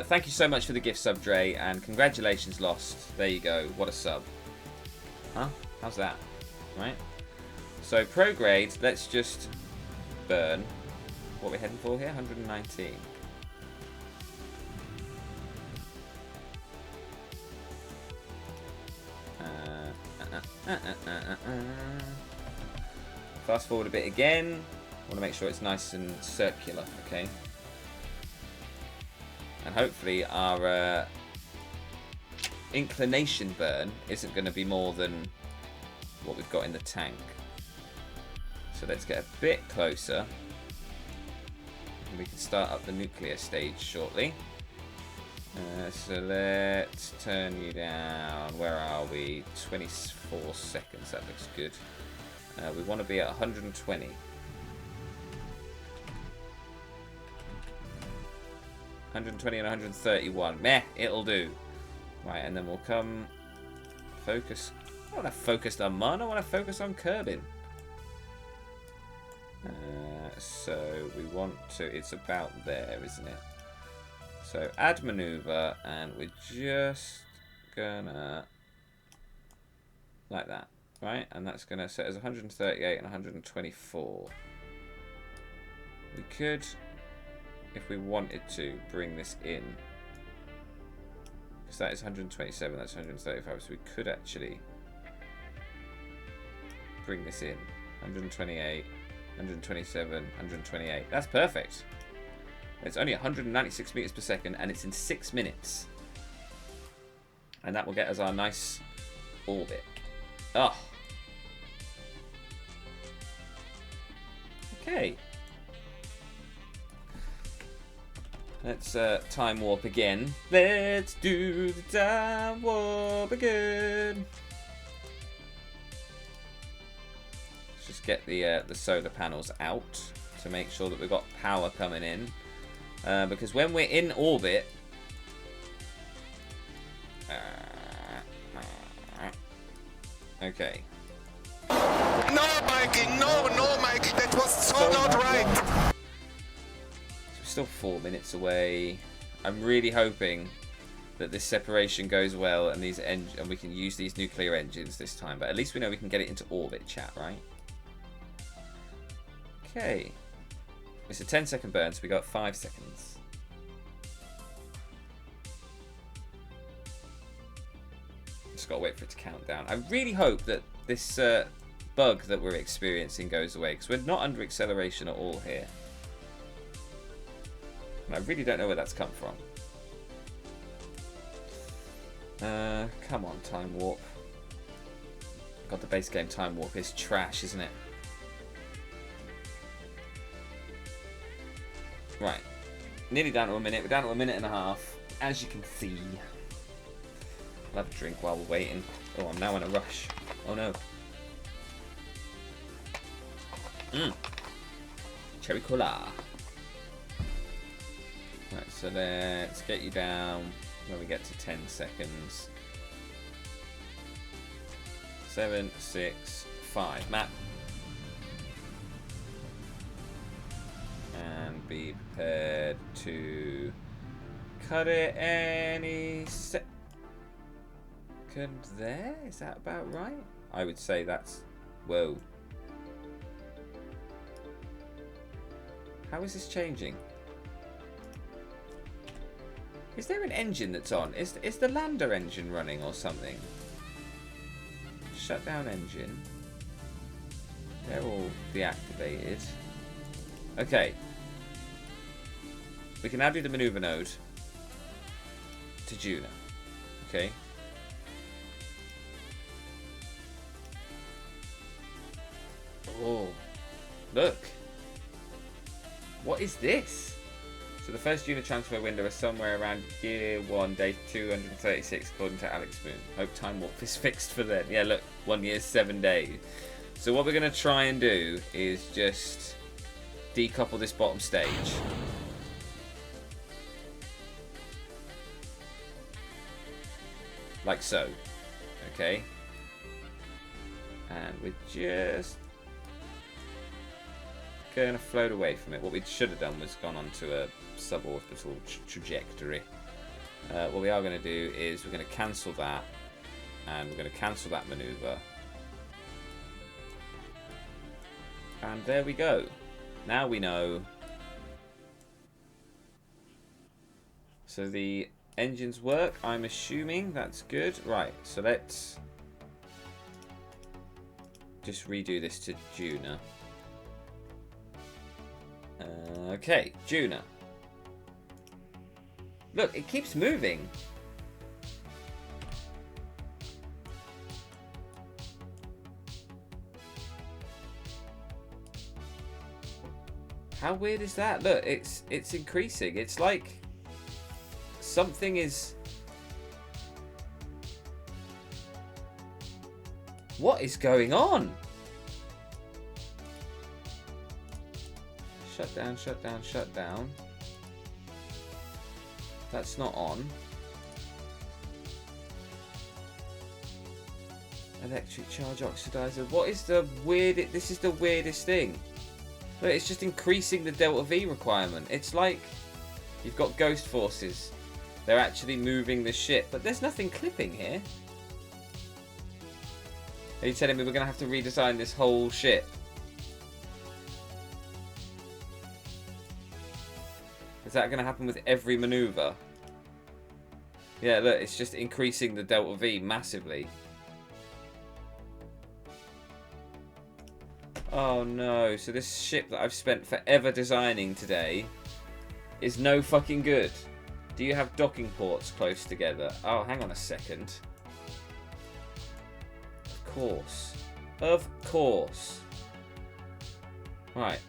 Thank you so much for the gift sub, Dre, and congratulations, Lost. There you go. What a sub. Huh? How's that? Right. So, prograde, let's just burn. What are we heading for here? 119. Fast forward a bit again. I want to make sure it's nice and circular, okay? And hopefully our inclination burn isn't going to be more than what we've got in the tank. So let's get a bit closer. And we can start up the nuclear stage shortly. So let's turn you down. Where are we? 24 seconds. That looks good. We want to be at 120. 120 and 131. Meh, it'll do. Right, and then we'll come focus. I don't want to focus on Mun, I want to focus on Kerbin. So we want to, it's about there, isn't it? So add maneuver, and we're just gonna, like that, right? And that's gonna set as 138 and 124. We could, if we wanted to, bring this in, because that is 127, that's 135, so we could actually bring this in. 128, 127, 128. That's perfect. It's only 196 meters per second, and it's in 6 minutes. And that will get us our nice orbit. Oh. Okay. Let's time warp again. Let's do the time warp again. Let's just get the solar panels out to make sure that we've got power coming in. Because when we're in orbit... okay. No, Mikey! No, Mikey! That was so not right! So we're still 4 minutes away. I'm really hoping that this separation goes well and and we can use these nuclear engines this time. But at least we know we can get it into orbit, chat, right? Okay. It's a 10-second burn, so we got 5 seconds. Just gotta wait for it to count down. I really hope that this bug that we're experiencing goes away, because we're not under acceleration at all here. And I really don't know where that's come from. Come on, time warp. God, the base game time warp is trash, isn't it? Right. Nearly down to a minute. We're down to a minute and a half, as you can see. I'll have a drink while we're waiting. Oh, I'm now in a rush. Oh no. Cherry cola. Right, so let's get you down when we get to 10 seconds. 7, 6, 5. Map. And be prepared to cut it any second there. Is that about right? I would say that's... Whoa. How is this changing? Is there an engine that's on? Is the lander engine running or something? Shut down engine. They're all deactivated. Okay. We can now do the maneuver node to Juno. Okay. Oh, look. What is this? So the first unit transfer window is somewhere around year 1, day 236, according to Alex Moon. Hope time warp is fixed for then. Yeah, look, 1 year, 7 days. So what we're going to try and do is just decouple this bottom stage. Like so. Okay. And we're just going to float away from it. What we should have done was gone onto a suborbital trajectory. What we are going to do is we're going to cancel that, and we're going to cancel that maneuver. And there we go. Now we know. So the engines work, I'm assuming. That's good. Right, so let's just redo this to Juna. Okay, Juna. Look, it keeps moving. How weird is that? Look, it's increasing. It's like something is... What is going on? Shut down, shut down, shut down. That's not on. Electric charge oxidizer. What is the weird... This is the weirdest thing. Look, it's just increasing the delta V requirement. It's like you've got ghost forces. They're actually moving the ship. But there's nothing clipping here. Are you telling me we're going to have to redesign this whole ship? Is that going to happen with every maneuver? Yeah, look, it's just increasing the delta V massively. Oh no, so this ship that I've spent forever designing today is no fucking good. Do you have docking ports close together? Oh, hang on a second. Of course. Of course. Right.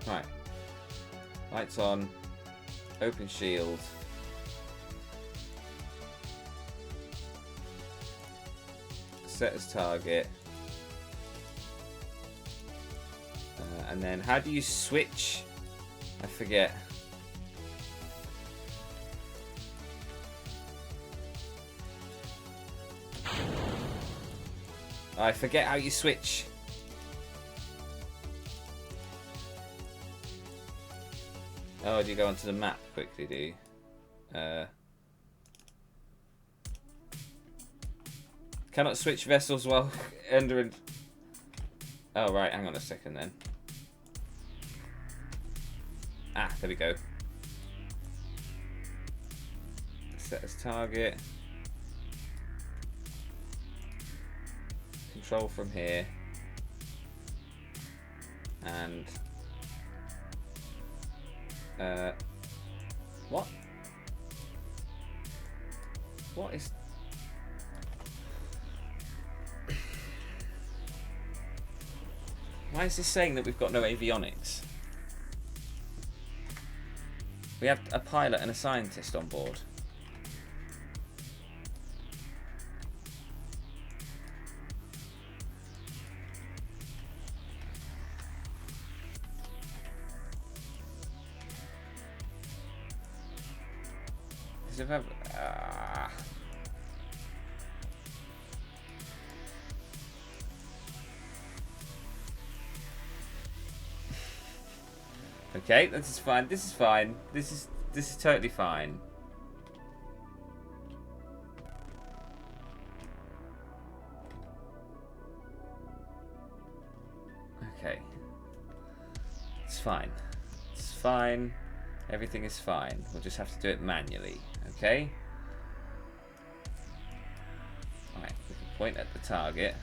Right. Lights on. Open shield. Set as target. And then how do you switch? I forget. I forget how you switch. Oh, do you go onto the map quickly, do you? Cannot switch vessels while under... Oh, right, hang on a second then. Ah, there we go. Set as target. Control from here. And... what? What is... Why is this saying that we've got no avionics? We have a pilot and a scientist on board. Because if I've... Okay, this is fine. This is fine. This is totally fine. Okay. It's fine. It's fine. Everything is fine. We'll just have to do it manually. Okay? Alright, we can point at the target.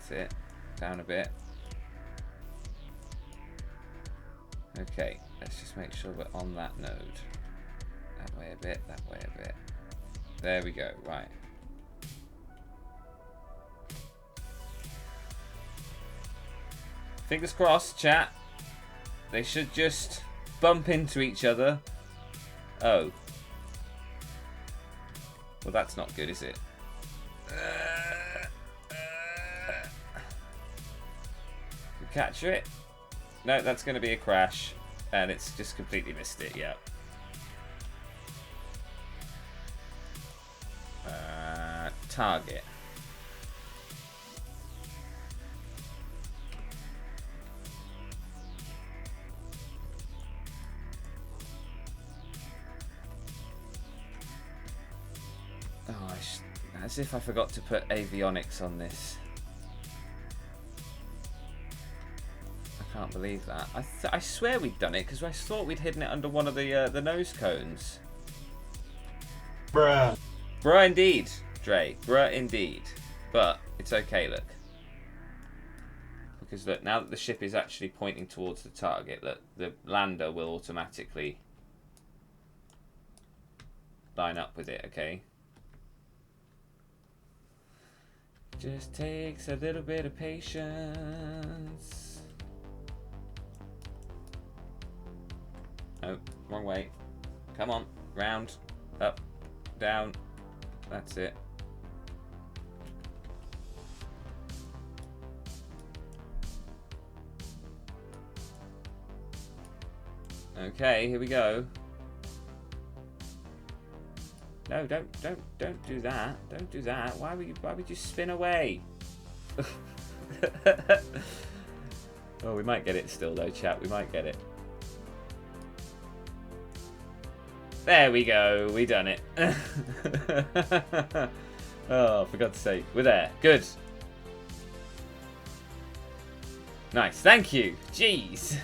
It down a bit. Okay, let's just make sure we're on that node. That way a bit, that way a bit. There we go, right. Fingers crossed, chat. They should just bump into each other. Oh. Well, that's not good, is it? Capture it. No, that's going to be a crash, and it's just completely missed it. Yeah. Target. Oh, as if I forgot to put avionics on this. I can't believe that. I swear we'd done it because I thought we'd hidden it under one of the nose cones. Bruh. Bruh indeed, Dre. Bruh indeed. But it's okay, look. Because look, now that the ship is actually pointing towards the target, look, the lander will automatically line up with it, okay? Just takes a little bit of patience. Oh, wrong way. Come on. Round. Up. Down. That's it. Okay, here we go. No, don't do that. Don't do that. Why would you spin away? Oh, we might get it still though, chat. We might get it. There we go. We done it. Oh, for God's sake. We're there. Good. Nice, thank you. Jeez.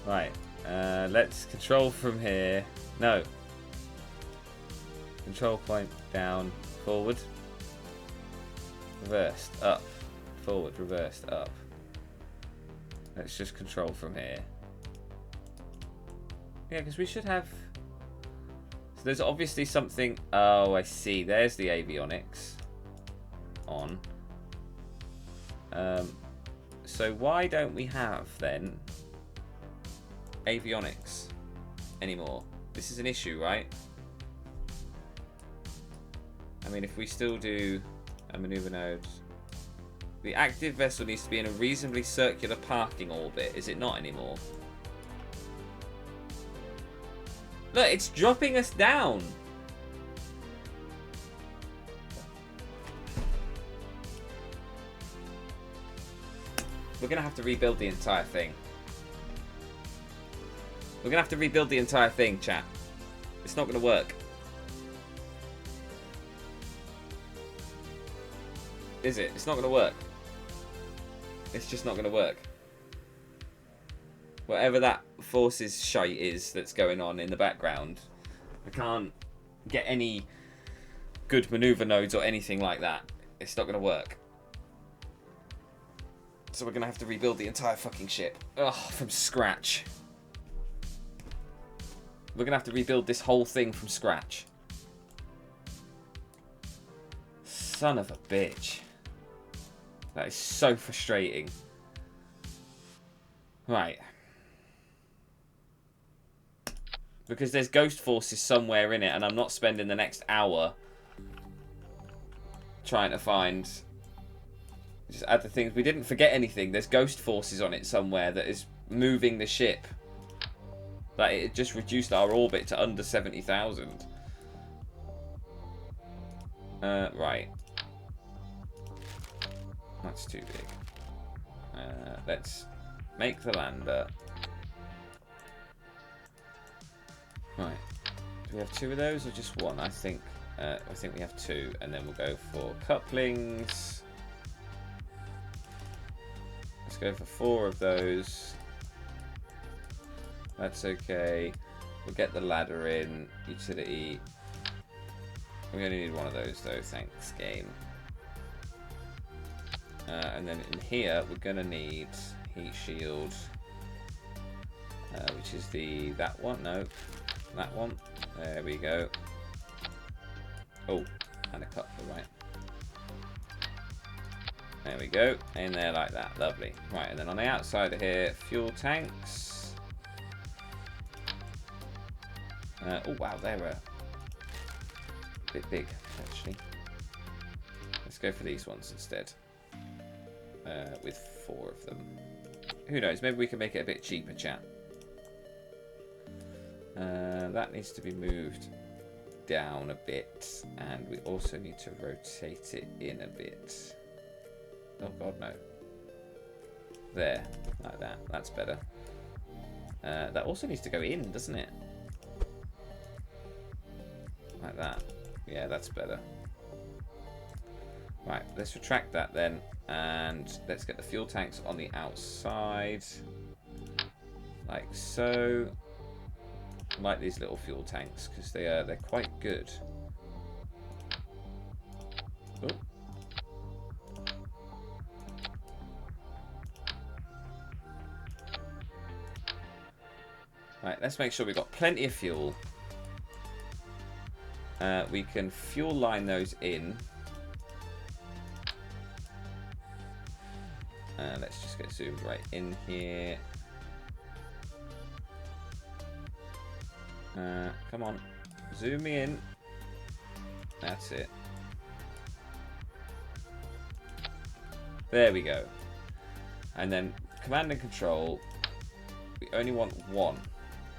Right, let's control from here. No. Control point down, forward. Reversed, up. Forward, reversed, up. Let's just control from here. Yeah, because we should have... So there's obviously something... Oh, I see. There's the avionics on. So why don't we have, then, avionics anymore? This is an issue, right? I mean, if we still do a maneuver node... The active vessel needs to be in a reasonably circular parking orbit. Is it not anymore? Look, it's dropping us down. We're going to have to rebuild the entire thing. We're going to have to rebuild the entire thing, chat. It's not going to work. Is it? It's not going to work. It's just not going to work. Whatever that forces shite is that's going on in the background, I can't get any good maneuver nodes or anything like that. It's not going to work. So we're going to have to rebuild the entire fucking ship. Ugh, from scratch. We're going to have to rebuild this whole thing from scratch. Son of a bitch. That is so frustrating. Right. Because there's ghost forces somewhere in it, and I'm not spending the next hour trying to find... Just add the things. We didn't forget anything. There's ghost forces on it somewhere that is moving the ship. Like, it just reduced our orbit to under 70,000. Right. That's too big. Let's make the lander. Right. Do we have two of those or just one? I think we have two, and then we'll go for couplings. Let's go for 4 of those. That's okay. We'll get the ladder in. Utility. We only need one of those though. Thanks, game. And then in here, we're going to need heat shield, which is that one. No, that one. There we go. Oh, and a coupler, right? There we go. In there like that. Lovely. Right, and then on the outside of here, fuel tanks. Oh, wow, they're a bit big, actually. Let's go for these ones instead. With 4 of them. Who knows? Maybe we can make it a bit cheaper, chat. That needs to be moved down a bit, and we also need to rotate it in a bit. Oh god, no. There, like that. That's better. That also needs to go in, doesn't it? Like that. Yeah, that's better. Right, let's retract that then, and let's get the fuel tanks on the outside, like so. I like these little fuel tanks because they're quite good. Oh. Right, let's make sure we've got plenty of fuel. We can fuel line those in. Let's just get zoomed right in here. Come on, zoom me in. That's it. There we go. And then command and control. We only want one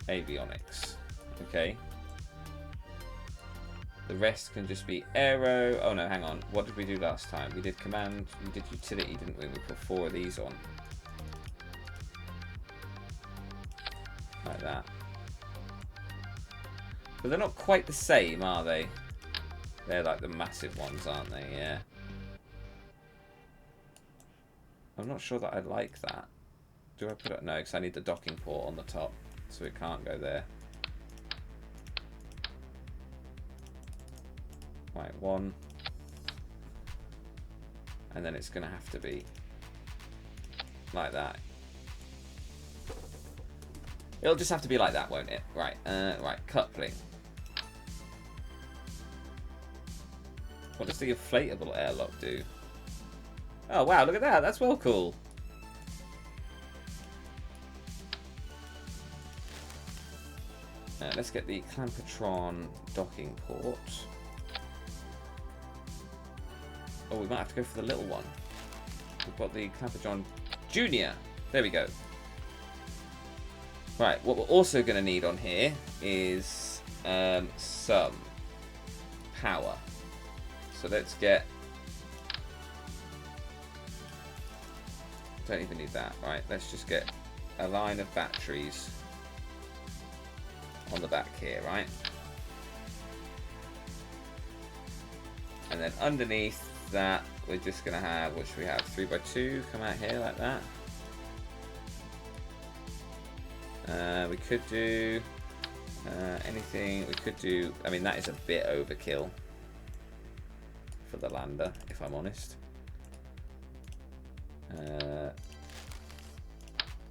avionics. Okay. The rest can just be aero. Oh no, hang on. What did we do last time? We did command, we did utility, didn't we? We put 4 of these on. Like that. But they're not quite the same, are they? They're like the massive ones, aren't they? Yeah. Oh I'm not sure that I like that. Do I put it? No, because I need the docking port on the top, so it can't go there. Right, 1. And then it's going to have to be like that. It'll just have to be like that, won't it? Right, right, coupling. What does the inflatable airlock do? Oh, wow, look at that. That's well cool. Let's get the Clampertron docking port. Oh, we might have to go for the little one. We've got the Clampertron Junior. There we go. Right, what we're also going to need on here is some power. So let's get... Don't even need that. Right, let's just get a line of batteries on the back here, right? And then underneath that, we're just going to have, what should we have? 3x2 come out here like that. We could do anything. We could do, I mean, that is a bit overkill for the lander, if I'm honest.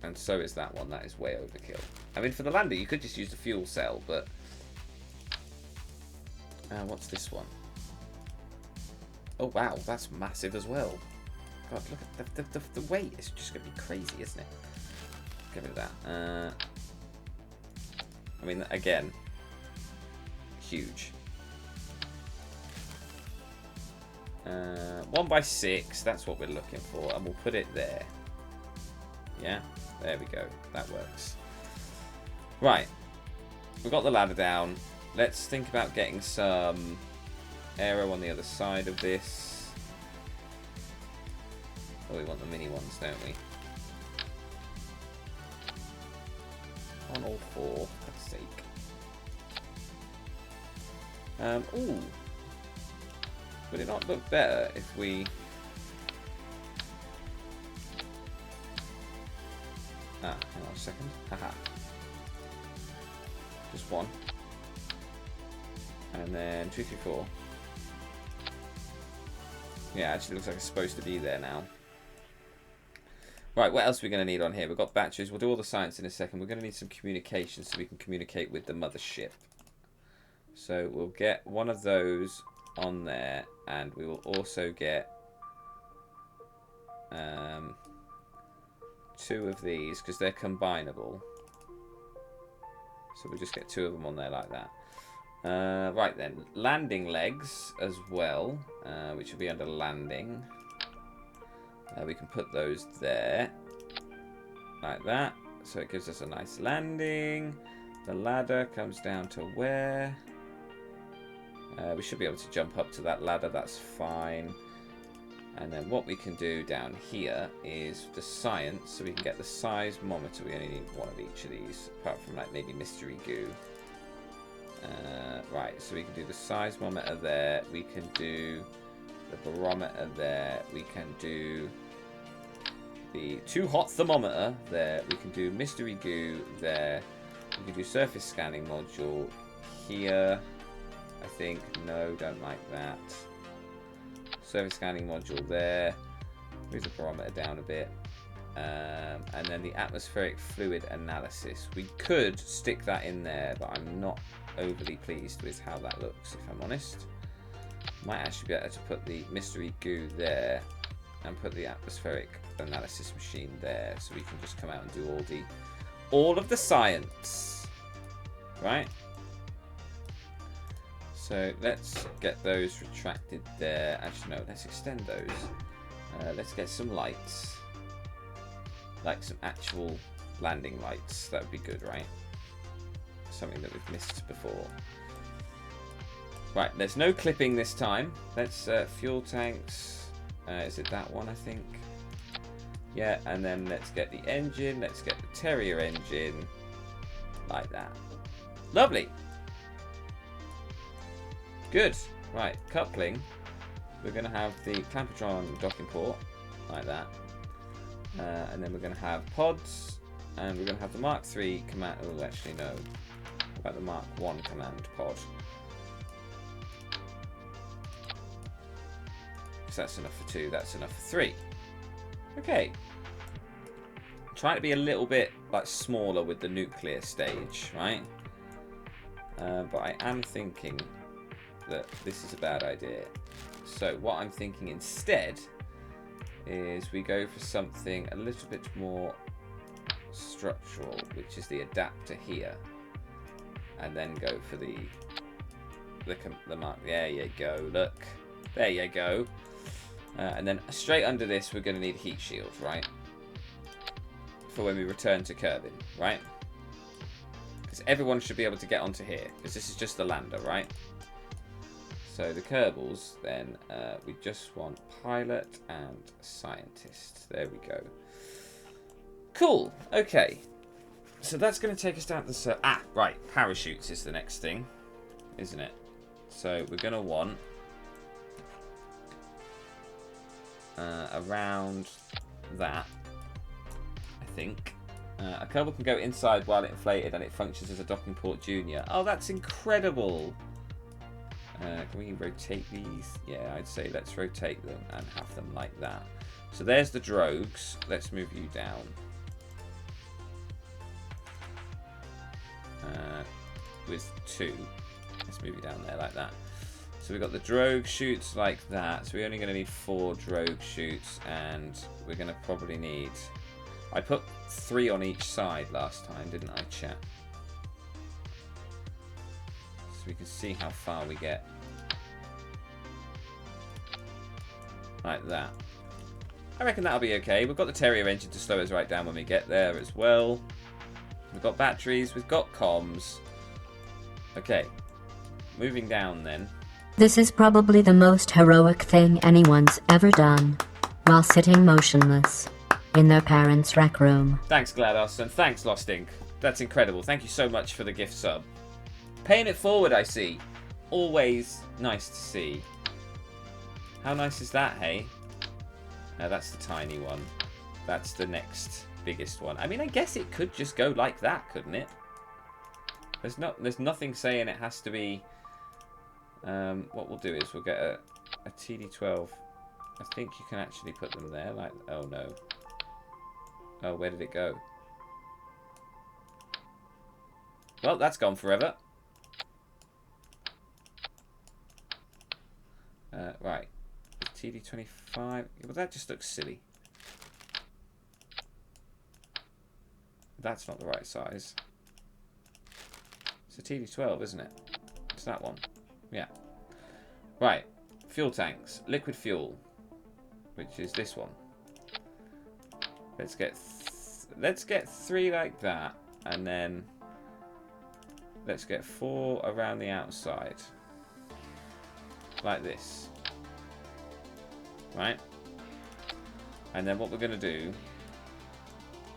And so is that one. That is way overkill. I mean, for the lander, you could just use the fuel cell, but... what's this one? Oh, wow. That's massive as well. God, look at the weight. It's just going to be crazy, isn't it? Get rid of that. I mean, again, huge. 1x6, that's what we're looking for, and we'll put it there. Yeah, there we go. That works. Right, we've got the ladder down. Let's think about getting some aero on the other side of this. Oh, we want the mini ones, don't we? On all 4, for fuck's sake. Ooh. Would it not look better if we... hang on a second. Haha. Just 1. And then 2, 3, 4. Yeah, actually looks like it's supposed to be there now. Right, what else are we going to need on here? We've got batteries. We'll do all the science in a second. We're going to need some communication so we can communicate with the mothership. So we'll get one of those on there, and we will also get 2 of these because they're combinable. So we'll just get 2 of them on there like that. Right then, landing legs as well, which will be under landing. We can put those there, like that, so it gives us a nice landing. The ladder comes down to where? We should be able to jump up to that ladder, that's fine. And then what we can do down here is the science, so we can get the seismometer. We only need 1 of each of these, apart from like maybe mystery goo. Right, so we can do the seismometer there, we can do the barometer there, we can do the too hot thermometer there, we can do mystery goo there, we can do surface scanning module here, I think. No, don't like that. Surface scanning module there, move the barometer down a bit, and then the atmospheric fluid analysis. We could stick that in there, but I'm not overly pleased with how that looks, if I'm honest. Might actually be better to put the mystery goo there and put the atmospheric analysis machine there, so we can just come out and do all of the science, right? So let's get those retracted there. Actually, no, let's extend those. Let's get some lights, like some actual landing lights. That would be good, right? Something that we've missed before. Right, there's no clipping this time. Let's fuel tanks. Is it that one, I think? Yeah, and then let's get the engine. Let's get the Terrier engine. Like that. Lovely. Good. Right, coupling. We're going to have the Clampertron docking port. Like that. And then we're going to have pods, and we're going to have the Mark III command. Oh, actually, no. What about the Mark I command pod? Because that's enough for 2, that's enough for 3. Okay. Trying to be a little bit like smaller with the nuclear stage, right? But I am thinking that this is a bad idea. So what I'm thinking instead is we go for something a little bit more structural, which is the adapter here, and then go for the mark. There you go. Look, there you go. And then straight under this, we're going to need heat shields, right? For when we return to Kerbin, right? Because everyone should be able to get onto here, because this is just the lander, right? So the Kerbals, then, we just want pilot and scientist. There we go. Cool. Okay. So that's going to take us down to the... right. Parachutes is the next thing, isn't it? So we're going to want... around that, I think. A Kerbal can go inside while inflated and it functions as a docking port junior. Oh, that's incredible. Can we rotate these? Yeah, I'd say let's rotate them and have them like that. So there's the drogues. Let's move you down. With 2. Let's move you down there like that. So we've got the drogue chutes like that. So we're only going to need 4 drogue chutes, and we're going to probably need... I put 3 on each side last time, didn't I, chat? So we can see how far we get. Like that. I reckon that'll be okay. We've got the Terrier engine to slow us right down when we get there as well. We've got batteries, we've got comms. Okay. Moving down then. This is probably the most heroic thing anyone's ever done, while sitting motionless in their parents' rec room. Thanks, GLaDOS, and thanks, Lost Ink. That's incredible. Thank you so much for the gift sub. Paying it forward, I see. Always nice to see. How nice is that, hey? That's the tiny one. That's the next biggest one. I mean, I guess it could just go like that, couldn't it? There's nothing saying it has to be... what we'll do is we'll get a TD12. I think you can actually put them there. Like, oh no. Oh, where did it go? Well, that's gone forever. Right. TD25. Well, that just looks silly. That's not the right size. It's a TD12, isn't it? It's that one. Yeah. Right. Fuel tanks. Liquid fuel. Which is this one. Let's get 3 like that. And then let's get 4 around the outside. Like this. Right? And then what we're going to do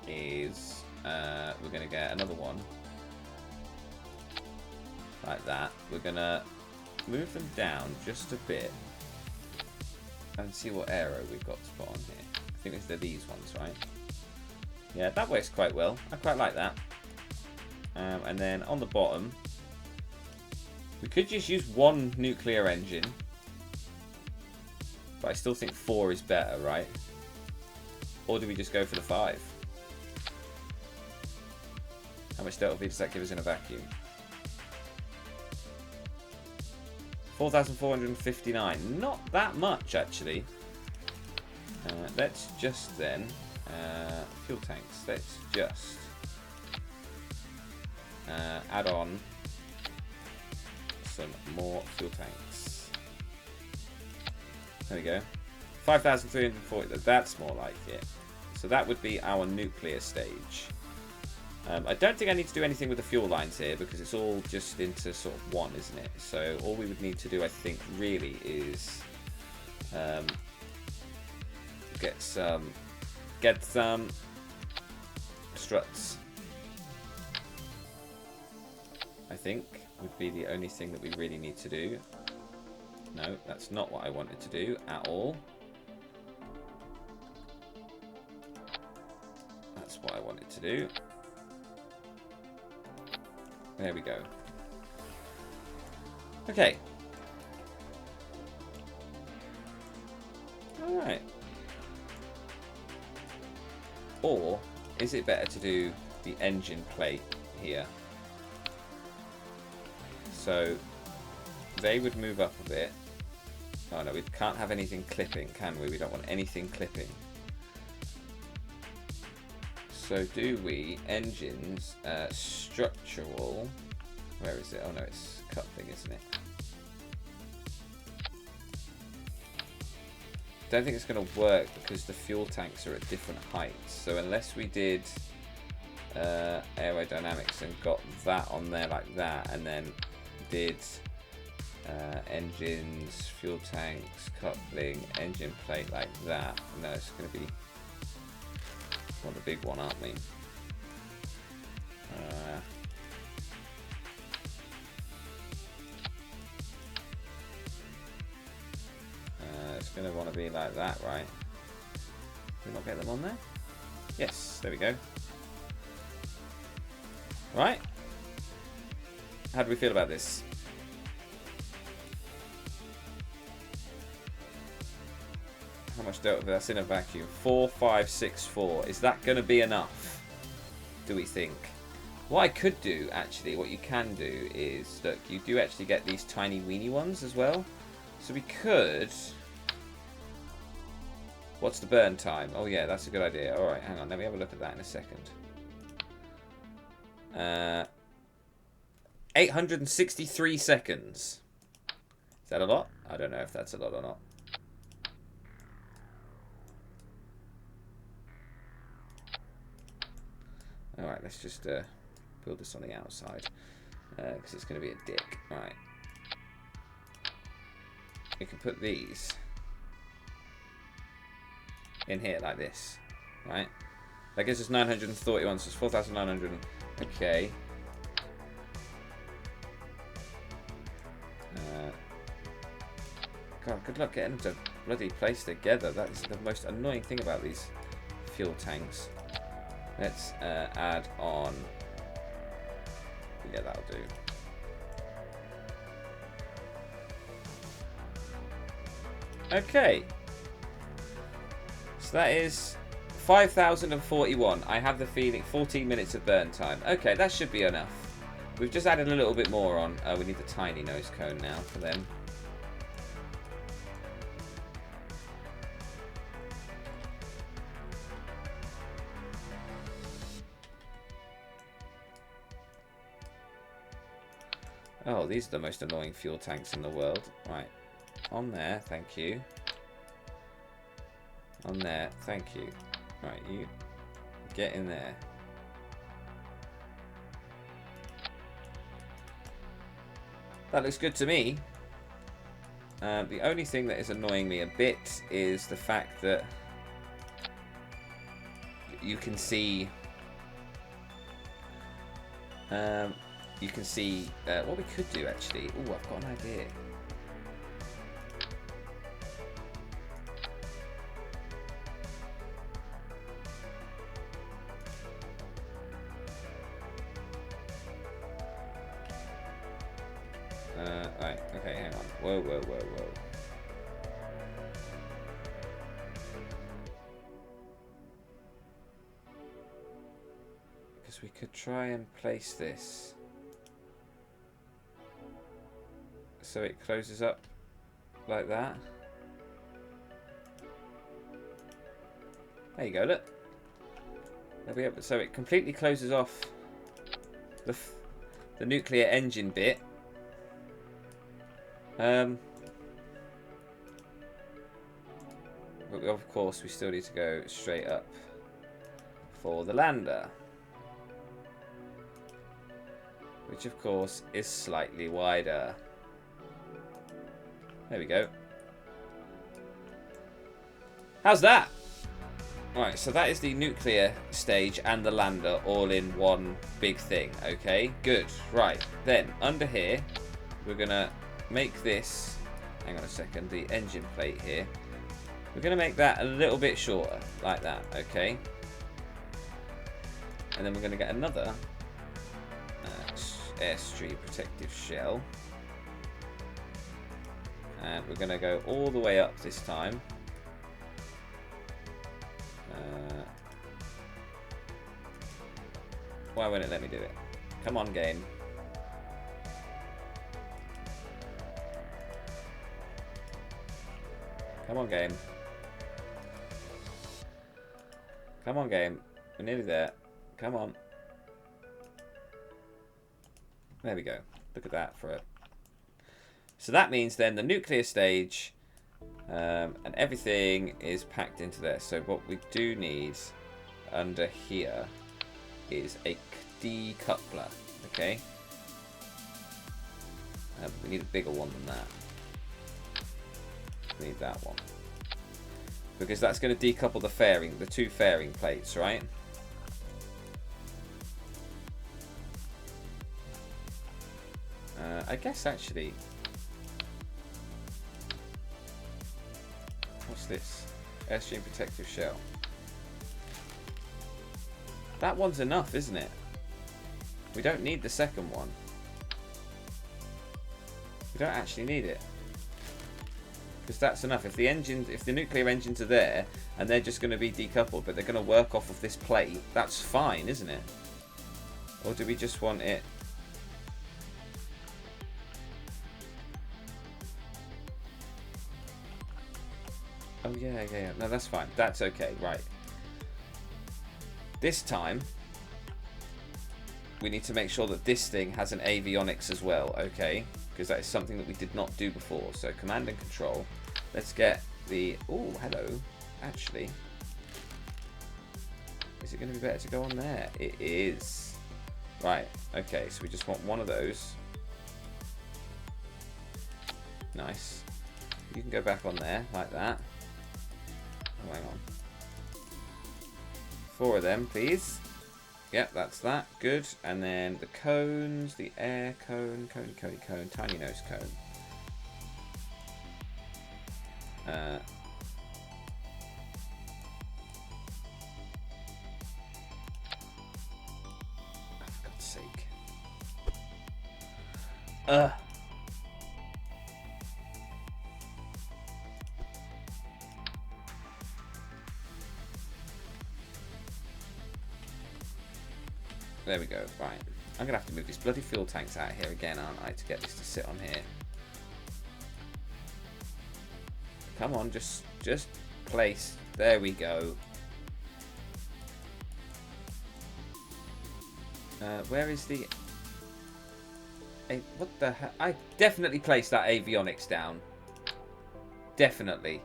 is we're going to get another one. Like that. We're going to move them down just a bit and see what aero we've got to put on here. I think they're these ones, right? Yeah, that works quite well. I quite like that. And then on the bottom, we could just use 1 nuclear engine, but I still think 4 is better, right? Or do we just go for the 5? How much delta V does that give us in a vacuum? 4,459. Not that much, actually. Let's just then... fuel tanks. Let's just... add on some more fuel tanks. There we go. 5,340. That's more like it. So that would be our nuclear stage. I don't think I need to do anything with the fuel lines here because it's all just into sort of 1, isn't it? So all we would need to do, I think, really is get some struts. I think would be the only thing that we really need to do. No, that's not what I wanted to do at all. That's what I wanted to do. There we go. Okay. Alright. Or is it better to do the engine plate here? So they would move up a bit. Oh no, we can't have anything clipping, can we? We don't want anything clipping. So do we engines structural? Where is it? Oh no, it's coupling, isn't it? Don't think it's going to work because the fuel tanks are at different heights. So unless we did aerodynamics and got that on there like that, and then did engines, fuel tanks, coupling, engine plate like that, no, it's going to be the big one, aren't we? It's going to want to be like that, right? Did we not get them on there? Yes, there we go. Right. How do we feel about this? How much delta? That's in a vacuum. 4, 5, 6, 4. Is that going to be enough? Do we think? What I could do, actually, what you can do is, look, you do actually get these tiny weeny ones as well. So we could... What's the burn time? Oh yeah, that's a good idea. Alright, hang on, let me have a look at that in a second. 863 seconds. Is that a lot? I don't know if that's a lot or not. Alright, let's just build this on the outside. Because it's going to be a dick. Alright. We can put these in here like this. Right? That gives us 931, so it's 4,900. Okay. God, good luck getting them to bloody place together. That is the most annoying thing about these fuel tanks. Let's add on. Yeah, that'll do. Okay. So that is 5,041. I have the feeling 14 minutes of burn time. Okay, that should be enough. We've just added a little bit more on. We need the tiny nose cone now for them. Oh, these are the most annoying fuel tanks in the world. Right. On there, thank you. On there, thank you. Right, you get in there. That looks good to me. The only thing that is annoying me a bit is the fact that you can see what we could do actually. Oh, I've got an idea. Right, okay, hang on. Whoa, whoa, whoa, whoa. Because we could try and place this so it closes up like that. There you go, look. There we go. So it completely closes off the nuclear engine bit. But of course we still need to go straight up for the lander, which of course is slightly wider. There we go. How's that? Right, so that is the nuclear stage and the lander all in one big thing. Okay, good. Right, then under here we're gonna make this, hang on a second, the engine plate here, we're going to make that a little bit shorter, like that, okay? And then we're going to get another airstream protective shell. And we're going to go all the way up this time. Why won't it let me do it? Come on, game. Come on, game. Come on, game. We're nearly there. Come on. There we go. Look at that for it. So that means then the nuclear stage and everything is packed into there. So what we do need under here is a decoupler. Okay. We need a bigger one than that. We need that one. Because that's going to decouple the two fairing plates, right? I guess actually... What's this? Airstream protective shell. That one's enough, isn't it? We don't need the second one. We don't actually need it. Because that's enough. If the nuclear engines are there and they're just going to be decoupled, but they're going to work off of this plate, that's fine, isn't it? Or do we just want it? Oh yeah. No, that's fine. That's okay. Right. This time, we need to make sure that this thing has an avionics as well. Okay. Because that is something that we did not do before. So command and control. Let's get the... Oh, hello. Actually. Is it going to be better to go on there? It is. Right. Okay. So we just want one of those. Nice. You can go back on there like that. Oh, hang on. 4 of them, please. Yep, that's that. Good. And then the cones, the air cone, cone, tiny nose cone. Oh, for God's sake. There we go. Right. I'm going to have to move these bloody fuel tanks out here again, aren't I, to get this to sit on here. Come on, just place. There we go. Where is the... what the hell? I definitely placed that avionics down. Definitely.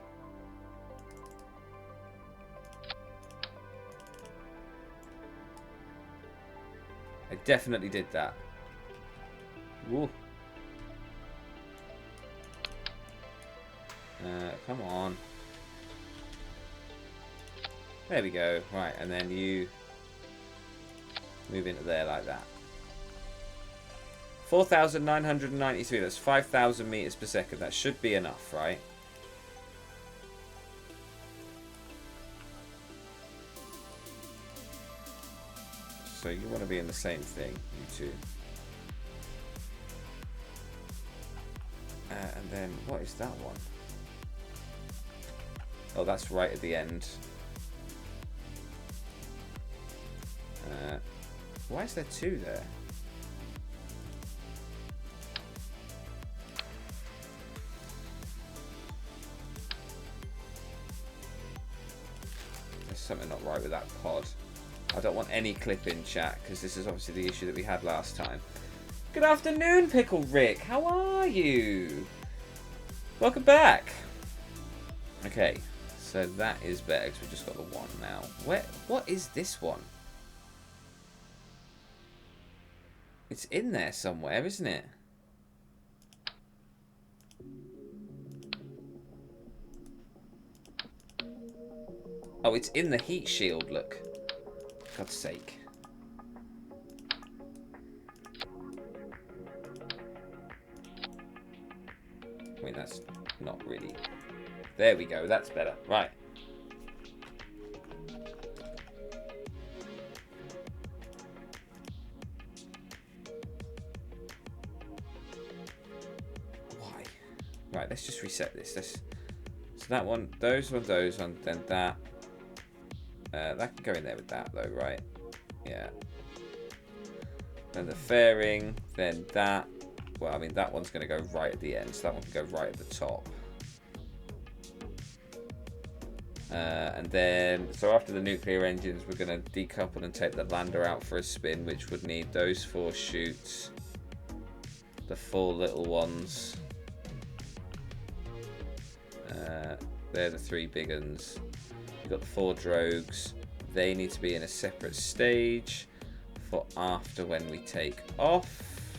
I definitely did that. Woo. Come on. There we go. Right, and then you move into there like that. 4,993. That's 5,000 meters per second. That should be enough, right? So you want to be in the same thing, you two. And then, what is that one? Oh, that's right at the end. Why is there 2 there? There's something not right with that pod. I don't want any clip in chat because this is obviously the issue that we had last time. Good afternoon, Pickle Rick. How are you? Welcome back. Okay, so that is better because we've just got the one now. What is this one? It's in there somewhere, isn't it? Oh, it's in the heat shield, look. For God's sake. I mean, that's not really... There we go, that's better. Right. Right, let's just reset this. So that one, those one, then that. That can go in there with that though, right? Yeah. Then the fairing, then that. Well, I mean, that one's going to go right at the end, so that one can go right at the top. And then, so after the nuclear engines, we're going to decouple and take the lander out for a spin, which would need those 4 chutes, the 4 little ones. They're the 3 big ones. We've got the 4 drogues. They need to be in a separate stage for after when we take off.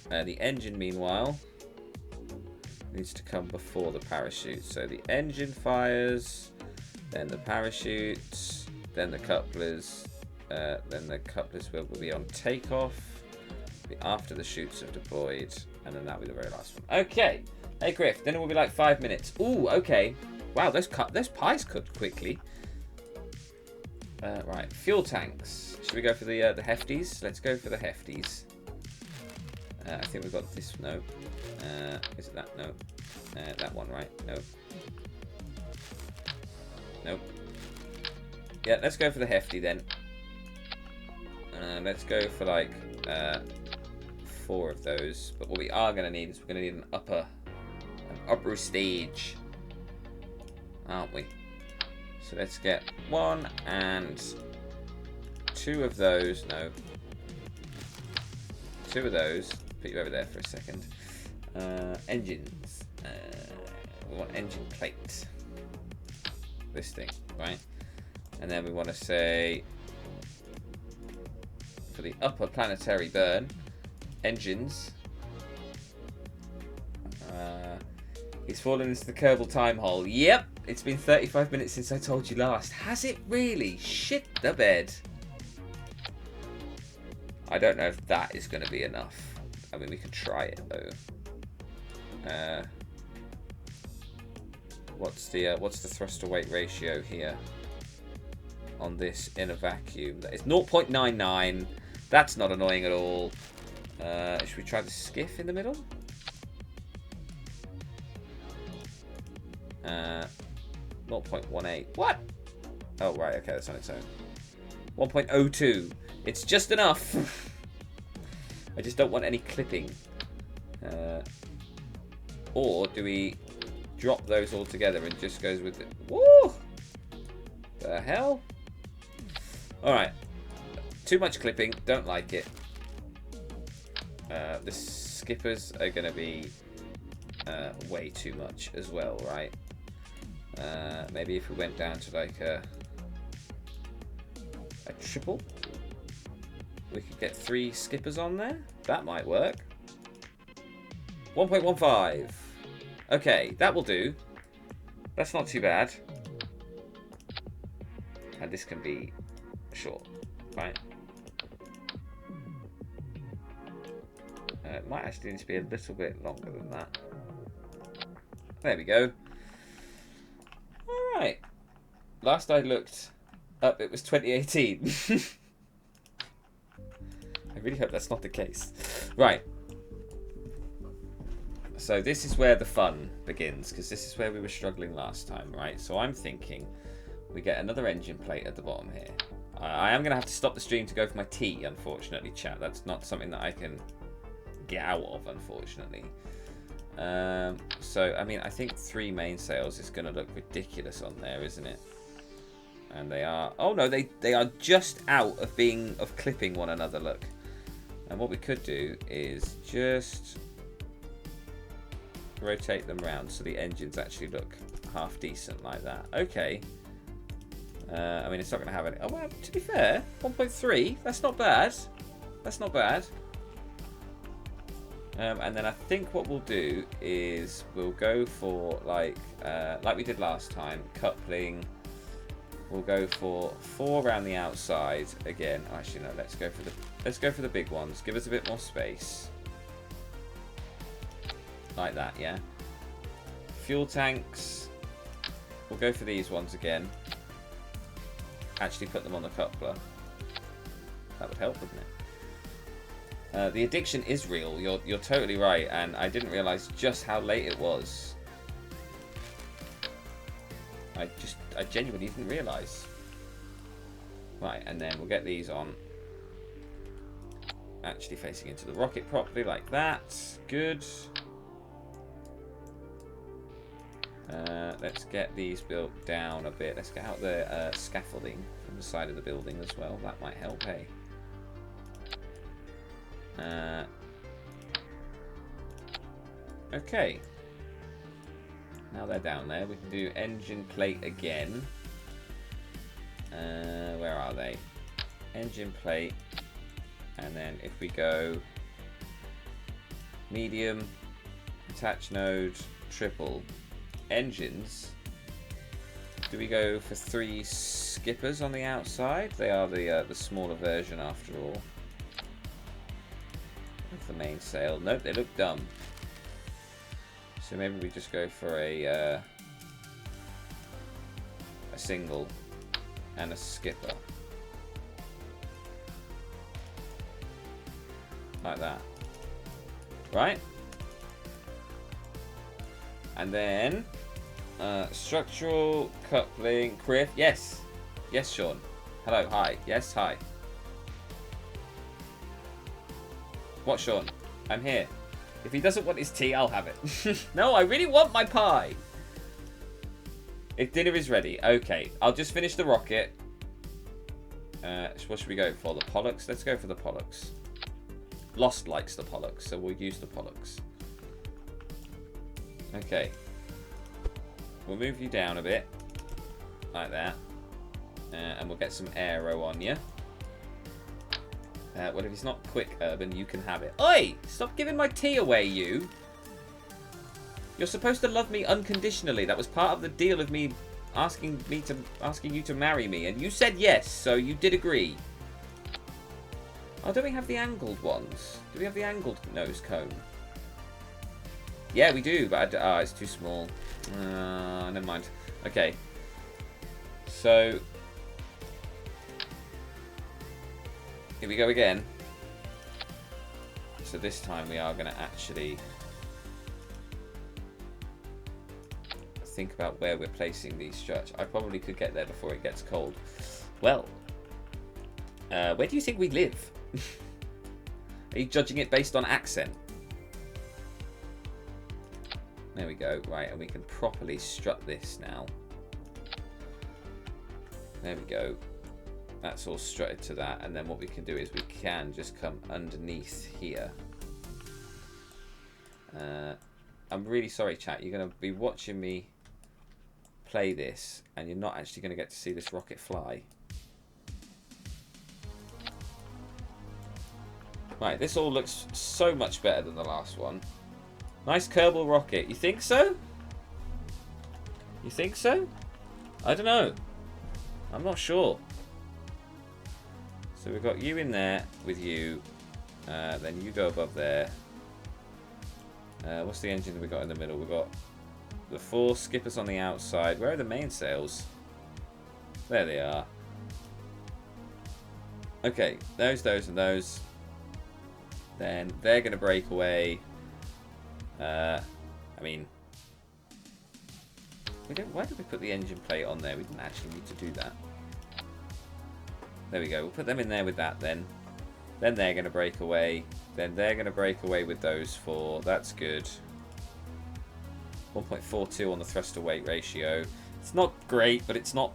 The engine, meanwhile, needs to come before the parachute. So the engine fires, then the parachutes, then the couplers. Then the couplers will be on takeoff, be after the chutes have deployed, and then that'll be the very last one. Okay. Hey, Criff, then it will be like 5 minutes. Ooh, okay. Wow, those pies cooked quickly. Right, fuel tanks. Should we go for the hefties? Let's go for the hefties. I think we've got this. No. Is it that? No. That one, right? Nope. Nope. Yeah, let's go for the hefty then. Let's go for like 4 of those. But what we are going to need is we're going to need an upper stage, aren't we? So let's get 1 and 2 of those. No. 2 of those. Put you over there for a second. Engines. We want engine plate. This thing, right? And then we want to say for the upper planetary burn, engines. He's fallen into the Kerbal time hole. Yep, it's been 35 minutes since I told you last. Has it really? Shit the bed. I don't know if that is going to be enough. I mean, we could try it though. What's the thruster weight ratio here on this in a vacuum? That is 0.99. That's not annoying at all. Should we try the skiff in the middle? 0.18. What? Oh, right. Okay, that's on its own. 1.02. It's just enough. I just don't want any clipping. Or do we drop those all together and just goes with it? Woo! The hell? Alright. Too much clipping. Don't like it. The skippers are going to be way too much as well, right? Maybe if we went down to like a triple, we could get 3 skippers on there. That might work. 1.15. Okay, that will do. That's not too bad. And this can be short, right? It might actually need to be a little bit longer than that. There we go. Alright. Last I looked up, it was 2018. I really hope that's not the case. Right. So this is where the fun begins, because this is where we were struggling last time, right? So I'm thinking we get another engine plate at the bottom here. I am going to have to stop the stream to go for my tea, unfortunately, chat. That's not something that I can get out of, unfortunately. So, I mean, I think 3 mainsails is going to look ridiculous on there, isn't it? And they are... Oh, no, they are just out of clipping one another, look. And what we could do is just rotate them round so the engines actually look half decent like that. Okay. I mean, it's not going to have any... Oh, well, to be fair, 1.3, that's not bad. That's not bad. And then I think what we'll do is we'll go for, like we did last time, coupling. We'll go for 4 around the outside again. Actually, no, let's go for the big ones. Give us a bit more space. Like that, yeah. Fuel tanks. We'll go for these ones again. Actually put them on the coupler. That would help, wouldn't The addiction is real. You're totally right, and I didn't realise just how late it was. I genuinely didn't realise. Right, and then we'll get these on. Actually facing into the rocket properly, like that. Good. Let's get these built down a bit. Let's get out the scaffolding from the side of the building as well. That might help, hey? Okay. Now they're down there. We can do engine plate again. Where are they? Engine plate. And then if we go medium, attach node, triple, engines, do we go for 3 skippers on the outside? They are the smaller version after all. Of the mainsail. Nope, they look dumb. So maybe we just go for a single and a skipper. Like that. Right? And then structural coupling, Criff. Yes. Yes, Sean. Hello, hi. Yes, hi. What, Sean? I'm here. If he doesn't want his tea, I'll have it. No, I really want my pie. If dinner is ready. Okay, I'll just finish the rocket. What should we go for? The Pollux? Let's go for the Pollux. Lost likes the Pollux, so we'll use the Pollux. Okay. We'll move you down a bit. Like that. And we'll get some aero on you. Well, if it's not quick, Urban, you can have it. Oi! Stop giving my tea away, you! You're supposed to love me unconditionally. That was part of the deal of me asking you to marry me, and you said yes, so you did agree. Oh, don't we have the angled ones? Do we have the angled nose cone? Yeah, we do, but it's too small. Never mind. Okay. So here we go again. So this time we are going to actually think about where we're placing these struts. I probably could get there before it gets cold. Well, where do you think we live? Are you judging it based on accent? There we go. Right, and we can properly strut this now. There we go. That's all strutted to that, and then what we can do is we can just come underneath here. I'm really sorry, chat. You're going to be watching me play this, and you're not actually going to get to see this rocket fly. Right, this all looks so much better than the last one. Nice Kerbal rocket. You think so? You think so? I don't know. I'm not sure. So we've got you in there with you. Then you go above there. What's the engine that we got in the middle? We've got the 4 skippers on the outside. Where are the mainsails? There they are. Okay, those, and those. Then they're going to break away. I mean, why did we put the engine plate on there? We didn't actually need to do that. There we go. We'll put them in there with that then. Then they're going to break away. Then they're going to break away with those 4. That's good. 1.42 on the thrust to weight ratio. It's not great, but it's not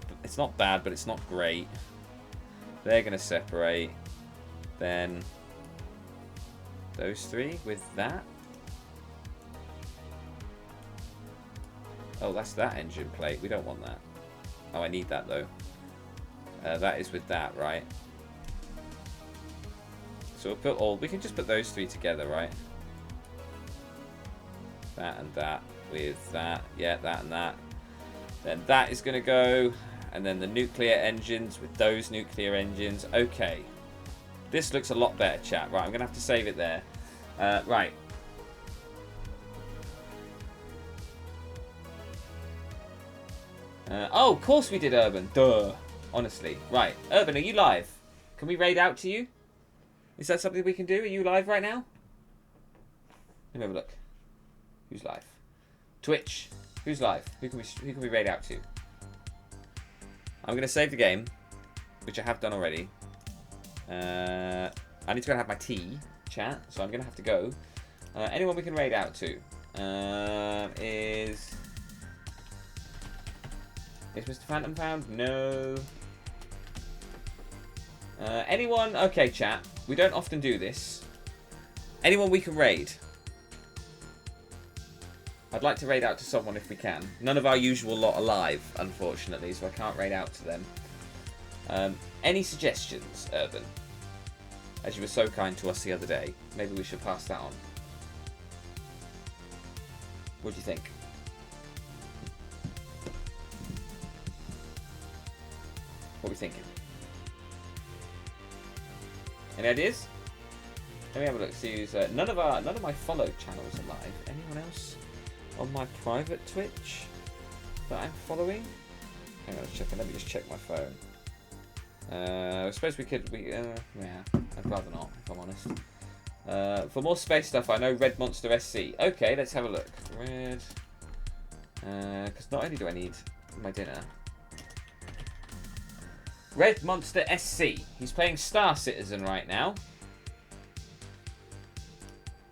bad, but it's not great. They're going to separate. Then those 3 with that. Oh, that's that engine plate. We don't want that. Oh, I need that though. That is with that, right? So we'll put all. We can just put those 3 together, right? That and that with that. Yeah, that and that. Then that is going to go. And then the nuclear engines with those nuclear engines. Okay. This looks a lot better, chat. Right, I'm going to have to save it there. Right. Oh, of course we did, Urban. Duh. Honestly. Right. Urban, are you live? Can we raid out to you? Is that something we can do? Are you live right now? Let me have a look. Who's live? Twitch. Who's live? Who can we raid out to? I'm going to save the game, which I have done already. I need to go and have my tea, chat, so I'm going to have to go. Anyone we can raid out to? Is Mr. Phantom found? No. Anyone? Okay, chat. We don't often do this. Anyone we can raid? I'd like to raid out to someone if we can. None of our usual lot are live, unfortunately, so I can't raid out to them. Any suggestions, Urban? As you were so kind to us the other day. Maybe we should pass that on. What do you think? What are we thinking? Any ideas? Let me have a look. See who's none of my followed channels are live. Anyone else on my private Twitch that I'm following? Hang on a second. Let me just check my phone. I suppose we could. Yeah, I'd rather not, if I'm honest. For more space stuff, I know Red Monster SC. Okay, let's have a look. Red. Because not only do I need my dinner. Red Monster SC. He's playing Star Citizen right now.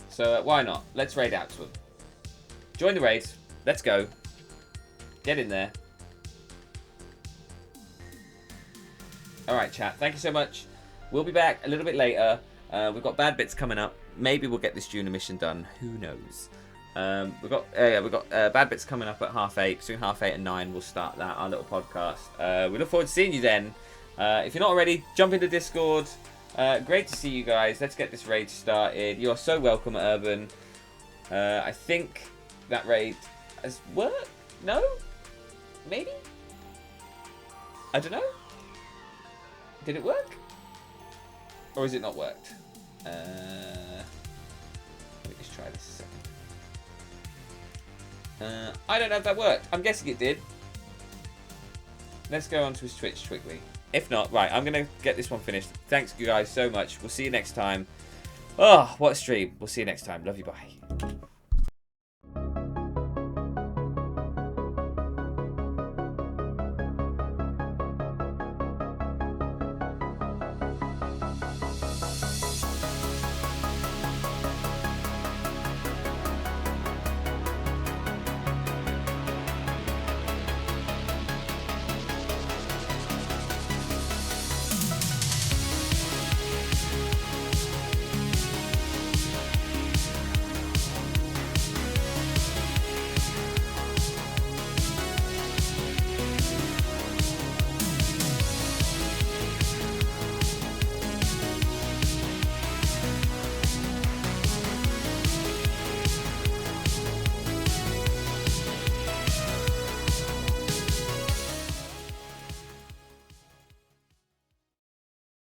So why not? Let's raid out to him. Join the raid. Let's go. Get in there. Alright, chat. Thank you so much. We'll be back a little bit later. We've got bad bits coming up. Maybe we'll get this Juna mission done. Who knows? We've got bad bits coming up at 8:30. Between 8:30 and 9, we'll start that, our little podcast. We look forward to seeing you then. If you're not already, jump into Discord. Great to see you guys. Let's get this raid started. You are so welcome, Urban. I think that raid has worked? No? Maybe? I don't know. Did it work? Or has it not worked? Let me just try this a second. I don't know if that worked. I'm guessing it did. Let's go on to his Twitch quickly. If not, right, I'm going to get this one finished. Thanks, you guys, so much. We'll see you next time. Oh, what a stream. We'll see you next time. Love you, bye.